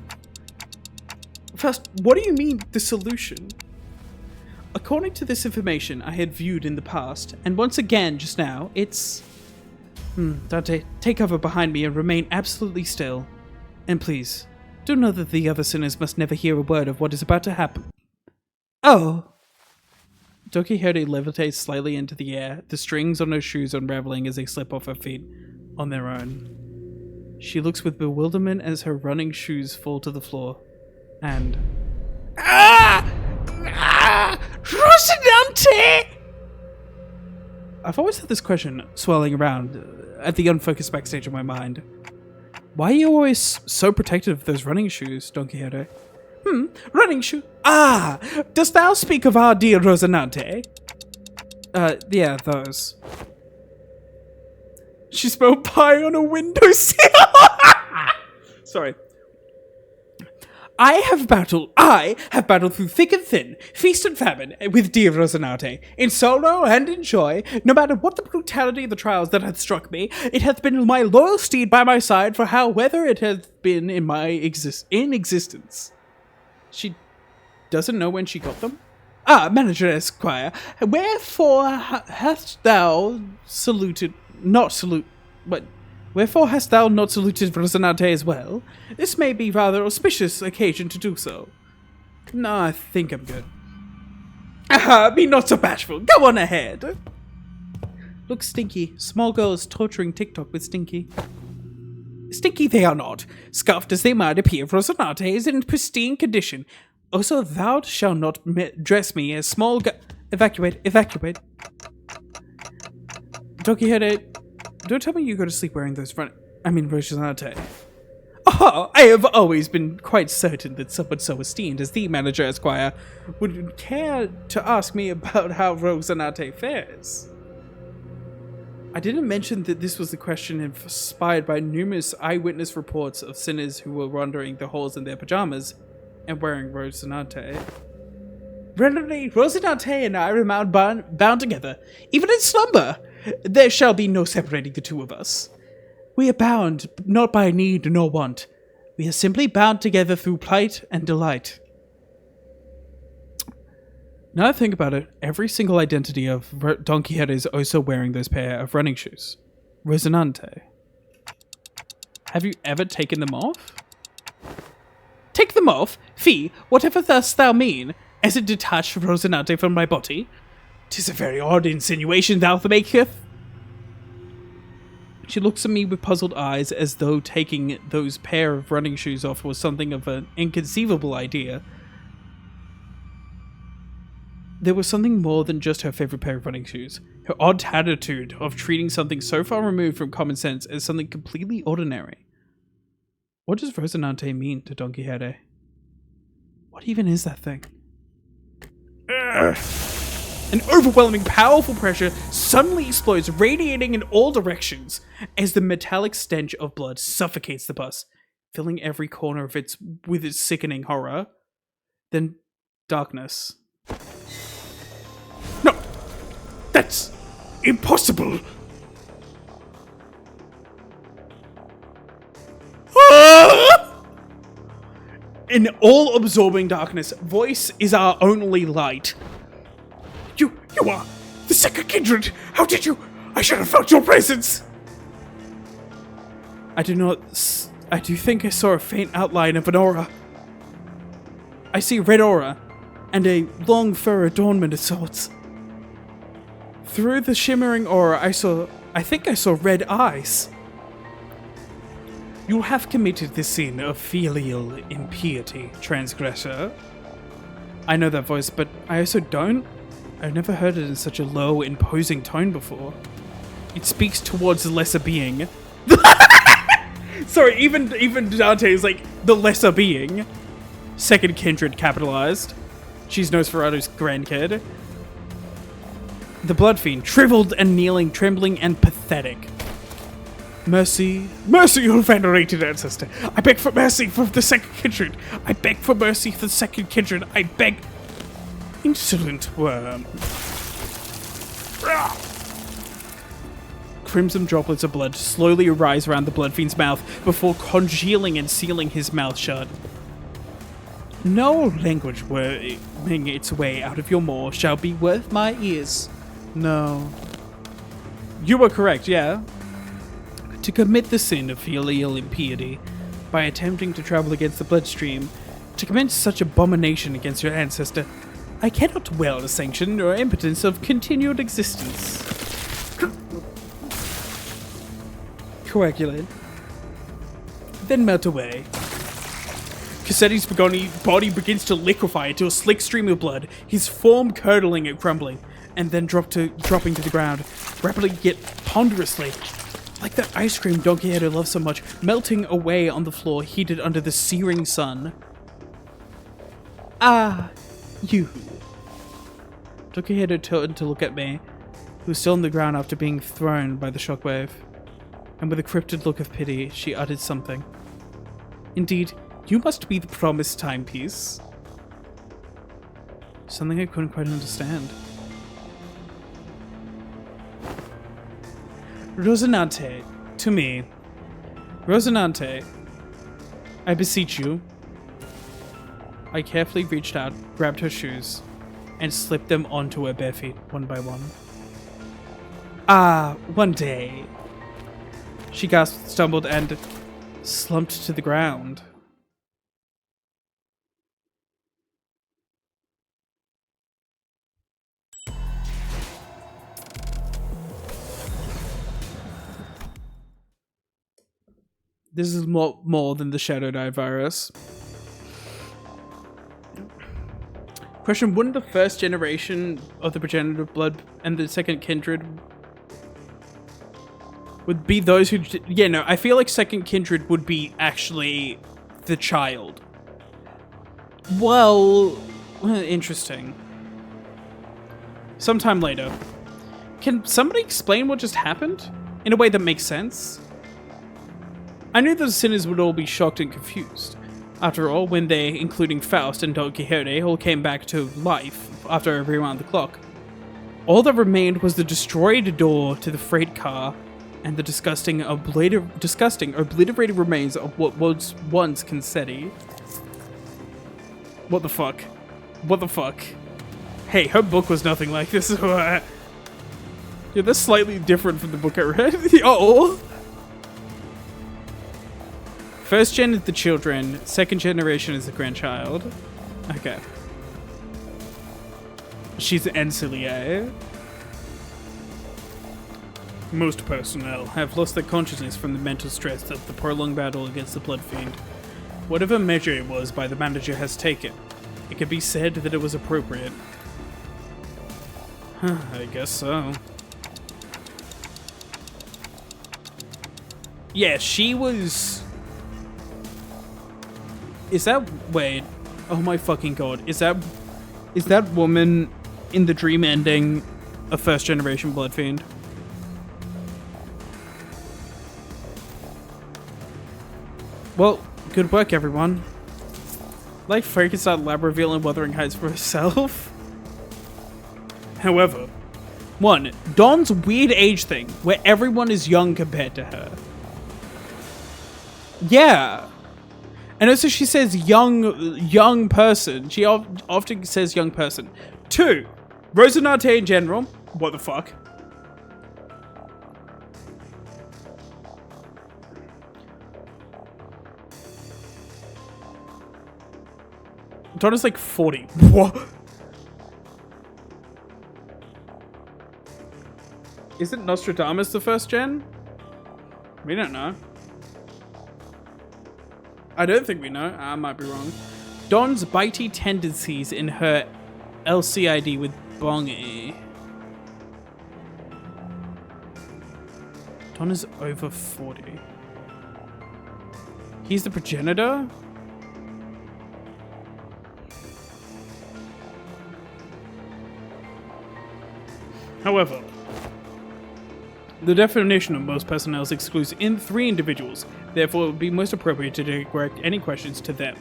First, what do you mean, the solution? According to this information I had viewed in the past, and once again just now, it's... Dante, take cover behind me and remain absolutely still. And please, do know that the other sinners must never hear a word of what is about to happen. Oh! Don Quixote levitates slightly into the air, the strings on her shoes unraveling as they slip off her feet on their own. She looks with bewilderment as her running shoes fall to the floor. And... Rosinante! I've always had this question swirling around at the unfocused backstage of my mind. Why are you always so protective of those running shoes, Don Quixote? Running shoe? Ah! Dost thou speak of our dear Rosinante? Yeah, those. She spelled pie on a windowsill! Sorry. I have battled through thick and thin, feast and famine, with dear Rosinante, in sorrow and in joy. No matter what the brutality of the trials that hath struck me, it hath been my loyal steed by my side for however it hath been in my existence. She doesn't know when she got them? Ah, Manager Esquire, wherefore hast thou Wherefore hast thou not saluted Rosinante as well? This may be rather auspicious occasion to do so. No, I think I'm good. Be not so bashful. Go on ahead. Look, Stinky. Small girl is torturing TikTok with Stinky. Stinky they are not. Scuffed as they might appear, Rosinante is in pristine condition. Also, thou shalt not dress me as small girl. Evacuate. Donkey headed. Don't tell me you go to sleep wearing those Rosinante. Oh, I have always been quite certain that someone so esteemed as the manager esquire would care to ask me about how Rosinante fares. I didn't mention that this was the question inspired by numerous eyewitness reports of sinners who were wandering the halls in their pajamas and wearing Rosinante. Readily, Rosinante and I remain bound together, even in slumber. There shall be no separating the two of us. We are bound, not by need nor want. We are simply bound together through plight and delight. Now I think about it, every single identity of Don Quixote is also wearing those pair of running shoes. Rosinante. Have you ever taken them off? Take them off? Fie, whatever dost thou mean? As it detached Rosinante from my body? 'Tis a very odd insinuation thou maketh. She looks at me with puzzled eyes as though taking those pair of running shoes off was something of an inconceivable idea. There was something more than just her favorite pair of running shoes. Her odd attitude of treating something so far removed from common sense as something completely ordinary. What does Rosinante mean to Don Quixote? What even is that thing? Ugh. An overwhelming, powerful pressure suddenly explodes, radiating in all directions as the metallic stench of blood suffocates the bus, filling every corner of it with its sickening horror. Then darkness. No! That's impossible! In all-absorbing darkness, voice is our only light. You are the second kindred! How did you? I should have felt your presence! I do think I saw a faint outline of an aura. I see a red aura, and a long fur adornment of sorts. Through the shimmering aura, I think I saw red eyes. You have committed the sin of filial impiety, transgressor. I know that voice, but I also don't. I've never heard it in such a low, imposing tone before. It speaks towards the lesser being. Sorry, even Dante is like, the lesser being. Second kindred capitalized. She's Nosferatu's grandkid. The blood fiend, shriveled and kneeling, trembling and pathetic. Mercy, your venerated ancestor. I beg for mercy for the second kindred. I beg for mercy for the second kindred. I beg... Insolent worm. Crimson droplets of blood slowly arise around the blood fiend's mouth before congealing and sealing his mouth shut. No language worming its way out of your maw shall be worth my ears. No. You were correct, yeah. To commit the sin of filial impiety by attempting to travel against the bloodstream, to commit such abomination against your ancestor, I cannot well sanction your impotence of continued existence. Coagulate. Then melt away. Cassetti's body begins to liquefy into a slick stream of blood, his form curdling and crumbling, and then dropping to the ground, rapidly yet ponderously, like that ice cream Don Quixote loves so much, melting away on the floor heated under the searing sun. Ah, you. Don Quixote turned to look at me, who was still on the ground after being thrown by the shockwave, and with a cryptic look of pity, she uttered something. Indeed, you must be the promised timepiece. Something I couldn't quite understand. Rosinante, to me. Rosinante, I beseech you. I carefully reached out, grabbed her shoes, and slipped them onto her bare feet, one by one. Ah, one day. She gasped, stumbled, and slumped to the ground. This is more than the Shadowed Eye virus. Question, wouldn't the first generation of the progenitor blood and the second kindred would be those who... Yeah, no, I feel like second kindred would be actually the child. Well, interesting. Sometime later. Can somebody explain what just happened? In a way that makes sense? I knew the sinners would all be shocked and confused. After all, when they, including Faust and Don Quixote, all came back to life after a rewound the clock, all that remained was the destroyed door to the freight car and the disgusting obliterated remains of what was once Concetti. What the fuck? What the fuck? Hey, her book was nothing like this. Yeah, that's slightly different from the book I read. Oh! First gen is the children, second generation is the grandchild. Okay. She's an Ancilier. Most personnel have lost their consciousness from the mental stress of the prolonged battle against the Blood Fiend. Whatever measure it was by the manager has taken, it can be said that it was appropriate. I guess so. Yeah, she was... Is that... Wait. Oh my fucking god. Is that woman in the dream ending a first generation Blood Fiend? Well, good work everyone. Like Frankenstein lab revealing Wuthering Heights for herself. However, 1. Dawn's weird age thing, where everyone is young compared to her. Yeah. And also she says young person. She often says young person. 2. Rosinante in general. What the fuck? Donna's like 40. What? Isn't Nostradamus the first gen? We don't know. I don't think we know. I might be wrong. Dawn's bitey tendencies in her LCID with Bongi. Dawn is over 40. He's the progenitor? However, the definition of most personnel excludes 3 individuals, therefore it would be most appropriate to direct any questions to them.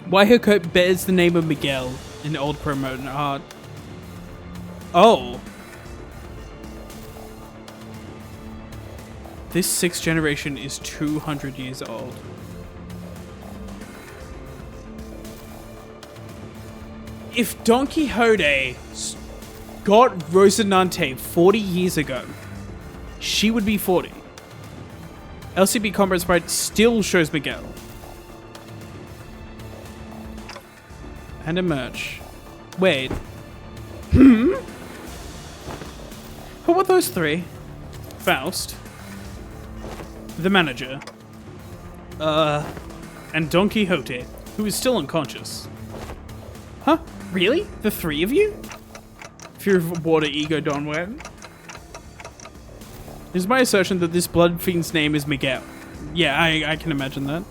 Why her coat bears the name of Miguel in old promote art? Oh. This 6th generation is 200 years old. If Don Quixote got Rosinante 40 years ago, she would be 40. LCB Combat Sprite still shows Miguel. And a merch. Wait. Who were those 3? Faust. The manager. And Don Quixote, who is still unconscious. Huh? Really? The 3 of you? Fear of water ego Don went. It is my assertion that this blood fiend's name is Miguel. Yeah, I can imagine that.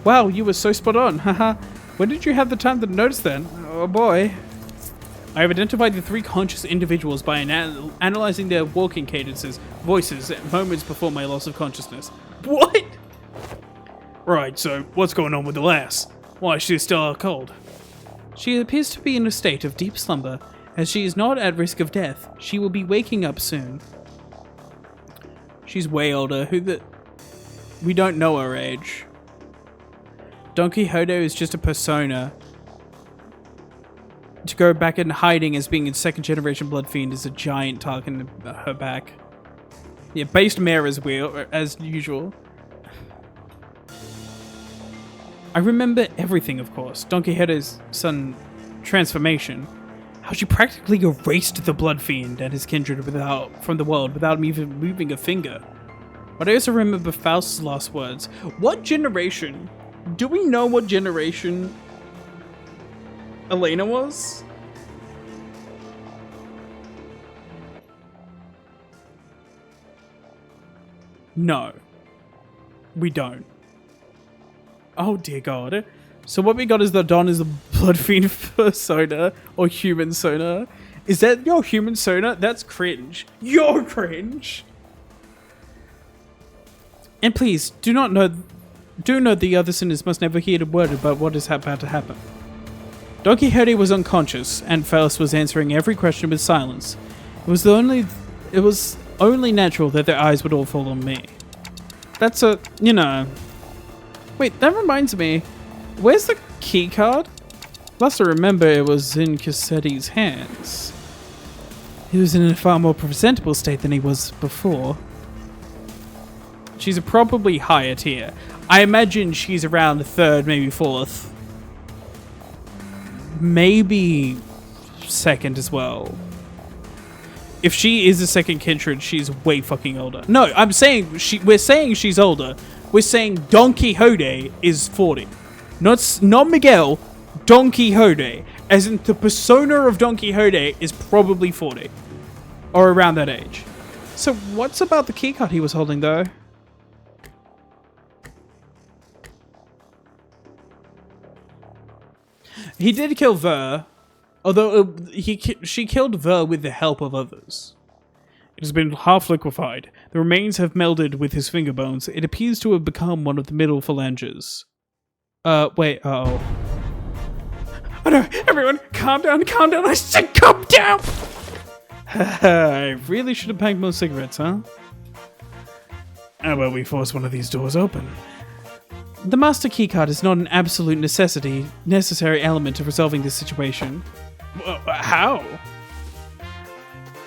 Wow, you were so spot on, haha. When did you have the time to notice then? Oh boy. I have identified the 3 conscious individuals by analyzing their walking cadences, voices, moments before my loss of consciousness. What? Right, so what's going on with the lass? Why, she's still out cold. She appears to be in a state of deep slumber. As she is not at risk of death, she will be waking up soon. She's way older. We don't know her age. Don Quixote is just a persona. To go back in hiding as being a 2nd generation Blood Fiend is a giant target on her back. Yeah, based mare as usual. I remember everything, of course. Don Quixote's sudden transformation. How she practically erased the Blood Fiend and his kindred from the world without even moving a finger. But I also remember Faust's last words. What generation? Do we know what generation Elena was? No. We don't. Oh dear God. So what we got is the Don is a blood fiend persona or human sona. Is that your human sona? That's cringe. You're cringe. And please, do note the other sinners must never hear a word about what is about to happen. Don Quixote was unconscious, and Faust was answering every question with silence. It was only natural that their eyes would all fall on me. That's a, you know... Wait, that reminds me. Where's the key card? Last I remember, it was in Cassetti's hands. He was in a far more presentable state than he was before. She's probably higher tier. I imagine she's around the third, maybe fourth. Maybe second as well. If she is a second kindred, she's way fucking older. No, I'm saying we're saying she's older. We're saying Don Quixote is 40. Not Miguel, Don Quixote. As in the persona of Don Quixote is probably 40. Or around that age. So what's about the keycard he was holding though? He did kill Ver, although she killed Ver with the help of others. It has been half liquefied. The remains have melded with his finger bones. It appears to have become one of the middle phalanges. Wait, uh-oh. Oh no, everyone, calm down, I said calm down! I really should have packed more cigarettes, huh? How about we force one of these doors open? The master keycard is not an absolute necessary element of resolving this situation. How?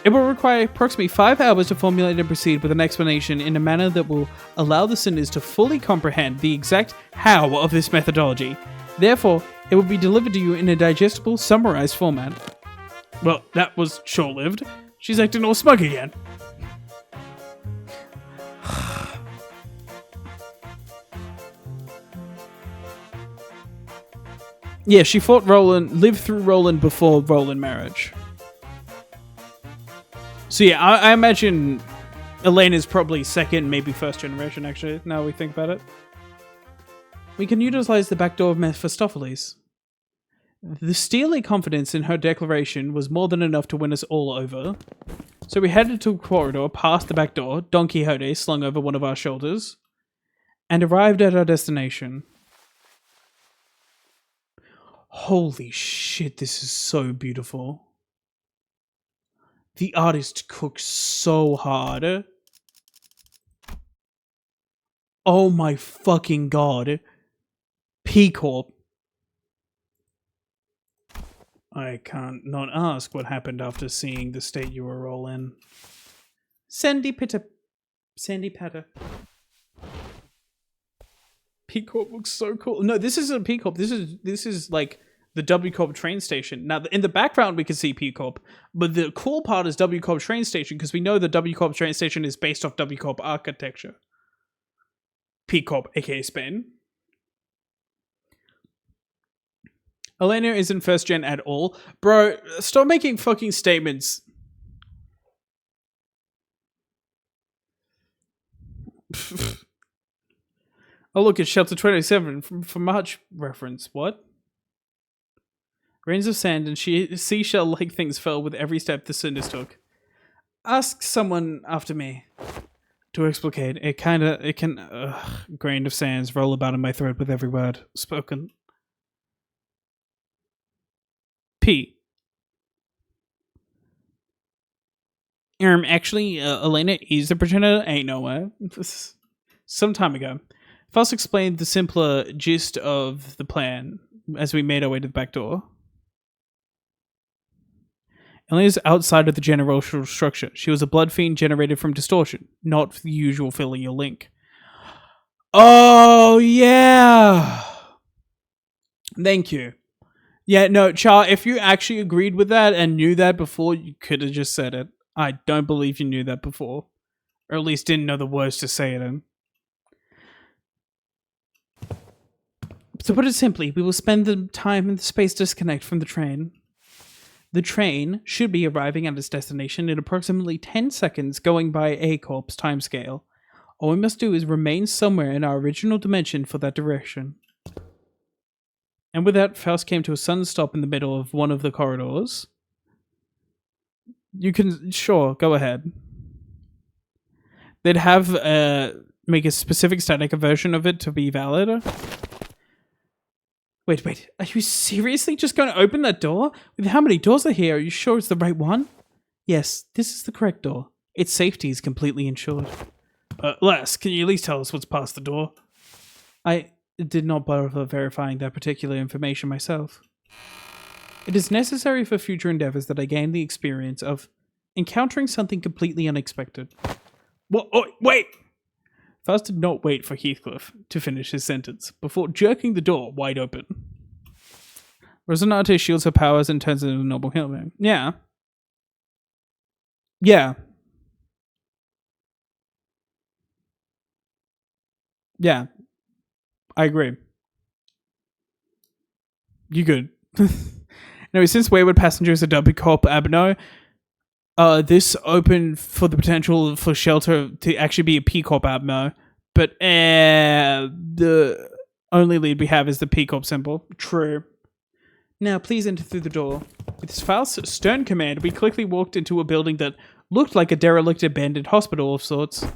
It will require approximately 5 hours to formulate and proceed with an explanation in a manner that will allow the sinners to fully comprehend the exact how of this methodology. Therefore, it will be delivered to you in a digestible, summarized format. Well, that was short-lived. She's acting all smug again. Yeah, she fought Roland, lived through Roland before Roland marriage. So yeah, I imagine Elena's probably second, maybe first generation actually, now we think about it. We can utilize the backdoor of Mephistopheles. The steely confidence in her declaration was more than enough to win us all over. So we headed to a corridor past the back door, Don Quixote slung over one of our shoulders, and arrived at our destination. Holy shit, this is so beautiful. The artist cooks so hard. Oh my fucking god. P-Corp. I can't not ask what happened after seeing the state you were all in. Sandy Patter. P-Corp looks so cool. No, this isn't P-Corp. This is like the W-Corp train station. Now, in the background, we can see P-Corp, but the cool part is W-Corp train station because we know the W-Corp train station is based off W-Corp architecture. P-Corp, aka Spain. Elena isn't first gen at all. Bro, stop making fucking statements. Oh, look, it's Shelter 27 from March reference. What? Grains of sand and seashell-like things fell with every step the cinders took. Ask someone after me. To explicate, grain of sands roll about in my throat with every word spoken. P. Actually, Elena is the pretender. Ain't no way. Some time ago. Faust explained the simpler gist of the plan as we made our way to the back door. Elena's outside of the generational structure. She was a blood fiend generated from distortion, not the usual filial link. Oh, yeah! Thank you. Yeah, no, Char, if you actually agreed with that and knew that before, you could have just said it. I don't believe you knew that before. Or at least didn't know the words to say it in. To put it simply, we will spend the time and the space to disconnect from the train. The train should be arriving at its destination in approximately 10 seconds going by A Corp's timescale. All we must do is remain somewhere in our original dimension for that direction. And with that, Faust came to a sudden stop in the middle of one of the corridors. You can, sure, go ahead. They'd have, make a specific static version of it to be valid. Wait, are you seriously just going to open that door? With how many doors are here, are you sure it's the right one? Yes, this is the correct door. Its safety is completely ensured. Les, can you at least tell us what's past the door? I did not bother verifying that particular information myself. It is necessary for future endeavors that I gain the experience of encountering something completely unexpected. What? Oh, wait! Faust did not wait for Heathcliff to finish his sentence before jerking the door wide open. Rosinante shields her powers and turns into a normal human. Yeah. Yeah. Yeah. I agree. You good. Anyway, since wayward passengers are dubbed Corp Abno, this opened for the potential for Shelter to actually be a P Corp Abno, but the only lead we have is the P Corp symbol. True. Now, please enter through the door. With Faust's stern command, we quickly walked into a building that looked like a derelict abandoned hospital of sorts.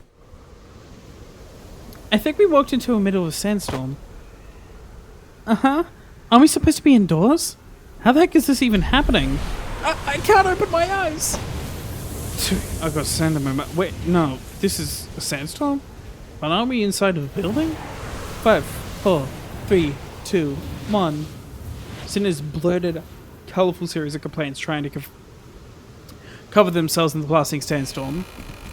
I think we walked into the middle of a sandstorm. Uh-huh. Aren't we supposed to be indoors? How the heck is this even happening? I can't open my eyes! I've got sand in my mouth. Wait, no. This is a sandstorm? But aren't we inside of a building? 5, 4, 3, 2, 1. Sinners blurted a colourful series of complaints trying to cover themselves in the blasting sandstorm.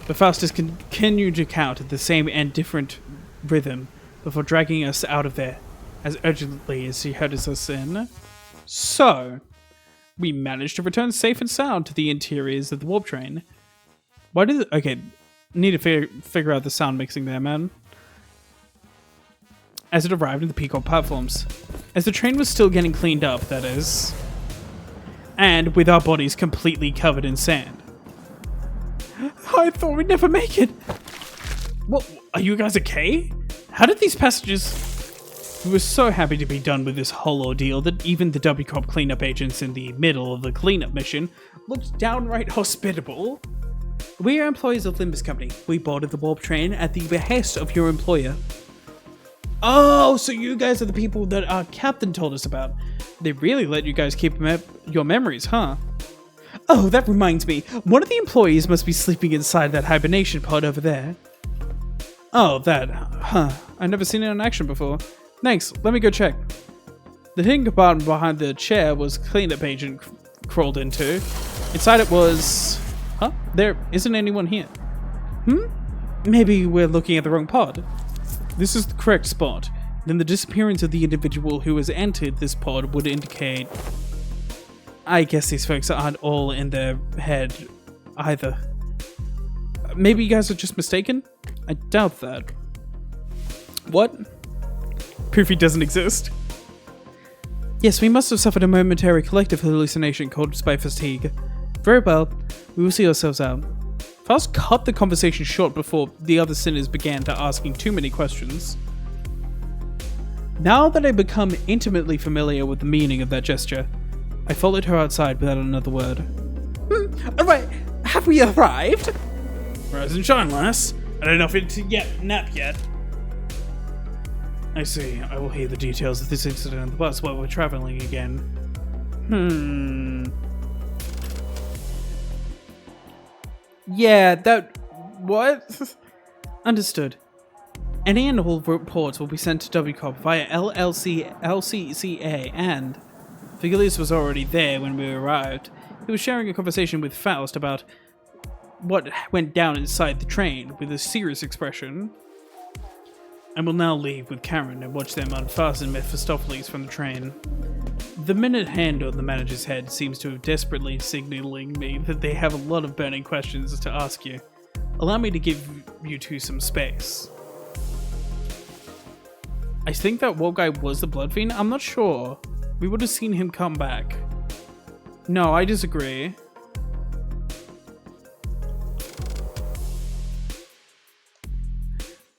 But Faustus continued to count at the same and different rhythm before dragging us out of there as urgently as he heard us in. So, we managed to return safe and sound to the interiors of the warp train. Why did it... Okay, need to figure out the sound mixing there, man. As it arrived at the Peacock platforms. As the train was still getting cleaned up, that is. And with our bodies completely covered in sand. I thought we'd never make it. What? Are you guys okay? How did these passengers... We were so happy to be done with this whole ordeal that even the WCOP cleanup agents in the middle of the cleanup mission looked downright hospitable. We are employees of Limbus Company. We boarded the warp train at the behest of your employer. Oh, so you guys are the people that our captain told us about. They really let you guys keep your memories, huh? Oh, that reminds me. One of the employees must be sleeping inside that hibernation pod over there. Oh, that. Huh. I've never seen it in action before. Thanks, let me go check. The hidden compartment behind the chair was cleanup agent crawled into. Inside it was... Huh? There isn't anyone here. Maybe we're looking at the wrong pod. This is the correct spot. Then the disappearance of the individual who has entered this pod would indicate... I guess these folks aren't all in their head either. Maybe you guys are just mistaken? I doubt that. What? Poofy doesn't exist. Yes, we must have suffered a momentary collective hallucination caused by fatigue. Very well, we will see ourselves out. Faust cut the conversation short before the other sinners began to asking too many questions. Now that I become intimately familiar with the meaning of that gesture, I followed her outside without another word. Alright, have we arrived? Rise and shine, lass. I don't know if it's nap yet. I see. I will hear the details of this incident on the bus while we're traveling again. Yeah, that... What? Understood. Any and all reports will be sent to WCOP via LCCA and... Vigilius was already there when we arrived. He was sharing a conversation with Faust about what went down inside the train with a serious expression. I will now leave with Karen and watch them unfasten Mephistopheles from the train. The minute hand on the manager's head seems to have desperately signaling me that they have a lot of burning questions to ask you. allow me to give you two some space. I think that Warp Guy was the Blood Fiend. I'm not sure. We would have seen him come back. No, I disagree.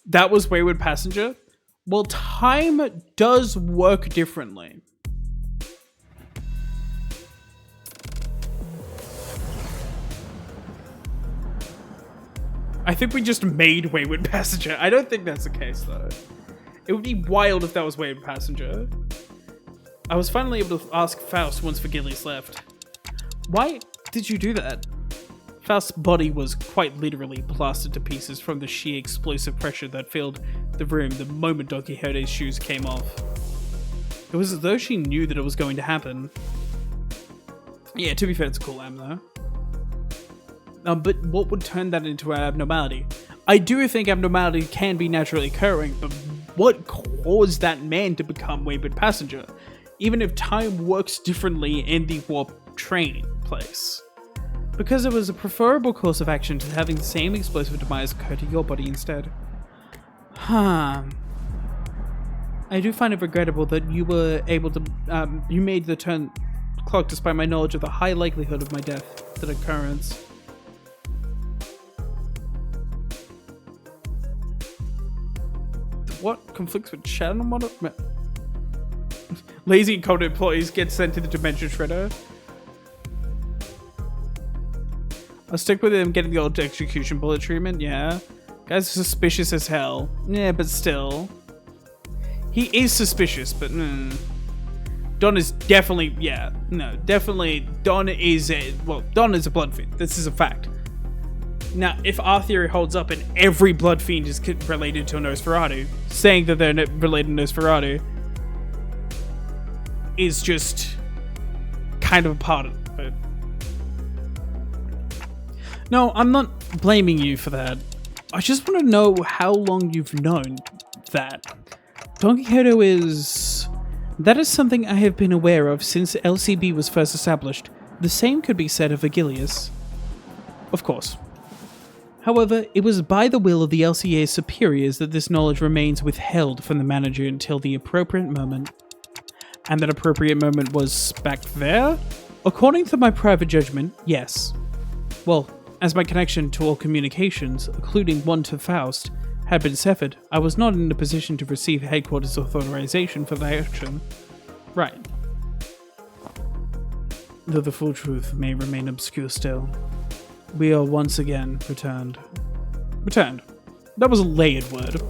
That was Wayward Passenger. Well, time does work differently. I think we just made Wayward Passenger. I don't think that's the case, though. It would be wild if that was Wayward Passenger. I was finally able to ask Faust once Vergilius left. Why did you do that? Faust's body was quite literally blasted to pieces from the sheer explosive pressure that filled the room the moment Don Quixote's shoes came off. It was as though she knew that it was going to happen. Yeah, to be fair, it's a cool am, though. But what would turn that into an abnormality? I do think abnormality can be naturally occurring, but what caused that man to become Wayward Passenger? Even if time works differently in the warp train place. Because it was a preferable course of action to having the same explosive demise occur to your body instead. I do find it regrettable that you were able to, you made the turn clock despite my knowledge of the high likelihood of my death, that occurrence. What conflicts with channel model? Lazy and cold employees get sent to the Dimension Shredder. I'll stick with him getting the old execution bullet treatment, yeah. Guy's suspicious as hell. Yeah, but still. He is suspicious, but Don is definitely, yeah, no, definitely, Don is a Blood Fiend. This is a fact. Now, if our theory holds up and every Blood Fiend is related to a Nosferatu, saying that they're related to Nosferatu is just kind of a part of it. No, I'm not blaming you for that. I just want to know how long you've known that. Don Quixote is... That is something I have been aware of since LCB was first established. The same could be said of Vergilius. Of course. However, it was by the will of the LCA's superiors that this knowledge remains withheld from the manager until the appropriate moment. And that appropriate moment was back there? According to my private judgment, yes. Well, as my connection to all communications, including one to Faust, had been severed, I was not in a position to receive headquarters authorization for the action. Right. Though the full truth may remain obscure still. We are once again returned. Returned. That was a layered word.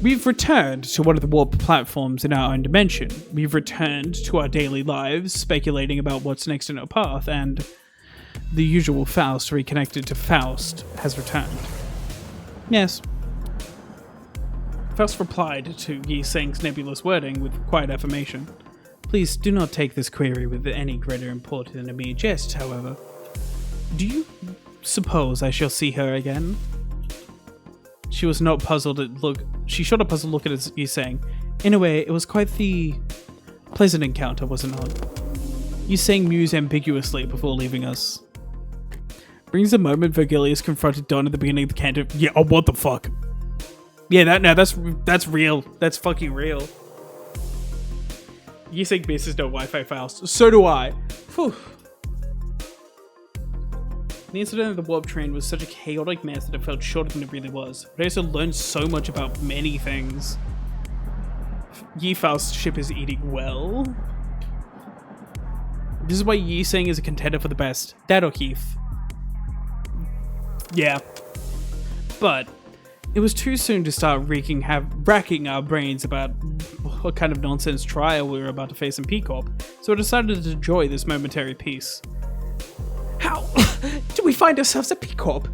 We've returned to one of the warp platforms in our own dimension. We've returned to our daily lives, speculating about what's next in our path, and the usual Faust reconnected to Faust has returned. Yes. Faust replied to Yi Seng's nebulous wording with quiet affirmation. Please do not take this query with any greater import than a mere jest, however. Do you suppose I shall see her again? She was not puzzled at look. She shot a puzzled look at Yi Seng. In a way, it was quite the pleasant encounter, was it not? Yi Seng mused ambiguously before leaving us. Brings the moment Vergilius confronted Don at the beginning of the canto. Yeah, oh, what the fuck? Yeah, that's real. That's fucking real. Yi Seng misses no Wi-Fi files. So do I. Whew. The incident of the warp train was such a chaotic mess that it felt shorter than it really was, but I also learned so much about many things. Yi Faust's ship is eating well. This is why Yi Seng is a contender for the best. That or Heath. Yeah. But it was too soon to start racking our brains about what kind of nonsense trial we were about to face in P-Corp, so I decided to enjoy this momentary peace. How do we find ourselves at P-Corp?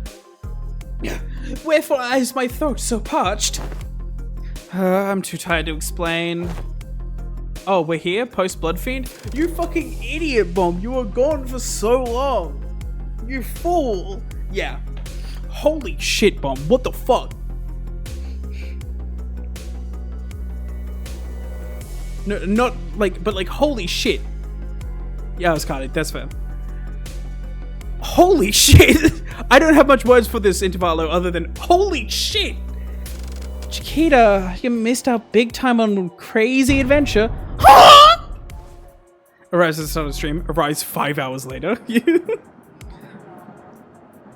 Wherefore is my throat so parched? I'm too tired to explain. Oh, we're here? Post-Blood Fiend? You fucking idiot, Bomb! You were gone for so long! You fool! Yeah. Holy shit, Bomb, what the fuck? No, not like, but like, holy shit. Yeah, I was caught it, that's fair. Holy shit! I don't have much words for this intervallo other than holy shit! Chiquita, you missed out big time on crazy adventure. Arrives at the start of the stream, arrives 5 hours later.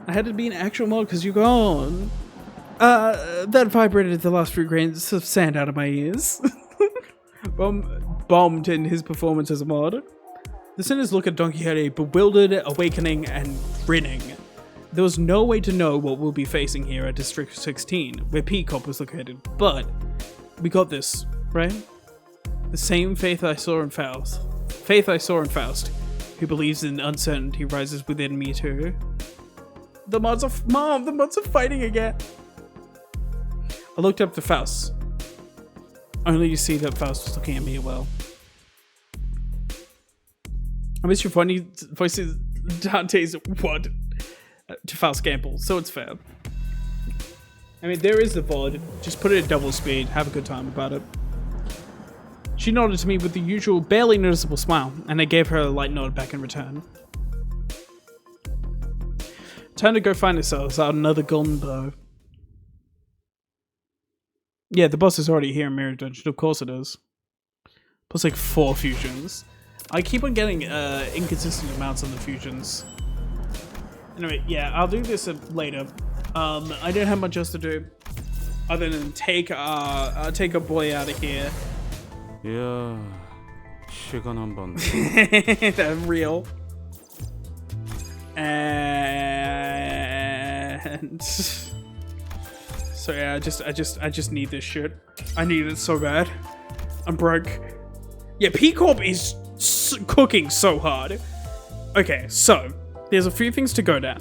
I had to be in actual mode because you're gone. That vibrated the last few grains of sand out of my ears. Bombed in his performance as a mod. The sinners look at Donkey Kong bewildered, awakening, and grinning. There was no way to know what we'll be facing here at District 16, where Peacock was located, but we got this, right? The same faith I saw in Faust. Faith I saw in Faust, who believes in uncertainty rises within me too. The mods are the mods are fighting again. I looked up to Faust. Only to see that Faust was looking at me well. I miss your funny voices, Dante's what? To Faust Gamble, so it's fair. I mean, there is the VOD. Just put it at double speed. Have a good time about it. She nodded to me with the usual, barely noticeable smile, and I gave her a light nod back in return. Time to go find ourselves out another golden bow. Yeah, the boss is already here in Mirror Dungeon. Of course it is. Plus like 4 fusions. I keep on getting inconsistent amounts on the fusions. Anyway, yeah, I'll do this later. I don't have much else to do other than take a boy out of here. Yeah, 시간 한번. That's real. And so yeah, I just need this shit. I need it so bad. I'm broke. Yeah, P-Corp is cooking so hard. Okay, so there's a few things to go down.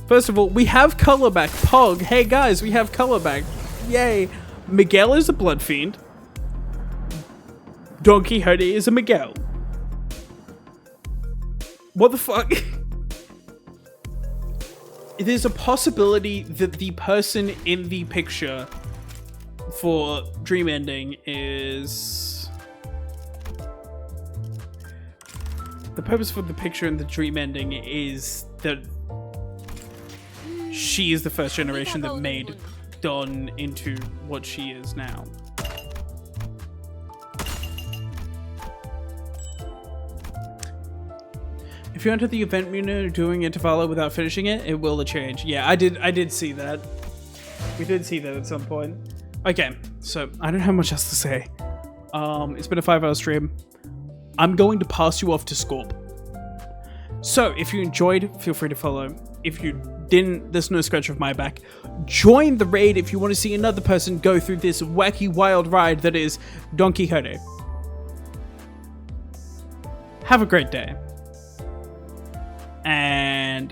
First of all, we have color back. Pog, hey guys, we have color back. Yay. Miguel is a blood fiend. Don Quixote is a Miguel. What the fuck? There's a possibility that the person in the picture for Dream Ending is... The purpose for the picture in the Dream Ending is that she is the first generation that made Dawn into what she is now. If you enter the event menu doing Intervallo without finishing it, it will change. Yeah, I did see that. We did see that at some point. Okay, so I don't have much else to say. It's been a 5-hour stream. I'm going to pass you off to Scorp. So if you enjoyed, feel free to follow. If you didn't, there's no scratch of my back. Join the raid if you want to see another person go through this wacky wild ride that is Don Quixote. Have a great day. And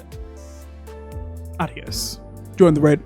adios. Join the raid.